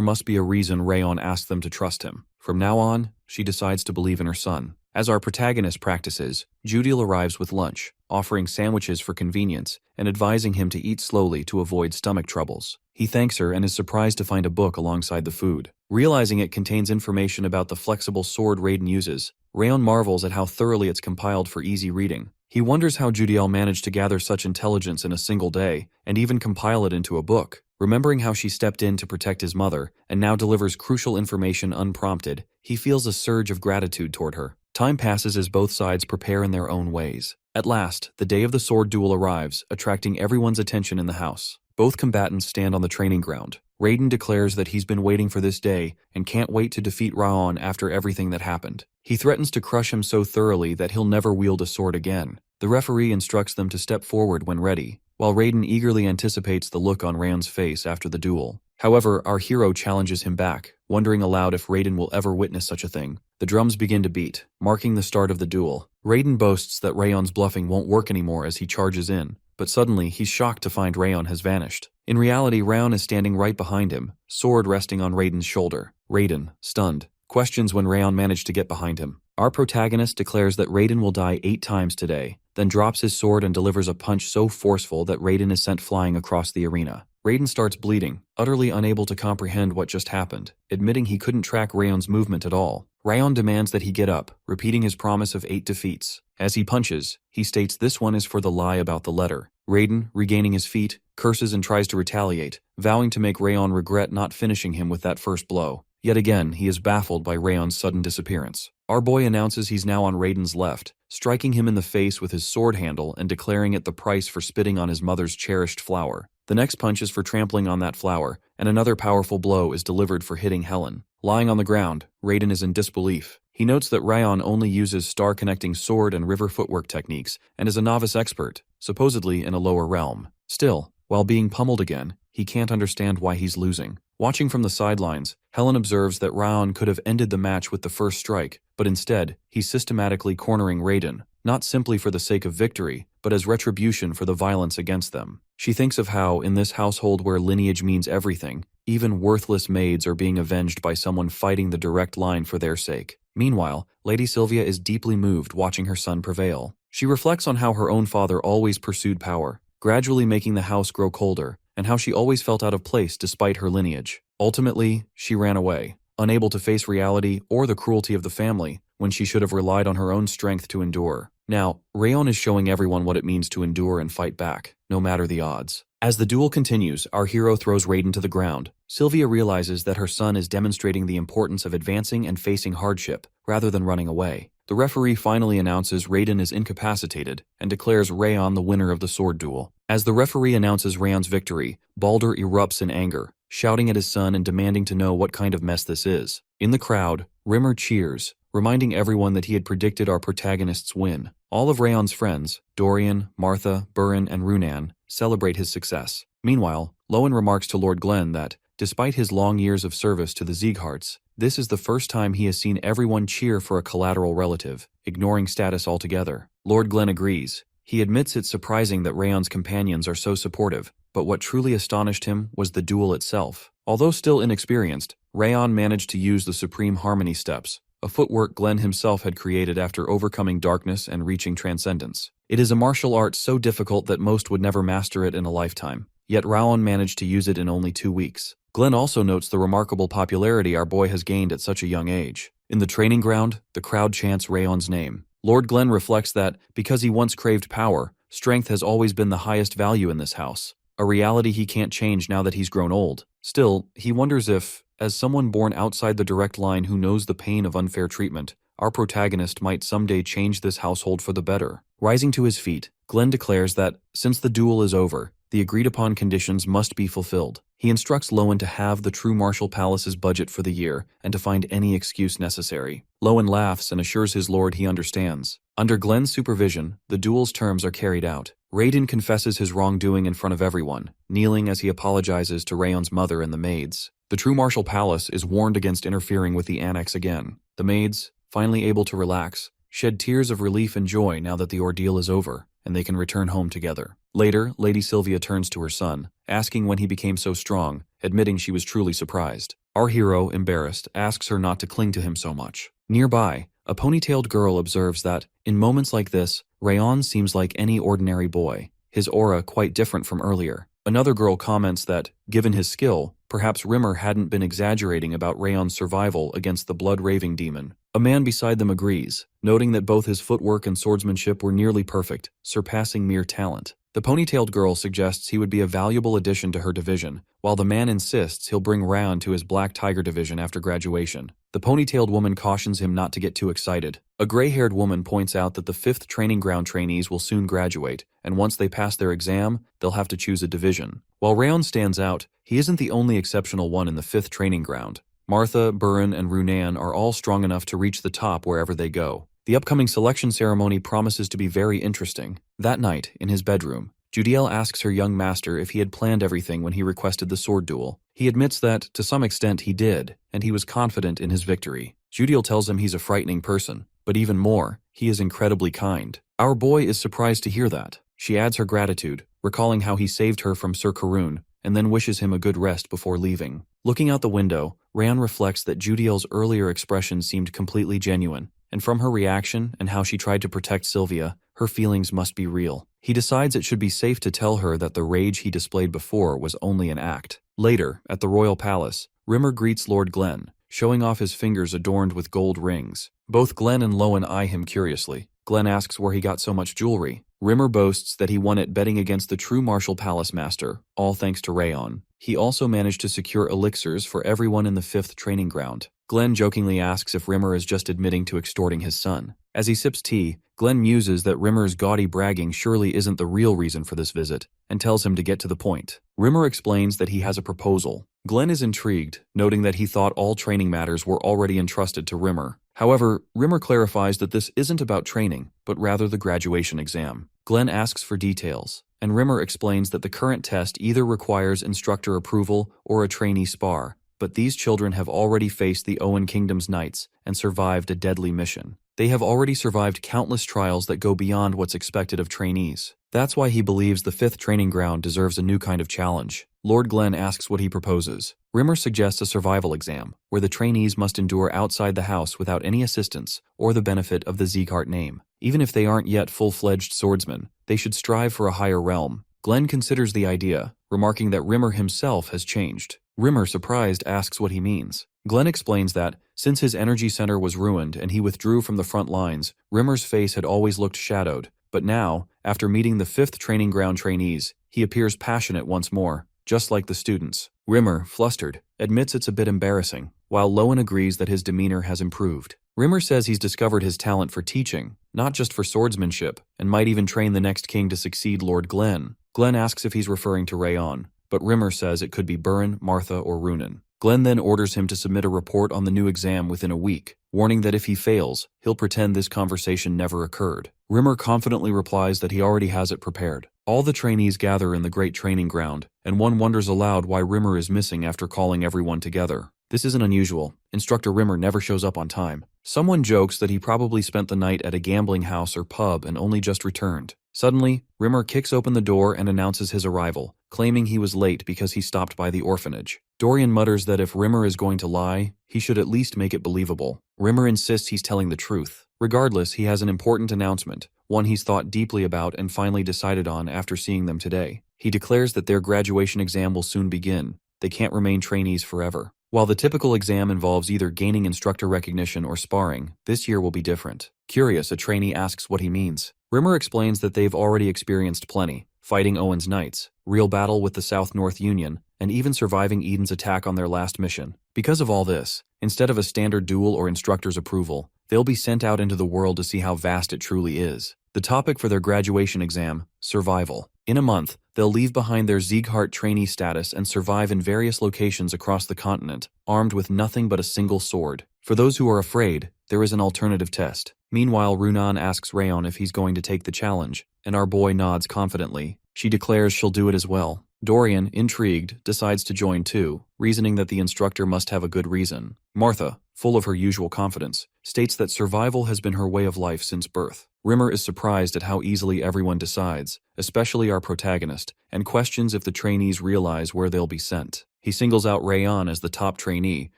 must be a reason Rayon asked them to trust him. From now on, she decides to believe in her son. As our protagonist practices, Judil arrives with lunch, offering sandwiches for convenience and advising him to eat slowly to avoid stomach troubles. He thanks her and is surprised to find a book alongside the food. Realizing it contains information about the flexible sword Raiden uses, Rayon marvels at how thoroughly it's compiled for easy reading. He wonders how Judil managed to gather such intelligence in a single day and even compile it into a book. Remembering how she stepped in to protect his mother and now delivers crucial information unprompted, he feels a surge of gratitude toward her. Time passes as both sides prepare in their own ways. At last, the day of the sword duel arrives, attracting everyone's attention in the house. Both combatants stand on the training ground. Raiden declares that he's been waiting for this day and can't wait to defeat Rayon after everything that happened. He threatens to crush him so thoroughly that he'll never wield a sword again. The referee instructs them to step forward when ready, while Raiden eagerly anticipates the look on Rayon's face after the duel. However, our hero challenges him back, wondering aloud if Raiden will ever witness such a thing. The drums begin to beat, marking the start of the duel. Raiden boasts that Rayon's bluffing won't work anymore as he charges in, but suddenly he's shocked to find Rayon has vanished. In reality, Rayon is standing right behind him, sword resting on Raiden's shoulder. Raiden, stunned, questions when Rayon managed to get behind him. Our protagonist declares that Raiden will die 8 times today, then drops his sword and delivers a punch so forceful that Raiden is sent flying across the arena. Raiden starts bleeding, utterly unable to comprehend what just happened, admitting he couldn't track Rayon's movement at all. Rayon demands that he get up, repeating his promise of 8 defeats. As he punches, he states this one is for the lie about the letter. Raiden, regaining his feet, curses and tries to retaliate, vowing to make Rayon regret not finishing him with that first blow. Yet again, he is baffled by Rayon's sudden disappearance. Our boy announces he's now on Raiden's left, striking him in the face with his sword handle and declaring it the price for spitting on his mother's cherished flower. The next punch is for trampling on that flower, and another powerful blow is delivered for hitting Helen. Lying on the ground, Raiden is in disbelief. He notes that Rayon only uses star-connecting sword and river footwork techniques and is a novice expert, supposedly in a lower realm. Still, while being pummeled again, he can't understand why he's losing. Watching from the sidelines, Helen observes that Rayon could have ended the match with the first strike, but instead, he's systematically cornering Raiden, not simply for the sake of victory, but as retribution for the violence against them. She thinks of how, in this household where lineage means everything, even worthless maids are being avenged by someone fighting the direct line for their sake. Meanwhile, Lady Sylvia is deeply moved watching her son prevail. She reflects on how her own father always pursued power, gradually making the house grow colder, and how she always felt out of place despite her lineage. Ultimately, she ran away, unable to face reality or the cruelty of the family, when she should have relied on her own strength to endure. Now, Rayon is showing everyone what it means to endure and fight back, no matter the odds. As the duel continues, our hero throws Raiden to the ground. Sylvia realizes that her son is demonstrating the importance of advancing and facing hardship, rather than running away. The referee finally announces Raiden is incapacitated and declares Rayon the winner of the sword duel. As the referee announces Rayon's victory, Baldur erupts in anger, shouting at his son and demanding to know what kind of mess this is. In the crowd, Rimmer cheers, reminding everyone that he had predicted our protagonist's win. All of Rayon's friends, Dorian, Martha, Burin, and Runan, celebrate his success. Meanwhile, Lowen remarks to Lord Glenn that, despite his long years of service to the Ziegharts, this is the first time he has seen everyone cheer for a collateral relative, ignoring status altogether. Lord Glenn agrees. He admits it's surprising that Rayon's companions are so supportive, but what truly astonished him was the duel itself. Although still inexperienced, Rayon managed to use the Supreme Harmony steps, a footwork Glenn himself had created after overcoming darkness and reaching transcendence. It is a martial art so difficult that most would never master it in a lifetime, yet Rayon managed to use it in only 2 weeks. Glenn also notes the remarkable popularity our boy has gained at such a young age. In the training ground, the crowd chants Rayon's name. Lord Glenn reflects that, because he once craved power, strength has always been the highest value in this house, a reality he can't change now that he's grown old. Still, he wonders if, as someone born outside the direct line who knows the pain of unfair treatment, our protagonist might someday change this household for the better. Rising to his feet, Glenn declares that, since the duel is over, the agreed-upon conditions must be fulfilled. He instructs Lowen to halve the True Martial Palace's budget for the year and to find any excuse necessary. Lowen laughs and assures his lord he understands. Under Glenn's supervision, the duel's terms are carried out. Raiden confesses his wrongdoing in front of everyone, kneeling as he apologizes to Rayon's mother and the maids. The True Martial Palace is warned against interfering with the annex again. The maids, finally able to relax, shed tears of relief and joy now that the ordeal is over, and they can return home together. Later, Lady Sylvia turns to her son, asking when he became so strong, admitting she was truly surprised. Our hero, embarrassed, asks her not to cling to him so much. Nearby, a ponytailed girl observes that, in moments like this, Rayon seems like any ordinary boy, his aura quite different from earlier. Another girl comments that, given his skill, perhaps Rimmer hadn't been exaggerating about Rayon's survival against the blood-raving demon. A man beside them agrees, noting that both his footwork and swordsmanship were nearly perfect, surpassing mere talent. The ponytailed girl suggests he would be a valuable addition to her division, while the man insists he'll bring Rayon to his Black Tiger division after graduation. The ponytailed woman cautions him not to get too excited. A gray-haired woman points out that the 5th training ground trainees will soon graduate, and once they pass their exam, they'll have to choose a division. While Rayon stands out, he isn't the only exceptional one in the 5th training ground. Martha, Burin, and Runan are all strong enough to reach the top wherever they go. The upcoming selection ceremony promises to be very interesting. That night, in his bedroom, Judiel asks her young master if he had planned everything when he requested the sword duel. He admits that, to some extent, he did, and he was confident in his victory. Judiel tells him he's a frightening person, but even more, he is incredibly kind. Our boy is surprised to hear that. She adds her gratitude, recalling how he saved her from Sir Karun, and then wishes him a good rest before leaving. Looking out the window, Rayon reflects that Judiel's earlier expression seemed completely genuine, and from her reaction and how she tried to protect Sylvia, her feelings must be real. He decides it should be safe to tell her that the rage he displayed before was only an act. Later, at the royal palace, Rimmer greets Lord Glenn, showing off his fingers adorned with gold rings. Both Glenn and Lowen eye him curiously. Glenn asks where he got so much jewelry. Rimmer boasts that he won it betting against the true Martial Palace Master, all thanks to Rayon. He also managed to secure elixirs for everyone in the 5th training ground. Glenn jokingly asks if Rimmer is just admitting to extorting his son. As he sips tea, Glenn muses that Rimmer's gaudy bragging surely isn't the real reason for this visit, and tells him to get to the point. Rimmer explains that he has a proposal. Glenn is intrigued, noting that he thought all training matters were already entrusted to Rimmer. However, Rimmer clarifies that this isn't about training, but rather the graduation exam. Glenn asks for details, and Rimmer explains that the current test either requires instructor approval or a trainee spar, but these children have already faced the Owen Kingdom's knights and survived a deadly mission. They have already survived countless trials that go beyond what's expected of trainees. That's why he believes the 5th training ground deserves a new kind of challenge. Lord Glenn asks what he proposes. Rimmer suggests a survival exam, where the trainees must endure outside the house without any assistance or the benefit of the Ziggart name. Even if they aren't yet full-fledged swordsmen, they should strive for a higher realm. Glenn considers the idea, remarking that Rimmer himself has changed. Rimmer, surprised, asks what he means. Glenn explains that, since his energy center was ruined and he withdrew from the front lines, Rimmer's face had always looked shadowed, but now, after meeting the 5th training ground trainees, He appears passionate once more, just like the students. Rimmer, flustered, admits it's a bit embarrassing, while Lowen agrees that his demeanor has improved. Rimmer says he's discovered his talent for teaching, not just for swordsmanship, and might even train the next king to succeed Lord Glenn. Glenn asks if he's referring to Rayon, but Rimmer says it could be Burin, Martha, or Runan. Glenn then orders him to submit a report on the new exam within a week, warning that if he fails, he'll pretend this conversation never occurred. Rimmer confidently replies that he already has it prepared. All the trainees gather in the great training ground, and one wonders aloud why Rimmer is missing after calling everyone together. This isn't unusual. Instructor Rimmer never shows up on time. Someone jokes that he probably spent the night at a gambling house or pub and only just returned. Suddenly, Rimmer kicks open the door and announces his arrival, claiming he was late because he stopped by the orphanage. Dorian mutters that if Rimmer is going to lie, he should at least make it believable. Rimmer insists he's telling the truth. Regardless, he has an important announcement, one he's thought deeply about and finally decided on after seeing them today. He declares that their graduation exam will soon begin. They can't remain trainees forever. While the typical exam involves either gaining instructor recognition or sparring, this year will be different. Curious, a trainee asks what he means. Rimmer explains that they've already experienced plenty, fighting Owen's knights, real battle with the South-North Union, and even surviving Eden's attack on their last mission. Because of all this, instead of a standard duel or instructor's approval, they'll be sent out into the world to see how vast it truly is. The topic for their graduation exam, survival. In a month, they'll leave behind their Ziggart trainee status and survive in various locations across the continent, armed with nothing but a single sword. For those who are afraid, there is an alternative test. Meanwhile, Runan asks Rayon if he's going to take the challenge, and our boy nods confidently. She declares she'll do it as well. Dorian, intrigued, decides to join too, reasoning that the instructor must have a good reason. Martha, full of her usual confidence, states that survival has been her way of life since birth. Rimmer is surprised at how easily everyone decides, especially our protagonist, and questions if the trainees realize where they'll be sent. He singles out Rayon as the top trainee,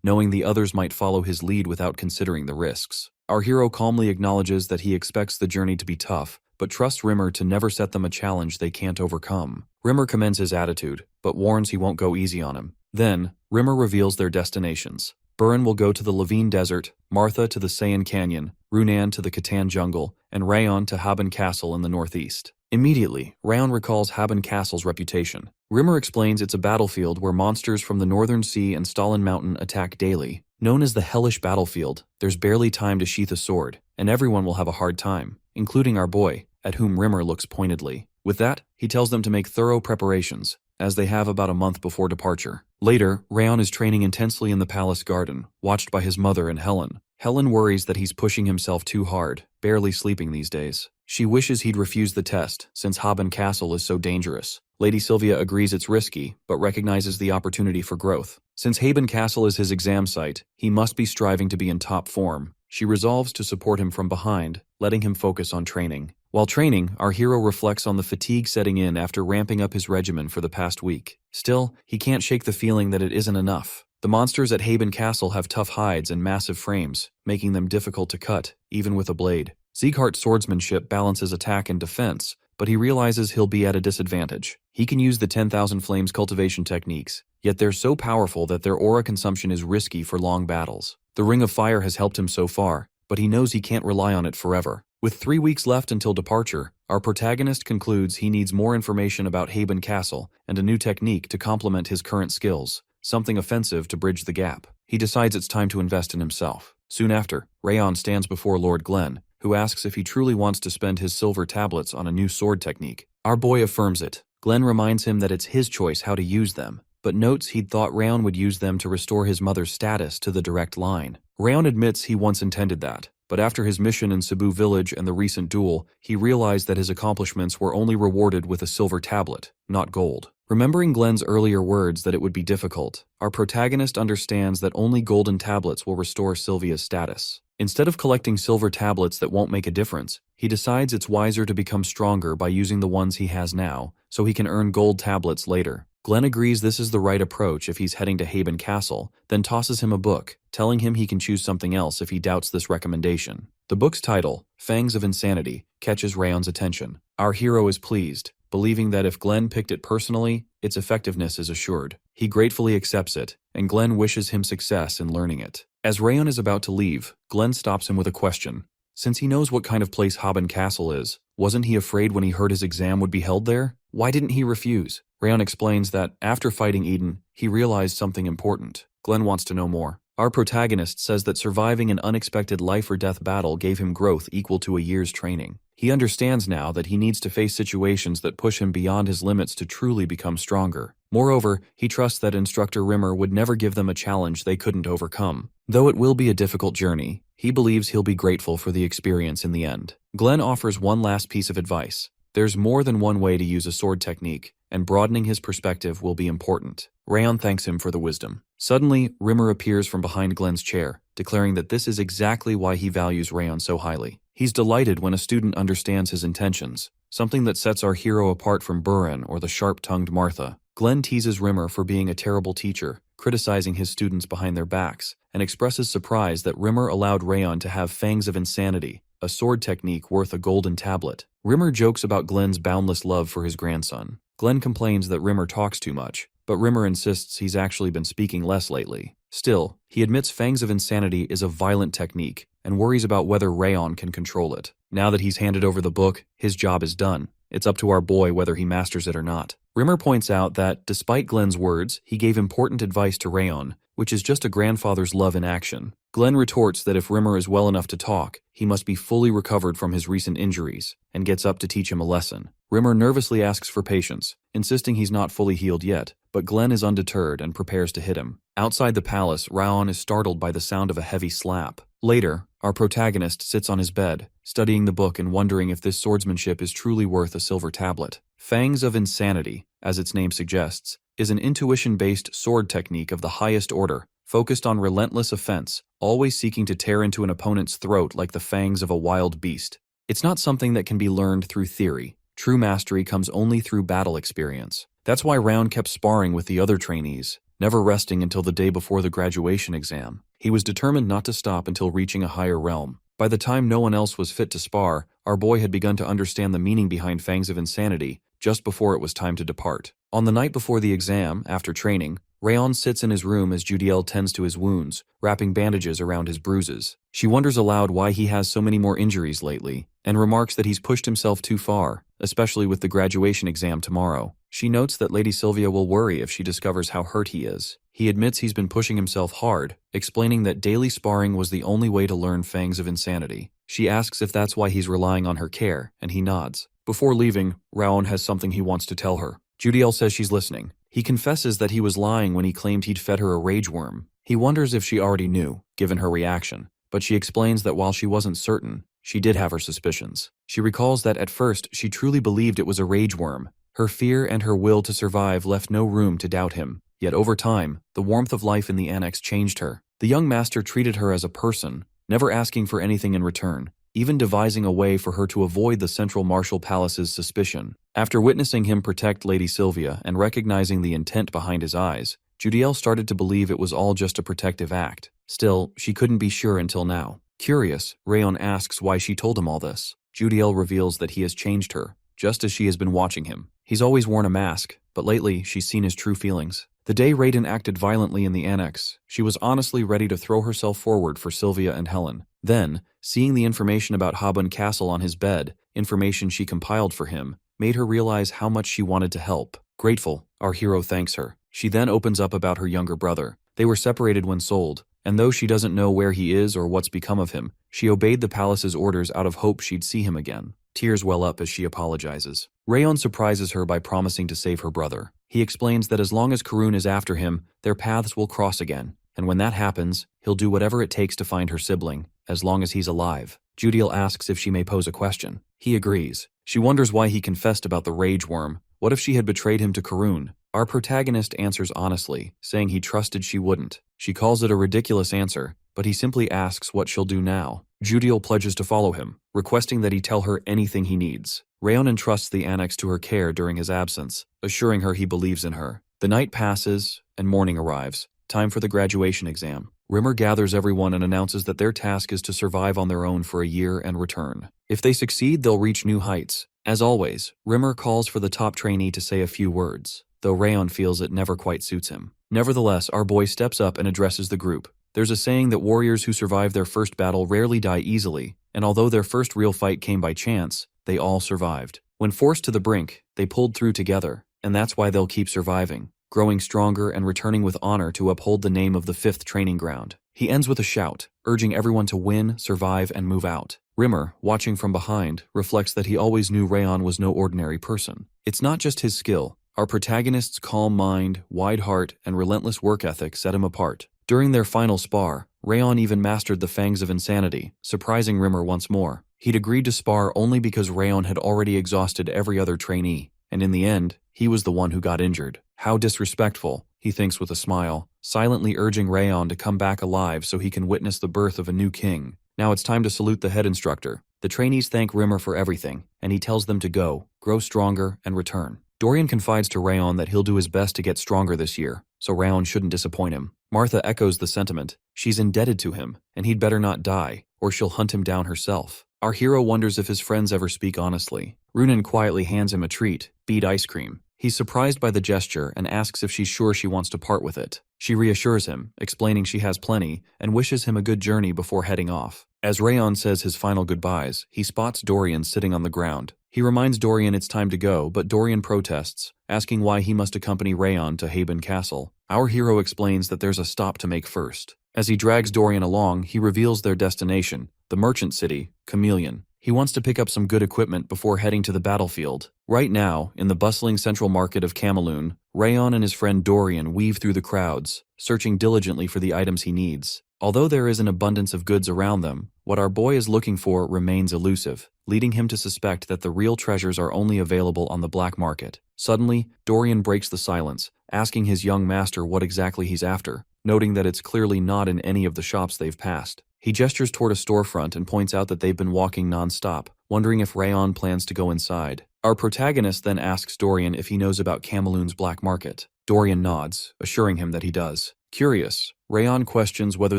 knowing the others might follow his lead without considering the risks. Our hero calmly acknowledges that he expects the journey to be tough, but trusts Rimmer to never set them a challenge they can't overcome. Rimmer commends his attitude, but warns he won't go easy on him. Then, Rimmer reveals their destinations. Burin will go to the Levine Desert, Martha to the Sayan Canyon, Runan to the Catan Jungle, and Rayon to Haben Castle in the northeast. Immediately, Rayon recalls Haben Castle's reputation. Rimmer explains it's a battlefield where monsters from the Northern Sea and Stalin Mountain attack daily. Known as the hellish battlefield, there's barely time to sheath a sword, and everyone will have a hard time, including our boy, at whom Rimmer looks pointedly. With that, he tells them to make thorough preparations, as they have about a month before departure. Later, Rayon is training intensely in the palace garden, watched by his mother and Helen. Helen worries that he's pushing himself too hard, barely sleeping these days. She wishes he'd refuse the test, since Haben Castle is so dangerous. Lady Sylvia agrees it's risky, but recognizes the opportunity for growth. Since Haben Castle is his exam site, he must be striving to be in top form. She resolves to support him from behind, letting him focus on training. While training, our hero reflects on the fatigue setting in after ramping up his regimen for the past week. Still, he can't shake the feeling that it isn't enough. The monsters at Haben Castle have tough hides and massive frames, making them difficult to cut, even with a blade. Ziggart's swordsmanship balances attack and defense, but he realizes he'll be at a disadvantage. He can use the 10,000 Flames cultivation techniques, yet they're so powerful that their aura consumption is risky for long battles. The Ring of Fire has helped him so far, but he knows he can't rely on it forever. With 3 weeks left until departure, our protagonist concludes he needs more information about Haben Castle and a new technique to complement his current skills, something offensive to bridge the gap. He decides it's time to invest in himself. Soon after, Rayon stands before Lord Glenn, who asks if he truly wants to spend his silver tablets on a new sword technique. Our boy affirms it. Glenn reminds him that it's his choice how to use them, but notes he'd thought Rayon would use them to restore his mother's status to the direct line. Rayon admits he once intended that, but after his mission in Cebu village and the recent duel, he realized that his accomplishments were only rewarded with a silver tablet, not gold. Remembering Glenn's earlier words that it would be difficult, our protagonist understands that only golden tablets will restore Sylvia's status. Instead of collecting silver tablets that won't make a difference, he decides it's wiser to become stronger by using the ones he has now, so he can earn gold tablets later. Glenn agrees this is the right approach if he's heading to Haben Castle, then tosses him a book, telling him he can choose something else if he doubts this recommendation. The book's title, Fangs of Insanity, catches Rayon's attention. Our hero is pleased, believing that if Glenn picked it personally, its effectiveness is assured. He gratefully accepts it, and Glenn wishes him success in learning it. As Rayon is about to leave, Glenn stops him with a question. Since he knows what kind of place Haben Castle is, Wasn't he afraid when he heard his exam would be held there? Why didn't he refuse? Rayon explains that, after fighting Eden, he realized something important. Glenn wants to know more. Our protagonist says that surviving an unexpected life-or-death battle gave him growth equal to a year's training. He understands now that he needs to face situations that push him beyond his limits to truly become stronger. Moreover, he trusts that Instructor Rimmer would never give them a challenge they couldn't overcome. Though it will be a difficult journey, he believes he'll be grateful for the experience in the end. Glenn offers one last piece of advice. There's more than one way to use a sword technique, and broadening his perspective will be important. Rayon thanks him for the wisdom. Suddenly, Rimmer appears from behind Glenn's chair, declaring that this is exactly why he values Rayon so highly. He's delighted when a student understands his intentions, something that sets our hero apart from Buren or the sharp-tongued Martha. Glenn teases Rimmer for being a terrible teacher, criticizing his students behind their backs, and expresses surprise that Rimmer allowed Rayon to have Fangs of Insanity, a sword technique worth a golden tablet. Rimmer jokes about Glenn's boundless love for his grandson. Glenn complains that Rimmer talks too much, but Rimmer insists he's actually been speaking less lately. Still, he admits Fangs of Insanity is a violent technique and worries about whether Rayon can control it. Now that he's handed over the book, his job is done. It's up to our boy whether he masters it or not. Rimmer points out that, despite Glenn's words, he gave important advice to Rayon, which is just a grandfather's love in action. Glenn retorts that if Rimmer is well enough to talk, he must be fully recovered from his recent injuries, and gets up to teach him a lesson. Rimmer nervously asks for patience, insisting he's not fully healed yet, but Glenn is undeterred and prepares to hit him. Outside the palace, Rayon is startled by the sound of a heavy slap. Later, our protagonist sits on his bed, studying the book and wondering if this swordsmanship is truly worth a silver tablet. Fangs of Insanity, as its name suggests, is an intuition-based sword technique of the highest order, focused on relentless offense, always seeking to tear into an opponent's throat like the fangs of a wild beast. It's not something that can be learned through theory. True mastery comes only through battle experience. That's why Rayon kept sparring with the other trainees, never resting until the day before the graduation exam. He was determined not to stop until reaching a higher realm. By the time no one else was fit to spar, our boy had begun to understand the meaning behind Fangs of Insanity just before it was time to depart. On the night before the exam, after training, Rayon sits in his room as Judiel tends to his wounds, wrapping bandages around his bruises. She wonders aloud why he has so many more injuries lately, and remarks that he's pushed himself too far, especially with the graduation exam tomorrow. She notes that Lady Sylvia will worry if she discovers how hurt he is. He admits he's been pushing himself hard, explaining that daily sparring was the only way to learn Fangs of Insanity. She asks if that's why he's relying on her care, and he nods. Before leaving, Rayon has something he wants to tell her. Judiel says she's listening. He confesses that he was lying when he claimed he'd fed her a rage worm. He wonders if she already knew, given her reaction, but she explains that while she wasn't certain, she did have her suspicions. She recalls that at first she truly believed it was a rage worm. Her fear and her will to survive left no room to doubt him. Yet over time, the warmth of life in the annex changed her. The young master treated her as a person, never asking for anything in return, even devising a way for her to avoid the Central Martial Palace's suspicion. After witnessing him protect Lady Sylvia and recognizing the intent behind his eyes, Judiel started to believe it was all just a protective act. Still, she couldn't be sure until now. Curious, Rayon asks why she told him all this. Judiel reveals that he has changed her, just as she has been watching him. He's always worn a mask, but lately she's seen his true feelings. The day Raiden acted violently in the annex, she was honestly ready to throw herself forward for Sylvia and Helen. Then, seeing the information about Habun Castle on his bed, information she compiled for him, made her realize how much she wanted to help. Grateful, our hero thanks her. She then opens up about her younger brother. They were separated when sold, and though she doesn't know where he is or what's become of him, she obeyed the palace's orders out of hope she'd see him again. Tears well up as she apologizes. Rayon surprises her by promising to save her brother. He explains that as long as Karun is after him, their paths will cross again, and when that happens, he'll do whatever it takes to find her sibling, as long as he's alive. Judiel asks if she may pose a question. He agrees. She wonders why he confessed about the rage worm. What if she had betrayed him to Karun? Our protagonist answers honestly, saying he trusted she wouldn't. She calls it a ridiculous answer, but he simply asks what she'll do now. Judiel pledges to follow him, requesting that he tell her anything he needs. Rayon entrusts the annex to her care during his absence, assuring her he believes in her. The night passes, and morning arrives. Time for the graduation exam. Rimmer gathers everyone and announces that their task is to survive on their own for a year and return. If they succeed, they'll reach new heights. As always, Rimmer calls for the top trainee to say a few words, though Rayon feels it never quite suits him. Nevertheless, our boy steps up and addresses the group. There's a saying that warriors who survive their first battle rarely die easily, and although their first real fight came by chance, they all survived. When forced to the brink, they pulled through together, and that's why they'll keep surviving, growing stronger and returning with honor to uphold the name of the 5th training ground. He ends with a shout, urging everyone to win, survive, and move out. Rimmer, watching from behind, reflects that he always knew Rayon was no ordinary person. It's not just his skill. Our protagonist's calm mind, wide heart, and relentless work ethic set him apart. During their final spar, Rayon even mastered the fangs of insanity, surprising Rimmer once more. He'd agreed to spar only because Rayon had already exhausted every other trainee, and in the end, he was the one who got injured. How disrespectful, he thinks with a smile, silently urging Rayon to come back alive so he can witness the birth of a new king. Now it's time to salute the head instructor. The trainees thank Rimmer for everything, and he tells them to go, grow stronger, and return. Dorian confides to Rayon that he'll do his best to get stronger this year, so Rayon shouldn't disappoint him. Martha echoes the sentiment. She's indebted to him, and he'd better not die, or she'll hunt him down herself. Our hero wonders if his friends ever speak honestly. Runan quietly hands him a treat, bead ice cream. He's surprised by the gesture and asks if she's sure she wants to part with it. She reassures him, explaining she has plenty, and wishes him a good journey before heading off. As Rayon says his final goodbyes, he spots Dorian sitting on the ground. He reminds Dorian it's time to go, but Dorian protests, asking why he must accompany Rayon to Haben Castle. Our hero explains that there's a stop to make first. As he drags Dorian along, he reveals their destination, the merchant city, Chameleon. He wants to pick up some good equipment before heading to the battlefield. Right now, in the bustling central market of Cameloon, Rayon and his friend Dorian weave through the crowds, searching diligently for the items he needs. Although there is an abundance of goods around them, what our boy is looking for remains elusive, leading him to suspect that the real treasures are only available on the black market. Suddenly, Dorian breaks the silence, asking his young master what exactly he's after, noting that it's clearly not in any of the shops they've passed. He gestures toward a storefront and points out that they've been walking non-stop, wondering if Rayon plans to go inside. Our protagonist then asks Dorian if he knows about Cameloon's black market. Dorian nods, assuring him that he does. Curious, Rayon questions whether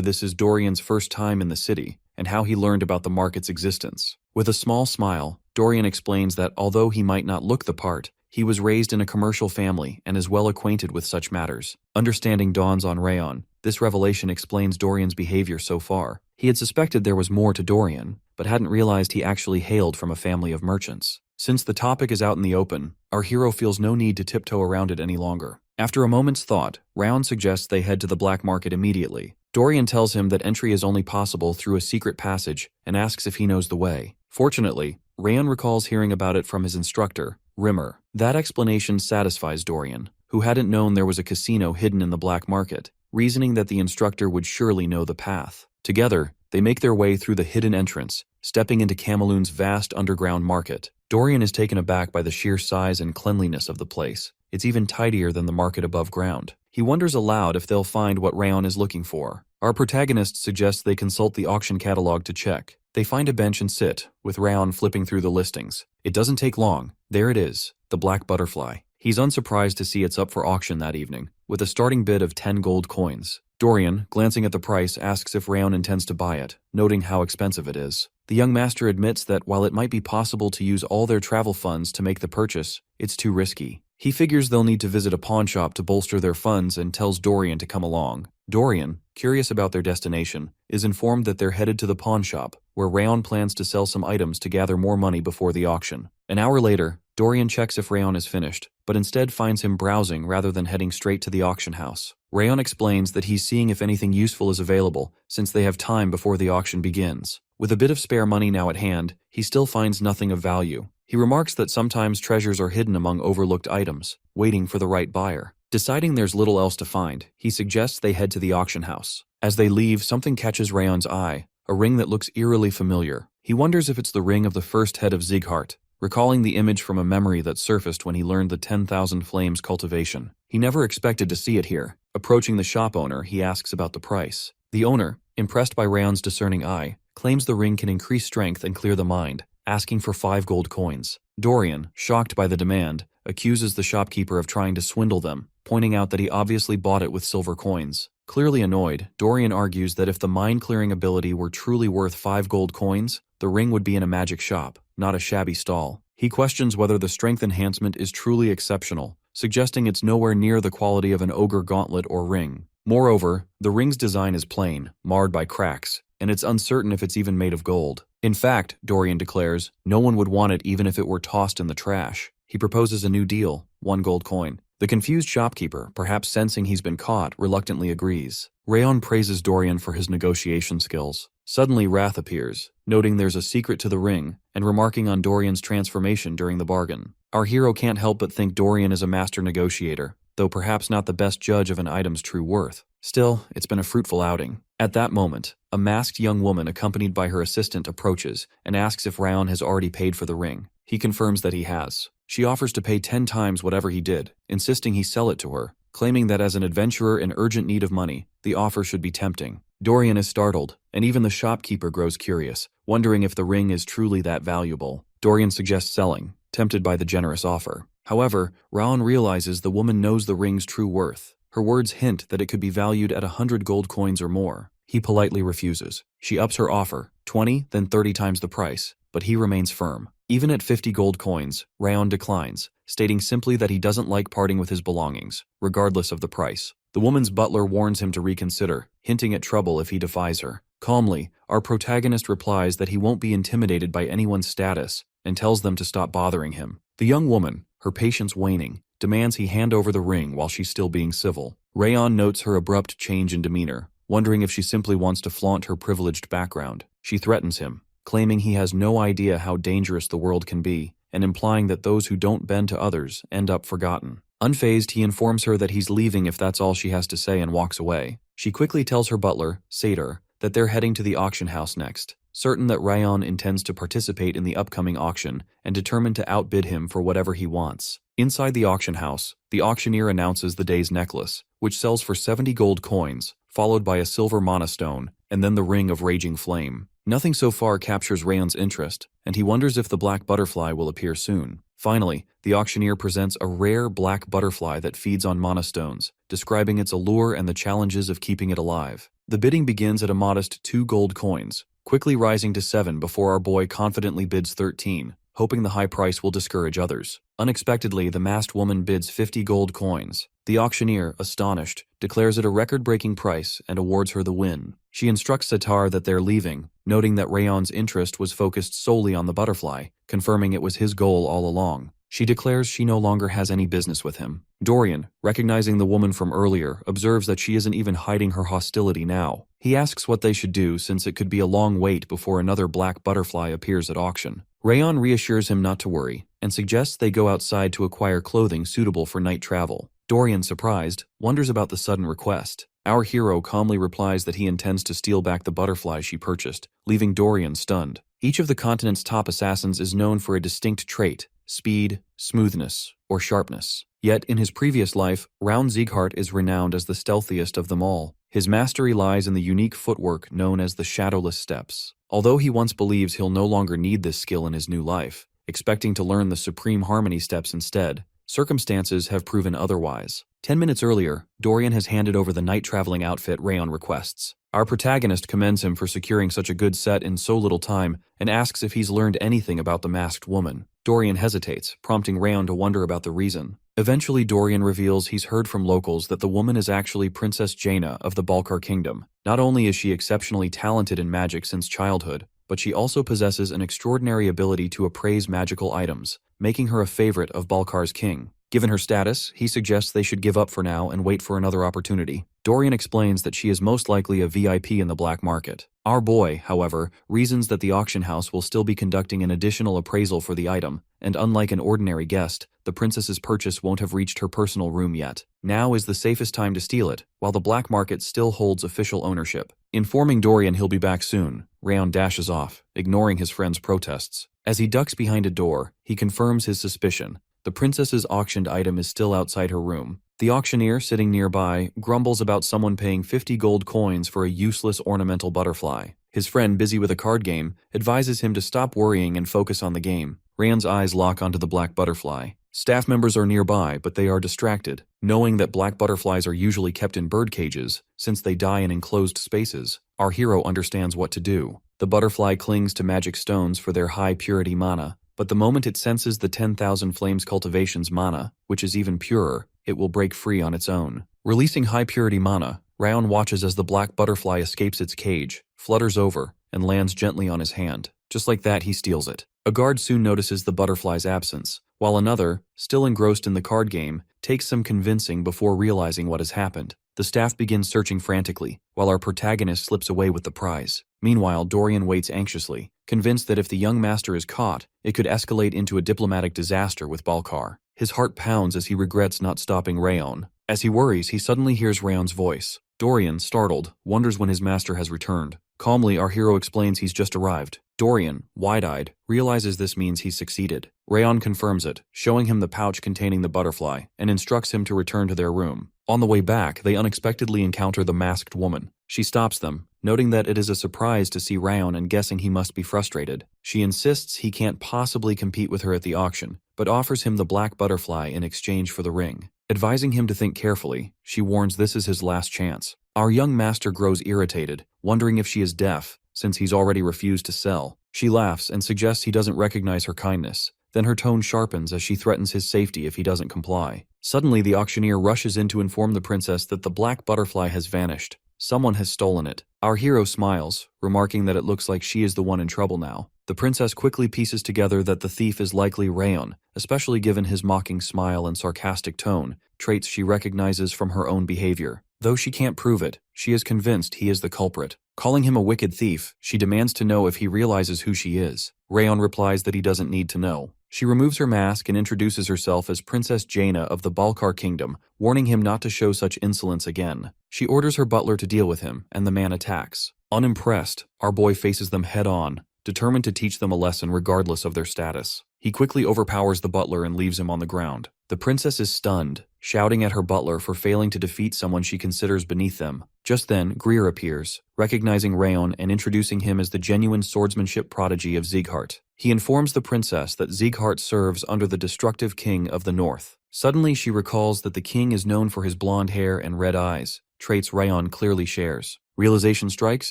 this is Dorian's first time in the city, and how he learned about the market's existence. With a small smile, Dorian explains that although he might not look the part, he was raised in a commercial family and is well acquainted with such matters. Understanding dawns on Rayon. This revelation explains Dorian's behavior so far. He had suspected there was more to Dorian, but hadn't realized he actually hailed from a family of merchants. Since the topic is out in the open, our hero feels no need to tiptoe around it any longer. After a moment's thought, Rayon suggests they head to the black market immediately. Dorian tells him that entry is only possible through a secret passage and asks if he knows the way. Fortunately, Rayon recalls hearing about it from his instructor, Rimmer. That explanation satisfies Dorian, who hadn't known there was a casino hidden in the black market, reasoning that the instructor would surely know the path. Together, they make their way through the hidden entrance, stepping into Cameloon's vast underground market. Dorian is taken aback by the sheer size and cleanliness of the place. It's even tidier than the market above ground. He wonders aloud if they'll find what Rayon is looking for. Our protagonist suggests they consult the auction catalog to check. They find a bench and sit, with Rayon flipping through the listings. It doesn't take long. There it is, the black butterfly. He's unsurprised to see it's up for auction that evening, with a starting bid of 10 gold coins. Dorian, glancing at the price, asks if Rayon intends to buy it, noting how expensive it is. The young master admits that while it might be possible to use all their travel funds to make the purchase, it's too risky. He figures they'll need to visit a pawn shop to bolster their funds and tells Dorian to come along. Dorian, curious about their destination, is informed that they're headed to the pawn shop, where Rayon plans to sell some items to gather more money before the auction. An hour later, Dorian checks if Rayon is finished, but instead finds him browsing rather than heading straight to the auction house. Rayon explains that he's seeing if anything useful is available, since they have time before the auction begins. With a bit of spare money now at hand, he still finds nothing of value. He remarks that sometimes treasures are hidden among overlooked items, waiting for the right buyer. Deciding there's little else to find, he suggests they head to the auction house. As they leave, something catches Rayon's eye, a ring that looks eerily familiar. He wonders if it's the ring of the first head of Ziggart, recalling the image from a memory that surfaced when he learned the 10,000 Flames cultivation. He never expected to see it here. Approaching the shop owner, he asks about the price. The owner, impressed by Rayon's discerning eye, claims the ring can increase strength and clear the mind, asking for 5 gold coins. Dorian, shocked by the demand, accuses the shopkeeper of trying to swindle them, pointing out that he obviously bought it with silver coins. Clearly annoyed, Dorian argues that if the mind-clearing ability were truly worth 5 gold coins, the ring would be in a magic shop, not a shabby stall. He questions whether the strength enhancement is truly exceptional, suggesting it's nowhere near the quality of an ogre gauntlet or ring. Moreover, the ring's design is plain, marred by cracks, and it's uncertain if it's even made of gold. In fact, Dorian declares, no one would want it even if it were tossed in the trash. He proposes a new deal, 1 gold coin. The confused shopkeeper, perhaps sensing he's been caught, reluctantly agrees. Rayon praises Dorian for his negotiation skills. Suddenly Wrath appears, noting there's a secret to the ring, and remarking on Dorian's transformation during the bargain. Our hero can't help but think Dorian is a master negotiator, though perhaps not the best judge of an item's true worth. Still, it's been a fruitful outing. At that moment, a masked young woman accompanied by her assistant approaches and asks if Rayon has already paid for the ring. He confirms that he has. She offers to pay 10 times whatever he did, insisting he sell it to her, claiming that as an adventurer in urgent need of money, the offer should be tempting. Dorian is startled, and even the shopkeeper grows curious, wondering if the ring is truly that valuable. Dorian suggests selling, tempted by the generous offer. However, Rayon realizes the woman knows the ring's true worth. Her words hint that it could be valued at 100 gold coins or more. He politely refuses. She ups her offer, 20, then 30 times the price, but he remains firm. Even at 50 gold coins, Rayon declines, stating simply that he doesn't like parting with his belongings, regardless of the price. The woman's butler warns him to reconsider, hinting at trouble if he defies her. Calmly, our protagonist replies that he won't be intimidated by anyone's status and tells them to stop bothering him. The young woman, her patience waning, demands he hand over the ring while she's still being civil. Rayon notes her abrupt change in demeanor, wondering if she simply wants to flaunt her privileged background. She threatens him, claiming he has no idea how dangerous the world can be, and implying that those who don't bend to others end up forgotten. Unfazed, he informs her that he's leaving if that's all she has to say and walks away. She quickly tells her butler, Satyr, that they're heading to the auction house next, certain that Rayon intends to participate in the upcoming auction and determined to outbid him for whatever he wants. Inside the auction house, the auctioneer announces the day's necklace, which sells for 70 gold coins, followed by a silver mana stone, and then the ring of raging flame. Nothing so far captures Rayon's interest, and he wonders if the black butterfly will appear soon. Finally, the auctioneer presents a rare black butterfly that feeds on mana stones, describing its allure and the challenges of keeping it alive. The bidding begins at a modest 2 gold coins, quickly rising to 7 before our boy confidently bids 13, hoping the high price will discourage others. Unexpectedly, the masked woman bids 50 gold coins. The auctioneer, astonished, declares it a record-breaking price and awards her the win. She instructs Satyr that they're leaving, noting that Rayon's interest was focused solely on the butterfly, confirming it was his goal all along. She declares she no longer has any business with him. Dorian, recognizing the woman from earlier, observes that she isn't even hiding her hostility now. He asks what they should do since it could be a long wait before another black butterfly appears at auction. Rayon reassures him not to worry, and suggests they go outside to acquire clothing suitable for night travel. Dorian, surprised, wonders about the sudden request. Our hero calmly replies that he intends to steal back the butterfly she purchased, leaving Dorian stunned. Each of the continent's top assassins is known for a distinct trait: speed, smoothness, or sharpness. Yet, in his previous life, Ziggart is renowned as the stealthiest of them all. His mastery lies in the unique footwork known as the shadowless steps. Although he once believes he'll no longer need this skill in his new life, expecting to learn the supreme harmony steps instead, circumstances have proven otherwise. 10 minutes earlier, Dorian has handed over the night-traveling outfit Rayon requests. Our protagonist commends him for securing such a good set in so little time and asks if he's learned anything about the masked woman. Dorian hesitates, prompting Rayon to wonder about the reason. Eventually, Dorian reveals he's heard from locals that the woman is actually Princess Jaina of the Balkar Kingdom. Not only is she exceptionally talented in magic since childhood, but she also possesses an extraordinary ability to appraise magical items, making her a favorite of Balkar's king. Given her status, he suggests they should give up for now and wait for another opportunity. Dorian explains that she is most likely a VIP in the black market. Our boy, however, reasons that the auction house will still be conducting an additional appraisal for the item, and unlike an ordinary guest, the princess's purchase won't have reached her personal room yet. Now is the safest time to steal it, while the black market still holds official ownership. Informing Dorian he'll be back soon, Rayon dashes off, ignoring his friend's protests. As he ducks behind a door, he confirms his suspicion. The princess's auctioned item is still outside her room. The auctioneer, sitting nearby, grumbles about someone paying 50 gold coins for a useless ornamental butterfly. His friend, busy with a card game, advises him to stop worrying and focus on the game. Rayon's eyes lock onto the black butterfly. Staff members are nearby, but they are distracted. Knowing that black butterflies are usually kept in bird cages, since they die in enclosed spaces, our hero understands what to do. The butterfly clings to magic stones for their high purity mana, but the moment it senses the 10,000 Flames cultivation's mana, which is even purer, it will break free on its own. Releasing high purity mana, Rayon watches as the black butterfly escapes its cage, flutters over, and lands gently on his hand. Just like that, he steals it. A guard soon notices the butterfly's absence, while another, still engrossed in the card game, takes some convincing before realizing what has happened. The staff begins searching frantically, while our protagonist slips away with the prize. Meanwhile, Dorian waits anxiously, convinced that if the young master is caught, it could escalate into a diplomatic disaster with Balkar. His heart pounds as he regrets not stopping Rayon. As he worries, he suddenly hears Rayon's voice. Dorian, startled, wonders when his master has returned. Calmly, our hero explains he's just arrived. Dorian, wide-eyed, realizes this means he's succeeded. Rayon confirms it, showing him the pouch containing the butterfly, and instructs him to return to their room. On the way back, they unexpectedly encounter the masked woman. She stops them, noting that it is a surprise to see Rayon and guessing he must be frustrated. She insists he can't possibly compete with her at the auction, but offers him the black butterfly in exchange for the ring. Advising him to think carefully, she warns this is his last chance. Our young master grows irritated, wondering if she is deaf, since he's already refused to sell. She laughs and suggests he doesn't recognize her kindness. Then her tone sharpens as she threatens his safety if he doesn't comply. Suddenly, the auctioneer rushes in to inform the princess that the black butterfly has vanished. Someone has stolen it. Our hero smiles, remarking that it looks like she is the one in trouble now. The princess quickly pieces together that the thief is likely Rayon, especially given his mocking smile and sarcastic tone, traits she recognizes from her own behavior. Though she can't prove it, she is convinced he is the culprit. Calling him a wicked thief, she demands to know if he realizes who she is. Rayon replies that he doesn't need to know. She removes her mask and introduces herself as Princess Jaina of the Balkar Kingdom, warning him not to show such insolence again. She orders her butler to deal with him, and the man attacks. Unimpressed, our boy faces them head-on, determined to teach them a lesson regardless of their status. He quickly overpowers the butler and leaves him on the ground. The princess is stunned, shouting at her butler for failing to defeat someone she considers beneath them. Just then, Greer appears, recognizing Rayon and introducing him as the genuine swordsmanship prodigy of Ziggart. He informs the princess that Ziggart serves under the destructive king of the north. Suddenly, she recalls that the king is known for his blonde hair and red eyes, traits Rayon clearly shares. Realization strikes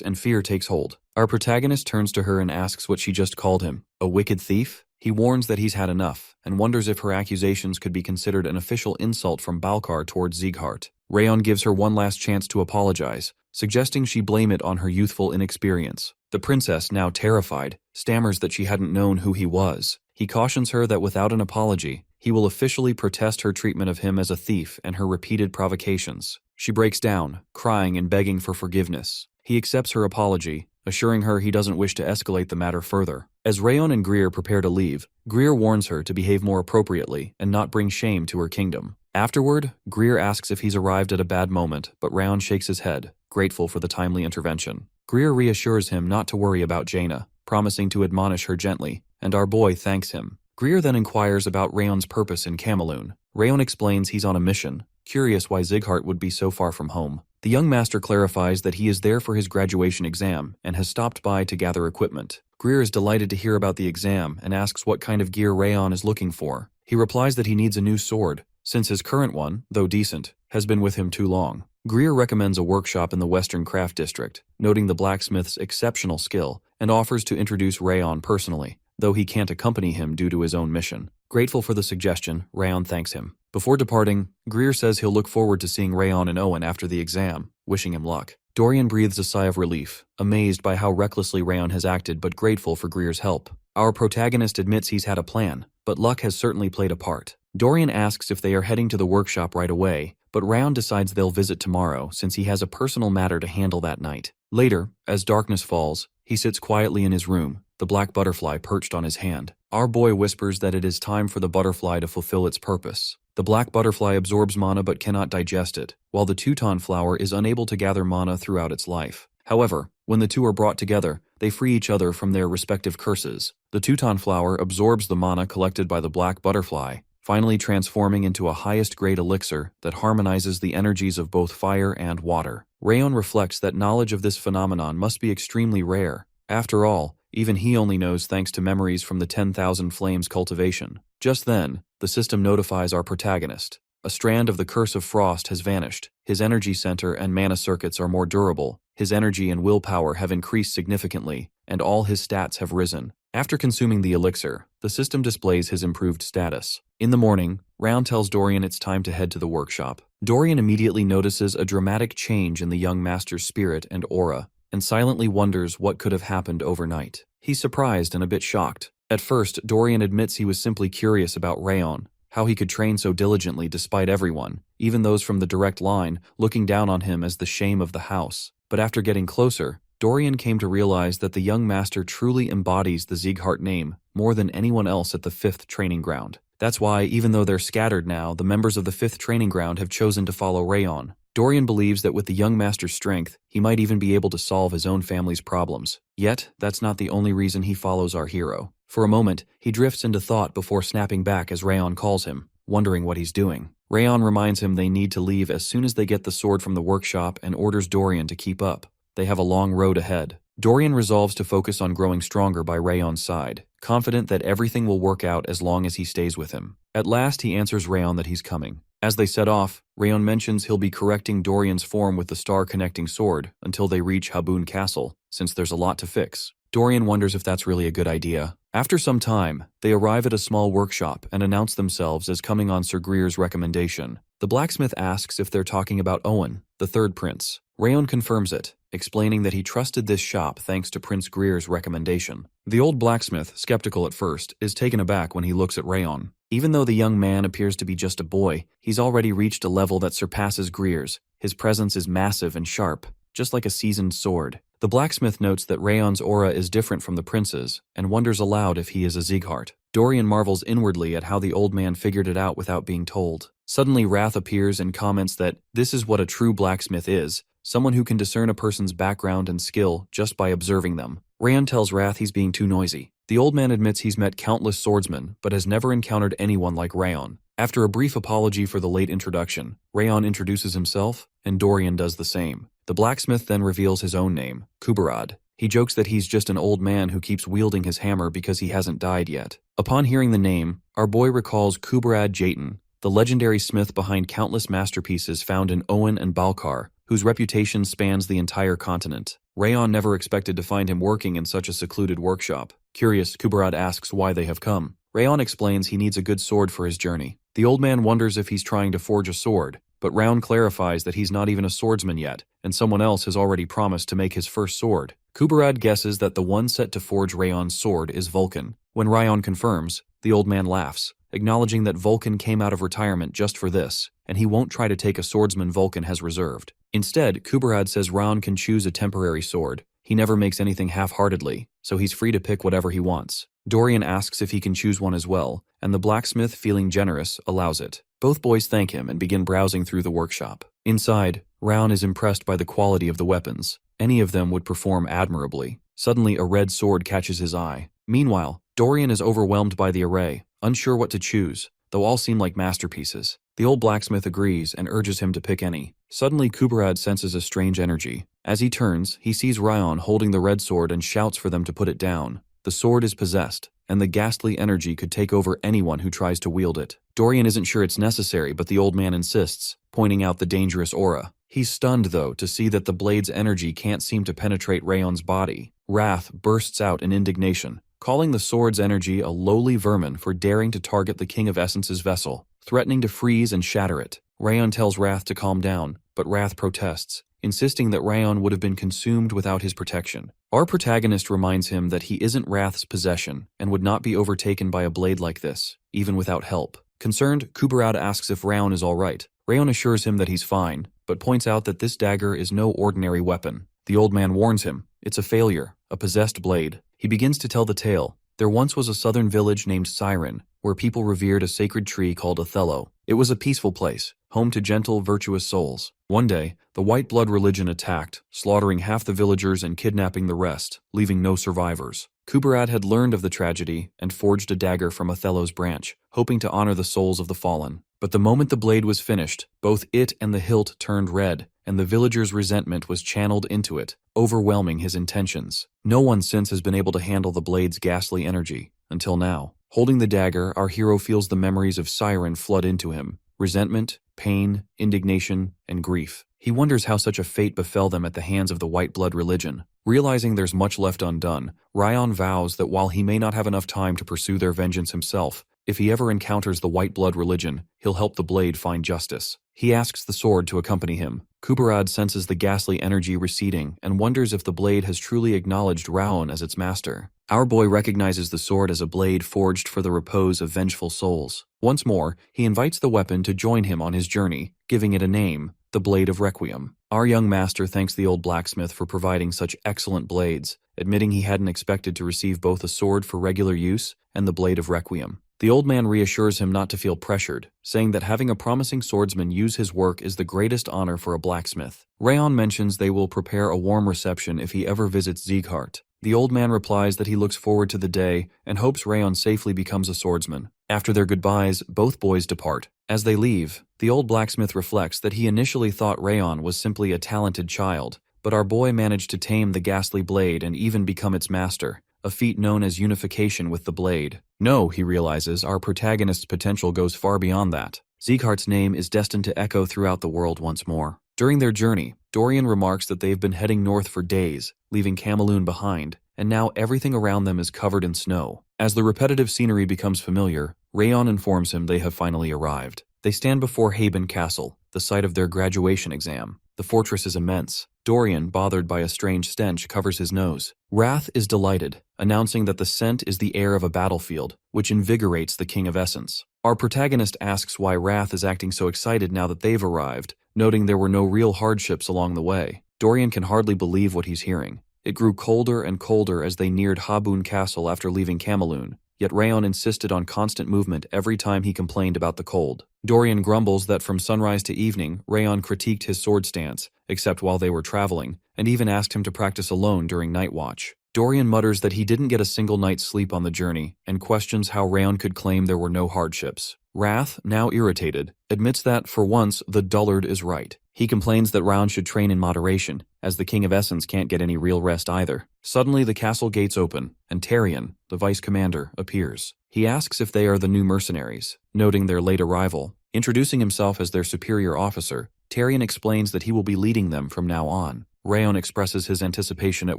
and fear takes hold. Our protagonist turns to her and asks what she just called him, a wicked thief? He warns that he's had enough, and wonders if her accusations could be considered an official insult from Balkar towards Ziggart. Rayon gives her one last chance to apologize, suggesting she blame it on her youthful inexperience. The princess, now terrified, stammers that she hadn't known who he was. He cautions her that without an apology, he will officially protest her treatment of him as a thief and her repeated provocations. She breaks down, crying and begging for forgiveness. He accepts her apology, assuring her he doesn't wish to escalate the matter further. As Rayon and Greer prepare to leave, Greer warns her to behave more appropriately and not bring shame to her kingdom. Afterward, Greer asks if he's arrived at a bad moment, but Rayon shakes his head, grateful for the timely intervention. Greer reassures him not to worry about Jaina, promising to admonish her gently, and our boy thanks him. Greer then inquires about Rayon's purpose in Cameloon. Rayon explains he's on a mission, curious why Ziggart would be so far from home. The young master clarifies that he is there for his graduation exam and has stopped by to gather equipment. Greer is delighted to hear about the exam and asks what kind of gear Rayon is looking for. He replies that he needs a new sword, since his current one, though decent, has been with him too long. Greer recommends a workshop in the Western Craft District, noting the blacksmith's exceptional skill, and offers to introduce Rayon personally, though he can't accompany him due to his own mission. Grateful for the suggestion, Rayon thanks him. Before departing, Greer says he'll look forward to seeing Rayon and Owen after the exam, wishing him luck. Dorian breathes a sigh of relief, amazed by how recklessly Rayon has acted but grateful for Greer's help. Our protagonist admits he's had a plan, but luck has certainly played a part. Dorian asks if they are heading to the workshop right away, but Rayon decides they'll visit tomorrow since he has a personal matter to handle that night. Later, as darkness falls, he sits quietly in his room, the black butterfly perched on his hand. Our boy whispers that it is time for the butterfly to fulfill its purpose. The black butterfly absorbs mana but cannot digest it, while the Teuton flower is unable to gather mana throughout its life. However, when the two are brought together, they free each other from their respective curses. The Teuton flower absorbs the mana collected by the black butterfly, finally transforming into a highest-grade elixir that harmonizes the energies of both fire and water. Rayon reflects that knowledge of this phenomenon must be extremely rare. After all, even he only knows thanks to memories from the 10,000 Flames cultivation. Just then, the system notifies our protagonist. A strand of the Curse of Frost has vanished. His energy center and mana circuits are more durable. His energy and willpower have increased significantly, and all his stats have risen. After consuming the elixir, the system displays his improved status. In the morning, Rayon tells Dorian it's time to head to the workshop. Dorian immediately notices a dramatic change in the young master's spirit and aura, and silently wonders what could have happened overnight. He's surprised and a bit shocked. At first, Dorian admits he was simply curious about Rayon, how he could train so diligently despite everyone, even those from the direct line, looking down on him as the shame of the house. But after getting closer, Dorian came to realize that the young master truly embodies the Ziggart name more than anyone else at the 5th training ground. That's why, even though they're scattered now, the members of the 5th training ground have chosen to follow Rayon. Dorian believes that with the young master's strength, he might even be able to solve his own family's problems. Yet, that's not the only reason he follows our hero. For a moment, he drifts into thought before snapping back as Rayon calls him, wondering what he's doing. Rayon reminds him they need to leave as soon as they get the sword from the workshop and orders Dorian to keep up. They have a long road ahead. Dorian resolves to focus on growing stronger by Rayon's side, confident that everything will work out as long as he stays with him. At last, he answers Rayon that he's coming. As they set off, Rayon mentions he'll be correcting Dorian's form with the star-connecting sword until they reach Habun Castle, since there's a lot to fix. Dorian wonders if that's really a good idea. After some time, they arrive at a small workshop and announce themselves as coming on Sir Greer's recommendation. The blacksmith asks if they're talking about Owen, the 3rd prince. Rayon confirms it, explaining that he trusted this shop thanks to Prince Greer's recommendation. The old blacksmith, skeptical at first, is taken aback when he looks at Rayon. Even though the young man appears to be just a boy, he's already reached a level that surpasses Greer's. His presence is massive and sharp, just like a seasoned sword. The blacksmith notes that Rayon's aura is different from the prince's, and wonders aloud if he is a Ziggart. Dorian marvels inwardly at how the old man figured it out without being told. Suddenly Wrath appears and comments that this is what a true blacksmith is, someone who can discern a person's background and skill just by observing them. Rayon tells Wrath he's being too noisy. The old man admits he's met countless swordsmen, but has never encountered anyone like Rayon. After a brief apology for the late introduction, Rayon introduces himself, and Dorian does the same. The blacksmith then reveals his own name, Kuberad. He jokes that he's just an old man who keeps wielding his hammer because he hasn't died yet. Upon hearing the name, our boy recalls Kuberad Jayton, the legendary smith behind countless masterpieces found in Owen and Balkar, whose reputation spans the entire continent. Rayon never expected to find him working in such a secluded workshop. Curious, Kuberad asks why they have come. Rayon explains he needs a good sword for his journey. The old man wonders if he's trying to forge a sword, but Rayon clarifies that he's not even a swordsman yet, and someone else has already promised to make his first sword. Kuberad guesses that the one set to forge Rayon's sword is Vulcan. When Rayon confirms, the old man laughs, acknowledging that Vulcan came out of retirement just for this, and he won't try to take a swordsman Vulcan has reserved. Instead, Kuberad says Rayon can choose a temporary sword. He never makes anything half-heartedly, so he's free to pick whatever he wants. Dorian asks if he can choose one as well, and the blacksmith, feeling generous, allows it. Both boys thank him and begin browsing through the workshop. Inside, Rayon is impressed by the quality of the weapons. Any of them would perform admirably. Suddenly, a red sword catches his eye. Meanwhile, Dorian is overwhelmed by the array, unsure what to choose, though all seem like masterpieces. The old blacksmith agrees and urges him to pick any. Suddenly, Kuberad senses a strange energy. As he turns, he sees Rayon holding the red sword and shouts for them to put it down. The sword is possessed, and the ghastly energy could take over anyone who tries to wield it. Dorian isn't sure it's necessary, but the old man insists, pointing out the dangerous aura. He's stunned, though, to see that the blade's energy can't seem to penetrate Rayon's body. Wrath bursts out in indignation, calling the sword's energy a lowly vermin for daring to target the King of Essence's vessel, threatening to freeze and shatter it. Rayon tells Wrath to calm down, but Wrath protests, insisting that Rayon would have been consumed without his protection. Our protagonist reminds him that he isn't Wrath's possession and would not be overtaken by a blade like this, even without help. Concerned, Kuberad asks if Rayon is all right. Rayon assures him that he's fine, but points out that this dagger is no ordinary weapon. The old man warns him, it's a failure, a possessed blade. He begins to tell the tale. There once was a southern village named Siren, where people revered a sacred tree called Othello. It was a peaceful place, home to gentle, virtuous souls. One day, the white blood religion attacked, slaughtering half the villagers and kidnapping the rest, leaving no survivors. Kuberad had learned of the tragedy and forged a dagger from Othello's branch, hoping to honor the souls of the fallen. But the moment the blade was finished, both it and the hilt turned red, and the villagers' resentment was channeled into it, overwhelming his intentions. No one since has been able to handle the blade's ghastly energy, until now. Holding the dagger, our hero feels the memories of Siren flood into him. Resentment, pain, indignation, and grief. He wonders how such a fate befell them at the hands of the white blood religion. Realizing there's much left undone, Rayon vows that while he may not have enough time to pursue their vengeance himself, if he ever encounters the white blood religion, he'll help the blade find justice. He asks the sword to accompany him, Kuberad senses the ghastly energy receding and wonders if the blade has truly acknowledged Rayon as its master. Our boy recognizes the sword as a blade forged for the repose of vengeful souls. Once more, he invites the weapon to join him on his journey, giving it a name, the Blade of Requiem. Our young master thanks the old blacksmith for providing such excellent blades, admitting he hadn't expected to receive both a sword for regular use and the Blade of Requiem. The old man reassures him not to feel pressured, saying that having a promising swordsman use his work is the greatest honor for a blacksmith. Rayon mentions they will prepare a warm reception if he ever visits Ziggart. The old man replies that he looks forward to the day and hopes Rayon safely becomes a swordsman. After their goodbyes, both boys depart. As they leave, the old blacksmith reflects that he initially thought Rayon was simply a talented child, but our boy managed to tame the ghastly blade and even become its master, a feat known as unification with the blade. No, he realizes, our protagonist's potential goes far beyond that. Ziggart's name is destined to echo throughout the world once more. During their journey, Dorian remarks that they've been heading north for days, leaving Cameloon behind, and now everything around them is covered in snow. As the repetitive scenery becomes familiar, Rayon informs him they have finally arrived. They stand before Haben Castle, the site of their graduation exam. The fortress is immense. Dorian, bothered by a strange stench, covers his nose. Wrath is delighted, announcing that the scent is the air of a battlefield, which invigorates the King of Essence. Our protagonist asks why Wrath is acting so excited now that they've arrived, noting there were no real hardships along the way. Dorian can hardly believe what he's hearing. It grew colder and colder as they neared Habun Castle after leaving Cameloon, yet Rayon insisted on constant movement every time he complained about the cold. Dorian grumbles that from sunrise to evening, Rayon critiqued his sword stance, except while they were traveling, and even asked him to practice alone during night watch. Dorian mutters that he didn't get a single night's sleep on the journey, and questions how Rayon could claim there were no hardships. Wrath, now irritated, admits that, for once, the dullard is right. He complains that Rayon should train in moderation, as the King of Essence can't get any real rest either. Suddenly, the castle gates open, and Tarion, the vice commander, appears. He asks if they are the new mercenaries, noting their late arrival. Introducing himself as their superior officer, Tarion explains that he will be leading them from now on. Rayon expresses his anticipation at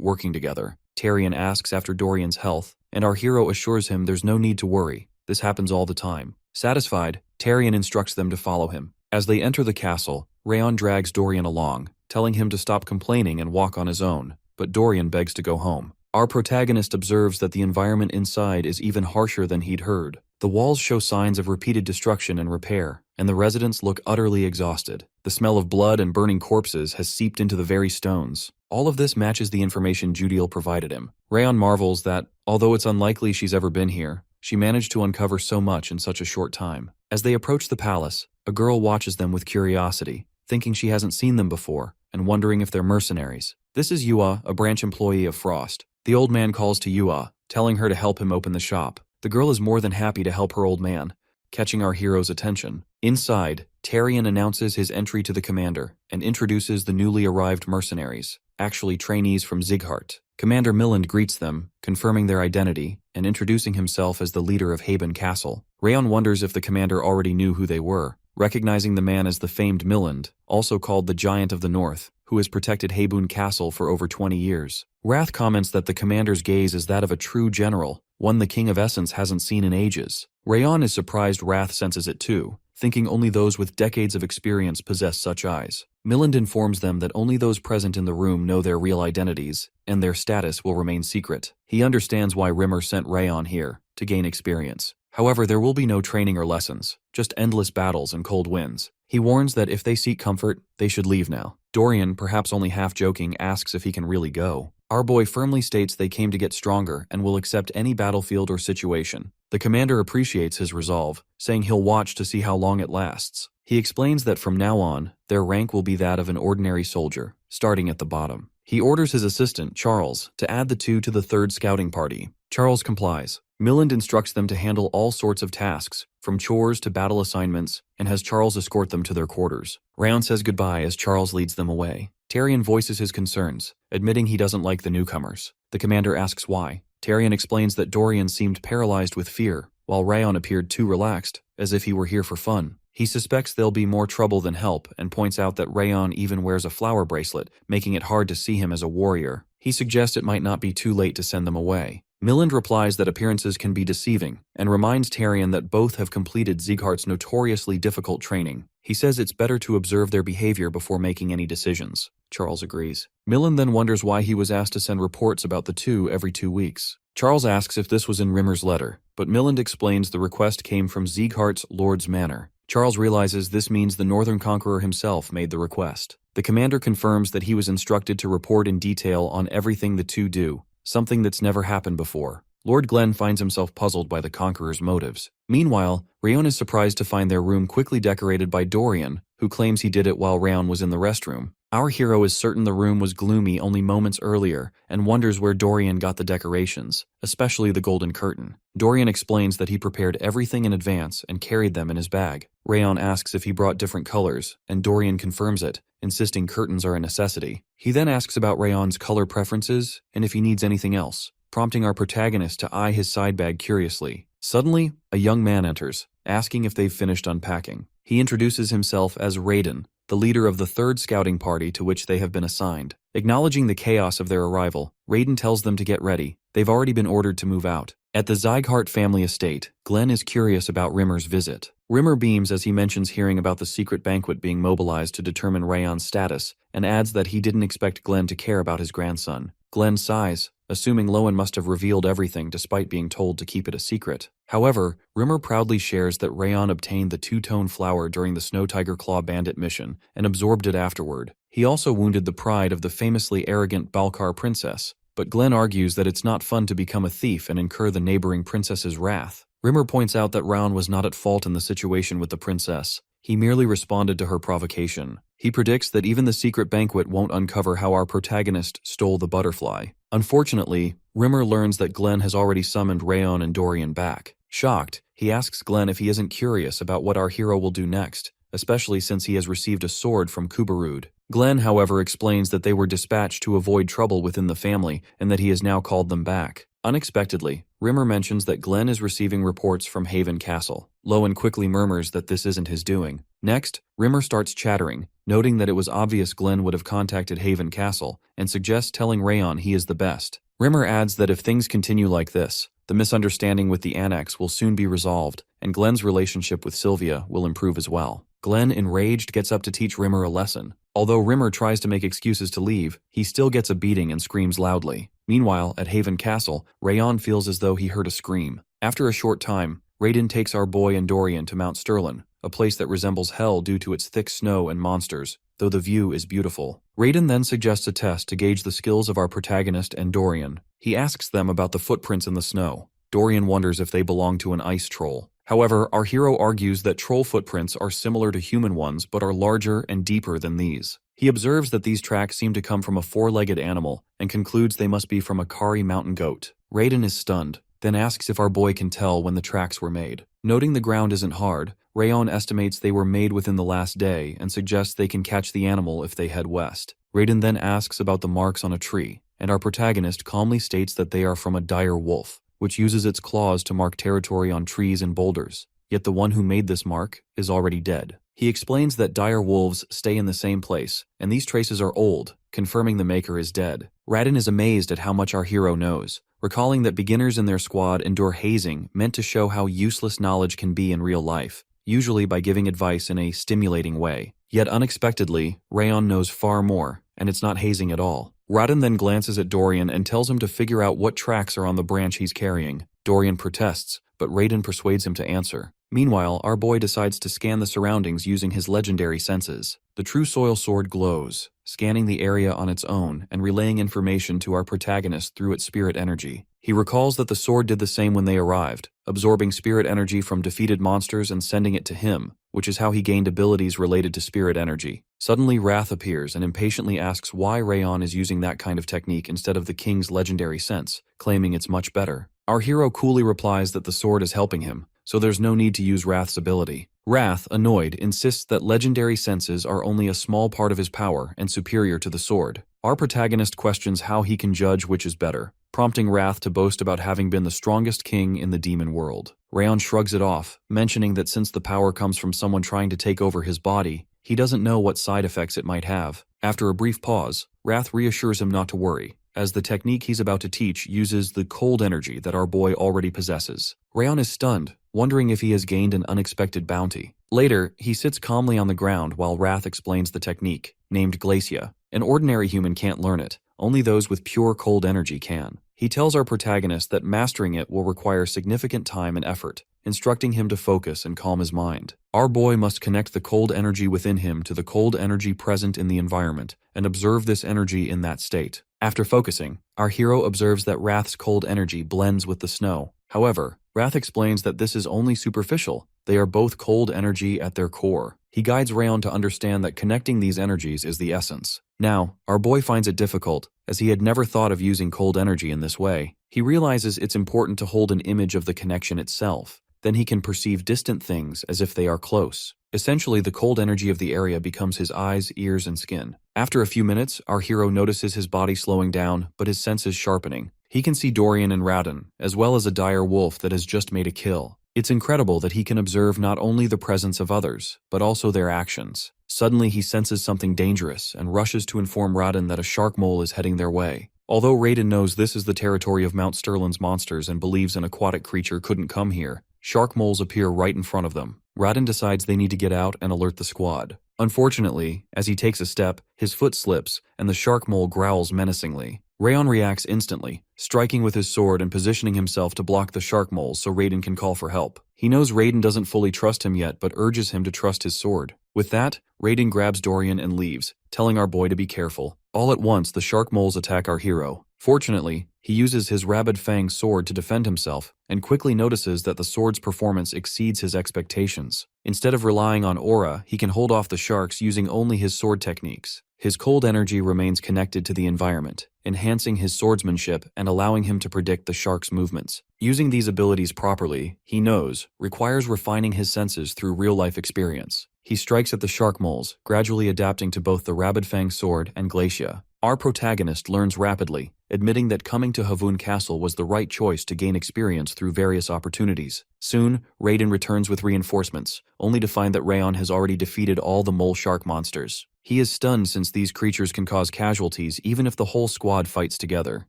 working together. Tarion asks after Dorian's health, and our hero assures him there's no need to worry. This happens all the time. Satisfied, Tarion instructs them to follow him. As they enter the castle, Rayon drags Dorian along, telling him to stop complaining and walk on his own, but Dorian begs to go home. Our protagonist observes that the environment inside is even harsher than he'd heard. The walls show signs of repeated destruction and repair, and the residents look utterly exhausted. The smell of blood and burning corpses has seeped into the very stones. All of this matches the information Judiel provided him. Rayon marvels that, although it's unlikely she's ever been here, she managed to uncover so much in such a short time. As they approach the palace, a girl watches them with curiosity, thinking she hasn't seen them before, and wondering if they're mercenaries. This is Yua, a branch employee of Frost. The old man calls to Yua, telling her to help him open the shop. The girl is more than happy to help her old man, catching our hero's attention. Inside, Tarion announces his entry to the commander and introduces the newly arrived mercenaries, actually trainees from Ziggart. Commander Milland greets them, confirming their identity and introducing himself as the leader of Haben Castle. Rayon wonders if the commander already knew who they were, recognizing the man as the famed Milland, also called the Giant of the North, who has protected Habun Castle for over 20 years. Wrath comments that the commander's gaze is that of a true general, one the King of Essence hasn't seen in ages. Rayon is surprised Wrath senses it too, thinking only those with decades of experience possess such eyes. Milland informs them that only those present in the room know their real identities, and their status will remain secret. He understands why Rimmer sent Rayon here, to gain experience. However, there will be no training or lessons, just endless battles and cold winds. He warns that if they seek comfort, they should leave now. Dorian, perhaps only half joking, asks if he can really go. Our boy firmly states they came to get stronger and will accept any battlefield or situation. The commander appreciates his resolve, saying he'll watch to see how long it lasts. He explains that from now on, their rank will be that of an ordinary soldier, starting at the bottom. He orders his assistant, Charles, to add the two to the third scouting party. Charles complies. Milland instructs them to handle all sorts of tasks, from chores to battle assignments, and has Charles escort them to their quarters. Rayon says goodbye as Charles leads them away. Tarion voices his concerns, admitting he doesn't like the newcomers. The commander asks why. Tarion explains that Dorian seemed paralyzed with fear, while Rayon appeared too relaxed, as if he were here for fun. He suspects there'll be more trouble than help and points out that Rayon even wears a flower bracelet, making it hard to see him as a warrior. He suggests it might not be too late to send them away. Milland replies that appearances can be deceiving, and reminds Tyrion that both have completed Ziggart's notoriously difficult training. He says it's better to observe their behavior before making any decisions. Charles agrees. Milland then wonders why he was asked to send reports about the two every 2 weeks. Charles asks if this was in Rimmer's letter, but Milland explains the request came from Ziggart's Lord's Manor. Charles realizes this means the Northern Conqueror himself made the request. The commander confirms that he was instructed to report in detail on everything the two do, something that's never happened before. Lord Glenn finds himself puzzled by the Conqueror's motives. Meanwhile, Rayon is surprised to find their room quickly decorated by Dorian, who claims he did it while Rayon was in the restroom. Our hero is certain the room was gloomy only moments earlier and wonders where Dorian got the decorations, especially the golden curtain. Dorian explains that he prepared everything in advance and carried them in his bag. Rayon asks if he brought different colors, and Dorian confirms it, insisting curtains are a necessity. He then asks about Rayon's color preferences and if he needs anything else, prompting our protagonist to eye his side bag curiously. Suddenly, a young man enters, asking if they've finished unpacking. He introduces himself as Rayon, the leader of the third scouting party to which they have been assigned. Acknowledging the chaos of their arrival, Rayon tells them to get ready. They've already been ordered to move out. At the Ziggart family estate, Glenn is curious about Rimmer's visit. Rimmer beams as he mentions hearing about the secret banquet being mobilized to determine Rayon's status, and adds that he didn't expect Glenn to care about his grandson. Glenn sighs, assuming Lowen must have revealed everything despite being told to keep it a secret. However, Rimmer proudly shares that Rayon obtained the two-tone flower during the Snow Tiger Claw bandit mission and absorbed it afterward. He also wounded the pride of the famously arrogant Balkar princess, but Glenn argues that it's not fun to become a thief and incur the neighboring princess's wrath. Rimmer points out that Rayon was not at fault in the situation with the princess. He merely responded to her provocation. He predicts that even the secret banquet won't uncover how our protagonist stole the butterfly. Unfortunately, Rimmer learns that Glenn has already summoned Rayon and Dorian back. Shocked, he asks Glenn if he isn't curious about what our hero will do next, especially since he has received a sword from Kubarud. Glenn, however, explains that they were dispatched to avoid trouble within the family and that he has now called them back. Unexpectedly, Rimmer mentions that Glenn is receiving reports from Haven Castle. Lowen quickly murmurs that this isn't his doing. Next, Rimmer starts chattering, noting that it was obvious Glenn would have contacted Haven Castle, and suggests telling Rayon he is the best. Rimmer adds that if things continue like this, the misunderstanding with the Annex will soon be resolved, and Glenn's relationship with Sylvia will improve as well. Glenn, enraged, gets up to teach Rimmer a lesson. Although Rimmer tries to make excuses to leave, he still gets a beating and screams loudly. Meanwhile, at Haven Castle, Rayon feels as though he heard a scream. After a short time, Raiden takes our boy and Dorian to Mount Stirlin, a place that resembles hell due to its thick snow and monsters, though the view is beautiful. Raiden then suggests a test to gauge the skills of our protagonist and Dorian. He asks them about the footprints in the snow. Dorian wonders if they belong to an ice troll. However, our hero argues that troll footprints are similar to human ones but are larger and deeper than these. He observes that these tracks seem to come from a four-legged animal and concludes they must be from a Kari mountain goat. Raiden is stunned, then asks if our boy can tell when the tracks were made. Noting the ground isn't hard, Rayon estimates they were made within the last day and suggests they can catch the animal if they head west. Raiden then asks about the marks on a tree, and our protagonist calmly states that they are from a dire wolf, which uses its claws to mark territory on trees and boulders. Yet the one who made this mark is already dead. He explains that dire wolves stay in the same place, and these traces are old, confirming the maker is dead. Raiden is amazed at how much our hero knows, recalling that beginners in their squad endure hazing meant to show how useless knowledge can be in real life, usually by giving advice in a stimulating way. Yet unexpectedly, Rayon knows far more, and it's not hazing at all. Raiden then glances at Dorian and tells him to figure out what tracks are on the branch he's carrying. Dorian protests, but Raiden persuades him to answer. Meanwhile, our boy decides to scan the surroundings using his legendary senses. The true soil sword glows, scanning the area on its own and relaying information to our protagonist through its spirit energy. He recalls that the sword did the same when they arrived, absorbing spirit energy from defeated monsters and sending it to him, which is how he gained abilities related to spirit energy. Suddenly, Wrath appears and impatiently asks why Rayon is using that kind of technique instead of the king's legendary sense, claiming it's much better. Our hero coolly replies that the sword is helping him, so there's no need to use Wrath's ability. Wrath, annoyed, insists that legendary senses are only a small part of his power and superior to the sword. Our protagonist questions how he can judge which is better, prompting Wrath to boast about having been the strongest king in the demon world. Rayon shrugs it off, mentioning that since the power comes from someone trying to take over his body, he doesn't know what side effects it might have. After a brief pause, Wrath reassures him not to worry. as the technique he's about to teach uses the cold energy that our boy already possesses. Rayon is stunned, wondering if he has gained an unexpected bounty. Later, he sits calmly on the ground while Wrath explains the technique, named Glacia. An ordinary human can't learn it, only those with pure cold energy can. He tells our protagonist that mastering it will require significant time and effort, instructing him to focus and calm his mind. Our boy must connect the cold energy within him to the cold energy present in the environment and observe this energy in that state. After focusing, our hero observes that Wrath's cold energy blends with the snow. However, Wrath explains that this is only superficial. They are both cold energy at their core. He guides Rayon to understand that connecting these energies is the essence. Now, our boy finds it difficult, as he had never thought of using cold energy in this way. He realizes it's important to hold an image of the connection itself. Then he can perceive distant things as if they are close. Essentially, the cold energy of the area becomes his eyes, ears, and skin. After a few minutes, our hero notices his body slowing down, but his senses sharpening. He can see Dorian and Radon, as well as a dire wolf that has just made a kill. It's incredible that he can observe not only the presence of others, but also their actions. Suddenly, he senses something dangerous and rushes to inform Radon that a shark mole is heading their way. Although Raiden knows this is the territory of Mount Sterlin's monsters and believes an aquatic creature couldn't come here, shark moles appear right in front of them. Radon decides they need to get out and alert the squad. Unfortunately, as he takes a step, his foot slips, and the shark mole growls menacingly. Rayon reacts instantly, striking with his sword and positioning himself to block the shark moles so Raiden can call for help. He knows Raiden doesn't fully trust him yet, but urges him to trust his sword. With that, Raiden grabs Dorian and leaves, telling our boy to be careful. All at once, the shark moles attack our hero. Fortunately, he uses his rabid fang sword to defend himself, and quickly notices that the sword's performance exceeds his expectations. Instead of relying on aura, he can hold off the sharks using only his sword techniques. His cold energy remains connected to the environment, enhancing his swordsmanship and allowing him to predict the shark's movements. Using these abilities properly, he knows, requires refining his senses through real-life experience. He strikes at the shark moles, gradually adapting to both the rabid fang sword and Glacia. Our protagonist learns rapidly, admitting that coming to Havun Castle was the right choice to gain experience through various opportunities. Soon, Raiden returns with reinforcements, only to find that Rayon has already defeated all the mole shark monsters. He is stunned since these creatures can cause casualties even if the whole squad fights together.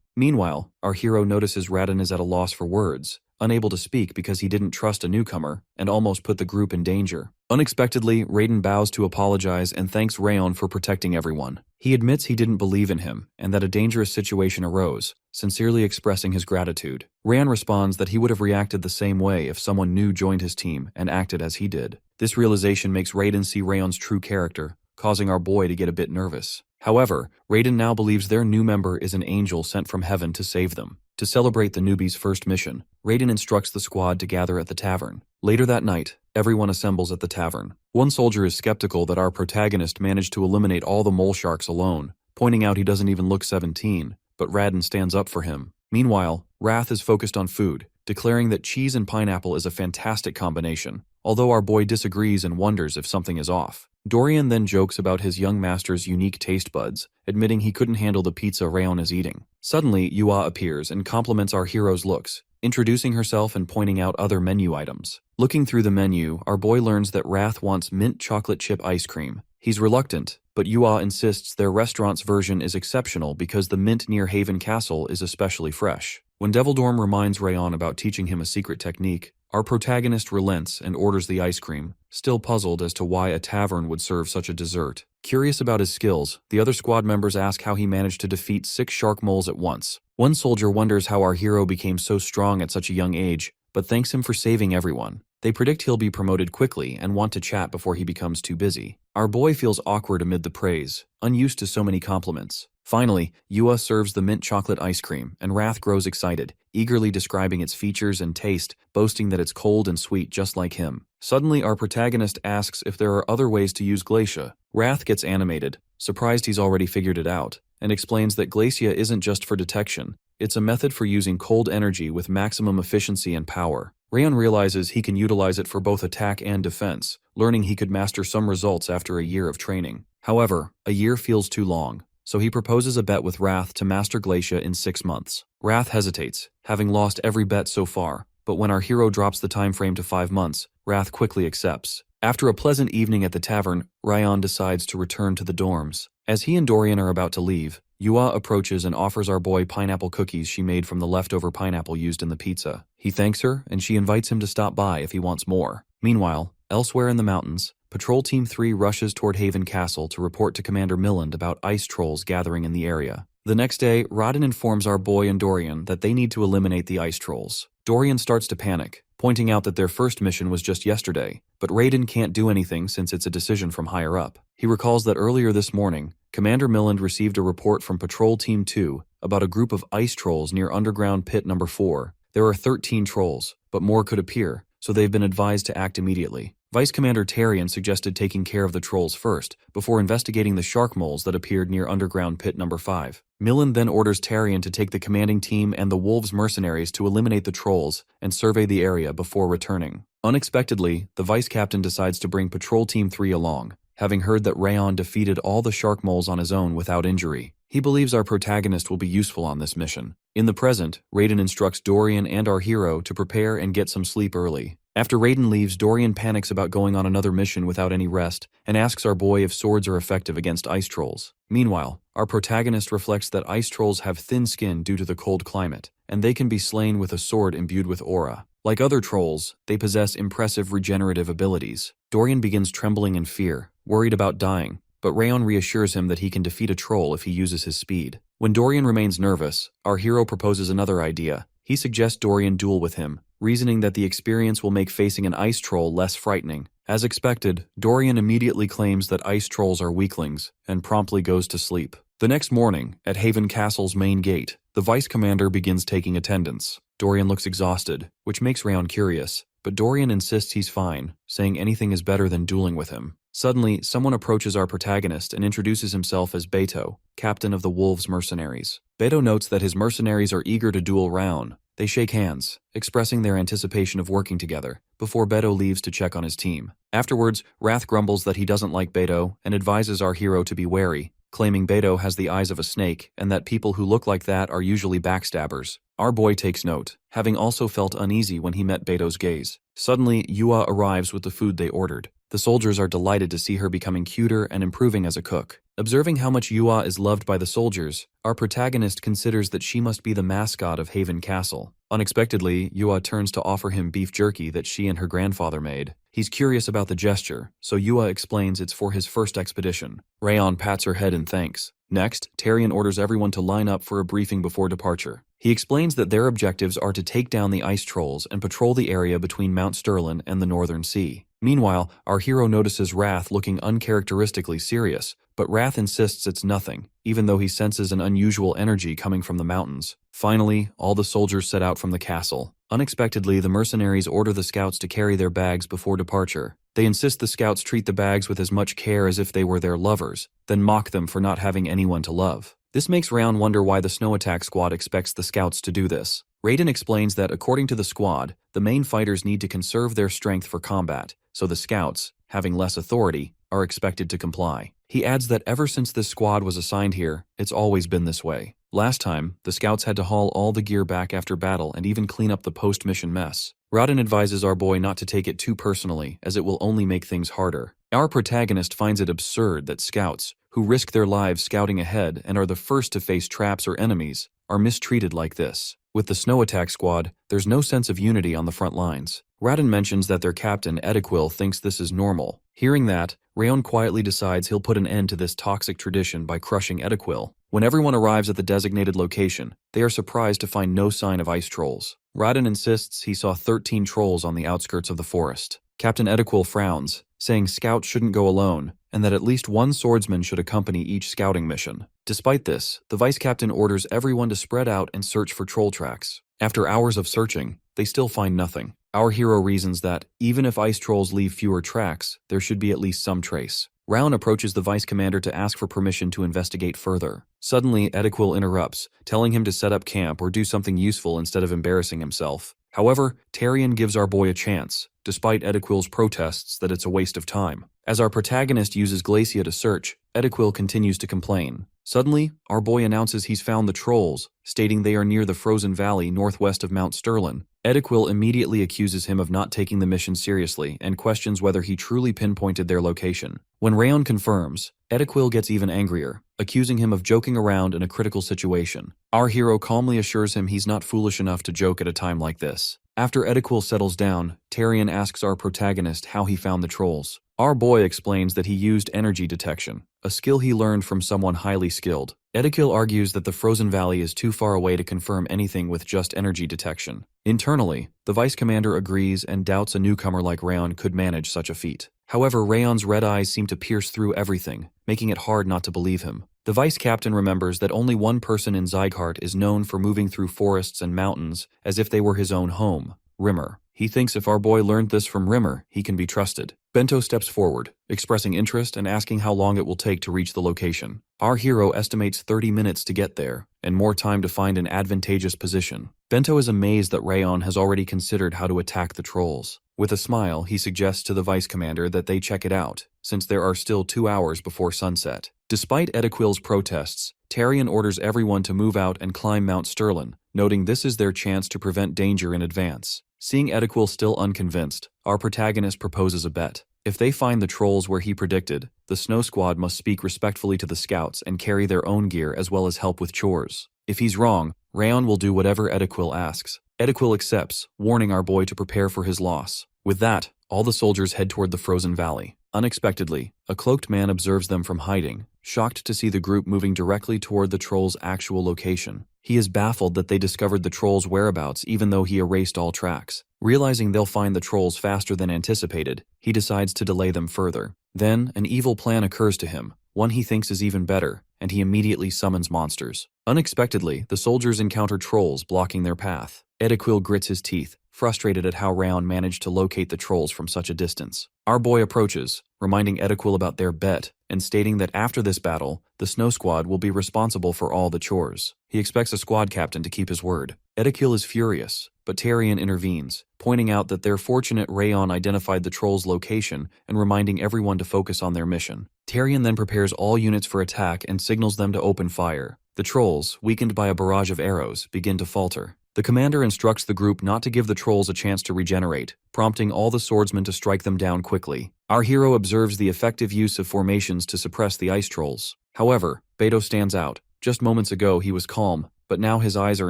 Meanwhile, our hero notices Radon is at a loss for words, unable to speak because he didn't trust a newcomer and almost put the group in danger. Unexpectedly, Raiden bows to apologize and thanks Rayon for protecting everyone. He admits he didn't believe in him and that a dangerous situation arose, sincerely expressing his gratitude. Rayon responds that he would have reacted the same way if someone new joined his team and acted as he did. This realization makes Raiden see Rayon's true character, causing our boy to get a bit nervous. However, Raiden now believes their new member is an angel sent from heaven to save them. To celebrate the newbie's first mission, Raiden instructs the squad to gather at the tavern. Later that night, everyone assembles at the tavern. One soldier is skeptical that our protagonist managed to eliminate all the mole sharks alone, pointing out he doesn't even look 17, but Radon stands up for him. Meanwhile, Wrath is focused on food, declaring that cheese and pineapple is a fantastic combination, although our boy disagrees and wonders if something is off. Dorian then jokes about his young master's unique taste buds, admitting he couldn't handle the pizza Rayon is eating. Suddenly, Yua appears and compliments our hero's looks, introducing herself and pointing out other menu items. Looking through the menu, our boy learns that Wrath wants mint chocolate chip ice cream. He's reluctant, but Yua insists their restaurant's version is exceptional because the mint near Haven Castle is especially fresh. When Devildorm reminds Rayon about teaching him a secret technique, our protagonist relents and orders the ice cream, still puzzled as to why a tavern would serve such a dessert. Curious about his skills, the other squad members ask how he managed to defeat 6 shark moles at once. One soldier wonders how our hero became so strong at such a young age, but thanks him for saving everyone. They predict he'll be promoted quickly and want to chat before he becomes too busy. Our boy feels awkward amid the praise, unused to so many compliments. Finally, Yua serves the mint chocolate ice cream, and Wrath grows excited, eagerly describing its features and taste, boasting that it's cold and sweet just like him. Suddenly, our protagonist asks if there are other ways to use Glacia. Wrath gets animated, surprised he's already figured it out, and explains that Glacia isn't just for detection, it's a method for using cold energy with maximum efficiency and power. Rayon realizes he can utilize it for both attack and defense, learning he could master some results after a year of training. However, a year feels too long, so he proposes a bet with Wrath to master Glacia in 6 months. Wrath hesitates, having lost every bet so far, but when our hero drops the time frame to 5 months, Wrath quickly accepts. After a pleasant evening at the tavern, Rayon decides to return to the dorms. As he and Dorian are about to leave, Yua approaches and offers our boy pineapple cookies she made from the leftover pineapple used in the pizza. He thanks her, and she invites him to stop by if he wants more. Meanwhile, elsewhere in the mountains, Patrol Team 3 rushes toward Haven Castle to report to Commander Milland about ice trolls gathering in the area. The next day, Rayon informs our boy and Dorian that they need to eliminate the ice trolls. Dorian starts to panic, pointing out that their first mission was just yesterday, but Rayon can't do anything since it's a decision from higher up. He recalls that earlier this morning, Commander Milland received a report from Patrol Team 2 about a group of ice trolls near underground pit number 4. There are 13 trolls, but more could appear, so they've been advised to act immediately. Vice Commander Tarion suggested taking care of the trolls first, before investigating the shark moles that appeared near underground pit number 5. Milland then orders Tarion to take the commanding team and the Wolves mercenaries to eliminate the trolls and survey the area before returning. Unexpectedly, the Vice Captain decides to bring Patrol Team 3 along, having heard that Rayon defeated all the shark moles on his own without injury. He believes our protagonist will be useful on this mission. In the present, Rayon instructs Dorian and our hero to prepare and get some sleep early. After Rayon leaves, Dorian panics about going on another mission without any rest and asks our boy if swords are effective against ice trolls. Meanwhile, our protagonist reflects that ice trolls have thin skin due to the cold climate, and they can be slain with a sword imbued with aura. Like other trolls, they possess impressive regenerative abilities. Dorian begins trembling in fear, worried about dying, but Rayon reassures him that he can defeat a troll if he uses his speed. When Dorian remains nervous, our hero proposes another idea. He suggests Dorian duel with him, reasoning that the experience will make facing an ice troll less frightening. As expected, Dorian immediately claims that ice trolls are weaklings and promptly goes to sleep. The next morning, at Haven Castle's main gate, the vice commander begins taking attendance. Dorian looks exhausted, which makes Rayon curious, but Dorian insists he's fine, saying anything is better than dueling with him. Suddenly, someone approaches our protagonist and introduces himself as Beto, captain of the Wolves mercenaries. Beto notes that his mercenaries are eager to duel Rayon. They shake hands, expressing their anticipation of working together, before Beto leaves to check on his team. Afterwards, Wrath grumbles that he doesn't like Beto and advises our hero to be wary, claiming Beto has the eyes of a snake and that people who look like that are usually backstabbers. Our boy takes note, having also felt uneasy when he met Beto's gaze. Suddenly, Yua arrives with the food they ordered. The soldiers are delighted to see her becoming cuter and improving as a cook. Observing how much Yua is loved by the soldiers, our protagonist considers that she must be the mascot of Haven Castle. Unexpectedly, Yua turns to offer him beef jerky that she and her grandfather made. He's curious about the gesture, so Yua explains it's for his first expedition. Rayon pats her head in thanks. Next, Tarion orders everyone to line up for a briefing before departure. He explains that their objectives are to take down the ice trolls and patrol the area between Mount Sterlin and the Northern Sea. Meanwhile, our hero notices Wrath looking uncharacteristically serious, but Wrath insists it's nothing, even though he senses an unusual energy coming from the mountains. Finally, all the soldiers set out from the castle. Unexpectedly, the mercenaries order the scouts to carry their bags before departure. They insist the scouts treat the bags with as much care as if they were their lovers, then mock them for not having anyone to love. This makes Rayon wonder why the Snow Attack Squad expects the scouts to do this. Raiden explains that according to the squad, the main fighters need to conserve their strength for combat, so the scouts, having less authority, are expected to comply. He adds that ever since this squad was assigned here, it's always been this way. Last time, the scouts had to haul all the gear back after battle and even clean up the post-mission mess. Raiden advises our boy not to take it too personally, as it will only make things harder. Our protagonist finds it absurd that scouts, who risk their lives scouting ahead and are the first to face traps or enemies, are mistreated like this. With the Snow Attack Squad, there's no sense of unity on the front lines. Raiden mentions that their captain, Ediquil, thinks this is normal. Hearing that, Rayon quietly decides he'll put an end to this toxic tradition by crushing Ediquil. When everyone arrives at the designated location, they are surprised to find no sign of ice trolls. Raiden insists he saw 13 trolls on the outskirts of the forest. Captain Ediquil frowns, saying scouts shouldn't go alone, and that at least one swordsman should accompany each scouting mission. Despite this, the vice captain orders everyone to spread out and search for troll tracks. After hours of searching, they still find nothing. Our hero reasons that, even if ice trolls leave fewer tracks, there should be at least some trace. Rayon approaches the vice commander to ask for permission to investigate further. Suddenly, Ediquil interrupts, telling him to set up camp or do something useful instead of embarrassing himself. However, Tarion gives our boy a chance, despite Ediquil's protests that it's a waste of time. As our protagonist uses Glacia to search, Ediquil continues to complain. Suddenly, our boy announces he's found the trolls, stating they are near the frozen valley northwest of Mount Sterlin. Ediquil immediately accuses him of not taking the mission seriously and questions whether he truly pinpointed their location. When Rayon confirms, Ediquil gets even angrier, accusing him of joking around in a critical situation. Our hero calmly assures him he's not foolish enough to joke at a time like this. After Ediquil settles down, Tyrion asks our protagonist how he found the trolls. Our boy explains that he used energy detection, a skill he learned from someone highly skilled. Ediquil argues that the frozen valley is too far away to confirm anything with just energy detection. Internally, the vice commander agrees and doubts a newcomer like Rayon could manage such a feat. However, Rayon's red eyes seem to pierce through everything, making it hard not to believe him. The vice captain remembers that only one person in Ziggart is known for moving through forests and mountains as if they were his own home, Rimmer. He thinks if our boy learned this from Rimmer, he can be trusted. Bento steps forward, expressing interest and asking how long it will take to reach the location. Our hero estimates 30 minutes to get there, and more time to find an advantageous position. Bento is amazed that Rayon has already considered how to attack the trolls. With a smile, he suggests to the vice commander that they check it out, since there are still 2 hours before sunset. Despite Ediquil's protests, Tyrion orders everyone to move out and climb Mount Sterlin, noting this is their chance to prevent danger in advance. Seeing Ediquil still unconvinced, our protagonist proposes a bet. If they find the trolls where he predicted, the Snow Squad must speak respectfully to the scouts and carry their own gear as well as help with chores. If he's wrong, Rayon will do whatever Ediquil asks. Ediquil accepts, warning our boy to prepare for his loss. With that, all the soldiers head toward the frozen valley. Unexpectedly, a cloaked man observes them from hiding, shocked to see the group moving directly toward the trolls' actual location. He is baffled that they discovered the trolls' whereabouts even though he erased all tracks. Realizing they'll find the trolls faster than anticipated, he decides to delay them further. Then, an evil plan occurs to him, one he thinks is even better, and he immediately summons monsters. Unexpectedly, the soldiers encounter trolls blocking their path. Ediquil grits his teeth, frustrated at how Rayon managed to locate the trolls from such a distance. Our boy approaches, reminding Ediquil about their bet, and stating that after this battle, the Snow Squad will be responsible for all the chores. He expects a squad captain to keep his word. Ediquil is furious, but Tyrion intervenes, pointing out that they're fortunate Rayon identified the trolls' location and reminding everyone to focus on their mission. Tyrion then prepares all units for attack and signals them to open fire. The trolls, weakened by a barrage of arrows, begin to falter. The commander instructs the group not to give the trolls a chance to regenerate, prompting all the swordsmen to strike them down quickly. Our hero observes the effective use of formations to suppress the ice trolls. However, Beto stands out. Just moments ago he was calm, but now his eyes are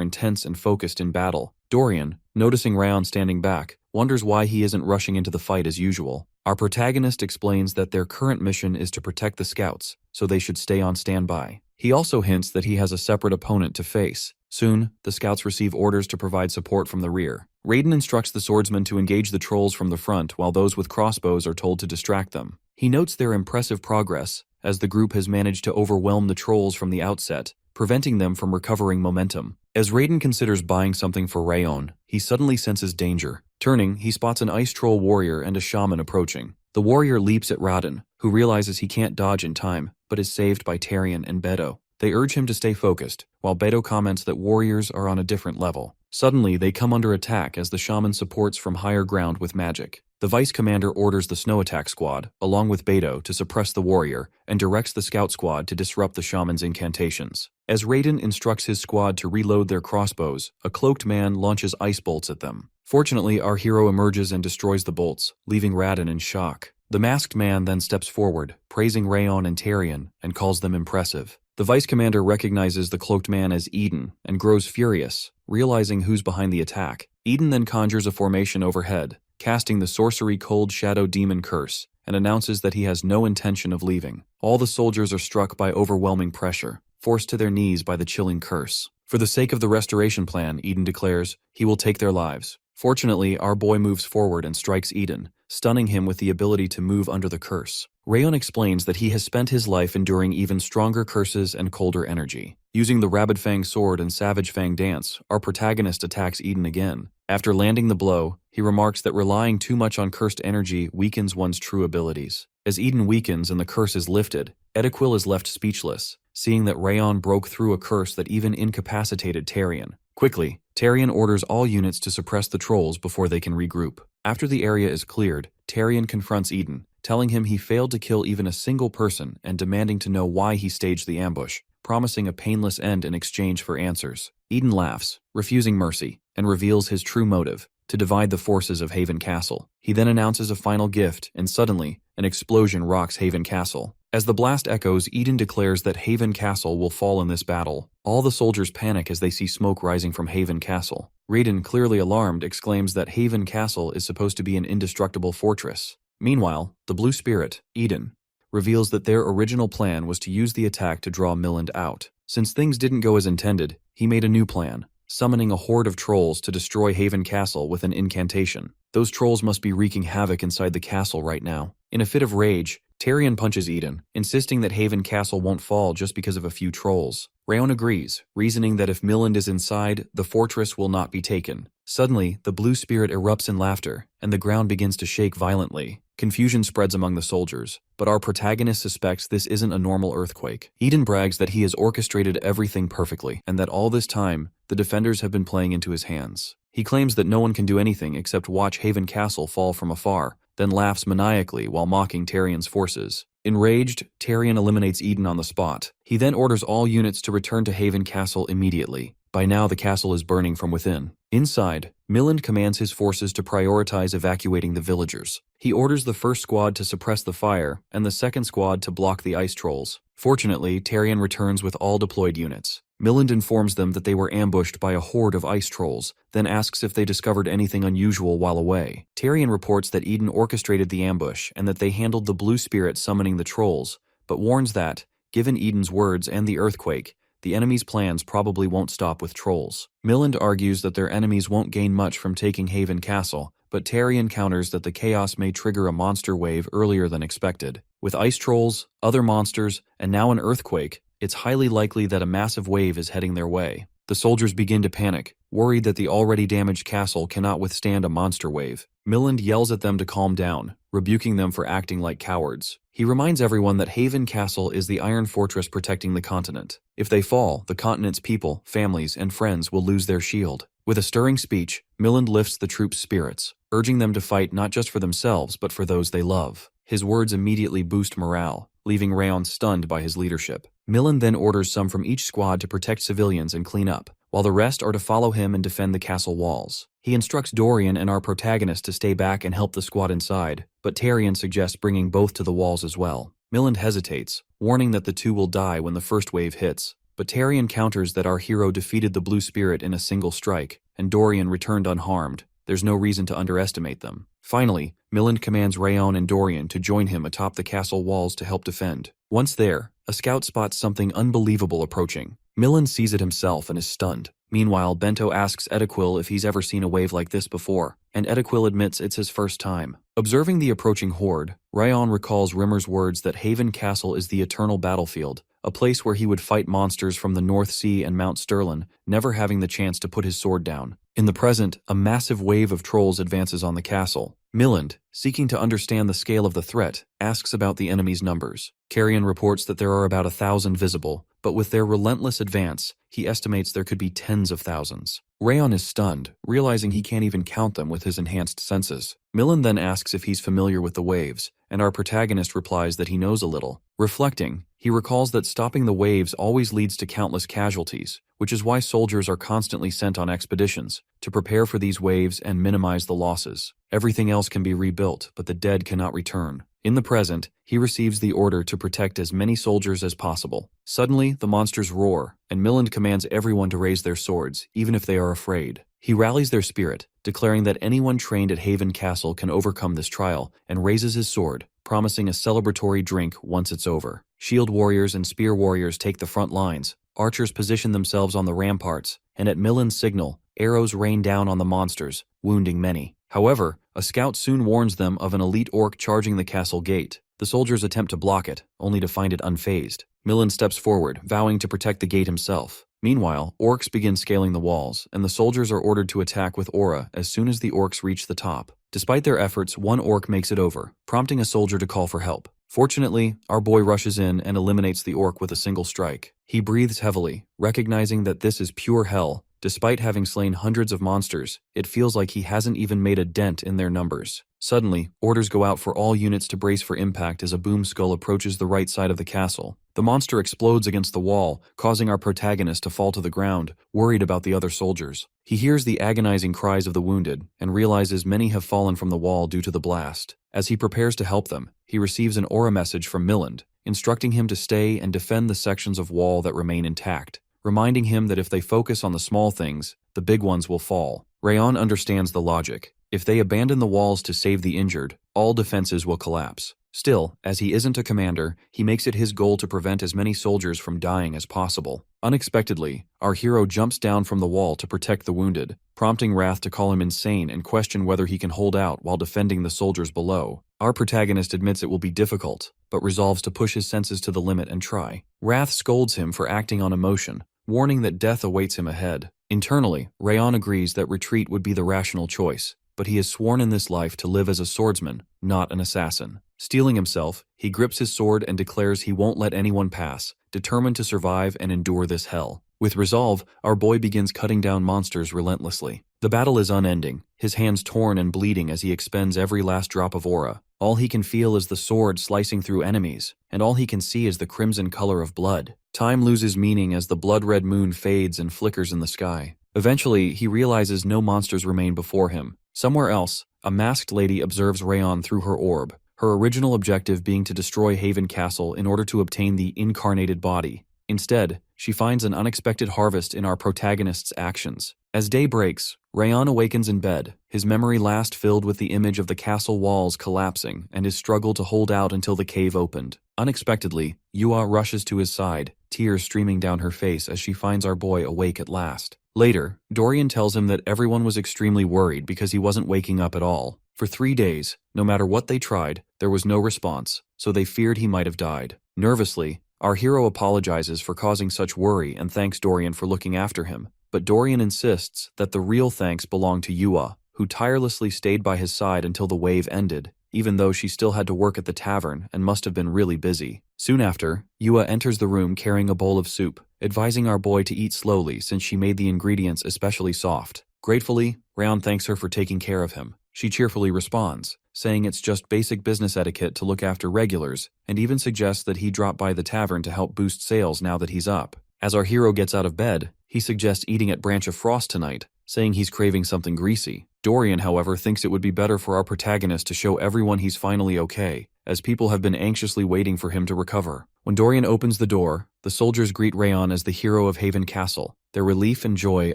intense and focused in battle. Dorian, noticing Rayon standing back, wonders why he isn't rushing into the fight as usual. Our protagonist explains that their current mission is to protect the scouts, so they should stay on standby. He also hints that he has a separate opponent to face. Soon, the scouts receive orders to provide support from the rear. Rayon instructs the swordsmen to engage the trolls from the front while those with crossbows are told to distract them. He notes their impressive progress, as the group has managed to overwhelm the trolls from the outset, preventing them from recovering momentum. As Rayon considers buying something for Rayon, he suddenly senses danger. Turning, he spots an ice troll warrior and a shaman approaching. The warrior leaps at Rayon, who realizes he can't dodge in time, but is saved by Tyrion and Beto. They urge him to stay focused, while Beto comments that warriors are on a different level. Suddenly, they come under attack as the shaman supports from higher ground with magic. The vice commander orders the snow attack squad, along with Beto, to suppress the warrior, and directs the scout squad to disrupt the shaman's incantations. As Rayon instructs his squad to reload their crossbows, a cloaked man launches ice bolts at them. Fortunately, our hero emerges and destroys the bolts, leaving Rayon in shock. The masked man then steps forward, praising Rayon and Tyrion, and calls them impressive. The vice commander recognizes the cloaked man as Eden and grows furious, realizing who's behind the attack. Eden then conjures a formation overhead, casting the sorcery Cold Shadow Demon Curse, and announces that he has no intention of leaving. All the soldiers are struck by overwhelming pressure, forced to their knees by the chilling curse. For the sake of the restoration plan, Eden declares, he will take their lives. Fortunately, our boy moves forward and strikes Eden, stunning him with the ability to move under the curse. Rayon explains that he has spent his life enduring even stronger curses and colder energy. Using the Rabid Fang sword and Savage Fang dance, our protagonist attacks Eden again. After landing the blow, he remarks that relying too much on cursed energy weakens one's true abilities. As Eden weakens and the curse is lifted, Ediquil is left speechless, seeing that Rayon broke through a curse that even incapacitated Tyrion. Quickly, Tyrion orders all units to suppress the trolls before they can regroup. After the area is cleared, Tyrion confronts Eden, telling him he failed to kill even a single person and demanding to know why he staged the ambush, promising a painless end in exchange for answers. Eden laughs, refusing mercy, and reveals his true motive: to divide the forces of Haven Castle. He then announces a final gift, and suddenly, an explosion rocks Haven Castle. As the blast echoes, Eden declares that Haven Castle will fall in this battle. All the soldiers panic as they see smoke rising from Haven Castle. Rayon, clearly alarmed, exclaims that Haven Castle is supposed to be an indestructible fortress. Meanwhile, the Blue Spirit, Eden, reveals that their original plan was to use the attack to draw Milland out. Since things didn't go as intended, he made a new plan, summoning a horde of trolls to destroy Haven Castle with an incantation. Those trolls must be wreaking havoc inside the castle right now. In a fit of rage, Rayon punches Eden, insisting that Haven Castle won't fall just because of a few trolls. Rayon agrees, reasoning that if Milland is inside, the fortress will not be taken. Suddenly, the Blue Spirit erupts in laughter, and the ground begins to shake violently. Confusion spreads among the soldiers, but our protagonist suspects this isn't a normal earthquake. Eden brags that he has orchestrated everything perfectly, and that all this time, the defenders have been playing into his hands. He claims that no one can do anything except watch Haven Castle fall from afar, then laughs maniacally while mocking Tyrion's forces. Enraged, Tyrion eliminates Eden on the spot. He then orders all units to return to Haven Castle immediately. By now, the castle is burning from within. Inside, Milland commands his forces to prioritize evacuating the villagers. He orders the first squad to suppress the fire, and the second squad to block the ice trolls. Fortunately, Tyrion returns with all deployed units. Milland informs them that they were ambushed by a horde of ice trolls, then asks if they discovered anything unusual while away. Tyrion reports that Eden orchestrated the ambush and that they handled the Blue Spirit summoning the trolls, but warns that, given Eden's words and the earthquake, the enemy's plans probably won't stop with trolls. Milland argues that their enemies won't gain much from taking Haven Castle, but Tyrion counters that the chaos may trigger a monster wave earlier than expected. With ice trolls, other monsters, and now an earthquake, it's highly likely that a massive wave is heading their way. The soldiers begin to panic, worried that the already damaged castle cannot withstand a monster wave. Milland yells at them to calm down, rebuking them for acting like cowards. He reminds everyone that Haven Castle is the iron fortress protecting the continent. If they fall, the continent's people, families, and friends will lose their shield. With a stirring speech, Milland lifts the troops' spirits, urging them to fight not just for themselves but for those they love. His words immediately boost morale, leaving Rayon stunned by his leadership. Milland then orders some from each squad to protect civilians and clean up, while the rest are to follow him and defend the castle walls. He instructs Dorian and our protagonist to stay back and help the squad inside, but Tyrion suggests bringing both to the walls as well. Milland hesitates, warning that the two will die when the first wave hits, but Tyrion counters that our hero defeated the Blue Spirit in a single strike, and Dorian returned unharmed. There's no reason to underestimate them. Finally, Milland commands Rayon and Dorian to join him atop the castle walls to help defend. Once there, a scout spots something unbelievable approaching. Milland sees it himself and is stunned. Meanwhile, Bento asks Edequil if he's ever seen a wave like this before, and Edequil admits it's his first time. Observing the approaching horde, Rayon recalls Rimmer's words that Haven Castle is the eternal battlefield, a place where he would fight monsters from the North Sea and Mount Stirlin, never having the chance to put his sword down. In the present, a massive wave of trolls advances on the castle. Milland, seeking to understand the scale of the threat, asks about the enemy's numbers. Carrion reports that there are about 1,000 visible, but with their relentless advance, he estimates there could be tens of thousands. Rayon is stunned, realizing he can't even count them with his enhanced senses. Milland then asks if he's familiar with the waves, and our protagonist replies that he knows a little. Reflecting, he recalls that stopping the waves always leads to countless casualties, which is why soldiers are constantly sent on expeditions, to prepare for these waves and minimize the losses. Everything else can be rebuilt, but the dead cannot return. In the present, he receives the order to protect as many soldiers as possible. Suddenly, the monsters roar, and Milland commands everyone to raise their swords, even if they are afraid. He rallies their spirit, declaring that anyone trained at Haven Castle can overcome this trial, and raises his sword, promising a celebratory drink once it's over. Shield warriors and spear warriors take the front lines. Archers position themselves on the ramparts, and at Milland's signal, arrows rain down on the monsters, wounding many. However, a scout soon warns them of an elite orc charging the castle gate. The soldiers attempt to block it, only to find it unfazed. Milland steps forward, vowing to protect the gate himself. Meanwhile, orcs begin scaling the walls, and the soldiers are ordered to attack with aura as soon as the orcs reach the top. Despite their efforts, one orc makes it over, prompting a soldier to call for help. Fortunately, our boy rushes in and eliminates the orc with a single strike. He breathes heavily, recognizing that this is pure hell. Despite having slain hundreds of monsters, it feels like he hasn't even made a dent in their numbers. Suddenly, orders go out for all units to brace for impact as a boom skull approaches the right side of the castle. The monster explodes against the wall, causing our protagonist to fall to the ground, worried about the other soldiers. He hears the agonizing cries of the wounded and realizes many have fallen from the wall due to the blast. As he prepares to help them, he receives an aura message from Milland, instructing him to stay and defend the sections of wall that remain intact, reminding him that if they focus on the small things, the big ones will fall. Rayon understands the logic. If they abandon the walls to save the injured, all defenses will collapse. Still, as he isn't a commander, he makes it his goal to prevent as many soldiers from dying as possible. Unexpectedly, our hero jumps down from the wall to protect the wounded, prompting Wrath to call him insane and question whether he can hold out while defending the soldiers below. Our protagonist admits it will be difficult, but resolves to push his senses to the limit and try. Wrath scolds him for acting on emotion, warning that death awaits him ahead. Internally, Rayon agrees that retreat would be the rational choice, but he has sworn in this life to live as a swordsman, not an assassin. Steeling himself, he grips his sword and declares he won't let anyone pass, determined to survive and endure this hell. With resolve, our boy begins cutting down monsters relentlessly. The battle is unending, his hands torn and bleeding as he expends every last drop of aura. All he can feel is the sword slicing through enemies, and all he can see is the crimson color of blood. Time loses meaning as the blood-red moon fades and flickers in the sky. Eventually, he realizes no monsters remain before him. Somewhere else, a masked lady observes Rayon through her orb, her original objective being to destroy Haven Castle in order to obtain the incarnated body. Instead, she finds an unexpected harvest in our protagonist's actions. As day breaks, Rayon awakens in bed, his memory last filled with the image of the castle walls collapsing and his struggle to hold out until the cave opened. Unexpectedly, Yua rushes to his side, tears streaming down her face as she finds our boy awake at last. Later, Dorian tells him that everyone was extremely worried because he wasn't waking up at all. For 3 days, no matter what they tried, there was no response, so they feared he might have died. Nervously, our hero apologizes for causing such worry and thanks Dorian for looking after him. But Dorian insists that the real thanks belong to Yua, who tirelessly stayed by his side until the wave ended, even though she still had to work at the tavern and must have been really busy. Soon after, Yua enters the room carrying a bowl of soup, advising our boy to eat slowly since she made the ingredients especially soft. Gratefully, Rayon thanks her for taking care of him. She cheerfully responds, saying it's just basic business etiquette to look after regulars, and even suggests that he drop by the tavern to help boost sales now that he's up. As our hero gets out of bed, he suggests eating at Branch of Frost tonight, saying he's craving something greasy. Dorian, however, thinks it would be better for our protagonist to show everyone he's finally okay, as people have been anxiously waiting for him to recover. When Dorian opens the door, the soldiers greet Rayon as the hero of Haven Castle, their relief and joy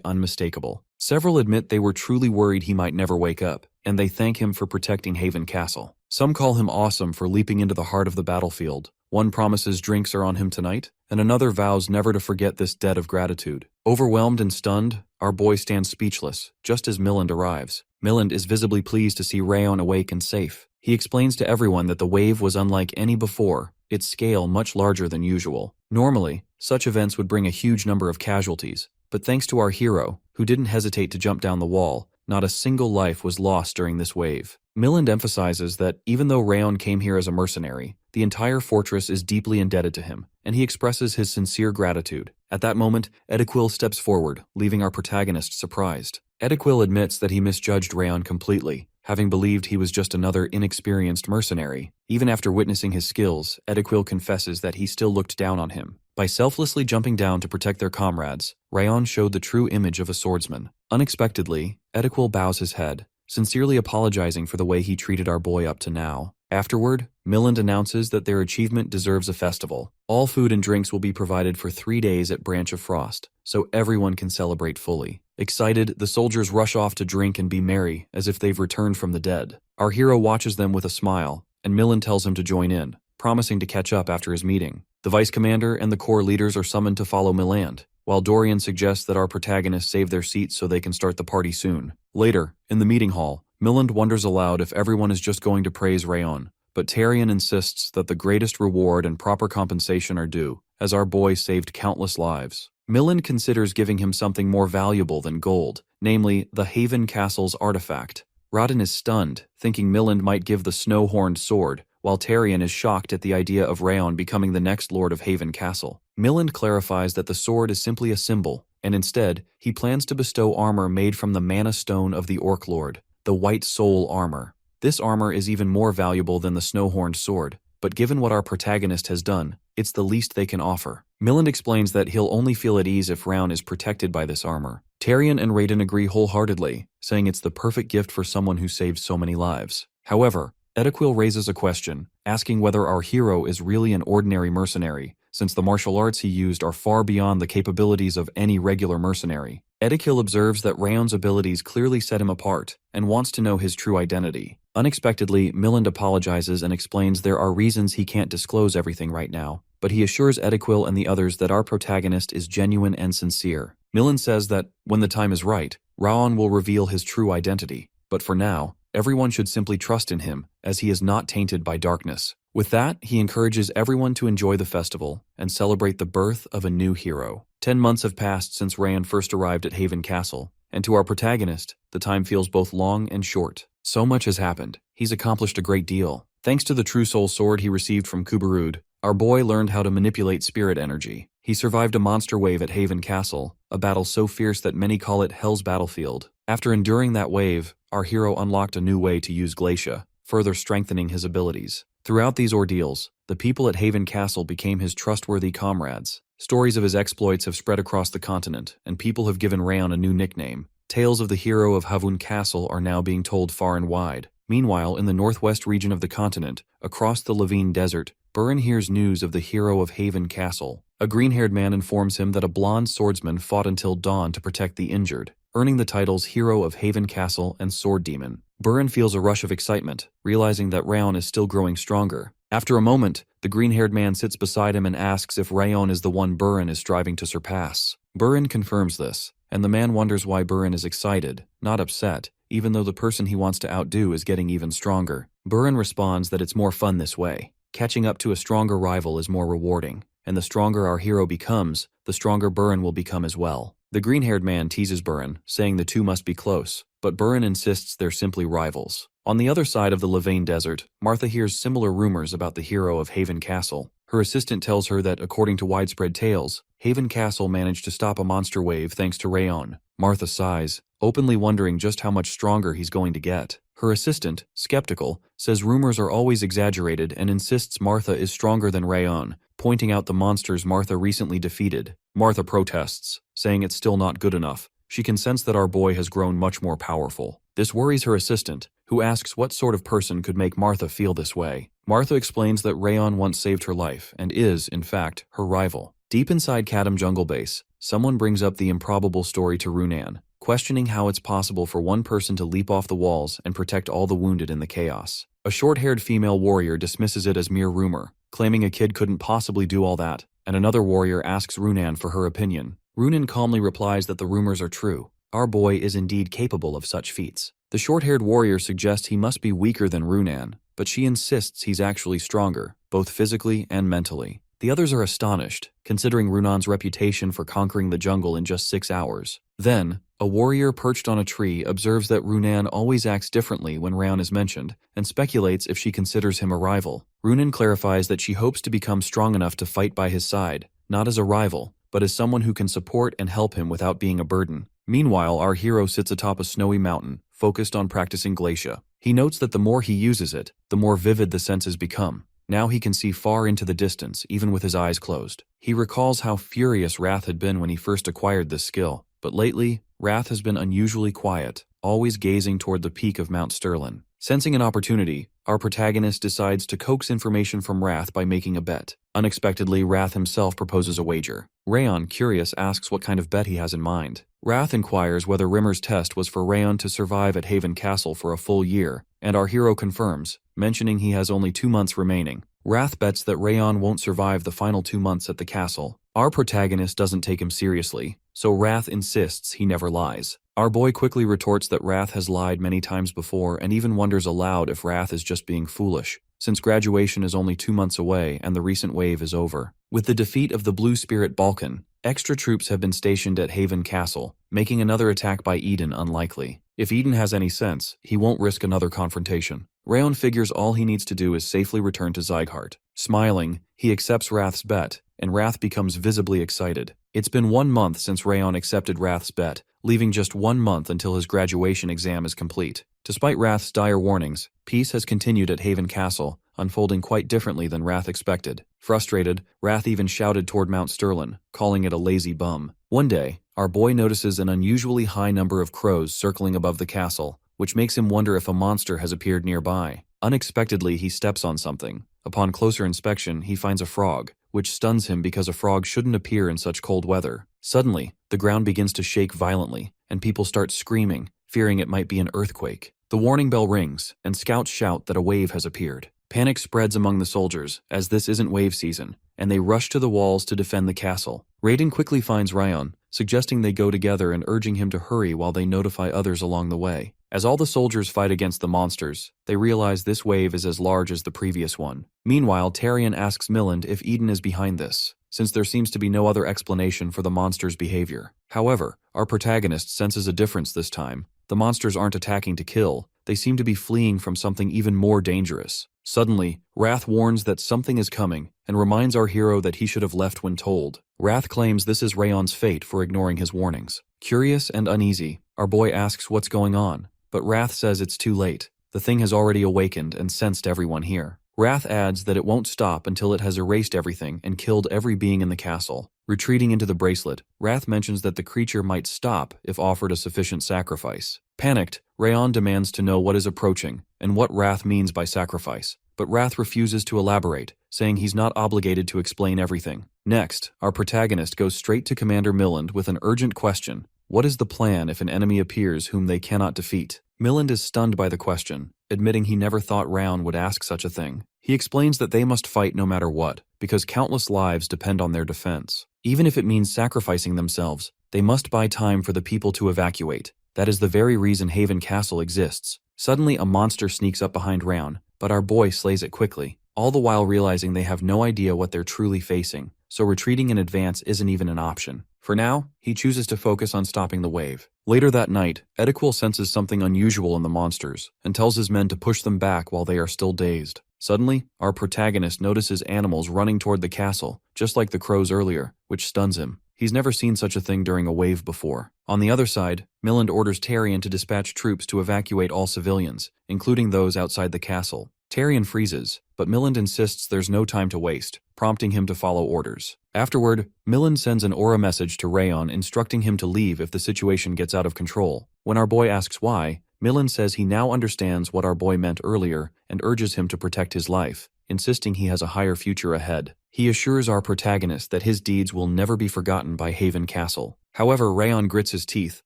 unmistakable. Several admit they were truly worried he might never wake up, and they thank him for protecting Haven Castle. Some call him awesome for leaping into the heart of the battlefield. One promises drinks are on him tonight, and another vows never to forget this debt of gratitude. Overwhelmed and stunned, our boy stands speechless, just as Milland arrives. Milland is visibly pleased to see Rayon awake and safe. He explains to everyone that the wave was unlike any before, its scale much larger than usual. Normally, such events would bring a huge number of casualties, but thanks to our hero, who didn't hesitate to jump down the wall, not a single life was lost during this wave. Milland emphasizes that even though Rayon came here as a mercenary, the entire fortress is deeply indebted to him, and he expresses his sincere gratitude. At that moment, Edequil steps forward, leaving our protagonist surprised. Edequil admits that he misjudged Rayon completely, having believed he was just another inexperienced mercenary. Even after witnessing his skills, Edequil confesses that he still looked down on him. By selflessly jumping down to protect their comrades, Rayon showed the true image of a swordsman. Unexpectedly, Edequil bows his head, sincerely apologizing for the way he treated our boy up to now. Afterward, Milland announces that their achievement deserves a festival. All food and drinks will be provided for 3 days at Branch of Frost, so everyone can celebrate fully. Excited, the soldiers rush off to drink and be merry, as if they've returned from the dead. Our hero watches them with a smile, and Milland tells him to join in, promising to catch up after his meeting. The vice commander and the corps leaders are summoned to follow Milland, while Dorian suggests that our protagonists save their seats so they can start the party soon. Later, in the meeting hall, Milland wonders aloud if everyone is just going to praise Rayon, but Tarion insists that the greatest reward and proper compensation are due, as our boy saved countless lives. Milland considers giving him something more valuable than gold, namely the Haven Castle's artifact. Rodden is stunned, thinking Milland might give the snow-horned sword, while Tarion is shocked at the idea of Rayon becoming the next lord of Haven Castle. Milland clarifies that the sword is simply a symbol, and instead, he plans to bestow armor made from the mana stone of the Orc Lord, the White Soul armor. This armor is even more valuable than the snow-horned sword, but given what our protagonist has done, it's the least they can offer. Milland explains that he'll only feel at ease if Rayon is protected by this armor. Tyrion and Raiden agree wholeheartedly, saying it's the perfect gift for someone who saved so many lives. However, Edequil raises a question, asking whether our hero is really an ordinary mercenary, since the martial arts he used are far beyond the capabilities of any regular mercenary. Edequil observes that Rayon's abilities clearly set him apart, and wants to know his true identity. Unexpectedly, Milland apologizes and explains there are reasons he can't disclose everything right now, but he assures Edequil and the others that our protagonist is genuine and sincere. Milland says that, when the time is right, Rayon will reveal his true identity, but for now, everyone should simply trust in him, as he is not tainted by darkness. With that, he encourages everyone to enjoy the festival and celebrate the birth of a new hero. 10 months have passed since Rayon first arrived at Haven Castle, and to our protagonist, the time feels both long and short. So much has happened. He's accomplished a great deal. Thanks to the True Soul sword he received from Kubarud, our boy learned how to manipulate spirit energy. He survived a monster wave at Haven Castle, a battle so fierce that many call it Hell's Battlefield. After enduring that wave, our hero unlocked a new way to use Glacia, further strengthening his abilities. Throughout these ordeals, the people at Haven Castle became his trustworthy comrades. Stories of his exploits have spread across the continent, and people have given Rayon a new nickname. Tales of the hero of Havun Castle are now being told far and wide. Meanwhile, in the northwest region of the continent, across the Levine Desert, Burin hears news of the hero of Haven Castle. A green-haired man informs him that a blonde swordsman fought until dawn to protect the injured, earning the titles Hero of Haven Castle and Sword Demon. Burin feels a rush of excitement, realizing that Rayon is still growing stronger. After a moment, the green-haired man sits beside him and asks if Rayon is the one Burin is striving to surpass. Burin confirms this, and the man wonders why Burin is excited, not upset, even though the person he wants to outdo is getting even stronger. Burin responds that it's more fun this way. Catching up to a stronger rival is more rewarding, and the stronger our hero becomes, the stronger Burin will become as well. The green-haired man teases Burin, saying the two must be close, but Burin insists they're simply rivals. On the other side of the Levane Desert, Martha hears similar rumors about the hero of Haven Castle. Her assistant tells her that, according to widespread tales, Haven Castle managed to stop a monster wave thanks to Rayon. Martha sighs, openly wondering just how much stronger he's going to get. Her assistant, skeptical, says rumors are always exaggerated and insists Martha is stronger than Rayon, pointing out the monsters Martha recently defeated. Martha protests, saying it's still not good enough. She can sense that our boy has grown much more powerful. This worries her assistant, who asks what sort of person could make Martha feel this way. Martha explains that Rayon once saved her life and is, in fact, her rival. Deep inside Kadam Jungle Base, someone brings up the improbable story to Runan, questioning how it's possible for one person to leap off the walls and protect all the wounded in the chaos. A short-haired female warrior dismisses it as mere rumor, claiming a kid couldn't possibly do all that, and another warrior asks Runan for her opinion. Runan calmly replies that the rumors are true. Our boy is indeed capable of such feats. The short-haired warrior suggests he must be weaker than Runan, but she insists he's actually stronger, both physically and mentally. The others are astonished, considering Runan's reputation for conquering the jungle in just 6 hours. Then, a warrior perched on a tree observes that Runan always acts differently when Rayon is mentioned, and speculates if she considers him a rival. Runan clarifies that she hopes to become strong enough to fight by his side, not as a rival, but as someone who can support and help him without being a burden. Meanwhile, our hero sits atop a snowy mountain, focused on practicing Glacia. He notes that the more he uses it, the more vivid the senses become. Now he can see far into the distance, even with his eyes closed. He recalls how furious Wrath had been when he first acquired this skill, but lately, Wrath has been unusually quiet, always gazing toward the peak of Mount Sterlin. Sensing an opportunity, our protagonist decides to coax information from Wrath by making a bet. Unexpectedly, Wrath himself proposes a wager. Rayon, curious, asks what kind of bet he has in mind. Wrath inquires whether Rimmer's test was for Rayon to survive at Haven Castle for a full year, and our hero confirms, mentioning he has only 2 months remaining. Wrath bets that Rayon won't survive the final 2 months at the castle. Our protagonist doesn't take him seriously, so Wrath insists he never lies. Our boy quickly retorts that Wrath has lied many times before and even wonders aloud if Wrath is just being foolish, since graduation is only 2 months away and the recent wave is over. With the defeat of the Blue Spirit Balkan, extra troops have been stationed at Haven Castle, making another attack by Eden unlikely. If Eden has any sense, he won't risk another confrontation. Rayon figures all he needs to do is safely return to Ziggart. Smiling, he accepts Wrath's bet, and Wrath becomes visibly excited. It's been 1 month since Rayon accepted Wrath's bet, leaving just 1 month until his graduation exam is complete. Despite Wrath's dire warnings, peace has continued at Haven Castle, unfolding quite differently than Wrath expected. Frustrated, Wrath even shouted toward Mount Sterlin, calling it a lazy bum. One day, our boy notices an unusually high number of crows circling above the castle, which makes him wonder if a monster has appeared nearby. Unexpectedly, he steps on something. Upon closer inspection, he finds a frog, which stuns him because a frog shouldn't appear in such cold weather. Suddenly, the ground begins to shake violently, and people start screaming, fearing it might be an earthquake. The warning bell rings, and scouts shout that a wave has appeared. Panic spreads among the soldiers, as this isn't wave season, and they rush to the walls to defend the castle. Raiden quickly finds Rayon, suggesting they go together and urging him to hurry while they notify others along the way. As all the soldiers fight against the monsters, they realize this wave is as large as the previous one. Meanwhile, Tarion asks Milland if Eden is behind this, since there seems to be no other explanation for the monster's behavior. However, our protagonist senses a difference this time. The monsters aren't attacking to kill, they seem to be fleeing from something even more dangerous. Suddenly, Wrath warns that something is coming and reminds our hero that he should have left when told. Wrath claims this is Rayon's fate for ignoring his warnings. Curious and uneasy, our boy asks what's going on, but Wrath says it's too late. The thing has already awakened and sensed everyone here. Wrath adds that it won't stop until it has erased everything and killed every being in the castle. Retreating into the bracelet, Wrath mentions that the creature might stop if offered a sufficient sacrifice. Panicked, Rayon demands to know what is approaching and what Wrath means by sacrifice, but Wrath refuses to elaborate, saying he's not obligated to explain everything. Next, our protagonist goes straight to Commander Milland with an urgent question. What is the plan if an enemy appears whom they cannot defeat? Milland is stunned by the question, admitting he never thought Rayon would ask such a thing. He explains that they must fight no matter what, because countless lives depend on their defense. Even if it means sacrificing themselves, they must buy time for the people to evacuate. That is the very reason Haven Castle exists. Suddenly, a monster sneaks up behind Rayon, but our boy slays it quickly, all the while realizing they have no idea what they're truly facing, so retreating in advance isn't even an option. For now, he chooses to focus on stopping the wave. Later that night, Ediquil senses something unusual in the monsters and tells his men to push them back while they are still dazed. Suddenly, our protagonist notices animals running toward the castle, just like the crows earlier, which stuns him. He's never seen such a thing during a wave before. On the other side, Milland orders Tarion to dispatch troops to evacuate all civilians, including those outside the castle. Tarion freezes, but Milland insists there's no time to waste, prompting him to follow orders. Afterward, Milland sends an aura message to Rayon instructing him to leave if the situation gets out of control. When our boy asks why, Milland says he now understands what our boy meant earlier and urges him to protect his life, insisting he has a higher future ahead. He assures our protagonist that his deeds will never be forgotten by Haven Castle. However, Rayon grits his teeth,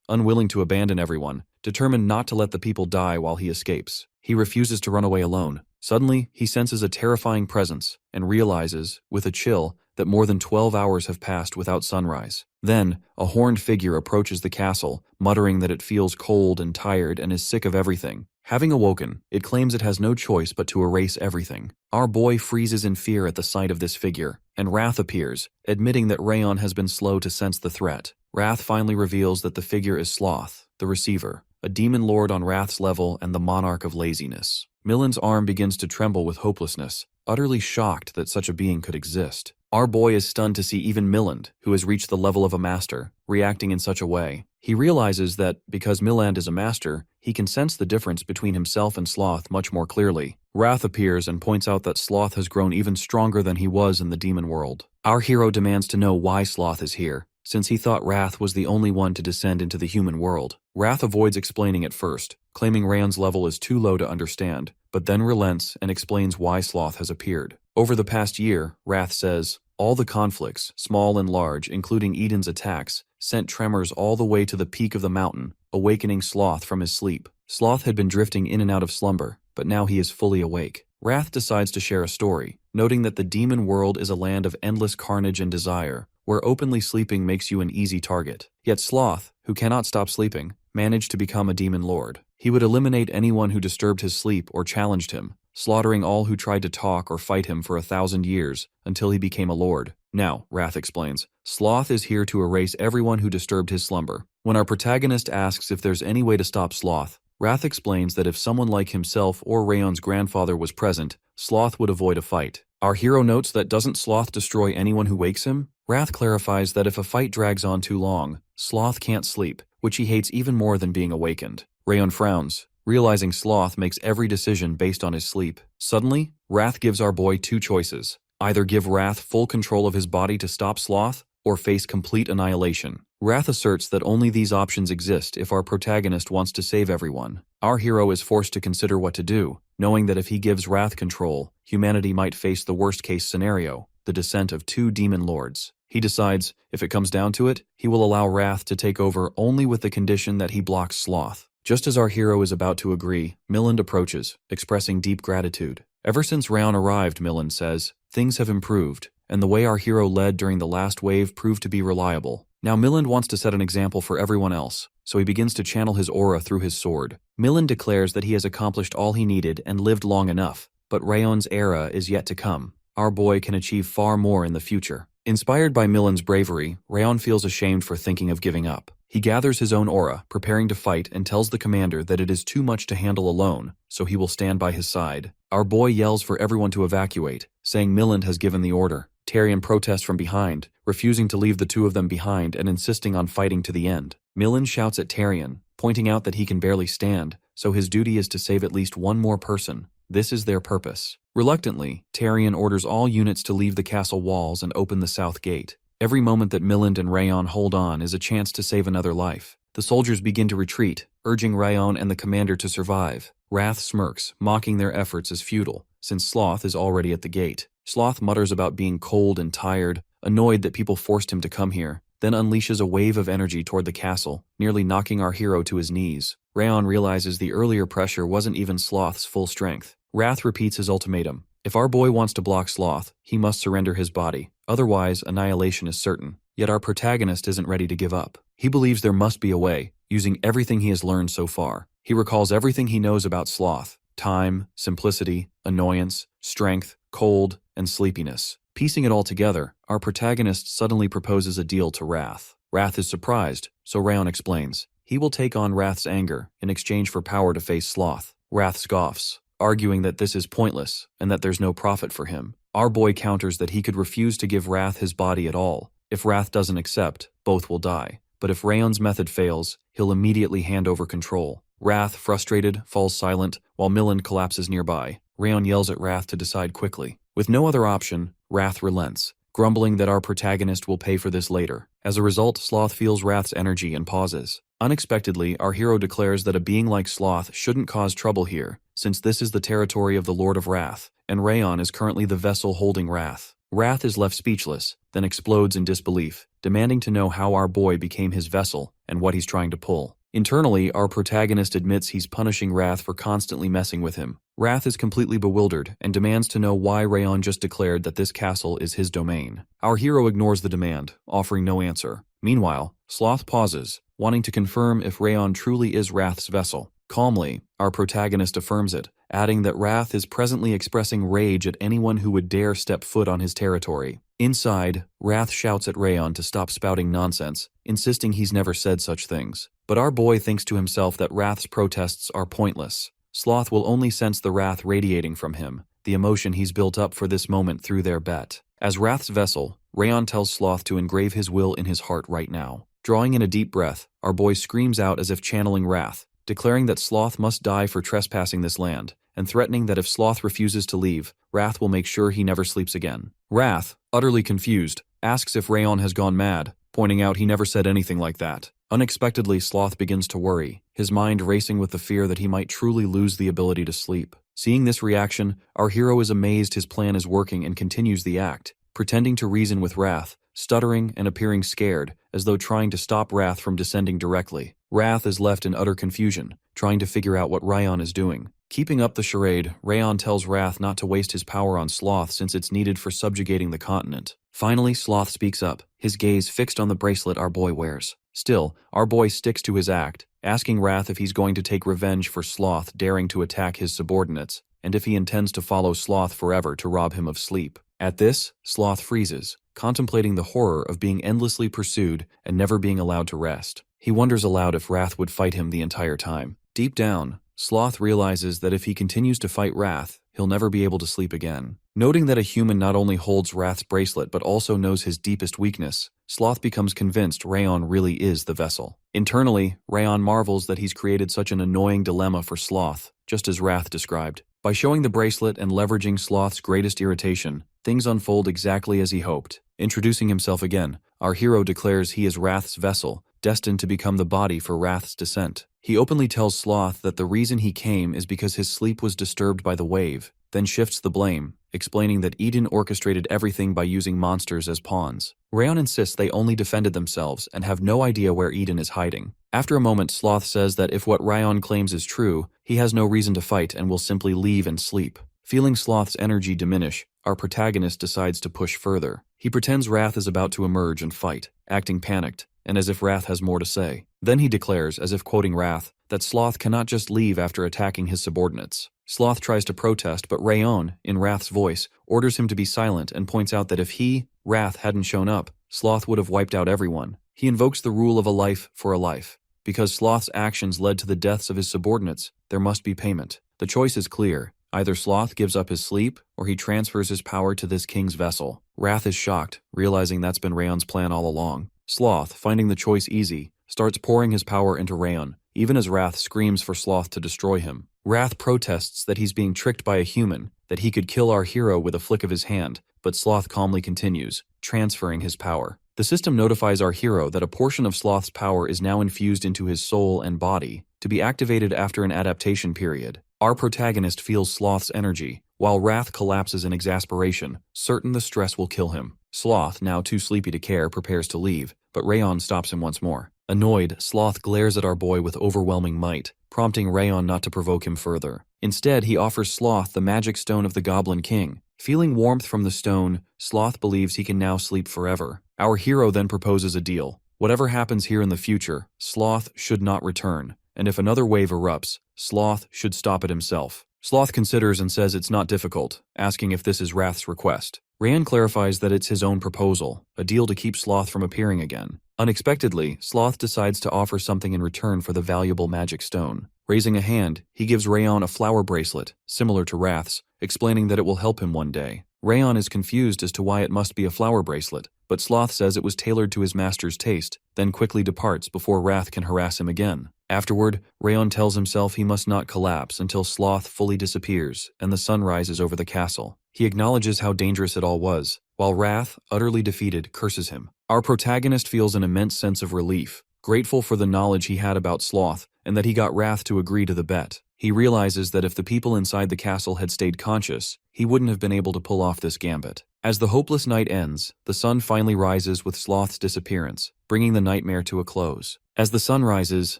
unwilling to abandon everyone, determined not to let the people die while he escapes. He refuses to run away alone. Suddenly, he senses a terrifying presence and realizes, with a chill, that more than 12 hours have passed without sunrise. Then, a horned figure approaches the castle, muttering that it feels cold and tired and is sick of everything. Having awoken, it claims it has no choice but to erase everything. Our boy freezes in fear at the sight of this figure, and Wrath appears, admitting that Rayon has been slow to sense the threat. Wrath finally reveals that the figure is Sloth, the receiver, a demon lord on Wrath's level and the monarch of laziness. Milland's arm begins to tremble with hopelessness, utterly shocked that such a being could exist. Our boy is stunned to see even Milland, who has reached the level of a master, reacting in such a way. He realizes that, because Milland is a master, he can sense the difference between himself and Sloth much more clearly. Wrath appears and points out that Sloth has grown even stronger than he was in the demon world. Our hero demands to know why Sloth is here, since he thought Wrath was the only one to descend into the human world. Wrath avoids explaining at first, claiming Rayon's level is too low to understand, but then relents and explains why Sloth has appeared. Over the past year, Wrath says, all the conflicts, small and large, including Eden's attacks, sent tremors all the way to the peak of the mountain, awakening Sloth from his sleep. Sloth had been drifting in and out of slumber, but now he is fully awake. Wrath decides to share a story, noting that the demon world is a land of endless carnage and desire, where openly sleeping makes you an easy target. Yet Sloth, who cannot stop sleeping, managed to become a demon lord. He would eliminate anyone who disturbed his sleep or challenged him, slaughtering all who tried to talk or fight him for 1,000 years until he became a lord. Now, Wrath explains, Sloth is here to erase everyone who disturbed his slumber. When our protagonist asks if there's any way to stop Sloth, Wrath explains that if someone like himself or Rayon's grandfather was present, Sloth would avoid a fight. Our hero notes that doesn't Sloth destroy anyone who wakes him? Wrath clarifies that if a fight drags on too long, Sloth can't sleep, which he hates even more than being awakened. Rayon frowns, realizing Sloth makes every decision based on his sleep. Suddenly, Wrath gives our boy two choices. Either give Wrath full control of his body to stop Sloth, or face complete annihilation. Wrath asserts that only these options exist if our protagonist wants to save everyone. Our hero is forced to consider what to do, knowing that if he gives Wrath control, humanity might face the worst-case scenario, the descent of two demon lords. He decides, if it comes down to it, he will allow Wrath to take over only with the condition that he blocks Sloth. Just as our hero is about to agree, Milland approaches, expressing deep gratitude. Ever since Rayon arrived, Milland says, things have improved, and the way our hero led during the last wave proved to be reliable. Now Milland wants to set an example for everyone else, so he begins to channel his aura through his sword. Milland declares that he has accomplished all he needed and lived long enough, but Rayon's era is yet to come. Our boy can achieve far more in the future. Inspired by Milland's bravery, Rayon feels ashamed for thinking of giving up. He gathers his own aura, preparing to fight, and tells the commander that it is too much to handle alone, so he will stand by his side. Our boy yells for everyone to evacuate, saying Milland has given the order. Tyrion protests from behind, refusing to leave the two of them behind and insisting on fighting to the end. Milland shouts at Tyrion, pointing out that he can barely stand, so his duty is to save at least one more person. This is their purpose. Reluctantly, Tyrion orders all units to leave the castle walls and open the south gate. Every moment that Milland and Rayon hold on is a chance to save another life. The soldiers begin to retreat, urging Rayon and the commander to survive. Wrath smirks, mocking their efforts as futile, since Sloth is already at the gate. Sloth mutters about being cold and tired, annoyed that people forced him to come here, then unleashes a wave of energy toward the castle, nearly knocking our hero to his knees. Rayon realizes the earlier pressure wasn't even Sloth's full strength. Wrath repeats his ultimatum. If our boy wants to block Sloth, he must surrender his body. Otherwise, annihilation is certain. Yet our protagonist isn't ready to give up. He believes there must be a way, using everything he has learned so far. He recalls everything he knows about Sloth: time, simplicity, annoyance, strength, cold, and sleepiness. Piecing it all together, our protagonist suddenly proposes a deal to Wrath. Wrath is surprised, so Rayon explains. He will take on Wrath's anger in exchange for power to face Sloth. Wrath scoffs, arguing that this is pointless and that there's no profit for him. Our boy counters that he could refuse to give Wrath his body at all. If Wrath doesn't accept, both will die. But if Rayon's method fails, he'll immediately hand over control. Wrath, frustrated, falls silent, while Milland collapses nearby. Rayon yells at Wrath to decide quickly. With no other option, Wrath relents, grumbling that our protagonist will pay for this later. As a result, Sloth feels Wrath's energy and pauses. Unexpectedly, our hero declares that a being like Sloth shouldn't cause trouble here, since this is the territory of the Lord of Wrath, and Rayon is currently the vessel holding Wrath. Wrath is left speechless, then explodes in disbelief, demanding to know how our boy became his vessel and what he's trying to pull. Internally, our protagonist admits he's punishing Wrath for constantly messing with him. Wrath is completely bewildered and demands to know why Rayon just declared that this castle is his domain. Our hero ignores the demand, offering no answer. Meanwhile, Sloth pauses, wanting to confirm if Rayon truly is Wrath's vessel. Calmly, our protagonist affirms it, adding that Wrath is presently expressing rage at anyone who would dare step foot on his territory. Inside, Wrath shouts at Rayon to stop spouting nonsense, insisting he's never said such things. But our boy thinks to himself that Wrath's protests are pointless. Sloth will only sense the wrath radiating from him, the emotion he's built up for this moment through their bet. As Wrath's vessel, Rayon tells Sloth to engrave his will in his heart right now. Drawing in a deep breath, our boy screams out as if channeling Wrath, declaring that Sloth must die for trespassing this land, and threatening that if Sloth refuses to leave, Wrath will make sure he never sleeps again. Wrath, utterly confused, asks if Rayon has gone mad, pointing out he never said anything like that. Unexpectedly, Sloth begins to worry, his mind racing with the fear that he might truly lose the ability to sleep. Seeing this reaction, our hero is amazed his plan is working and continues the act, pretending to reason with Wrath, stuttering and appearing scared, as though trying to stop Wrath from descending directly. Wrath is left in utter confusion, trying to figure out what Rayon is doing. Keeping up the charade, Rayon tells Wrath not to waste his power on Sloth since it's needed for subjugating the continent. Finally, Sloth speaks up, his gaze fixed on the bracelet our boy wears. Still, our boy sticks to his act, asking Wrath if he's going to take revenge for Sloth daring to attack his subordinates, and if he intends to follow Sloth forever to rob him of sleep. At this, Sloth freezes, contemplating the horror of being endlessly pursued and never being allowed to rest. He wonders aloud if Wrath would fight him the entire time. Deep down, Sloth realizes that if he continues to fight Wrath, he'll never be able to sleep again. Noting that a human not only holds Wrath's bracelet but also knows his deepest weakness, Sloth becomes convinced Rayon really is the vessel. Internally, Rayon marvels that he's created such an annoying dilemma for Sloth, just as Wrath described. By showing the bracelet and leveraging Sloth's greatest irritation, things unfold exactly as he hoped. Introducing himself again, our hero declares he is Wrath's vessel, destined to become the body for Wrath's descent. He openly tells Sloth that the reason he came is because his sleep was disturbed by the wave, then shifts the blame, explaining that Eden orchestrated everything by using monsters as pawns. Rayon insists they only defended themselves and have no idea where Eden is hiding. After a moment, Sloth says that if what Rayon claims is true, he has no reason to fight and will simply leave and sleep. Feeling Sloth's energy diminish, our protagonist decides to push further. He pretends Wrath is about to emerge and fight, acting panicked, and as if Wrath has more to say. Then he declares, as if quoting Wrath, that Sloth cannot just leave after attacking his subordinates. Sloth tries to protest, but Rayon, in Wrath's voice, orders him to be silent and points out that if he, Wrath, hadn't shown up, Sloth would have wiped out everyone. He invokes the rule of a life for a life. Because Sloth's actions led to the deaths of his subordinates, there must be payment. The choice is clear. Either Sloth gives up his sleep, or he transfers his power to this king's vessel. Wrath is shocked, realizing that's been Rayon's plan all along. Sloth, finding the choice easy, starts pouring his power into Rayon, even as Wrath screams for Sloth to destroy him. Wrath protests that he's being tricked by a human, that he could kill our hero with a flick of his hand, but Sloth calmly continues, transferring his power. The system notifies our hero that a portion of Sloth's power is now infused into his soul and body, to be activated after an adaptation period. Our protagonist feels Sloth's energy, while Wrath collapses in exasperation, certain the stress will kill him. Sloth, now too sleepy to care, prepares to leave, but Rayon stops him once more. Annoyed, Sloth glares at our boy with overwhelming might, prompting Rayon not to provoke him further. Instead, he offers Sloth the magic stone of the Goblin King. Feeling warmth from the stone, Sloth believes he can now sleep forever. Our hero then proposes a deal. Whatever happens here in the future, Sloth should not return, and if another wave erupts, Sloth should stop it himself. Sloth considers and says it's not difficult, asking if this is Wrath's request. Rayon clarifies that it's his own proposal, a deal to keep Sloth from appearing again. Unexpectedly, Sloth decides to offer something in return for the valuable magic stone. Raising a hand, he gives Rayon a flower bracelet, similar to Wrath's, explaining that it will help him one day. Rayon is confused as to why it must be a flower bracelet, but Sloth says it was tailored to his master's taste, then quickly departs before Wrath can harass him again. Afterward, Rayon tells himself he must not collapse until Sloth fully disappears and the sun rises over the castle. He acknowledges how dangerous it all was, while Wrath, utterly defeated, curses him. Our protagonist feels an immense sense of relief, grateful for the knowledge he had about Sloth and that he got Wrath to agree to the bet. He realizes that if the people inside the castle had stayed conscious, he wouldn't have been able to pull off this gambit. As the hopeless night ends, the sun finally rises with Sloth's disappearance, bringing the nightmare to a close. As the sun rises,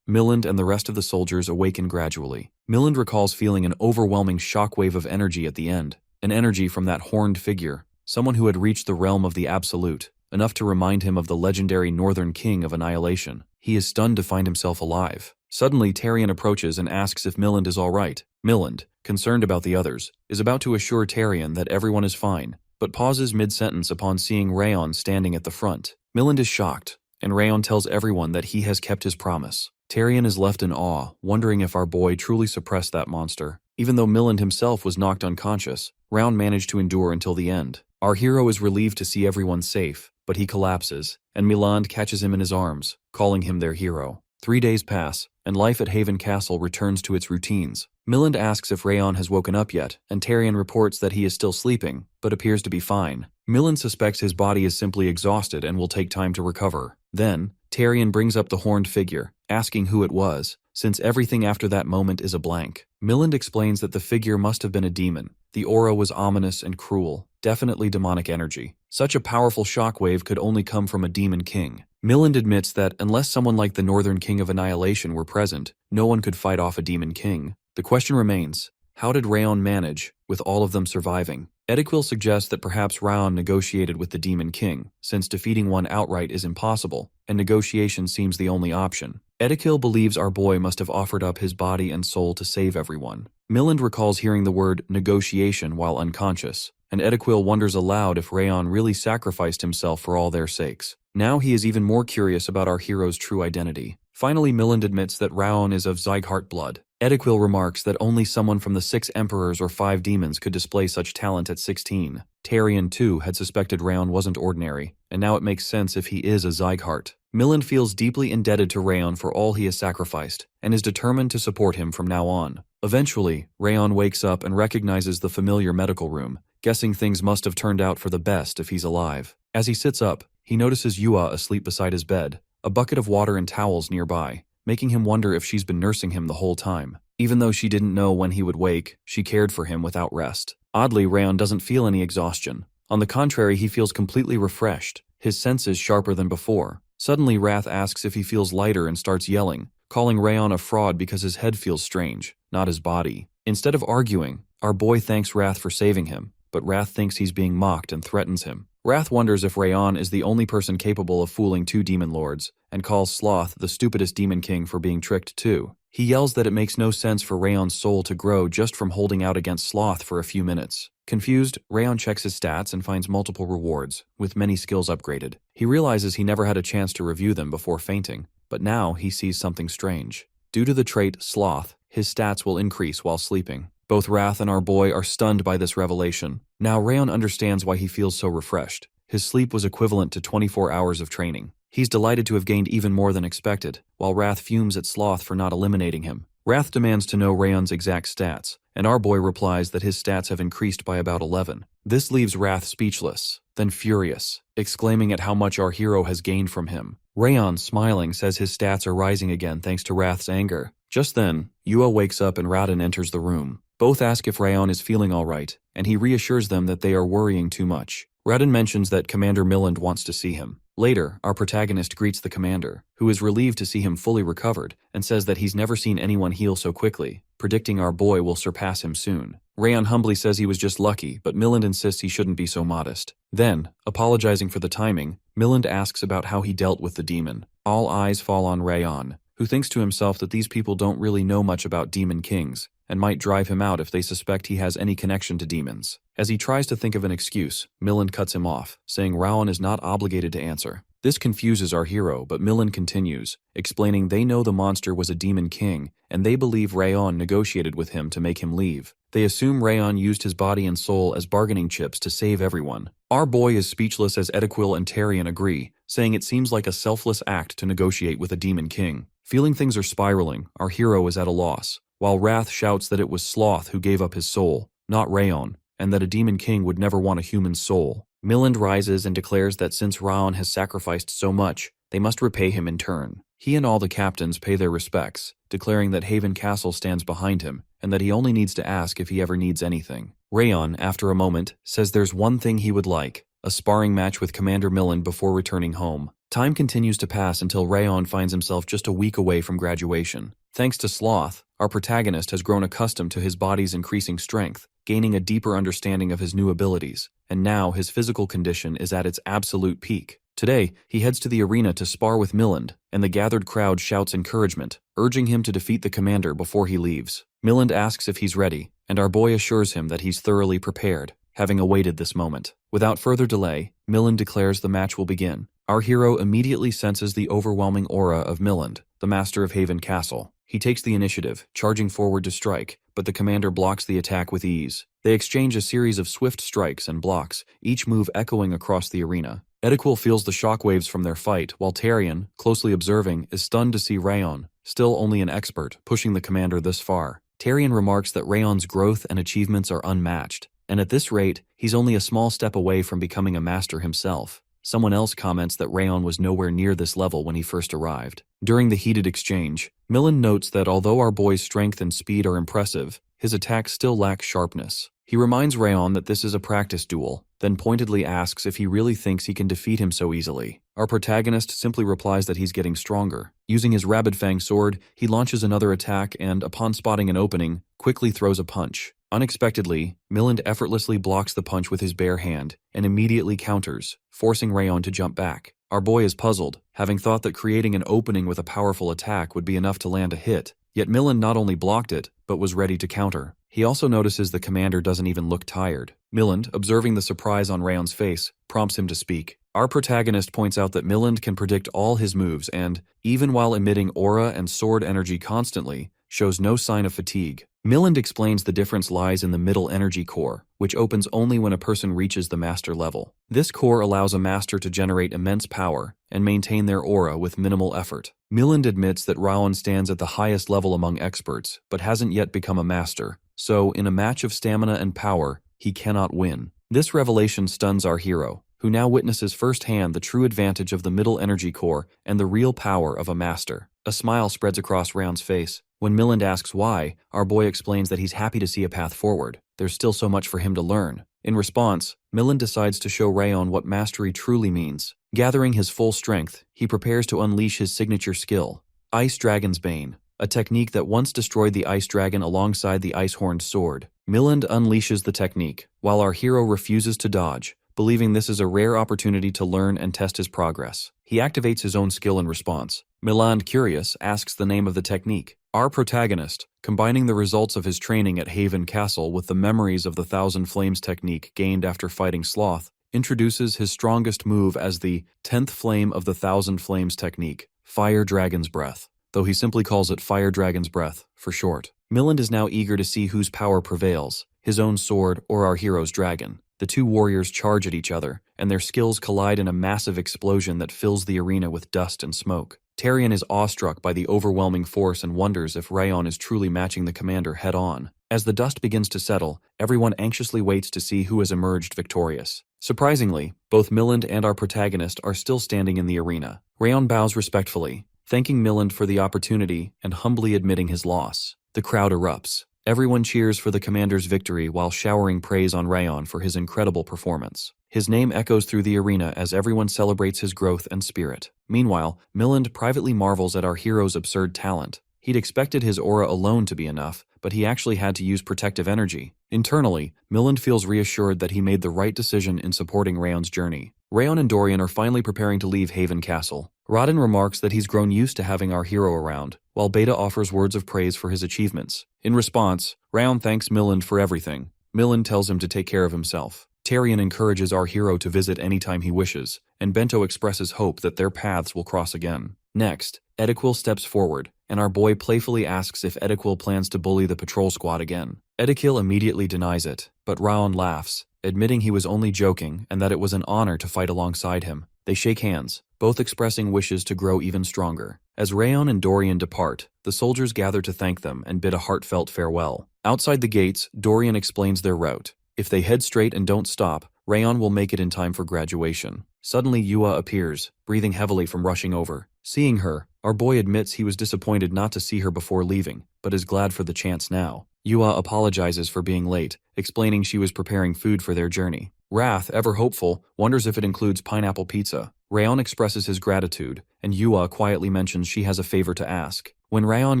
Milland and the rest of the soldiers awaken gradually. Milland recalls feeling an overwhelming shockwave of energy at the end, an energy from that horned figure, someone who had reached the realm of the Absolute, enough to remind him of the legendary Northern King of Annihilation. He is stunned to find himself alive. Suddenly, Tarion approaches and asks if Milland is all right. Milland, concerned about the others, is about to assure Tarion that everyone is fine, but pauses mid-sentence upon seeing Rayon standing at the front. Milland is shocked, and Rayon tells everyone that he has kept his promise. Tarion is left in awe, wondering if our boy truly suppressed that monster. Even though Milland himself was knocked unconscious, Rayon managed to endure until the end. Our hero is relieved to see everyone safe, but he collapses, and Milland catches him in his arms, calling him their hero. 3 days pass, and life at Haven Castle returns to its routines. Milland asks if Rayon has woken up yet, and Tarion reports that he is still sleeping, but appears to be fine. Milland suspects his body is simply exhausted and will take time to recover. Then, Tarion brings up the horned figure, asking who it was, since everything after that moment is a blank. Milland explains that the figure must have been a demon. The aura was ominous and cruel, definitely demonic energy. Such a powerful shockwave could only come from a demon king. Milland admits that unless someone like the Northern King of Annihilation were present, no one could fight off a demon king. The question remains, how did Rayon manage, with all of them surviving? Ediquil suggests that perhaps Rayon negotiated with the demon king, since defeating one outright is impossible, and negotiation seems the only option. Ediquil believes our boy must have offered up his body and soul to save everyone. Milland recalls hearing the word negotiation while unconscious, and Ediquil wonders aloud if Rayon really sacrificed himself for all their sakes. Now he is even more curious about our hero's true identity. Finally, Milland admits that Rayon is of Ziggart blood. Ediquil remarks that only someone from the 6 emperors or 5 demons could display such talent at 16. Rayon too had suspected Rayon wasn't ordinary, and now it makes sense if he is a Ziggart. Milland feels deeply indebted to Rayon for all he has sacrificed, and is determined to support him from now on. Eventually, Rayon wakes up and recognizes the familiar medical room, guessing things must have turned out for the best if he's alive. As he sits up, he notices Yua asleep beside his bed, a bucket of water and towels nearby, making him wonder if she's been nursing him the whole time. Even though she didn't know when he would wake, she cared for him without rest. Oddly, Rayon doesn't feel any exhaustion. On the contrary, he feels completely refreshed, his senses sharper than before. Suddenly, Wrath asks if he feels lighter and starts yelling, calling Rayon a fraud because his head feels strange, not his body. Instead of arguing, our boy thanks Wrath for saving him, but Wrath thinks he's being mocked and threatens him. Wrath wonders if Rayon is the only person capable of fooling 2 demon lords, and calls Sloth the stupidest demon king for being tricked too. He yells that it makes no sense for Rayon's soul to grow just from holding out against Sloth for a few minutes. Confused, Rayon checks his stats and finds multiple rewards, with many skills upgraded. He realizes he never had a chance to review them before fainting, but now he sees something strange. Due to the trait Sloth, his stats will increase while sleeping. Both Wrath and our boy are stunned by this revelation. Now Rayon understands why he feels so refreshed. His sleep was equivalent to 24 hours of training. He's delighted to have gained even more than expected, while Wrath fumes at Sloth for not eliminating him. Wrath demands to know Rayon's exact stats, and our boy replies that his stats have increased by about 11. This leaves Wrath speechless, then furious, exclaiming at how much our hero has gained from him. Rayon, smiling, says his stats are rising again thanks to Wrath's anger. Just then, Yua wakes up and Radin enters the room. Both ask if Rayon is feeling alright, and he reassures them that they are worrying too much. Radin mentions that Commander Milland wants to see him. Later, our protagonist greets the commander, who is relieved to see him fully recovered, and says that he's never seen anyone heal so quickly, predicting our boy will surpass him soon. Rayon humbly says he was just lucky, but Milland insists he shouldn't be so modest. Then, apologizing for the timing, Milland asks about how he dealt with the demon. All eyes fall on Rayon, who thinks to himself that these people don't really know much about demon kings, and might drive him out if they suspect he has any connection to demons. As he tries to think of an excuse, Milland cuts him off, saying Rayon is not obligated to answer. This confuses our hero, but Milland continues, explaining they know the monster was a demon king, and they believe Rayon negotiated with him to make him leave. They assume Rayon used his body and soul as bargaining chips to save everyone. Our boy is speechless as Ediquil and Tarion agree, saying it seems like a selfless act to negotiate with a demon king. Feeling things are spiraling, our hero is at a loss, while Wrath shouts that it was Sloth who gave up his soul, not Rayon, and that a demon king would never want a human soul. Milland rises and declares that since Rayon has sacrificed so much, they must repay him in turn. He and all the captains pay their respects, declaring that Haven Castle stands behind him, and that he only needs to ask if he ever needs anything. Rayon, after a moment, says there's one thing he would like, a sparring match with Commander Milland before returning home. Time continues to pass until Rayon finds himself just a week away from graduation. Thanks to Sloth, our protagonist has grown accustomed to his body's increasing strength, gaining a deeper understanding of his new abilities, and now his physical condition is at its absolute peak. Today, he heads to the arena to spar with Milland, and the gathered crowd shouts encouragement, urging him to defeat the commander before he leaves. Milland asks if he's ready, and our boy assures him that he's thoroughly prepared, having awaited this moment. Without further delay, Milland declares the match will begin. Our hero immediately senses the overwhelming aura of Milland, the master of Haven Castle. He takes the initiative, charging forward to strike, but the commander blocks the attack with ease. They exchange a series of swift strikes and blocks, each move echoing across the arena. Ediquil feels the shockwaves from their fight, while Tarion, closely observing, is stunned to see Rayon, still only an expert, pushing the commander this far. Tarion remarks that Rayon's growth and achievements are unmatched, and at this rate, he's only a small step away from becoming a master himself. Someone else comments that Rayon was nowhere near this level when he first arrived. During the heated exchange, Milland notes that although our boy's strength and speed are impressive, his attacks still lack sharpness. He reminds Rayon that this is a practice duel, then pointedly asks if he really thinks he can defeat him so easily. Our protagonist simply replies that he's getting stronger. Using his Rabid Fang sword, he launches another attack and, upon spotting an opening, quickly throws a punch. Unexpectedly, Milland effortlessly blocks the punch with his bare hand and immediately counters, forcing Rayon to jump back. Our boy is puzzled, having thought that creating an opening with a powerful attack would be enough to land a hit. Yet Milland not only blocked it, but was ready to counter. He also notices the commander doesn't even look tired. Milland, observing the surprise on Rayon's face, prompts him to speak. Our protagonist points out that Milland can predict all his moves and, even while emitting aura and sword energy constantly, shows no sign of fatigue. Milland explains the difference lies in the middle energy core, which opens only when a person reaches the master level. This core allows a master to generate immense power and maintain their aura with minimal effort. Milland admits that Rayon stands at the highest level among experts, but hasn't yet become a master, so in a match of stamina and power, he cannot win. This revelation stuns our hero, who now witnesses firsthand the true advantage of the middle energy core and the real power of a master. A smile spreads across Rayon's face. When Milland asks why, our boy explains that he's happy to see a path forward. There's still so much for him to learn. In response, Milland decides to show Rayon what mastery truly means. Gathering his full strength, he prepares to unleash his signature skill, Ice Dragon's Bane, a technique that once destroyed the Ice Dragon alongside the Ice-Horned Sword. Milland unleashes the technique, while our hero refuses to dodge, believing this is a rare opportunity to learn and test his progress. He activates his own skill in response. Milland, curious, asks the name of the technique. Our protagonist, combining the results of his training at Haven Castle with the memories of the Thousand Flames technique gained after fighting Sloth, introduces his strongest move as the 10th flame of the Thousand Flames technique, Fire Dragon's Breath, though he simply calls it Fire Dragon's Breath for short. Milland is now eager to see whose power prevails, his own sword or our hero's dragon. The two warriors charge at each other, and their skills collide in a massive explosion that fills the arena with dust and smoke. Rayon is awestruck by the overwhelming force and wonders if Rayon is truly matching the commander head-on. As the dust begins to settle, everyone anxiously waits to see who has emerged victorious. Surprisingly, both Milland and our protagonist are still standing in the arena. Rayon bows respectfully, thanking Milland for the opportunity and humbly admitting his loss. The crowd erupts. Everyone cheers for the commander's victory while showering praise on Rayon for his incredible performance. His name echoes through the arena as everyone celebrates his growth and spirit. Meanwhile, Milland privately marvels at our hero's absurd talent. He'd expected his aura alone to be enough, but he actually had to use protective energy. Internally, Milland feels reassured that he made the right decision in supporting Rayon's journey. Rayon and Dorian are finally preparing to leave Haven Castle. Rodden remarks that he's grown used to having our hero around, while Beta offers words of praise for his achievements. In response, Rayon thanks Milland for everything. Milland tells him to take care of himself. Tyrion encourages our hero to visit anytime he wishes, and Bento expresses hope that their paths will cross again. Next, Edequil steps forward, and our boy playfully asks if Edequil plans to bully the patrol squad again. Edequil immediately denies it, but Rayon laughs, admitting he was only joking and that it was an honor to fight alongside him. They shake hands, both expressing wishes to grow even stronger. As Rayon and Dorian depart, the soldiers gather to thank them and bid a heartfelt farewell. Outside the gates, Dorian explains their route. If they head straight and don't stop, Rayon will make it in time for graduation. Suddenly Yua appears, breathing heavily from rushing over. Seeing her, our boy admits he was disappointed not to see her before leaving, but is glad for the chance now. Yua apologizes for being late, explaining she was preparing food for their journey. Wrath, ever hopeful, wonders if it includes pineapple pizza. Rayon expresses his gratitude, and Yua quietly mentions she has a favor to ask. When Rayon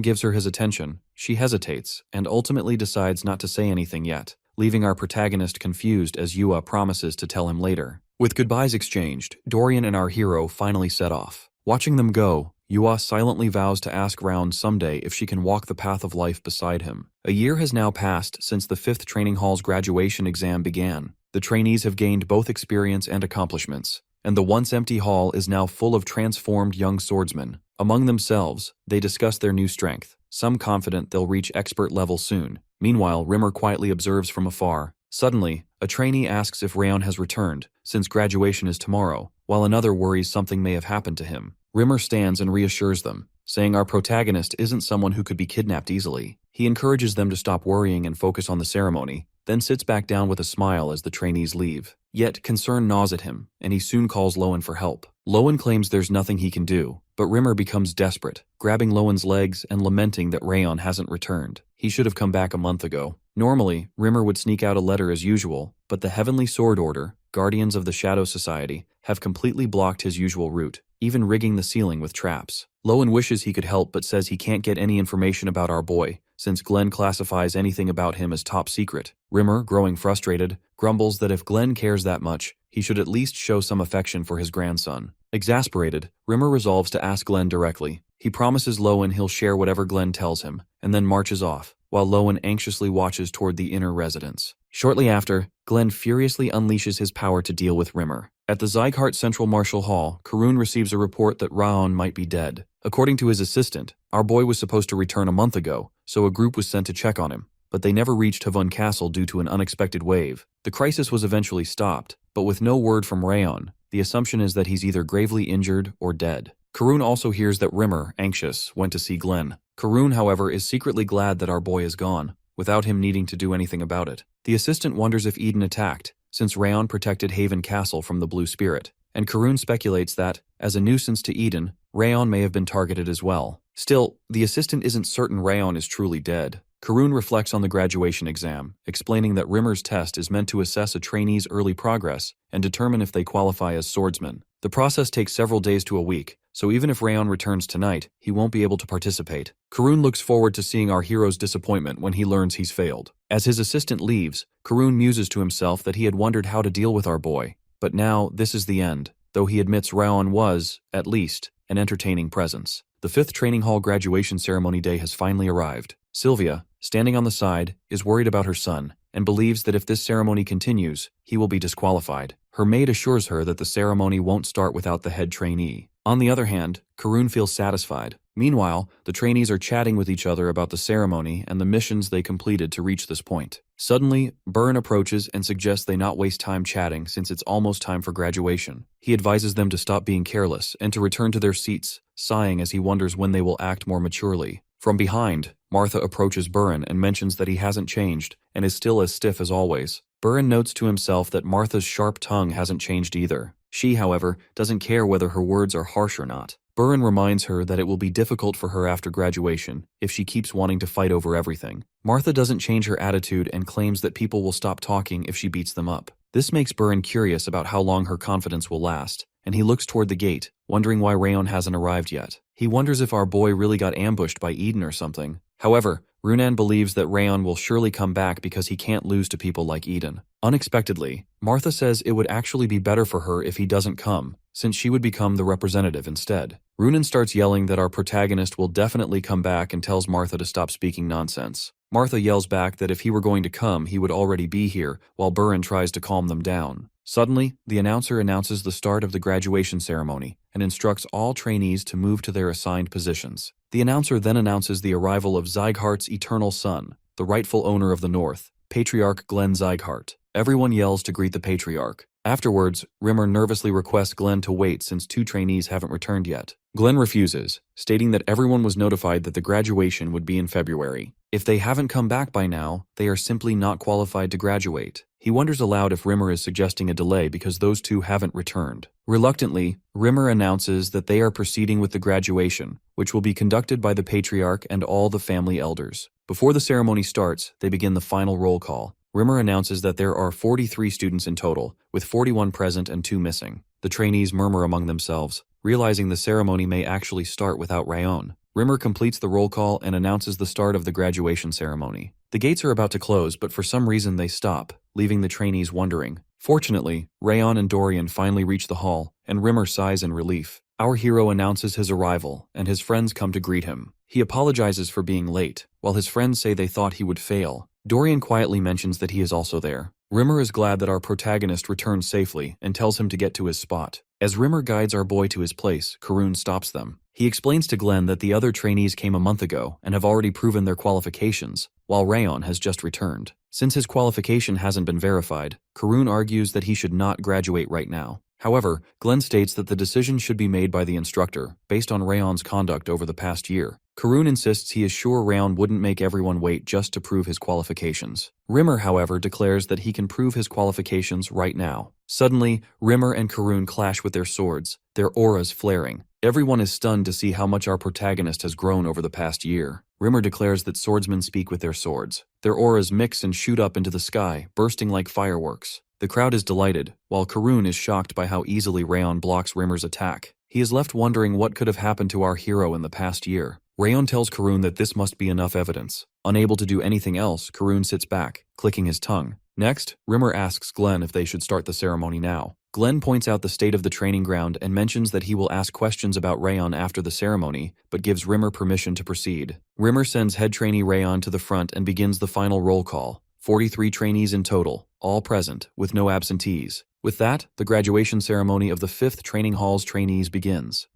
gives her his attention, she hesitates, and ultimately decides not to say anything yet, leaving our protagonist confused as Yua promises to tell him later. With goodbyes exchanged, Dorian and our hero finally set off. Watching them go, Yua silently vows to ask Rayon someday if she can walk the path of life beside him. A year has now passed since the 5th Training Hall's graduation exam began. The trainees have gained both experience and accomplishments, and the once empty hall is now full of transformed young swordsmen. Among themselves, they discuss their new strength, some confident they'll reach expert level soon. Meanwhile, Rimmer quietly observes from afar. Suddenly, a trainee asks if Rayon has returned, since graduation is tomorrow, while another worries something may have happened to him. Rimmer stands and reassures them, saying our protagonist isn't someone who could be kidnapped easily. He encourages them to stop worrying and focus on the ceremony, then sits back down with a smile as the trainees leave. Yet concern gnaws at him, and he soon calls Lowen for help. Lowen claims there's nothing he can do, but Rimmer becomes desperate, grabbing Lowen's legs and lamenting that Rayon hasn't returned. He should have come back a month ago. Normally, Rimmer would sneak out a letter as usual, but the Heavenly Sword Order, Guardians of the Shadow Society, have completely blocked his usual route, even rigging the ceiling with traps. Lowen wishes he could help but says he can't get any information about our boy, since Glenn classifies anything about him as top secret. Rimmer, growing frustrated, grumbles that if Glenn cares that much, he should at least show some affection for his grandson. Exasperated, Rimmer resolves to ask Glenn directly. He promises Lowen he'll share whatever Glenn tells him, and then marches off, while Lowen anxiously watches toward the inner residence. Shortly after, Glenn furiously unleashes his power to deal with Rimmer. At the Ziggart Central Martial Hall, Karun receives a report that Rayon might be dead. According to his assistant, our boy was supposed to return a month ago, so a group was sent to check on him, but they never reached Havun Castle due to an unexpected wave. The crisis was eventually stopped, but with no word from Rayon, the assumption is that he's either gravely injured or dead. Karun also hears that Rimmer, anxious, went to see Glenn. Karun, however, is secretly glad that our boy is gone, without him needing to do anything about it. The assistant wonders if Eden attacked, since Rayon protected Haven Castle from the Blue Spirit, and Karun speculates that, as a nuisance to Eden, Rayon may have been targeted as well. Still, the assistant isn't certain Rayon is truly dead. Karun reflects on the graduation exam, explaining that Rimmer's test is meant to assess a trainee's early progress and determine if they qualify as swordsmen. The process takes several days to a week, so even if Rayon returns tonight, he won't be able to participate. Karun looks forward to seeing our hero's disappointment when he learns he's failed. As his assistant leaves, Karun muses to himself that he had wondered how to deal with our boy. But now, this is the end, though he admits Rayon was, at least, an entertaining presence. The 5th training hall graduation ceremony day has finally arrived. Sylvia, standing on the side, is worried about her son, and believes that if this ceremony continues, he will be disqualified. Her maid assures her that the ceremony won't start without the head trainee. On the other hand, Karun feels satisfied. Meanwhile, the trainees are chatting with each other about the ceremony and the missions they completed to reach this point. Suddenly, Burn approaches and suggests they not waste time chatting since it's almost time for graduation. He advises them to stop being careless and to return to their seats, sighing as he wonders when they will act more maturely. From behind, Martha approaches Burren and mentions that he hasn't changed and is still as stiff as always. Burren notes to himself that Martha's sharp tongue hasn't changed either. She, however, doesn't care whether her words are harsh or not. Burren reminds her that it will be difficult for her after graduation if she keeps wanting to fight over everything. Martha doesn't change her attitude and claims that people will stop talking if she beats them up. This makes Burren curious about how long her confidence will last, and he looks toward the gate, wondering why Rayon hasn't arrived yet. He wonders if our boy really got ambushed by Eden or something. However, Runan believes that Rayon will surely come back because he can't lose to people like Eden. Unexpectedly, Martha says it would actually be better for her if he doesn't come, since she would become the representative instead. Runan starts yelling that our protagonist will definitely come back and tells Martha to stop speaking nonsense. Martha yells back that if he were going to come, he would already be here, while Burren tries to calm them down. Suddenly, the announcer announces the start of the graduation ceremony and instructs all trainees to move to their assigned positions. The announcer then announces the arrival of Zyghart's eternal son, the rightful owner of the North, Patriarch Glenn Ziggart. Everyone yells to greet the Patriarch. Afterwards, Rimmer nervously requests Glenn to wait since 2 trainees haven't returned yet. Glenn refuses, stating that everyone was notified that the graduation would be in February. If they haven't come back by now, they are simply not qualified to graduate. He wonders aloud if Rimmer is suggesting a delay because those 2 haven't returned. Reluctantly, Rimmer announces that they are proceeding with the graduation, which will be conducted by the Patriarch and all the family elders. Before the ceremony starts, they begin the final roll call. Rimmer announces that there are 43 students in total, with 41 present and 2 missing. The trainees murmur among themselves, realizing the ceremony may actually start without Rayon. Rimmer completes the roll call and announces the start of the graduation ceremony. The gates are about to close, but for some reason they stop, leaving the trainees wondering. Fortunately, Rayon and Dorian finally reach the hall, and Rimmer sighs in relief. Our hero announces his arrival, and his friends come to greet him. He apologizes for being late, while his friends say they thought he would fail. Dorian quietly mentions that he is also there. Rimmer is glad that our protagonist returned safely and tells him to get to his spot. As Rimmer guides our boy to his place, Karun stops them. He explains to Glenn that the other trainees came a month ago and have already proven their qualifications, while Rayon has just returned. Since his qualification hasn't been verified, Karun argues that he should not graduate right now. However, Glenn states that the decision should be made by the instructor, based on Rayon's conduct over the past year. Karun insists he is sure Rayon wouldn't make everyone wait just to prove his qualifications. Rimmer, however, declares that he can prove his qualifications right now. Suddenly, Rimmer and Karun clash with their swords, their auras flaring. Everyone is stunned to see how much our protagonist has grown over the past year. Rimmer declares that swordsmen speak with their swords. Their auras mix and shoot up into the sky, bursting like fireworks. The crowd is delighted, while Karun is shocked by how easily Rayon blocks Rimmer's attack. He is left wondering what could have happened to our hero in the past year. Rayon tells Karun that this must be enough evidence. Unable to do anything else, Karun sits back, clicking his tongue. Next, Rimmer asks Glenn if they should start the ceremony now. Glenn points out the state of the training ground and mentions that he will ask questions about Rayon after the ceremony, but gives Rimmer permission to proceed. Rimmer sends head trainee Rayon to the front and begins the final roll call. 43 trainees in total, all present, with no absentees. With that, the graduation ceremony of the 5th Training Hall's trainees begins.